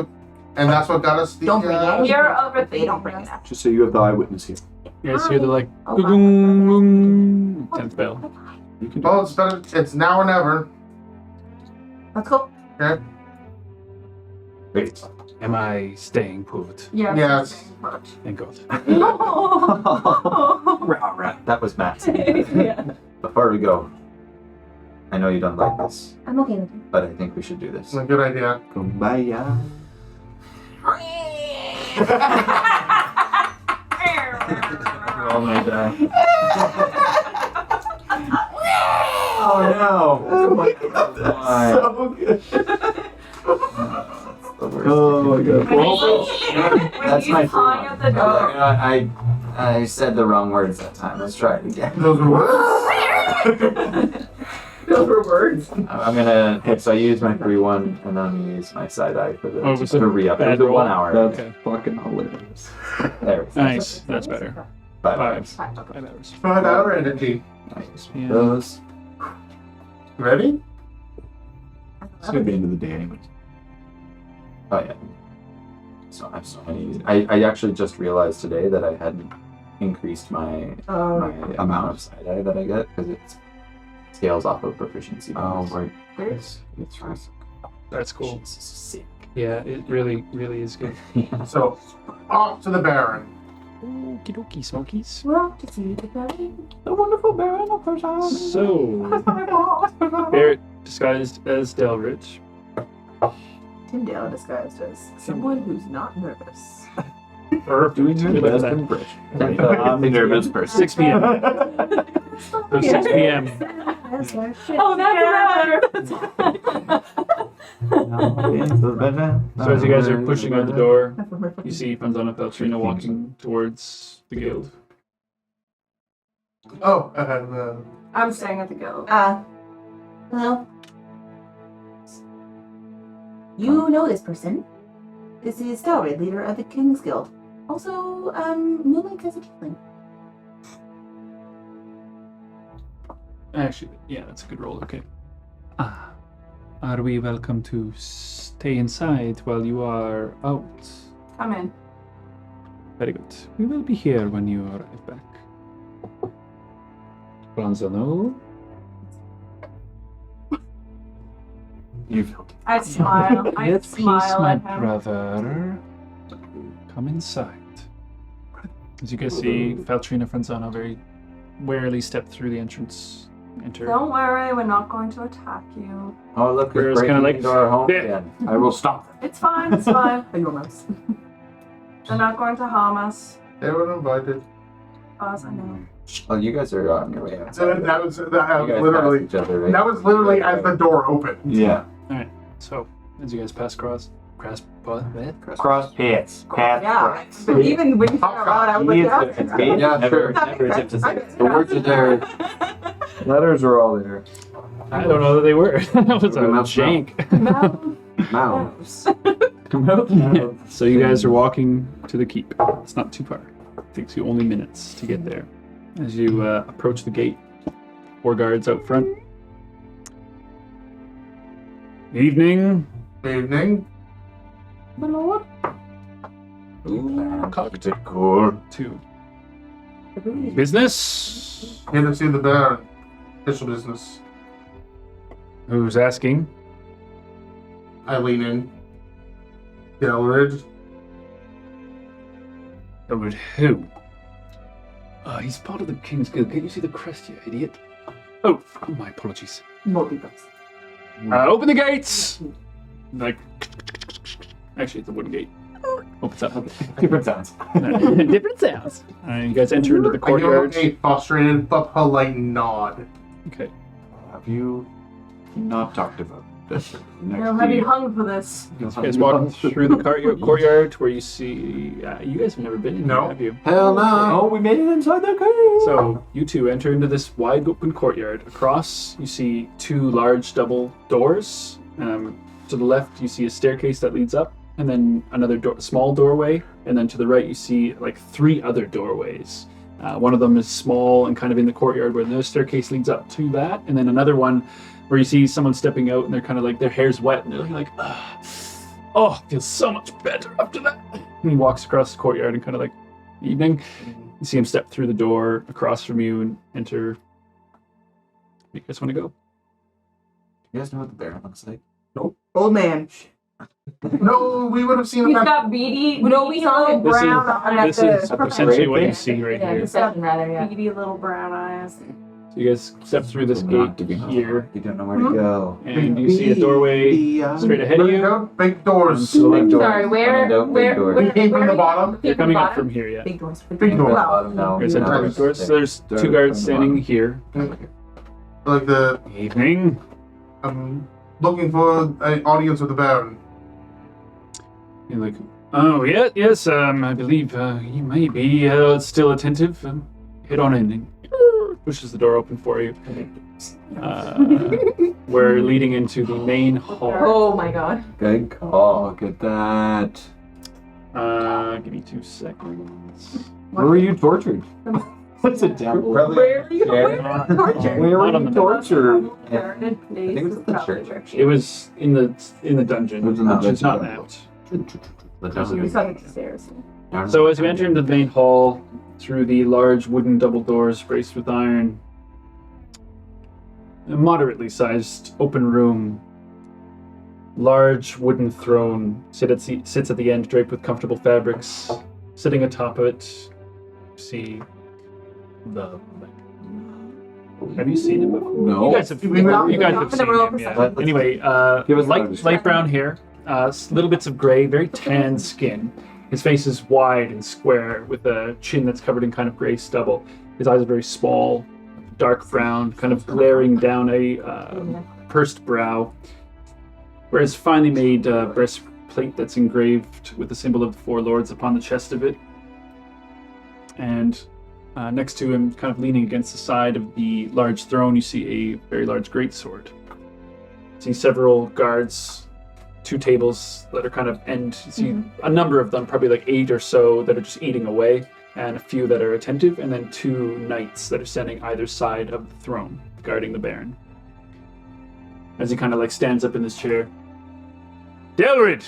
Speaker 4: what got us the
Speaker 7: Don't bring it.
Speaker 5: You're
Speaker 7: If they don't
Speaker 5: overthinking
Speaker 7: bring it
Speaker 5: this.
Speaker 7: up.
Speaker 2: Just so you have the eyewitness here.
Speaker 9: You guys hear the like,
Speaker 3: Oh,
Speaker 9: gung, 10th bell.
Speaker 2: You can do
Speaker 4: Well, it's better. It's now or never.
Speaker 3: Let's go.
Speaker 4: Okay.
Speaker 6: Wait.
Speaker 9: Am I staying put?
Speaker 5: Yeah.
Speaker 4: Yes.
Speaker 9: Thank God.
Speaker 6: Rah, rah. That was Matt.
Speaker 5: Yeah.
Speaker 6: Before we go, I know you don't like this,
Speaker 3: I'm okay with it.
Speaker 6: but I think we should do this.
Speaker 4: It's a good idea.
Speaker 2: Kumbaya.
Speaker 6: We all may die. Oh no! Oh my god. Why?
Speaker 2: So good.
Speaker 6: Oh my god.
Speaker 5: When
Speaker 6: That's
Speaker 5: he's
Speaker 6: my
Speaker 5: pawing at the door.
Speaker 6: I said the wrong words that time. Let's try it again.
Speaker 4: Those were words.
Speaker 7: Those were words.
Speaker 6: I'm gonna. So I use my free one, and then use my side eye for the
Speaker 9: Oh, it was a
Speaker 6: to re-up. It
Speaker 9: bad
Speaker 6: was a
Speaker 9: roll?
Speaker 6: 1 hour.
Speaker 2: That's
Speaker 9: Okay.
Speaker 2: fucking hilarious.
Speaker 6: There.
Speaker 9: Nice. That's better.
Speaker 6: 5
Speaker 9: 5.
Speaker 6: hours.
Speaker 9: 5 hours.
Speaker 4: 5 hour energy.
Speaker 6: Nice.
Speaker 9: Yeah.
Speaker 6: Those.
Speaker 4: Ready?
Speaker 2: It's gonna be the end of the day anyway.
Speaker 6: Oh yeah. So I have so many. I actually just realized today that I hadn't increased my
Speaker 7: Oh,
Speaker 6: amount of side eye that I get because it scales off of proficiency.
Speaker 2: Oh,
Speaker 6: bonus.
Speaker 2: right.
Speaker 7: there's
Speaker 2: It's right.
Speaker 9: That's cool.
Speaker 6: Jesus, sick.
Speaker 9: Yeah, it really is good.
Speaker 4: So, off to the Baron.
Speaker 9: Okie dokie, smokies.
Speaker 3: We're off to see the belly.
Speaker 2: The wonderful Baron of Persia.
Speaker 9: So, Barrett disguised as Delridge.
Speaker 7: Tyndale disguised as someone who's not nervous.
Speaker 9: Perfect.
Speaker 2: Doing your
Speaker 9: We like
Speaker 2: best
Speaker 9: that.
Speaker 2: and Brit.
Speaker 6: I'm the nervous person.
Speaker 9: 6 p.m. So 6 p.m.
Speaker 5: Oh, that's better.
Speaker 9: So as you guys are pushing out the door, you see Panzana Peltrina walking towards the guild.
Speaker 4: Oh,
Speaker 5: I'm staying at the guild.
Speaker 3: Hello. You know this person. This is Stelred, leader of the King's Guild. Also, Moonlight as a tiefling.
Speaker 9: Actually, yeah, that's a good roll. Okay. Are we welcome to stay inside while you are out?
Speaker 5: Come in.
Speaker 9: Very good. We will be here when you arrive back. Bronzano.
Speaker 2: You feel
Speaker 5: I smile. I
Speaker 9: Yet please,
Speaker 5: smile
Speaker 9: my
Speaker 5: at him.
Speaker 9: brother. Come inside. As you guys see, Feltrina Franzano very warily step through the entrance. Enter.
Speaker 5: Don't worry, we're not going to attack you.
Speaker 6: Oh look,
Speaker 9: Whereas
Speaker 6: who's
Speaker 9: kinda
Speaker 6: breaking
Speaker 9: like-
Speaker 6: into our home
Speaker 9: Yeah.
Speaker 6: again.
Speaker 2: I will stop them.
Speaker 5: It's fine, it's fine.
Speaker 7: Are you a mouse?
Speaker 5: They're not going to harm us.
Speaker 4: they were invited.
Speaker 5: As I know.
Speaker 6: Well, you guys are on your way out.
Speaker 4: So that was
Speaker 6: You guys
Speaker 4: literally.
Speaker 6: passed each other, right?
Speaker 4: That was literally as the door opened.
Speaker 2: Yeah.
Speaker 9: So, as you guys pass across,
Speaker 2: Cross pits.
Speaker 7: Yeah. But even when you said it out loud, I was like, yeah.
Speaker 2: It's me.
Speaker 6: Yeah,
Speaker 2: Never,
Speaker 6: sure.
Speaker 2: never attempt to say it.
Speaker 6: The words are there. Letters are all there.
Speaker 9: I don't know that they were. That was a
Speaker 2: Mouse,
Speaker 9: jank.
Speaker 7: No.
Speaker 2: Mouse.
Speaker 1: So you guys are walking to the keep. It's not too far. It takes you only minutes to get there. As you approach the gate, 4 guards out front. Evening.
Speaker 4: Evening.
Speaker 7: My lord.
Speaker 1: Ooh, cocked.
Speaker 6: Cool.
Speaker 1: 2. Business?
Speaker 4: Here to see the Baron. Official business.
Speaker 1: Who's asking?
Speaker 4: I lean in. Delrid.
Speaker 1: Over who? He's part of the King's Guild. Can't you see the crest, you idiot? Oh, my apologies.
Speaker 7: Multiverse.
Speaker 1: Open the gates! Like, actually, it's a wooden gate. Opens up.
Speaker 6: Different sounds.
Speaker 1: Different sounds. You guys enter into the
Speaker 4: I
Speaker 1: courtyard.
Speaker 4: give a frustrated but polite nod.
Speaker 1: Okay.
Speaker 2: Have you not talked about this?
Speaker 5: I'll have you hung for this.
Speaker 1: You guys walk through the courtyard where you see. You guys have never been in
Speaker 4: No.
Speaker 1: here, have you?
Speaker 6: Hell no!
Speaker 2: Oh, we made it inside the cave!
Speaker 1: So you two enter into this wide open courtyard. Across, you see 2 large double doors. To the left, you see a staircase that leads up, and then another small doorway. And then to the right, you see like 3 other doorways. One of them is small and kind of in the courtyard where the staircase leads up to that. And then another one where you see someone stepping out and they're kind of like, their hair's wet and they're like, oh, feels so much better after that. And he walks across the courtyard and kind of like, evening. You see him step through the door across from you and enter. You guys want to go?
Speaker 2: You guys know what the Baron looks like?
Speaker 7: Old man.
Speaker 4: No, we would have seen
Speaker 5: He's
Speaker 4: him.
Speaker 5: got beady,
Speaker 7: No, we
Speaker 5: beady
Speaker 7: saw
Speaker 5: little
Speaker 7: him.
Speaker 5: brown eyes.
Speaker 1: This is essentially what you see right
Speaker 3: Yeah,
Speaker 1: here.
Speaker 3: deception rather, yeah.
Speaker 5: Beady little brown eyes.
Speaker 1: So you guys step through this gate here,
Speaker 6: You don't know where to go.
Speaker 1: and you see a doorway straight ahead of you.
Speaker 4: Big doors.
Speaker 1: To the left.
Speaker 3: Sorry, where
Speaker 4: We came from the bottom.
Speaker 1: You're coming up from here, yeah.
Speaker 3: Big doors.
Speaker 4: Big doors.
Speaker 6: Bottom, no.
Speaker 1: You guys enter the doors. So there's 2 guards standing here.
Speaker 4: Like the
Speaker 1: Evening.
Speaker 4: I'm looking for an audience with the Baron.
Speaker 1: You're like, oh yeah, yes. I believe you may be still attentive. Head on in. And pushes the door open for you. We're leading into the main hall.
Speaker 3: Oh my god.
Speaker 6: Good call.
Speaker 2: Look at that.
Speaker 1: Give me 2 seconds.
Speaker 2: Where were you tortured? What's it down?
Speaker 5: Where are you going?
Speaker 2: Where were you tortured?
Speaker 6: I think it was at the church.
Speaker 1: It was in the dungeon.
Speaker 2: It was in the
Speaker 1: It's not
Speaker 2: dungeon.
Speaker 1: out.
Speaker 8: The dungeon.
Speaker 5: We saw the stairs.
Speaker 1: So as you enter into the main hall, through the large wooden double doors braced with iron, a moderately sized open room, large wooden throne sits at the end, draped with comfortable fabrics. Sitting atop of it, you see the. Have you seen him before?
Speaker 2: No.
Speaker 1: You guys have seen him, yeah. Anyway,
Speaker 2: Give us a
Speaker 1: light brown hair, little bits of gray, very tan skin. His face is wide and square with a chin that's covered in kind of gray stubble. His eyes are very small, dark brown, kind of glaring down a pursed brow. Whereas finely made breastplate that's engraved with the symbol of the 4 lords upon the chest of it. And next to him, kind of leaning against the side of the large throne, you see a very large greatsword. You see several guards, 2 tables that are kind of you see a number of them, probably like 8 or so, that are just eating away, and a few that are attentive, and then 2 knights that are standing either side of the throne, guarding the Baron. As he kind of like stands up in his chair. Delrid,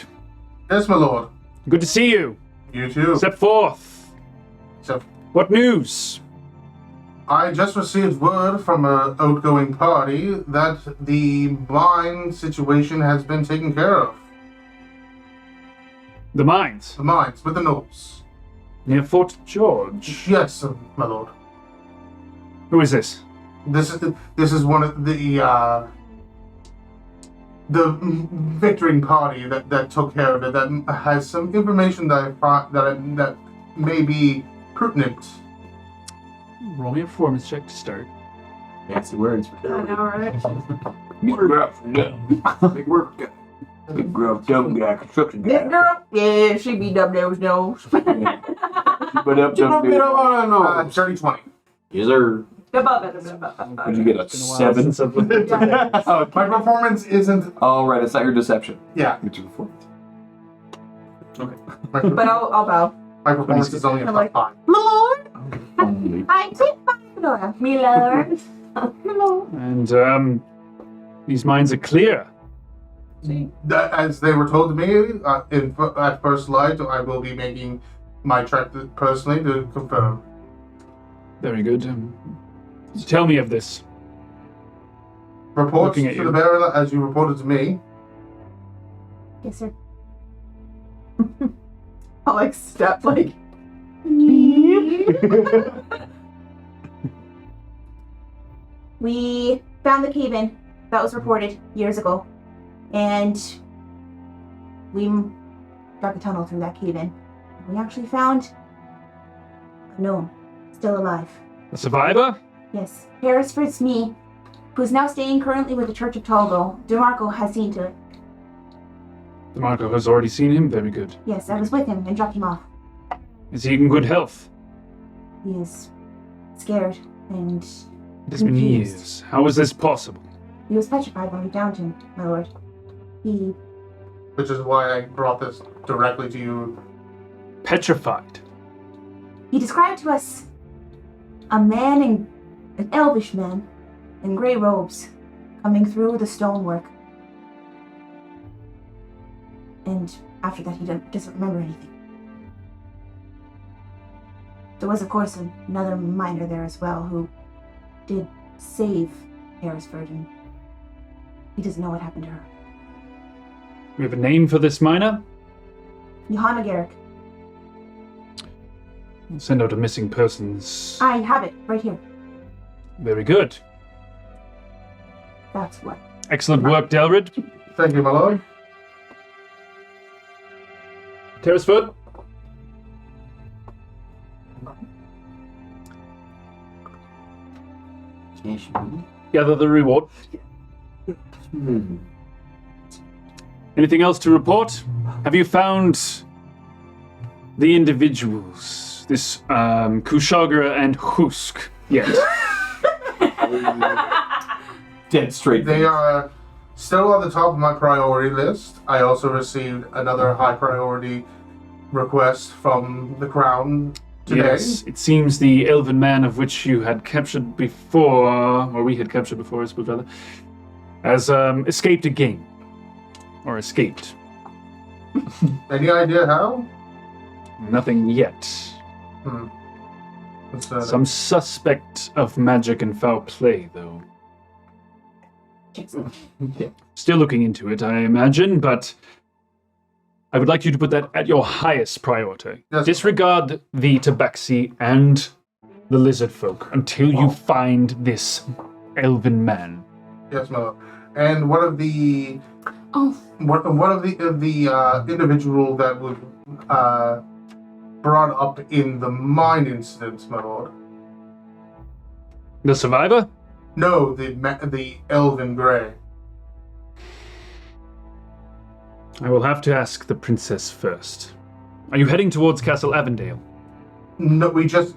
Speaker 4: Yes, my lord.
Speaker 1: good to see you.
Speaker 4: You too.
Speaker 1: Step forth.
Speaker 4: So,
Speaker 1: What news?
Speaker 4: I just received word from an outgoing party that the mine situation has been taken care of.
Speaker 1: The mines
Speaker 4: The mines with the gnolls.
Speaker 1: near Fort George.
Speaker 4: Yes, my lord.
Speaker 1: Who is this?
Speaker 4: This is one of the victoring party that took care of it. That has some information that may be pertinent.
Speaker 1: Roll me a performance check to start.
Speaker 2: Fancy words.
Speaker 5: I know, right?
Speaker 2: Big gruff. Big work guy. Big gruff, dumb guy, construction
Speaker 7: This
Speaker 2: guy.
Speaker 7: girl? Yeah, she be dumb nose.
Speaker 2: But up, dumb dude.
Speaker 4: 30-20.
Speaker 8: These are
Speaker 5: Above it.
Speaker 2: Did you get a 7?
Speaker 4: My performance isn't.
Speaker 2: Oh, right, it's not your deception.
Speaker 4: Yeah.
Speaker 2: It's your performance.
Speaker 7: But I'll bow.
Speaker 4: My performance is only a
Speaker 7: I'm like-
Speaker 4: 5.
Speaker 6: Only.
Speaker 3: I take my Nora.
Speaker 5: Me lord.
Speaker 9: And these mines are clear.
Speaker 4: As they were told to me at first light, I will be making my check personally to confirm.
Speaker 9: Very good. Tell me of this.
Speaker 4: Reports
Speaker 9: Looking at
Speaker 4: to
Speaker 9: you.
Speaker 4: the Baron as you reported to me.
Speaker 3: Yes, sir.
Speaker 7: I'll like step like.
Speaker 3: We found the cave-in that was reported years ago, and we dug a tunnel through that cave-in. We actually found a gnome still alive.
Speaker 9: A survivor?
Speaker 3: Yes, Harrisford's me, who's now staying currently with the Church of Tolgo. DeMarco has seen to it.
Speaker 9: DeMarco has already seen him. Very good.
Speaker 3: Yes, I was with him and dropped him off.
Speaker 9: Is he in good health?
Speaker 3: He is scared, and
Speaker 9: It has been
Speaker 3: Confused.
Speaker 9: years. How is this possible?
Speaker 3: he was petrified when we downed him, my lord. He
Speaker 4: Which is why I brought this directly to you.
Speaker 9: Petrified.
Speaker 3: described to us a man an elvish man in grey robes coming through the stonework. And after that, he doesn't remember anything. There was, of course, another miner there as well who did save Harrisford, and he doesn't know what happened to her.
Speaker 9: We have a name for this miner?
Speaker 3: Johanna Garrick.
Speaker 9: We'll send out a missing persons.
Speaker 3: I have it right here.
Speaker 9: Very good.
Speaker 3: That's what.
Speaker 9: Excellent work, Delrid.
Speaker 4: Thank you, my lord.
Speaker 9: Terrasfoot? Gather the reward. Anything else to report? Have you found the individuals? This Kushagra and Husk yet?
Speaker 2: Dead straight.
Speaker 4: They are still on the top of my priority list. I also received another high priority request from the Crown today.
Speaker 9: Yes, it seems the elven man of which you had captured before, or we had captured before, I suppose, rather, has escaped again. Or escaped.
Speaker 4: Any idea how?
Speaker 9: Nothing yet.
Speaker 4: Concerning.
Speaker 9: Some suspect of magic and foul play, though. Still looking into it, I imagine, but I would like you to put that at your highest priority.
Speaker 4: Yes.
Speaker 9: Disregard the tabaxi and the lizard folk until you find this elven man.
Speaker 4: Yes, my lord. And one of the individual that was brought up in the mine incident, my lord.
Speaker 9: The survivor?
Speaker 4: No, the elven grey.
Speaker 9: I will have to ask the princess first. Are you heading towards Castle Avondale?
Speaker 4: No, we just.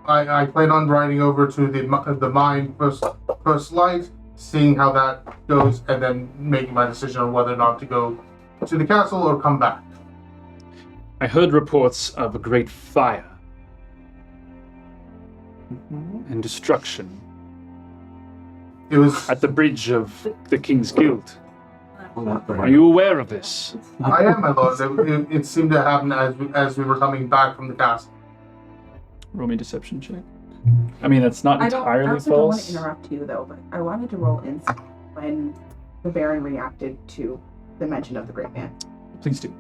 Speaker 4: I plan on riding over to the mine first light, seeing how that goes, and then making my decision on whether or not to go to the castle or come back.
Speaker 9: I heard reports of a great fire and destruction
Speaker 4: It was.
Speaker 9: at the bridge of the King's Guild. Are you aware of this?
Speaker 4: I am, my lord. It seemed to happen as we were coming back from the castle.
Speaker 9: Roll me a deception check. I mean, that's not
Speaker 7: I
Speaker 9: entirely
Speaker 7: also don't want
Speaker 9: false.
Speaker 7: to interrupt you though, but I wanted to roll insight when the Baron reacted to the mention of the Great Man.
Speaker 9: Please do.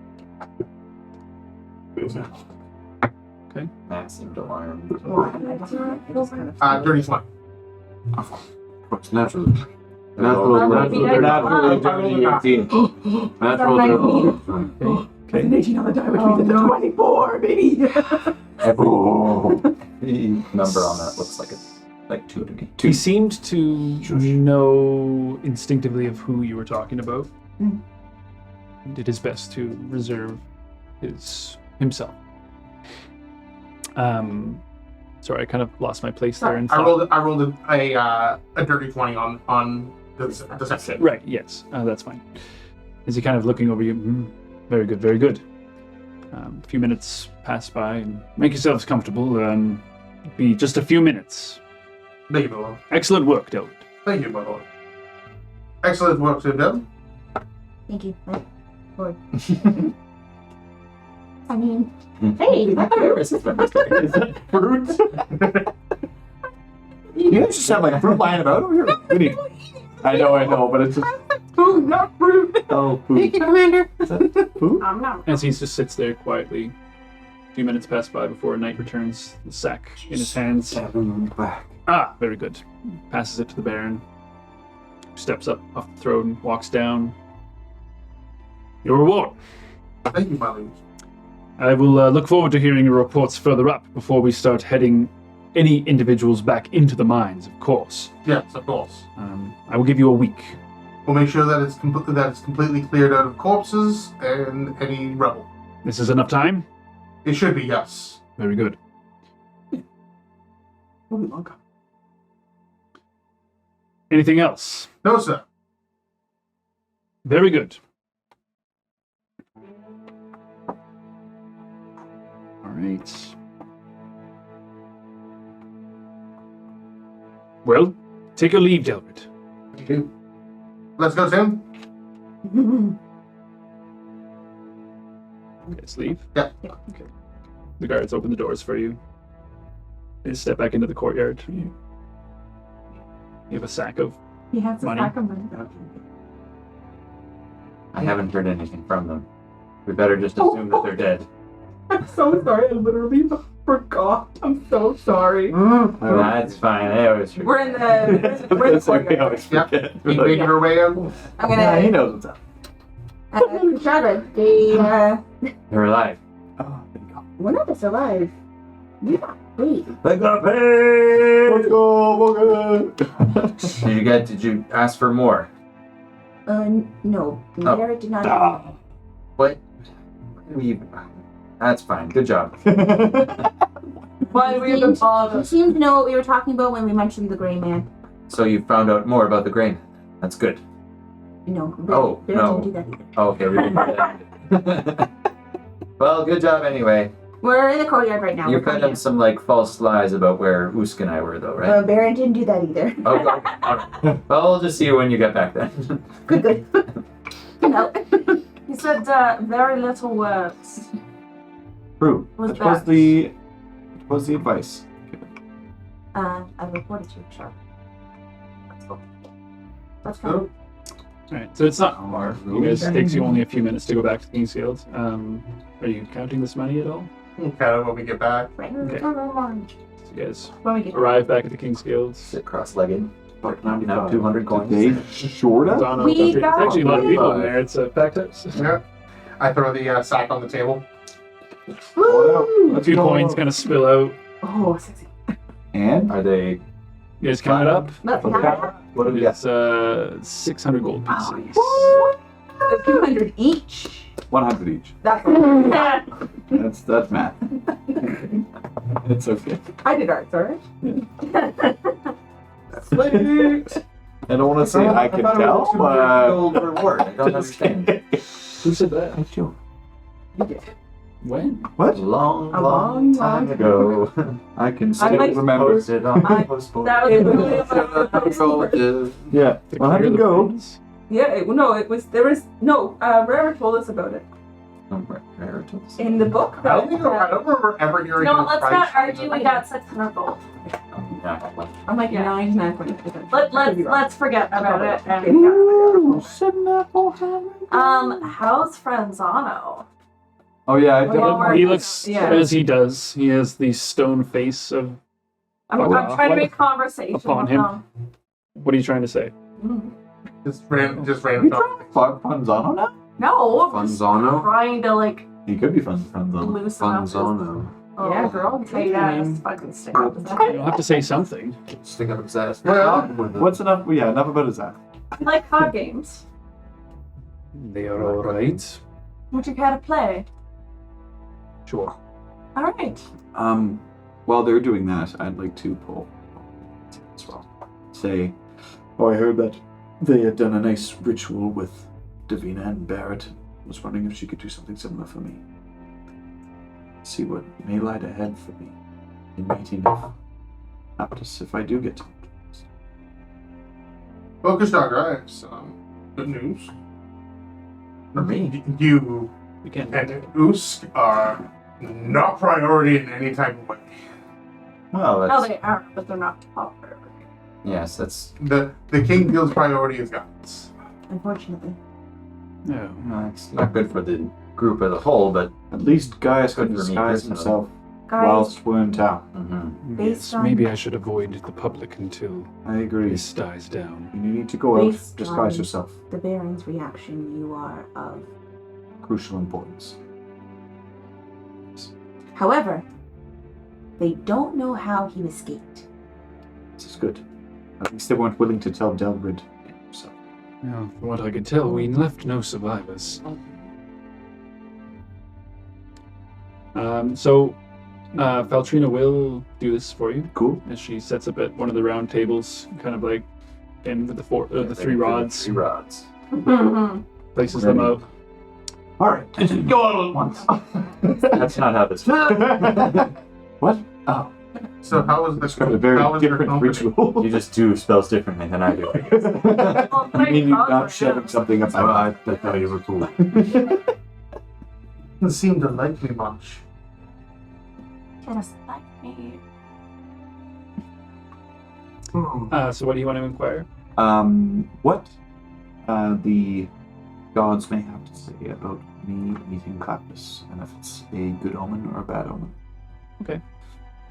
Speaker 6: Matt seemed alarmed.
Speaker 7: Well, I just it was kind of
Speaker 4: Dirty 20.
Speaker 8: Of course, naturally.
Speaker 6: Naturally, 18.
Speaker 8: Natural.
Speaker 7: the 18 on the die, which means it's a 24, baby.
Speaker 6: The number on that looks like it's like 2 to me.
Speaker 9: He seemed to know instinctively of who you were talking about.
Speaker 3: Mm.
Speaker 9: Did his best to reserve himself. Sorry, I kind of lost my place there. In
Speaker 4: I
Speaker 9: thought.
Speaker 4: rolled a dirty 20 on the deception.
Speaker 9: Right. Yes, that's fine. Is he kind of looking over you? Very good. Very good.
Speaker 1: A few minutes pass by, and make yourselves comfortable. Be just a few minutes.
Speaker 4: Thank you, my lord.
Speaker 1: Excellent work, Delbert.
Speaker 4: Thank you, my lord. Excellent work, Sir Dell.
Speaker 3: Thank you, my lord. I mean, hey,
Speaker 2: Fruit? You guys just have like a fruit lying about over here. We need- I know, but it's just
Speaker 7: Food, not fruit.
Speaker 2: oh
Speaker 7: Thank
Speaker 2: food.
Speaker 7: you, Commander.
Speaker 2: Is that food?
Speaker 5: I'm not.
Speaker 1: As he just sits there quietly. A few minutes pass by before Knight returns, the sack in his hands.
Speaker 2: Seven back.
Speaker 1: Ah, very good. Passes it to the Baron. Steps up off the throne, walks down. Your reward.
Speaker 4: Thank you, my liege.
Speaker 1: I will look forward to hearing your reports further up before we start heading any individuals back into the mines, of course.
Speaker 4: Yes, of course.
Speaker 1: I will give you a week.
Speaker 4: We'll make sure that it's completely cleared out of corpses and any rebel.
Speaker 1: This is enough time?
Speaker 4: It should be, yes.
Speaker 1: Very good. Anything else?
Speaker 4: No, sir.
Speaker 1: Very good. All right. Well, take your leave, Delbert.
Speaker 4: Thank you. Let's go, Tim.
Speaker 1: Let's leave.
Speaker 4: Yeah.
Speaker 1: Okay. The guards open the doors for you. They step back into the courtyard. You have a sack of
Speaker 5: He has a
Speaker 1: Money.
Speaker 5: sack of money.
Speaker 6: I haven't heard anything from them. We better just assume that they're dead.
Speaker 7: I'm so sorry. I literally forgot. I'm so sorry.
Speaker 6: That's fine. I always forget.
Speaker 7: We're in the courtyard.
Speaker 4: Yep. Keep making her way out.
Speaker 7: I'm
Speaker 2: Yeah, he
Speaker 7: gonna.
Speaker 2: knows what's up.
Speaker 3: Kushada,
Speaker 6: They're alive.
Speaker 2: Oh, thank God.
Speaker 3: we're not just alive. We got paid.
Speaker 6: They got paid!
Speaker 2: Let's go,
Speaker 6: Did you ask for more?
Speaker 3: No.
Speaker 6: Oh.
Speaker 3: Barrett did not.
Speaker 6: What? That's fine. Good job.
Speaker 7: Why we have
Speaker 3: He
Speaker 7: bothered?
Speaker 3: seemed to know what we were talking about when we mentioned the gray man.
Speaker 6: So you found out more about the grain. That's good.
Speaker 3: No, Barrett,
Speaker 6: Oh,
Speaker 3: Barrett
Speaker 6: no.
Speaker 3: didn't do that either.
Speaker 6: Oh, okay, we didn't do that. Well, good job anyway.
Speaker 3: We're in the courtyard right now.
Speaker 6: You
Speaker 3: We're
Speaker 6: fed
Speaker 3: coming
Speaker 6: them
Speaker 3: in.
Speaker 6: some false lies about where Usk and I were, though, right?
Speaker 3: Barrett didn't do that either.
Speaker 6: Okay. All right. Well, we'll just see you when you get back then.
Speaker 3: Good. No.
Speaker 5: He said very little words.
Speaker 2: True.
Speaker 5: Was
Speaker 2: What was
Speaker 5: that-
Speaker 2: the advice?
Speaker 3: I reported to you, sure. Let's go. Let's
Speaker 4: Go.
Speaker 3: go.
Speaker 1: Alright, so it's not far. You guys, it takes you only a few minutes to go back to Kingsfield. Are you counting this money at all?
Speaker 4: Kind of when we get back.
Speaker 3: Right.
Speaker 1: Okay.
Speaker 3: When
Speaker 1: So you guys
Speaker 3: we get
Speaker 1: arrive back at the Kingsfield.
Speaker 6: Sit cross-legged.
Speaker 2: Buck
Speaker 6: Now 200 coins.
Speaker 2: They short us?
Speaker 1: Donna,
Speaker 3: We
Speaker 1: there's
Speaker 3: got
Speaker 1: actually a lot of people in
Speaker 6: five.
Speaker 1: there. It's a packed house.
Speaker 4: Yeah. I throw the sack on the table.
Speaker 1: A few coins kind of spill out.
Speaker 7: Oh, sexy.
Speaker 2: And
Speaker 6: Are they?
Speaker 1: You guys count it up.
Speaker 6: What do we got?
Speaker 1: It's 600 gold pieces.
Speaker 7: Oh, 200 each.
Speaker 2: 100 each.
Speaker 7: That's
Speaker 2: That's math. It's okay.
Speaker 7: I did art, sorry.
Speaker 2: Sweet. I don't want to say I can
Speaker 6: thought it
Speaker 2: tell,
Speaker 6: was a
Speaker 2: but
Speaker 6: gold reward. I don't understand.
Speaker 1: Who said that?
Speaker 2: I do.
Speaker 1: When?
Speaker 2: What?
Speaker 6: A long
Speaker 7: long
Speaker 6: time
Speaker 7: time
Speaker 6: ago.
Speaker 2: I can still
Speaker 7: like-
Speaker 2: remember.
Speaker 6: Posted on
Speaker 7: I-
Speaker 6: postboard.
Speaker 5: That was really about
Speaker 2: Yeah.
Speaker 1: To
Speaker 2: Well, how
Speaker 1: clear
Speaker 2: did it
Speaker 1: the
Speaker 2: go?
Speaker 1: coins?
Speaker 7: Yeah, it was, Rara told us about it. In the book.
Speaker 4: I don't remember ever hearing
Speaker 5: No,
Speaker 4: the
Speaker 5: let's
Speaker 4: price.
Speaker 5: not argue. We got 600 gold.
Speaker 7: I'm like
Speaker 5: Yeah.
Speaker 7: 99.5%.
Speaker 5: Let's forget about it. And
Speaker 2: Ooh, send that for him.
Speaker 5: how's Franzano?
Speaker 2: Oh yeah, I
Speaker 5: Well, we're-
Speaker 1: He looks
Speaker 7: Yeah.
Speaker 1: as he does. He has the stone face of.
Speaker 5: I'm
Speaker 1: wow.
Speaker 5: trying to make conversation
Speaker 1: Upon
Speaker 5: with
Speaker 1: him.
Speaker 5: them.
Speaker 1: What are you trying to say?
Speaker 4: Just random
Speaker 2: You
Speaker 4: talk.
Speaker 2: trying to fuck Funzano now?
Speaker 5: No, I'm just
Speaker 8: Funzano?
Speaker 5: trying to like
Speaker 2: He could be Funzano.
Speaker 5: loosen up. his-
Speaker 8: Funzano.
Speaker 5: Oh,
Speaker 7: Yeah, girl,
Speaker 5: Hey,
Speaker 1: name.
Speaker 5: fucking stick up his ass.
Speaker 1: You'll have to say something.
Speaker 8: Stick up his ass.
Speaker 4: Well,
Speaker 2: What's enough? Yeah, enough about his act.
Speaker 5: I like card games.
Speaker 1: They are all right.
Speaker 5: Would you care to play?
Speaker 1: Sure.
Speaker 5: All right.
Speaker 2: While they're doing that, I'd like to pull as well. Say, oh, I heard that they had done a nice ritual with Davina and Barrett. Was wondering if she could do something similar for me. see what may lie ahead for me in meeting of Aptus if I do get to.
Speaker 4: Well, Kushtaka, I have some good news.
Speaker 2: For me?
Speaker 4: You
Speaker 1: We can't.
Speaker 4: and Usk are not priority in any type of way.
Speaker 6: Well,
Speaker 5: Oh,
Speaker 6: that's
Speaker 5: they are, but they're not top priority.
Speaker 6: yes, that's
Speaker 4: The king feels priority is guidance.
Speaker 3: Unfortunately.
Speaker 1: No.
Speaker 6: well, it's not good for the group as a whole, but
Speaker 2: At least Gaius
Speaker 6: Good
Speaker 2: could
Speaker 6: for me
Speaker 2: disguise
Speaker 6: personally.
Speaker 2: himself
Speaker 3: Guys,
Speaker 2: whilst we're in town.
Speaker 3: Based
Speaker 1: Yes,
Speaker 3: on-
Speaker 1: maybe I should avoid the public until
Speaker 2: I agree.
Speaker 1: this dies down.
Speaker 2: You need to go out,
Speaker 3: Based
Speaker 2: disguise
Speaker 3: on-
Speaker 2: yourself.
Speaker 3: the Baron's reaction, you are of.
Speaker 2: Crucial importance.
Speaker 3: However, they don't know how he escaped.
Speaker 2: This is good. At least they weren't willing to tell Delrid himself.
Speaker 1: Well, from what I could tell, we left no survivors. So, Faltrina will do this for you
Speaker 2: Cool.
Speaker 1: as she sets up at one of the round tables, kind of like in with the three rods,
Speaker 6: 3 rods.
Speaker 1: places them out.
Speaker 2: Alright. Go on at once.
Speaker 6: That's not how this
Speaker 2: What? Oh,
Speaker 4: So how was
Speaker 2: that's
Speaker 4: the
Speaker 2: got a very
Speaker 4: how was your
Speaker 2: different
Speaker 4: company?
Speaker 2: ritual.
Speaker 6: You just do spells differently than I do. I guess.
Speaker 5: Well,
Speaker 2: You mean you're
Speaker 5: right
Speaker 2: not shoving something up my
Speaker 8: I thought you were cool.
Speaker 4: Didn't seem to like me much.
Speaker 5: Just like me.
Speaker 1: So, what do you want to inquire?
Speaker 2: What the gods may have to say about me meeting Clapus, and if it's a good omen or a bad omen.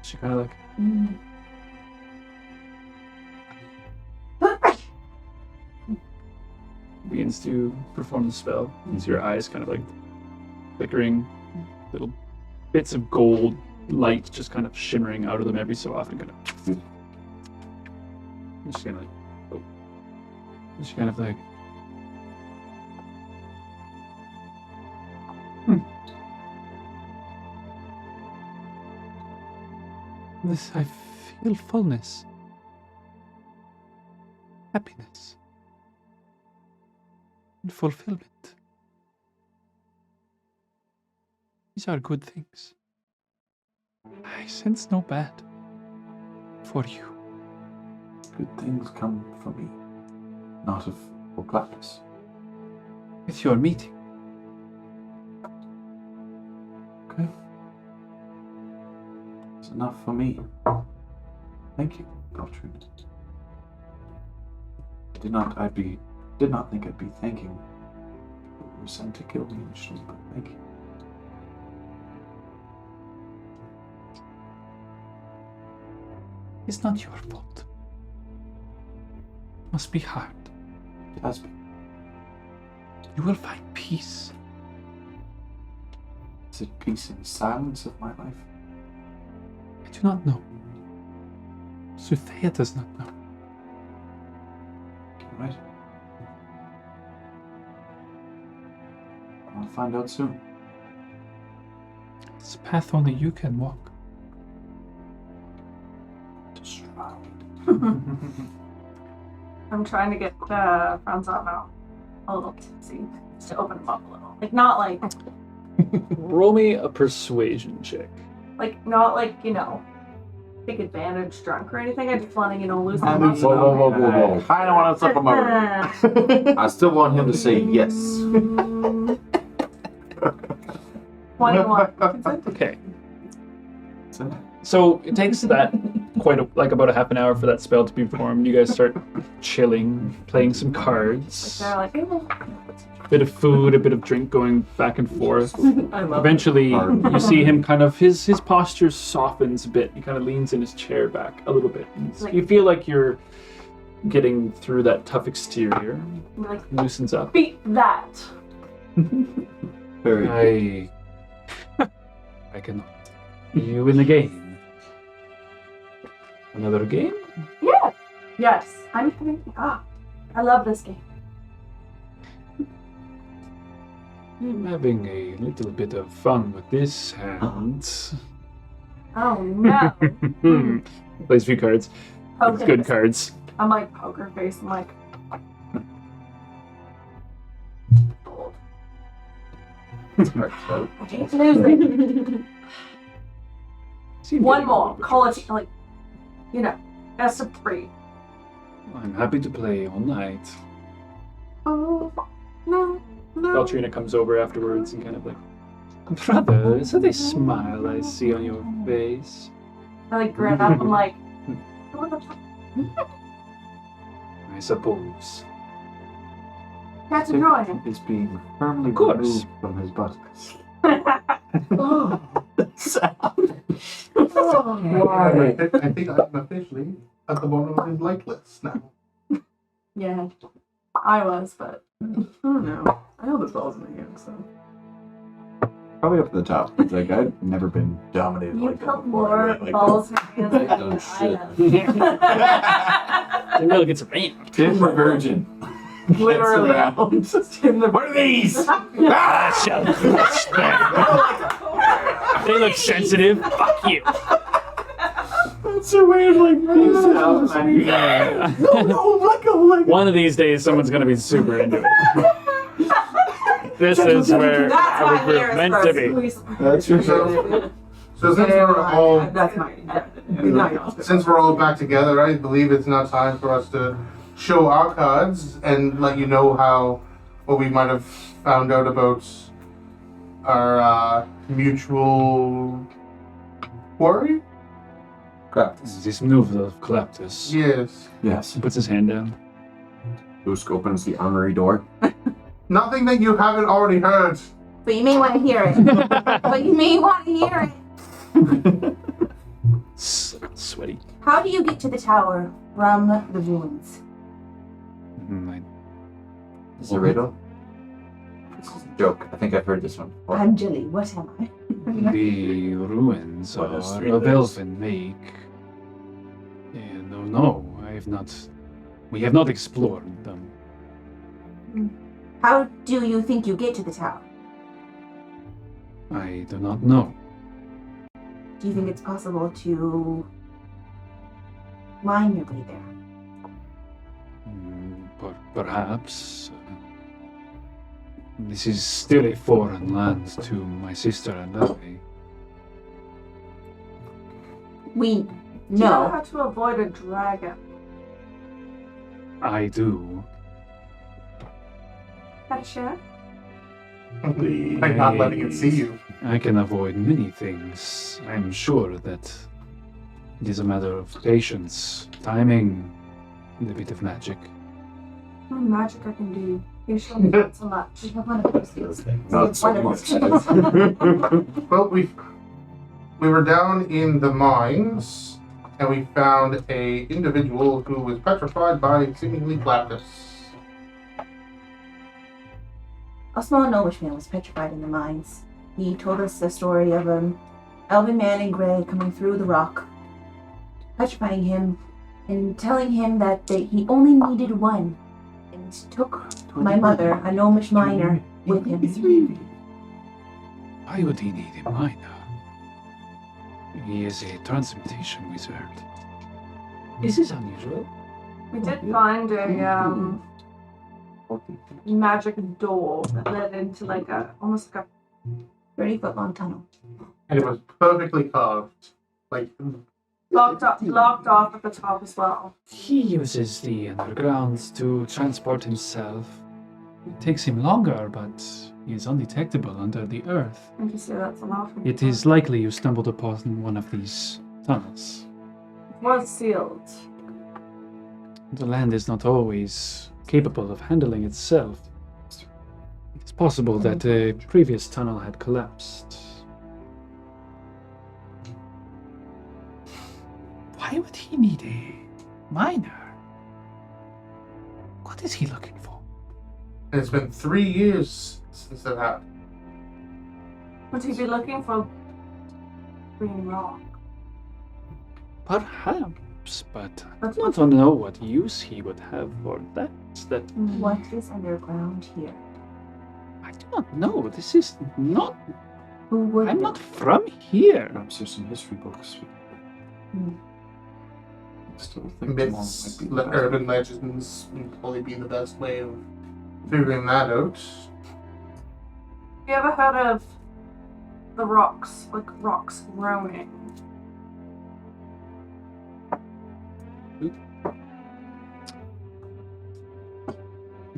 Speaker 1: She kind of like begins to perform the spell. You see your eyes kind of like flickering, little bits of gold light just kind of shimmering out of them every so often. Kind of. And she's kind of like, oh. And she kind of like, This, I feel fullness, happiness, and fulfillment. These are good things. I sense no bad for you.
Speaker 2: Good things come from me, not of Clapus.
Speaker 1: With your meeting.
Speaker 2: Okay. It's enough for me. Thank you, Beltran. Did not think I'd be thanking people who were sent to kill me initially, but thank you.
Speaker 1: It's not your fault. It must be hard.
Speaker 2: It has been.
Speaker 1: You will find peace.
Speaker 2: Is it peace in the silence of my life?
Speaker 1: I do not know. Suthea does not know.
Speaker 2: Right. I'll find out soon.
Speaker 1: It's a path only you can walk.
Speaker 5: I'm trying to get Franzano out a little tipsy, just to open him up a little. Like not
Speaker 1: Roll me a persuasion check.
Speaker 5: not like, you know, take advantage drunk or anything. I just want to, you know, loosen
Speaker 2: I
Speaker 5: him
Speaker 2: mean,
Speaker 5: up.
Speaker 8: Whoa.
Speaker 6: kind of want to flip him over. I still want him to say yes.
Speaker 5: 21.
Speaker 1: Okay. So it takes that like about a half an hour for that spell to be performed. You guys start chilling, playing some cards.
Speaker 5: They're like,
Speaker 1: A bit of food, a bit of drink going back and forth.
Speaker 5: I love
Speaker 1: Eventually, you see him kind of, his posture softens a bit. He kind of leans in his chair back a little bit. You feel like you're getting through that tough exterior.
Speaker 5: like,
Speaker 1: Loosens up.
Speaker 5: beat that.
Speaker 2: Very
Speaker 1: I cannot. You in the game. Another game?
Speaker 5: Yeah. Yes. I love this game.
Speaker 1: I'm having a little bit of fun with this hand.
Speaker 5: Oh no.
Speaker 1: Plays a few cards. It's
Speaker 5: Okay.
Speaker 1: good cards.
Speaker 5: I'm like poker face. I'm like, Losing.
Speaker 1: Seem
Speaker 5: One
Speaker 1: getting
Speaker 5: more.
Speaker 1: over
Speaker 5: Call
Speaker 1: it.
Speaker 5: it, like, best of 3.
Speaker 9: I'm happy to play all night.
Speaker 5: Oh, no.
Speaker 1: Valtrina comes over afterwards and kind of like,
Speaker 9: Brother, is that a smile I see on your face?
Speaker 5: I like grab up and like,
Speaker 9: I suppose.
Speaker 5: that's enjoying it.
Speaker 2: Is being firmly
Speaker 9: Of course.
Speaker 2: removed from his buttocks.
Speaker 4: I think I'm officially at the bottom of his like list now.
Speaker 5: Yeah, I was, but
Speaker 7: I don't know. I held the balls in my hand, so.
Speaker 2: Probably up to the top. It's like I've never been dominated
Speaker 5: you
Speaker 2: like that
Speaker 5: put
Speaker 2: before.
Speaker 5: more
Speaker 2: Like,
Speaker 5: balls in your hands
Speaker 8: Oh,
Speaker 5: than I
Speaker 8: shit.
Speaker 5: have.
Speaker 1: they really get some rain.
Speaker 2: Tim the Virgin.
Speaker 7: Literally. Tim the
Speaker 2: What are these?
Speaker 1: They look sensitive. Fuck you.
Speaker 2: That's a way of like peace out. No, let go.
Speaker 1: One of these days, someone's gonna be super into it. This is where
Speaker 7: That's
Speaker 1: I
Speaker 7: my
Speaker 1: was
Speaker 7: hair
Speaker 1: meant to be.
Speaker 2: That's your
Speaker 4: So since we're all
Speaker 7: That's mine. Not yours.
Speaker 4: since we're all back together, I believe it's now time for us to show our cards and let you know what we might have found out about our mutual quarry.
Speaker 9: This move of Claptus.
Speaker 4: Yes.
Speaker 2: Yes.
Speaker 9: He puts his hand down.
Speaker 8: Usk opens the armory door.
Speaker 4: Nothing that you haven't already heard.
Speaker 3: But you may want to hear it.
Speaker 9: Sweaty.
Speaker 3: How do you get to the tower from the ruins?
Speaker 2: Is it a riddle? This is a joke. I think I've heard this one before.
Speaker 3: I'm Jilly. What am I?
Speaker 9: The ruins
Speaker 2: What is
Speaker 9: are
Speaker 2: three
Speaker 9: of
Speaker 2: days?
Speaker 9: elven make. No, we have not explored them.
Speaker 3: How do you think you get to the tower?
Speaker 9: I do not know.
Speaker 3: Do you think it's possible to mine your way there?
Speaker 9: Perhaps. This is still a foreign land to my sister and I.
Speaker 3: We
Speaker 5: Do you know
Speaker 3: know.
Speaker 5: how to avoid a dragon?
Speaker 9: I do.
Speaker 5: Gotcha.
Speaker 4: By not letting it see you.
Speaker 9: I can avoid many things. I'm sure that it is a matter of patience, timing, and a bit of magic.
Speaker 5: What magic I can do? You show me not so much.
Speaker 3: We have one of those things.
Speaker 2: Not so
Speaker 3: One of
Speaker 2: much.
Speaker 3: those.
Speaker 4: Well, we were down in the mines, and we found a individual who was petrified by seemingly Claptus.
Speaker 3: A small gnomish man was petrified in the mines. He told us the story of an elven man in grey coming through the rock, petrifying him, and telling him that he only needed one, and took my mother, a gnomish miner, with him.
Speaker 9: Why would he need a miner? He is a transmutation wizard. Is this unusual?
Speaker 5: We did find a magic door that led into like almost like a
Speaker 3: 30-foot long tunnel.
Speaker 4: And it was perfectly carved. Like,
Speaker 5: locked off at the top as well.
Speaker 9: He uses the underground to transport himself. It takes him longer, but he is undetectable under the earth.
Speaker 5: And you say that's a lot.
Speaker 9: It is likely you stumbled upon one of these tunnels.
Speaker 5: It was sealed.
Speaker 9: The land is not always capable of handling itself. It is possible that a previous tunnel had collapsed. Why would he need a miner? What is he looking for?
Speaker 4: and it's been 3 years since that happened.
Speaker 5: Would he be looking for green rock?
Speaker 9: Perhaps, but I do not know what use he would have for that.
Speaker 3: What is underground here?
Speaker 9: I do not know. This is not.
Speaker 3: Who would?
Speaker 9: I'm not from here.
Speaker 2: Perhaps there's some history books.
Speaker 3: Hmm.
Speaker 2: Still think tomorrow
Speaker 4: Myths,
Speaker 2: might be the best.
Speaker 4: urban legends would probably be the best way of figuring that out.
Speaker 5: you ever heard of the rocks, like rocks groaning?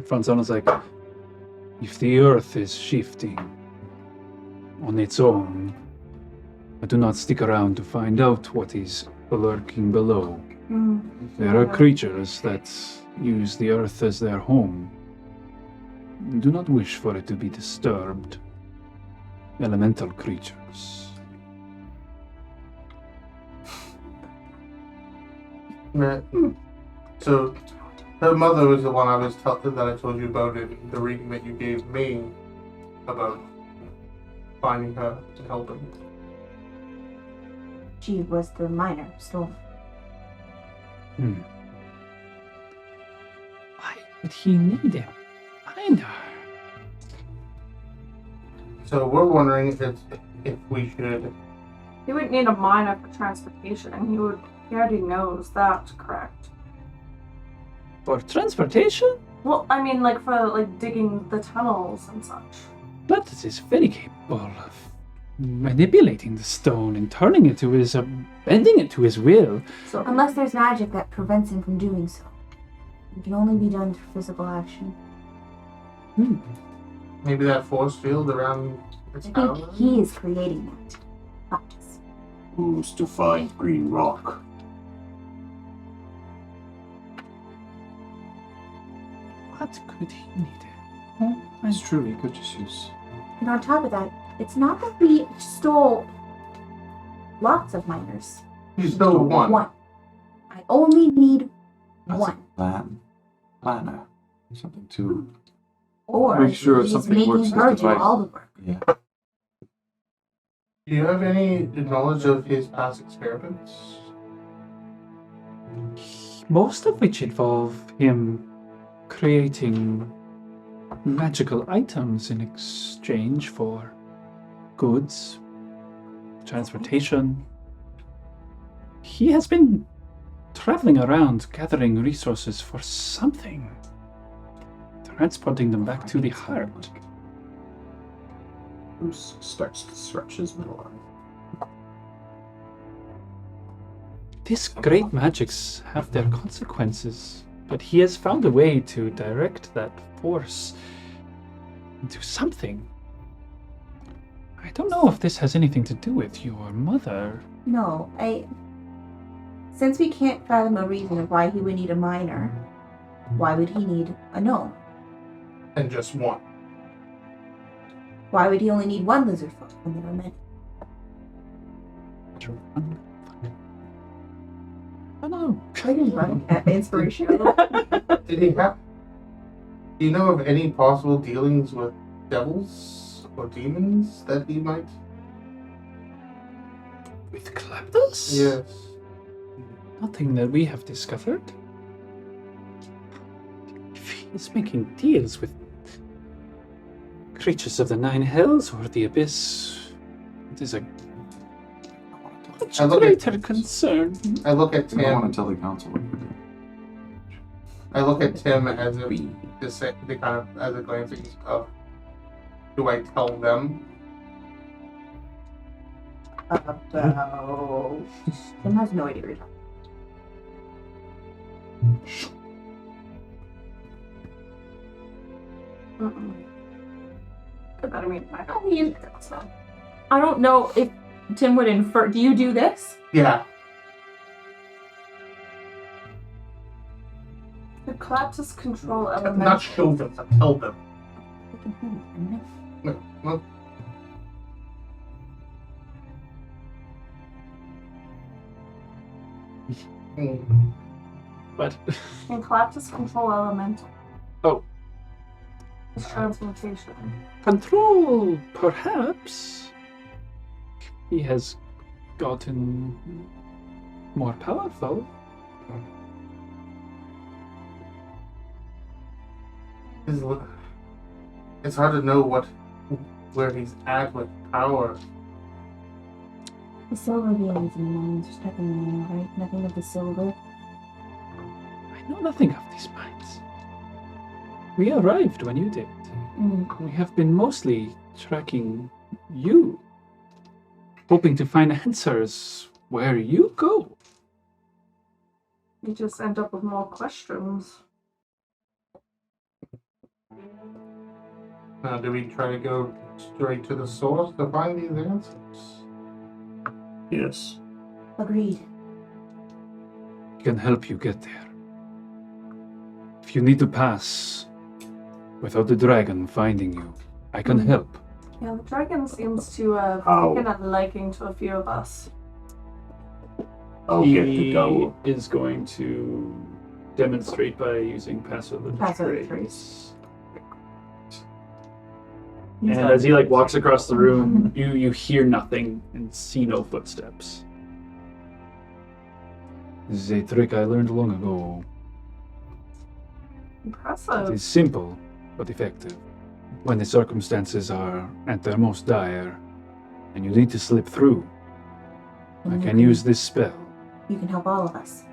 Speaker 9: Franzana's like, if the earth is shifting on its own, I do not stick around to find out what is lurking below. There are creatures that use the earth as their home. I do not wish for it to be disturbed. Elemental creatures.
Speaker 4: So, her mother was the one that I told you about in the reading that you gave me about finding her and helping.
Speaker 3: She was the miner, so
Speaker 9: Why would he need a miner?
Speaker 4: So we're wondering if we should.
Speaker 5: He would need a miner for transportation, and he already knows that, correct?
Speaker 9: For transportation?
Speaker 5: Well, I mean, like, for, like, digging the tunnels and such.
Speaker 9: Bloodless is very capable of manipulating the stone and turning it to his, bending it to his will.
Speaker 3: So unless there's magic that prevents him from doing so, it can only be done through physical action.
Speaker 4: Maybe that force field around the
Speaker 3: I
Speaker 4: town?
Speaker 3: think he is creating that. Practice.
Speaker 6: Who's to find green rock?
Speaker 9: What could he need?
Speaker 2: It's true, he could just use.
Speaker 3: And on top of that, it's not that we stole lots of miners.
Speaker 4: You stole one.
Speaker 3: One. I only need
Speaker 2: That's
Speaker 3: one.
Speaker 2: a planner. Something to.
Speaker 3: Or
Speaker 2: Make sure
Speaker 3: he's
Speaker 2: something
Speaker 3: making
Speaker 2: works as
Speaker 3: her
Speaker 2: a
Speaker 3: do
Speaker 2: device.
Speaker 3: all the work.
Speaker 2: Yeah.
Speaker 4: Do you have any knowledge of his past experiments?
Speaker 9: Most of which involve him creating magical items in exchange for goods, transportation. He has been traveling around gathering resources for something, transporting them back to the heart.
Speaker 8: Bruce starts to stretch his middle arm.
Speaker 9: These great magics have their consequences, but he has found a way to direct that force into something. I don't know if this has anything to do with your mother.
Speaker 3: No, since we can't fathom a reason of why he would need a miner, why would he need a gnome?
Speaker 4: And just one.
Speaker 3: Why would he only need one lizard folk when there are many?
Speaker 9: I don't know.
Speaker 7: I can run inspiration.
Speaker 4: Did he have? Do you know of any possible dealings with devils or demons that he might?
Speaker 9: With Claptus?
Speaker 4: Yes.
Speaker 9: Nothing that we have discovered. If he is making deals with creatures of the Nine Hells or the Abyss, it is a much greater concern.
Speaker 4: I look at
Speaker 2: I don't want
Speaker 4: Tim.
Speaker 2: to tell the council what we did.
Speaker 4: I look at Tim as if the kind of as a glancing of. Do I tell them?
Speaker 7: About.
Speaker 3: Tim has no idea what you're talking
Speaker 5: I mean,
Speaker 3: about. I mean, I don't know if Tim would infer. Do you do this?
Speaker 4: Yeah.
Speaker 5: the collapses control
Speaker 4: Not
Speaker 5: elemental.
Speaker 4: show them, but tell them.
Speaker 3: I can hear it.
Speaker 4: No, well,
Speaker 9: But
Speaker 5: And collapses control elemental.
Speaker 9: Oh.
Speaker 5: It's transmutation.
Speaker 9: control, perhaps. He has gotten more powerful.
Speaker 4: it's hard to know where he's at with power.
Speaker 3: The silver veins in the mines, there's nothing in there, right? Nothing of the silver.
Speaker 9: I know nothing of these mines. We arrived when you did. We have been mostly tracking you, hoping to find answers where you go.
Speaker 5: You just end up with more questions.
Speaker 4: Now, do we try to go straight to the source to find these answers?
Speaker 6: Yes.
Speaker 3: Agreed.
Speaker 9: Can help you get there. If you need to pass without the dragon finding you, I can help.
Speaker 5: Yeah, the dragon seems to have
Speaker 6: How?
Speaker 5: taken a liking to a few of us.
Speaker 6: I'll get to go.
Speaker 1: He is going to demonstrate by using passive
Speaker 7: Passive
Speaker 1: traits.
Speaker 7: He's
Speaker 1: And
Speaker 7: not-
Speaker 1: as he walks across the room, you hear nothing and see no footsteps.
Speaker 9: This is a trick I learned long ago. It
Speaker 5: Impressive.
Speaker 9: is simple, but effective. When the circumstances are at their most dire, and you need to slip through, I can use this spell.
Speaker 3: You can help all of us.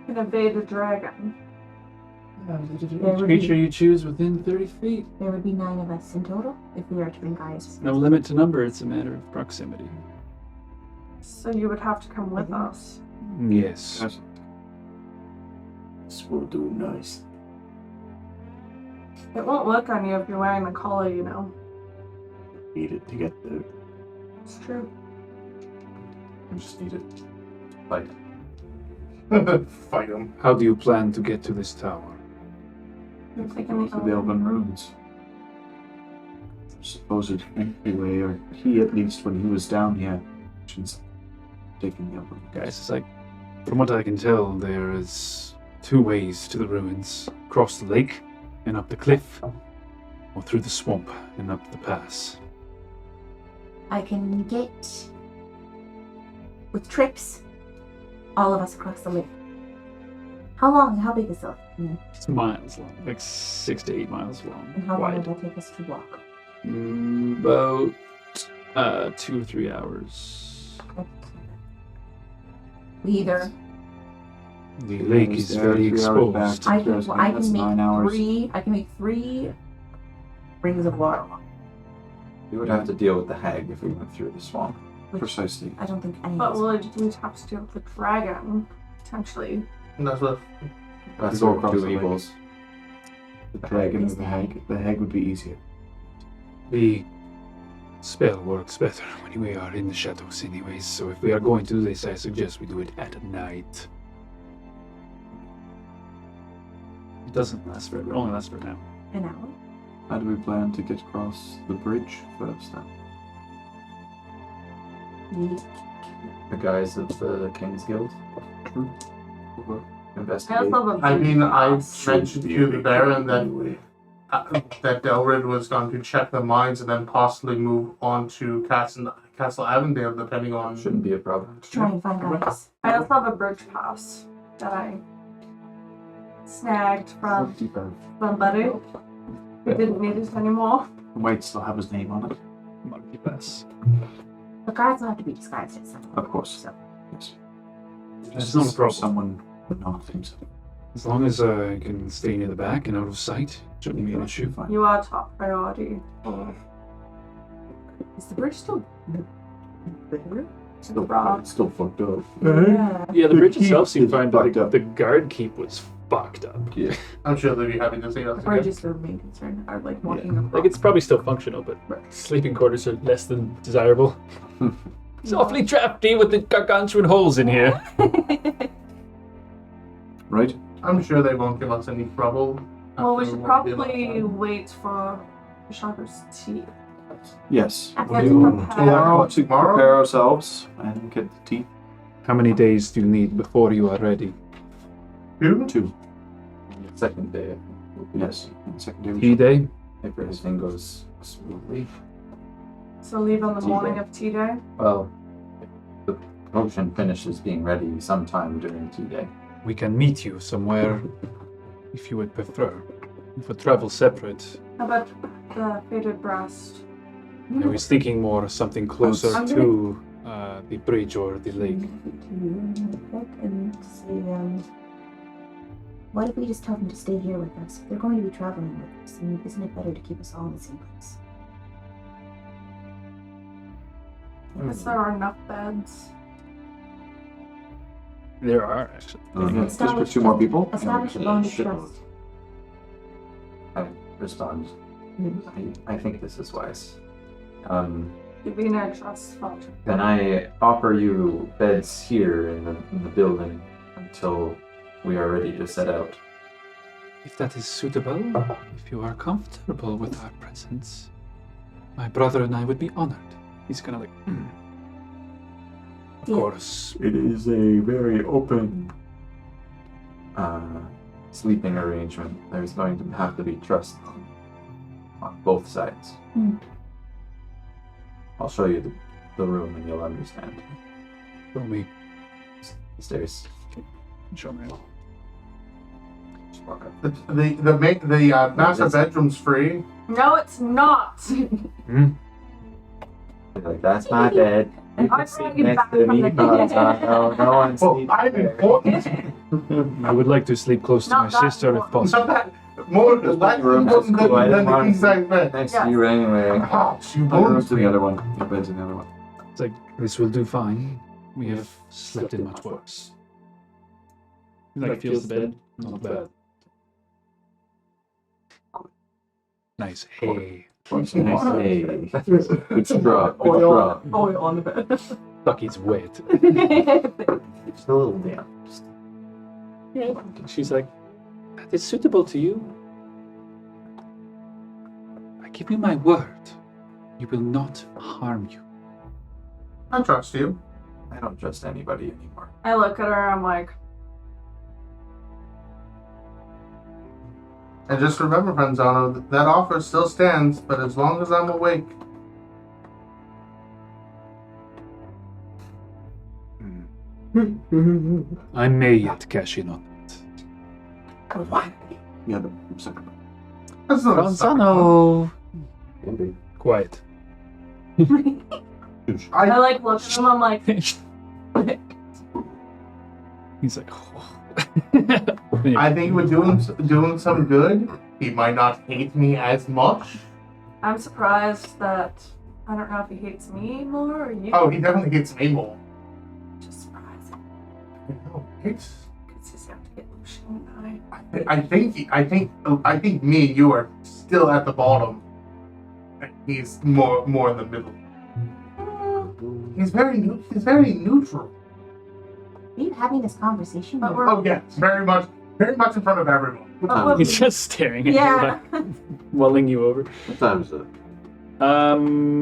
Speaker 5: You can evade a dragon.
Speaker 3: There would
Speaker 1: Creature
Speaker 3: be,
Speaker 1: you choose within 30 feet.
Speaker 3: there would be 9 of us in total if we were to bring Gaius.
Speaker 1: No limit to number, it's a matter of proximity.
Speaker 5: So you would have to come with us.
Speaker 9: Yes.
Speaker 6: This will do nice.
Speaker 5: It won't look on you if you're wearing the collar, you know.
Speaker 6: Need it to get there.
Speaker 5: It's true.
Speaker 6: I just need it. Like,
Speaker 4: Fight them.
Speaker 9: How do you plan to get to this tower?
Speaker 5: You're taking
Speaker 2: To the Elven ruins. Supposed entryway, or he at least when he was down here, mentions taking the Elven.
Speaker 9: Guys, it's from what I can tell, there is 2 ways to the ruins. Across the lake and up the cliff, or through the swamp and up the pass.
Speaker 3: I can get, with trips, all of us across the lake. How big is it?
Speaker 1: It's miles long, 6 to 8 miles long.
Speaker 3: And how long
Speaker 1: wide.
Speaker 3: will that take us to walk?
Speaker 1: About 2 or 3 hours.
Speaker 3: We either
Speaker 9: The lake is very exposed.
Speaker 3: I can
Speaker 2: That's 9 hours.
Speaker 7: I can make 3 rings of water.
Speaker 6: we would have to deal with the hag if we went through the swamp.
Speaker 2: Precisely.
Speaker 3: I don't think any
Speaker 5: But
Speaker 3: of us.
Speaker 5: we'd have to deal with the dragon, potentially.
Speaker 4: And that's what.
Speaker 6: That's
Speaker 2: To go
Speaker 6: our
Speaker 2: across
Speaker 6: 2
Speaker 2: the lake.
Speaker 6: evils.
Speaker 2: The dragon or the hag. The hag would be easier.
Speaker 9: The spell works better when we are in the shadows anyways, so if we are going to do this, I suggest we do it at night.
Speaker 1: It doesn't last for, it only lasts for an hour.
Speaker 3: An hour?
Speaker 2: How do we plan to get across the bridge first then?
Speaker 6: The guys of the King's Guild.
Speaker 2: True.
Speaker 5: I
Speaker 6: Investigate.
Speaker 5: also have a
Speaker 4: I mean, I
Speaker 6: Should
Speaker 4: mentioned
Speaker 6: be
Speaker 4: to
Speaker 6: able
Speaker 4: the
Speaker 6: to
Speaker 4: Baron
Speaker 6: get
Speaker 4: that
Speaker 6: anyway.
Speaker 4: that Delrid was going to check the mines and then possibly move on to Castle Avondale, depending on.
Speaker 6: Shouldn't be a problem.
Speaker 3: To try and find Gaius.
Speaker 5: I also have a bridge pass that I snagged from somebody who didn't need it anymore.
Speaker 2: The white still have his name on it.
Speaker 1: Monkey pass.
Speaker 3: But guards will have to be disguised as someone.
Speaker 2: Of course.
Speaker 3: So,
Speaker 2: Yes.
Speaker 1: That's not a problem.
Speaker 2: Someone not himself.
Speaker 9: As long as I can stay near the back and out of sight, shouldn't be an issue.
Speaker 2: Fine.
Speaker 5: You are top priority.
Speaker 7: Is the bridge still bigger?
Speaker 2: Still,
Speaker 5: Rock.
Speaker 2: it's still fucked up.
Speaker 7: Yeah.
Speaker 1: Yeah, the bridge itself seemed fine, but
Speaker 2: Fucked up.
Speaker 1: the guard keep was fucked up.
Speaker 2: Yeah.
Speaker 4: I'm sure they'd be happy to see us
Speaker 7: Or
Speaker 4: again.
Speaker 7: just their main concern, or like walking across.
Speaker 1: It's probably still functional, but sleeping quarters are less than desirable. It's awfully drafty with the gargantuan holes in here.
Speaker 2: Right?
Speaker 4: I'm sure they won't give us any trouble.
Speaker 5: Well, we
Speaker 4: after
Speaker 5: should
Speaker 4: what we did
Speaker 5: probably
Speaker 4: last time.
Speaker 5: wait for Sharper's tea.
Speaker 2: Yes.
Speaker 3: I've
Speaker 5: We'll
Speaker 3: got
Speaker 5: do
Speaker 3: to
Speaker 5: it.
Speaker 3: prepare.
Speaker 2: Tomorrow to
Speaker 4: Tomorrow?
Speaker 2: prepare ourselves and get the tea.
Speaker 9: How many days do you need before you are ready?
Speaker 2: 2.
Speaker 6: Second day, will be
Speaker 2: Yes. And second day we
Speaker 9: Tea
Speaker 2: should-
Speaker 9: day?
Speaker 6: if everything goes smoothly.
Speaker 5: So leave on the
Speaker 6: Tea
Speaker 5: morning
Speaker 6: day.
Speaker 5: of tea day.
Speaker 6: Well, the potion finishes being ready sometime during tea day.
Speaker 9: We can meet you somewhere if you would prefer. If we travel separate,
Speaker 5: How about the faded breast?
Speaker 9: I was thinking more something closer
Speaker 3: I'm
Speaker 9: to the bridge or the lake.
Speaker 3: And see what if we just tell them to stay here with us? They're going to be traveling with us, and isn't it better to keep us all in the same place?
Speaker 5: Is there enough beds?
Speaker 1: There are actually.
Speaker 2: Just for 2 more people?
Speaker 3: Establish a bond of
Speaker 6: Shit.
Speaker 3: trust.
Speaker 6: I respond. I think this is wise.
Speaker 5: Davina trusts Falter.
Speaker 6: Then I offer you beds here in the building until we are ready to set out.
Speaker 9: If that is suitable, if you are comfortable with our presence, my brother and I would be honored. He's kind of like, Of
Speaker 3: Yeah.
Speaker 9: course.
Speaker 6: It is a very open sleeping arrangement. There's going to have to be trust on both sides. I'll show you the room and you'll understand.
Speaker 9: Show me.
Speaker 6: Stairs.
Speaker 9: Show me.
Speaker 6: Just walk up.
Speaker 4: The master bedroom's free.
Speaker 5: No, it's not.
Speaker 6: You're like, that's my bed. You
Speaker 5: I
Speaker 6: can
Speaker 5: brought
Speaker 6: sleep
Speaker 5: you
Speaker 6: next
Speaker 5: back
Speaker 6: to
Speaker 5: from
Speaker 6: me,
Speaker 5: the
Speaker 6: but no one
Speaker 4: Well,
Speaker 6: sleeps
Speaker 4: I'm
Speaker 6: there.
Speaker 4: important.
Speaker 9: I would like to sleep close to
Speaker 5: Not
Speaker 9: my
Speaker 5: that
Speaker 9: sister if
Speaker 5: important.
Speaker 9: possible.
Speaker 4: So that more less
Speaker 6: room is
Speaker 4: important
Speaker 6: cool. I
Speaker 4: than
Speaker 6: didn't
Speaker 4: the
Speaker 6: want
Speaker 4: king size bed.
Speaker 6: Next
Speaker 5: Yes.
Speaker 6: to you anyway.
Speaker 4: Oh, you
Speaker 6: One room
Speaker 4: won't.
Speaker 6: to the other one. Your bed's in the other one.
Speaker 9: It's like, this will do fine. We have slept in much worse. Like, feels the bed? Not bad. Nice. Hey.
Speaker 6: Hey. Good straw. Good
Speaker 7: Oil,
Speaker 6: straw.
Speaker 7: oil on the bed.
Speaker 9: Bucky's wet.
Speaker 6: Just a little damp.
Speaker 9: She's like, that is suitable to you. I give you my word. You will not harm you.
Speaker 4: I trust you.
Speaker 6: I don't trust anybody anymore.
Speaker 5: I look at her, I'm like,
Speaker 4: And just remember, Franzano, that offer still stands, but as long as I'm awake.
Speaker 9: I may yet cash in on it.
Speaker 2: Yeah, the second.
Speaker 4: That's not a sucker.
Speaker 9: Franzano!
Speaker 6: Maybe.
Speaker 9: Quiet.
Speaker 5: I like look at him, I'm like,
Speaker 9: He's like, oh.
Speaker 4: I think with doing some good, he might not hate me as much.
Speaker 5: I'm surprised that, I don't know if he hates me more or you.
Speaker 4: Oh, he definitely hates me more.
Speaker 5: Just surprising.
Speaker 4: It's.
Speaker 5: Because he's have to get Lucian and
Speaker 4: I think me and you are still at the bottom. And he's more in the middle. He's very neutral.
Speaker 3: Are you having this conversation?
Speaker 5: But
Speaker 3: with-
Speaker 5: we're-
Speaker 4: Oh yes, very much in front of everyone.
Speaker 6: What time is
Speaker 9: He's
Speaker 6: it?
Speaker 9: just staring at
Speaker 5: Yeah.
Speaker 9: you, like, mulling you over.
Speaker 8: What time is it?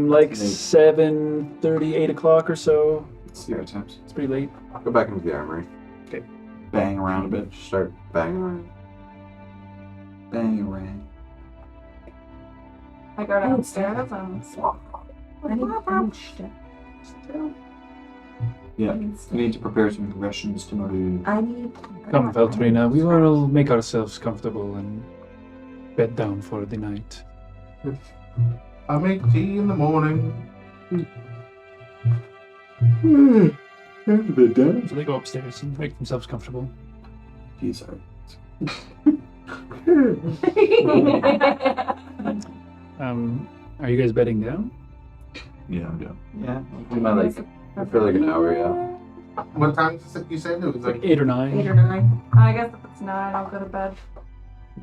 Speaker 9: Like 7:30, 8 o'clock or so.
Speaker 2: Let's see our times.
Speaker 9: It's pretty late.
Speaker 8: Go back into the armory.
Speaker 2: Bang around a bit.
Speaker 8: Just start banging around.
Speaker 2: Bang around.
Speaker 5: I go downstairs and
Speaker 3: I need stuff.
Speaker 2: Yeah. We need to prepare some rations to move.
Speaker 3: I need.
Speaker 9: Come, Veltrina, we will make ourselves comfortable and bed down for the night.
Speaker 4: I make tea in the morning.
Speaker 9: So they go upstairs and make themselves comfortable.
Speaker 2: These are.
Speaker 9: Are you guys bedding down?
Speaker 2: Yeah, I'm down.
Speaker 6: Yeah. Do my like for like an hour, yeah.
Speaker 4: What time you said it was
Speaker 9: Like
Speaker 4: like
Speaker 9: 8 or 9.
Speaker 3: 8 or 9.
Speaker 5: I guess if it's 9, I'll go to bed.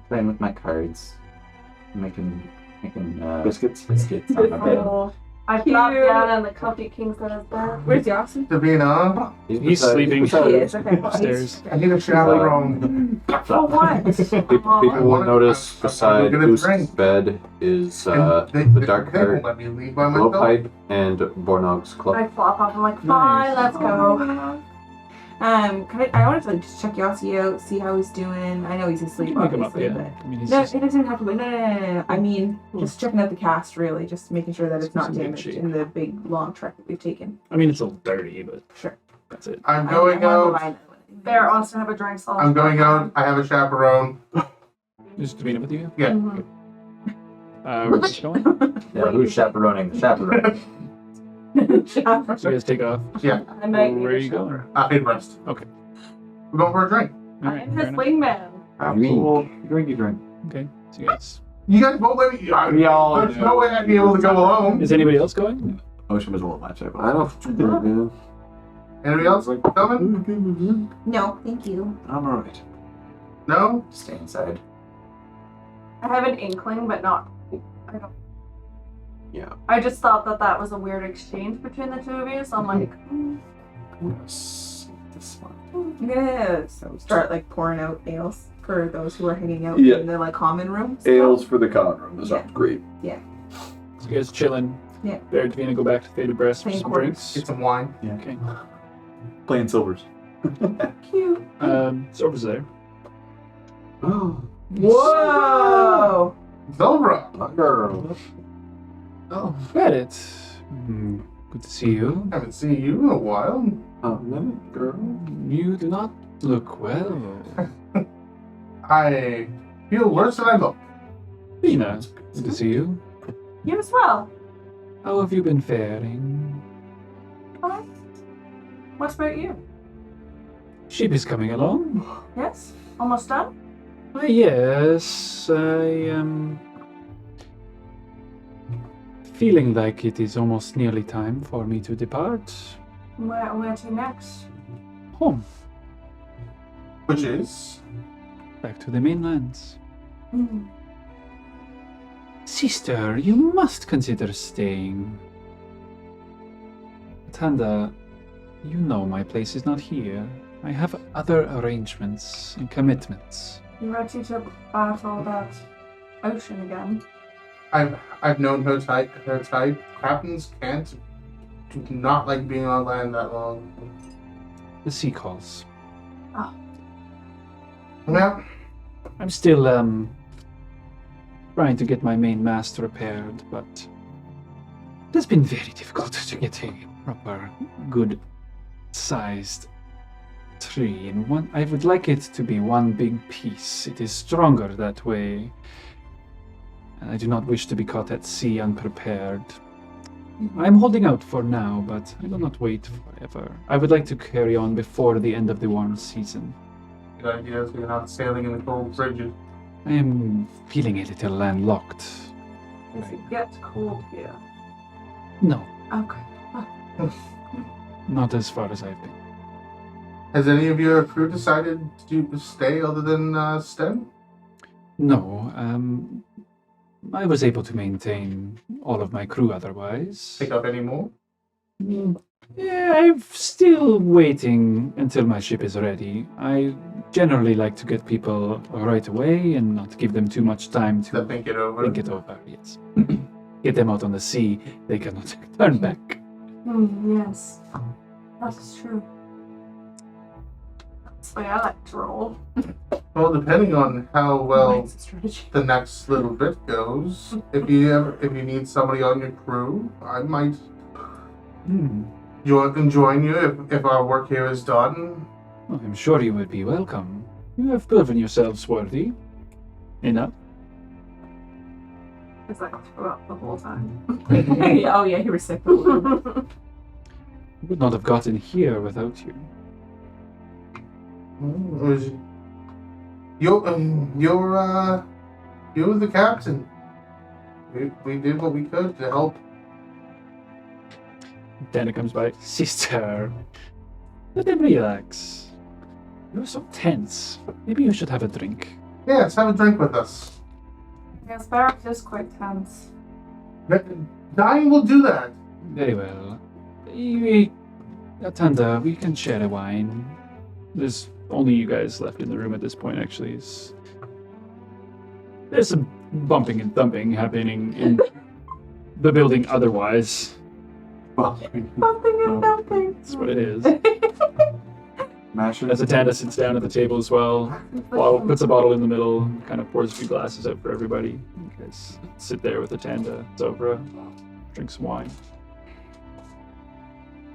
Speaker 6: Playing with my cards. Making
Speaker 2: Biscuits?
Speaker 6: biscuits on my bed.
Speaker 5: Oh, I drop down on the comfy king size bed.
Speaker 7: Where's Yossi?
Speaker 4: Davina.
Speaker 9: He's
Speaker 6: beside-
Speaker 9: sleeping.
Speaker 6: beside
Speaker 7: He
Speaker 6: her.
Speaker 7: is, okay.
Speaker 9: Upstairs.
Speaker 4: I need a
Speaker 5: For
Speaker 4: chaperone.
Speaker 5: what?
Speaker 8: People will notice beside
Speaker 4: gonna
Speaker 8: Goose'
Speaker 4: drink.
Speaker 8: bed is
Speaker 4: And
Speaker 8: the dark
Speaker 4: they
Speaker 8: hair
Speaker 4: won't let me leave by myself.
Speaker 8: blowpipe and Bornog's
Speaker 5: I
Speaker 8: club.
Speaker 5: flop off, I'm like, fine,
Speaker 9: Nice.
Speaker 5: let's go.
Speaker 7: I wanted to just check Yossi out, see how he's doing. I know he's asleep,
Speaker 9: Wake him up,
Speaker 7: obviously,
Speaker 9: yeah. I mean, he's
Speaker 7: but... No,
Speaker 9: just,
Speaker 7: it doesn't have to be. No. I mean, just checking out the cast, really. Just making sure that it's not
Speaker 9: It's in good
Speaker 7: damaged
Speaker 9: shape.
Speaker 7: in the big, long trek that we've taken.
Speaker 9: I mean, it's a little dirty, but
Speaker 7: Sure.
Speaker 9: that's it.
Speaker 4: I'm going
Speaker 7: I wanna
Speaker 4: out.
Speaker 7: remind them.
Speaker 5: Bear wants to have a drink, so I'll
Speaker 4: I'm going out. I have a chaperone.
Speaker 9: Just to meet up with you.
Speaker 4: Yeah.
Speaker 5: Mhm.
Speaker 9: We're just going.
Speaker 6: Yeah, who's chaperoning the chaperone?
Speaker 9: So you guys take off.
Speaker 5: I might need
Speaker 9: Where are
Speaker 5: a
Speaker 9: you
Speaker 5: shower.
Speaker 9: going?
Speaker 4: I'll rest.
Speaker 9: Okay.
Speaker 4: We're going for a drink.
Speaker 9: All right.
Speaker 5: I'm
Speaker 9: fair
Speaker 5: his
Speaker 9: enough.
Speaker 5: wingman.
Speaker 2: Well, drink your drink.
Speaker 1: Okay, so you guys.
Speaker 4: You guys won't let me.
Speaker 2: We all
Speaker 4: There's no way I'd be able to go alone.
Speaker 1: Is anybody else going?
Speaker 2: Ocean was a little lifesaver.
Speaker 8: I don't.
Speaker 4: Anybody else coming?
Speaker 3: No, thank you.
Speaker 2: I'm alright.
Speaker 4: No?
Speaker 6: Stay inside.
Speaker 5: I have an inkling, but not. I don't.
Speaker 8: Yeah.
Speaker 5: I just thought that was a weird exchange between the two of you, so I'm like,
Speaker 2: Yes. This one.
Speaker 7: Yes. So start like pouring out ales for those who are hanging out
Speaker 10: Yeah.
Speaker 7: in the like common rooms.
Speaker 10: Ales for the con room. That sounds great.
Speaker 1: So you guys chilling.
Speaker 7: Yeah.
Speaker 1: Bear and Davina go back to Faded Breast for
Speaker 7: Playing
Speaker 1: some
Speaker 7: quarters.
Speaker 1: drinks.
Speaker 4: Get some wine.
Speaker 1: Okay.
Speaker 10: Playing silvers.
Speaker 7: Cute.
Speaker 1: Silver's there.
Speaker 7: Whoa!
Speaker 4: Zelbra.
Speaker 8: Girl.
Speaker 1: Oh, Reddit. Good to see you.
Speaker 4: Haven't seen you in a while.
Speaker 8: Girl.
Speaker 1: You do not look well.
Speaker 4: I feel worse than I look.
Speaker 1: Dina, good to see you.
Speaker 5: you as well.
Speaker 1: How have you been faring?
Speaker 5: Fine. What about you?
Speaker 1: Ship is coming along.
Speaker 5: Yes? Almost done?
Speaker 1: Yes, I am feeling like it is almost nearly time for me to depart.
Speaker 5: Where to next?
Speaker 1: Home,
Speaker 4: Which is?
Speaker 1: back to the mainland.
Speaker 5: Mm.
Speaker 1: Sister, you must consider staying. Tanda, you know my place is not here. I have other arrangements and commitments.
Speaker 5: You ready to battle that ocean again?
Speaker 4: I've known her type. Her type. Captains do not like being on land that long.
Speaker 1: The sea calls.
Speaker 4: Well,
Speaker 1: I'm still trying to get my main mast repaired, but it has been very difficult to get a proper, good-sized tree. And one, I would like it to be one big piece. It is stronger that way. And I do not wish to be caught at sea unprepared. I'm holding out for now, but I will not wait forever. I would like to carry on before the end of the warm season.
Speaker 4: good idea so you're not sailing in the cold frigid.
Speaker 1: I am feeling a little landlocked.
Speaker 5: Does it get cold here?
Speaker 1: No,
Speaker 5: Okay.
Speaker 1: not as far as I've been.
Speaker 4: Has any of your crew decided to stay other than STEM?
Speaker 1: No, I was able to maintain all of my crew otherwise.
Speaker 4: Pick up any more?
Speaker 1: Yeah, I'm still waiting until my ship is ready. I generally like to get people right away and not give them too much time
Speaker 4: To
Speaker 1: to
Speaker 4: think it over.
Speaker 1: think it over, yes. Get them out on the sea, they cannot turn back.
Speaker 5: Yes. That's true. That's the way I like to roll.
Speaker 4: Well, depending on how well
Speaker 7: That's a strategy.
Speaker 4: the next little bit goes, if you need somebody on your crew, I might join you if our work here is done.
Speaker 1: Well, I'm sure you would be welcome. You have proven yourselves worthy enough.
Speaker 5: It's like throughout the whole time.
Speaker 7: Oh yeah, you were sick.
Speaker 1: I would not have gotten here without you.
Speaker 4: You're the captain. We did what we could to help.
Speaker 1: Dana comes by. Sister, let them relax. You're so tense. Maybe you should have a drink.
Speaker 4: Yes, have a drink with us.
Speaker 5: Yes, barracks is quite tense.
Speaker 4: Dying will do that.
Speaker 1: Very well. Tanda, we can share a wine. There's only you guys left in the room at this point, actually. There's some bumping and thumping happening in the building otherwise.
Speaker 7: Bumping and dumping.
Speaker 1: That's what it is.
Speaker 2: Masher.
Speaker 1: As Atanda sits down at the table as well, puts a bottle in the middle, kind of pours a few glasses out for everybody. You guys sit there with Atanda, Zobra, drink some wine.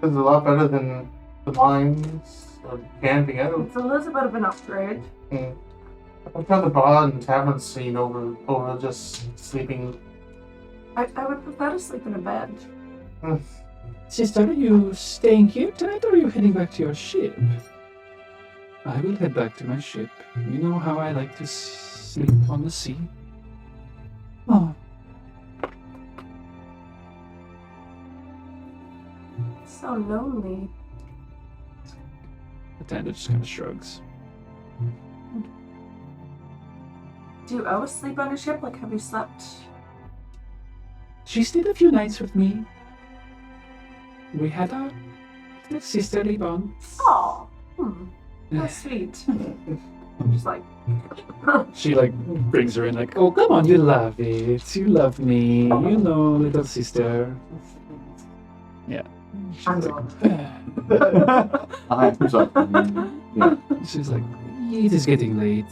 Speaker 4: This is a lot better than the mines or camping out.
Speaker 5: It's a little bit of an upgrade.
Speaker 4: I've got the bar and tavern scene over just sleeping.
Speaker 5: I would prefer to sleep in a bed.
Speaker 1: Sister, are you staying here tonight or are you heading back to your ship?
Speaker 9: I will head back to my ship. You know how I like to sleep on the sea. Oh,
Speaker 5: So lonely.
Speaker 9: the Tanda just kind of shrugs.
Speaker 5: Do you always sleep on your ship? Like, have you slept?
Speaker 9: She stayed a few nights with me. We had a little sisterly bond.
Speaker 5: Oh, that's sweet. I'm just like,
Speaker 9: She like brings her in like, oh come on, you love it. You love me. You know, little sister. Yeah.
Speaker 7: I'm
Speaker 9: She's
Speaker 7: wrong.
Speaker 9: like, she's like, it is getting late.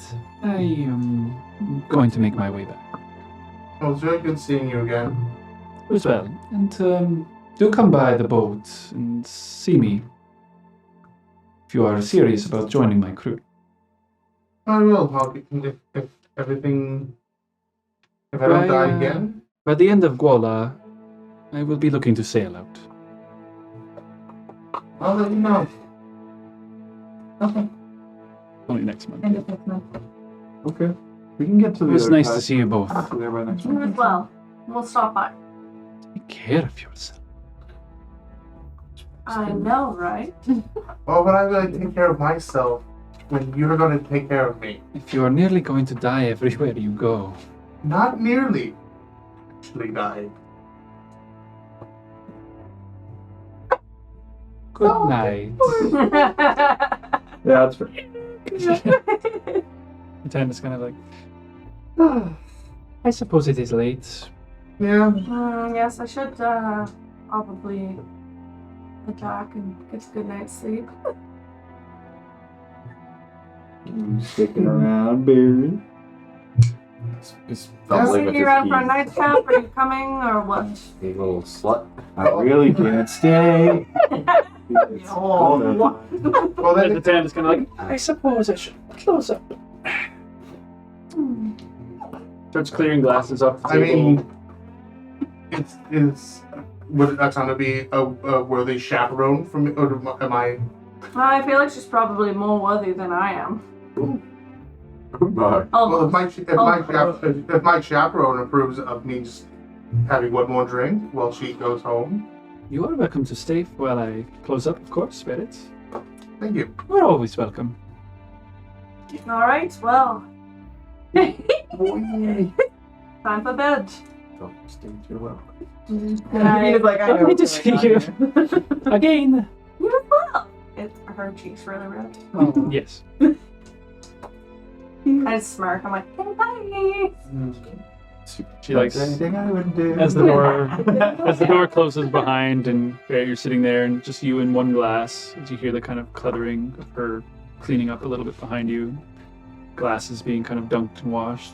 Speaker 9: I am going to make my way back.
Speaker 4: Well, it's very good seeing you again.
Speaker 9: As well. And do come by the boat and see me. If you are serious about joining my crew.
Speaker 4: I will. If everything. If I don't die again.
Speaker 9: By the end of Guala, I will be looking to sail out.
Speaker 4: I'll let you know.
Speaker 7: Okay.
Speaker 9: Only next month.
Speaker 7: End of next month.
Speaker 2: Okay. We can get to
Speaker 9: It
Speaker 2: the
Speaker 9: was
Speaker 2: other
Speaker 9: nice to
Speaker 2: side.
Speaker 9: see you both.
Speaker 2: Be there by next
Speaker 5: you
Speaker 2: month.
Speaker 5: as well. We'll stop by.
Speaker 9: Take care of yourself.
Speaker 5: I know, right?
Speaker 4: Well, but I'm going to take care of myself when you're going to take care of me.
Speaker 9: If you are nearly going to die everywhere you go.
Speaker 4: Not nearly. Actually died.
Speaker 9: Good night.
Speaker 2: Yeah, that's fair.
Speaker 9: Tanda's kind of like, I suppose it is late.
Speaker 4: Yeah.
Speaker 5: Yes, I should probably head back and get a good night's sleep.
Speaker 2: Sticking around, Barry.
Speaker 8: He's
Speaker 5: Are
Speaker 8: fumbling
Speaker 5: you
Speaker 8: with his
Speaker 5: around for a
Speaker 8: keys.
Speaker 5: nightcap? Are you coming or what?
Speaker 8: You little slut.
Speaker 2: I really can't stay.
Speaker 4: Well,
Speaker 9: And the
Speaker 4: then,
Speaker 9: Tanda's kind of like, I suppose I should close up. Starts clearing glasses off the
Speaker 4: I
Speaker 9: table.
Speaker 4: mean, it's would that sound to be a worthy chaperone for me, or am I?
Speaker 5: I feel like she's probably more worthy than I am.
Speaker 8: But
Speaker 5: Oh,
Speaker 4: If my chaperone approves of me just having one more drink while she goes home,
Speaker 9: You are welcome to stay while I close up, of course, spirits.
Speaker 4: thank you.
Speaker 9: You're always welcome.
Speaker 5: all right. Well, time for bed.
Speaker 8: don't stay too well.
Speaker 7: And Davina's like, I know
Speaker 9: Lovely to
Speaker 7: what's
Speaker 9: see
Speaker 7: going on
Speaker 9: you.
Speaker 7: here.
Speaker 9: Again.
Speaker 5: You as well. Her cheeks really red.
Speaker 9: Yes.
Speaker 5: I just smirk. I'm like, hey, bye.
Speaker 9: She likes
Speaker 2: anything I would do.
Speaker 9: as the door closes behind and you're sitting there and just you in one glass as you hear the kind of cluttering of her cleaning up a little bit behind you. Glasses being kind of dunked and washed.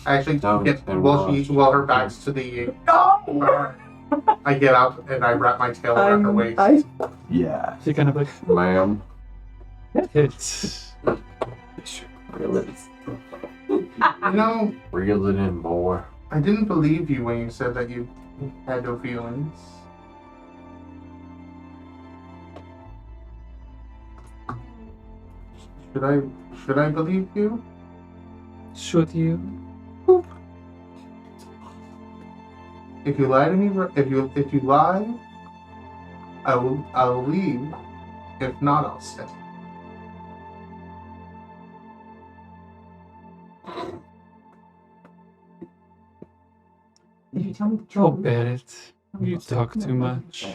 Speaker 4: I actually
Speaker 8: Don't
Speaker 4: get
Speaker 8: and
Speaker 4: while her back's to the bar, I get out and I wrap my tail around her waist.
Speaker 2: Yeah.
Speaker 9: She kind of like,
Speaker 8: Ma'am.
Speaker 9: it's
Speaker 8: Reel it,
Speaker 4: You know,
Speaker 8: reel it in, boy.
Speaker 4: I didn't believe you when you said that you had no feelings. Should I believe you?
Speaker 9: should you?
Speaker 4: If you lie to me, if you lie, I'll leave. If not, I'll stay.
Speaker 7: If you tell me the
Speaker 9: Oh,
Speaker 7: truth,
Speaker 9: Barrett, you talk too much.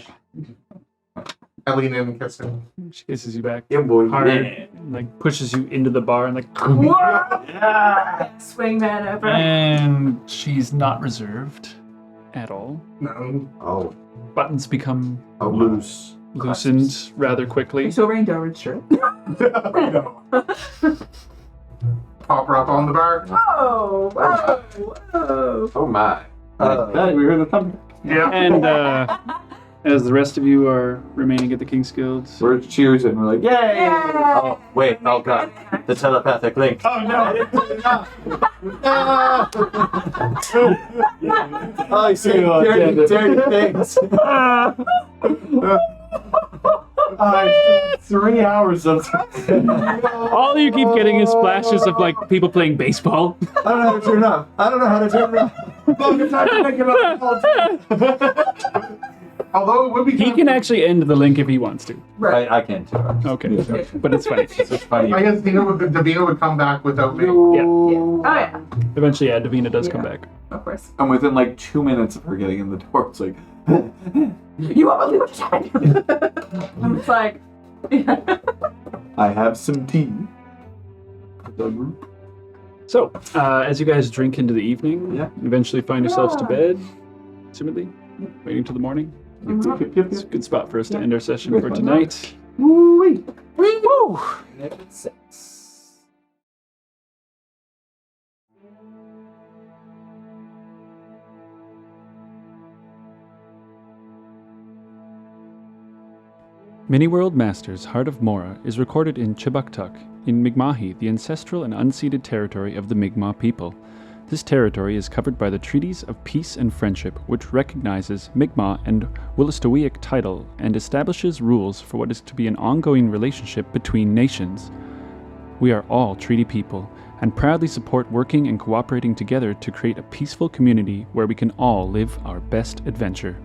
Speaker 4: I lean in and kiss him.
Speaker 9: She kisses you back
Speaker 2: Yeah, boy.
Speaker 9: hard, and, like pushes you into the bar and like,
Speaker 5: Swing that over.
Speaker 9: and she's not reserved at all.
Speaker 4: No.
Speaker 8: Oh.
Speaker 9: Buttons become
Speaker 8: Oh,
Speaker 2: Loose.
Speaker 9: loosened rather quickly.
Speaker 7: so wearing Darwin's shirt.
Speaker 4: Pop her up on the bar.
Speaker 5: Oh, whoa, whoa.
Speaker 8: Oh my.
Speaker 2: Hey, we heard the thunder.
Speaker 4: Yeah.
Speaker 9: And as the rest of you are remaining at the King's Guild,
Speaker 2: We're cheering. We're like, yay!
Speaker 8: Oh, wait. Oh, God. The telepathic link.
Speaker 2: Oh no!
Speaker 8: Oh, I see. Dirty, dirty things.
Speaker 10: 3 hours of.
Speaker 1: All you keep getting is flashes of like people playing baseball.
Speaker 10: I don't know how to turn it off. I don't know how to turn it off. Fucking time to think about it.
Speaker 4: Although it would be.
Speaker 1: He can actually end the link if he wants to.
Speaker 6: I can too.
Speaker 1: Okay, but it's funny.
Speaker 6: It's funny.
Speaker 4: I guess Davina would come back without me.
Speaker 1: Yeah.
Speaker 5: Oh yeah,
Speaker 1: Eventually, yeah, Davina does come back.
Speaker 5: of course.
Speaker 2: And within like 2 minutes of her getting in the door, it's like,
Speaker 7: You won't believe what just happened.
Speaker 5: And it's like,
Speaker 2: I have some tea.
Speaker 1: So, as you guys drink into the evening,
Speaker 2: Yeah.
Speaker 1: eventually find yourselves to bed, assumedly, waiting till the morning. It's a good spot for us to end our session for tonight.
Speaker 2: Woo-wee.
Speaker 1: Woo! Mini-World Masters Heart of Mora is recorded in Chibuktuk, in Mi'kmahi, the ancestral and unceded territory of the Mi'kmaq people. This territory is covered by the Treaties of Peace and Friendship, which recognizes Mi'kmaq and Wolastoqiyik title and establishes rules for what is to be an ongoing relationship between nations. We are all treaty people, and proudly support working and cooperating together to create a peaceful community where we can all live our best adventure.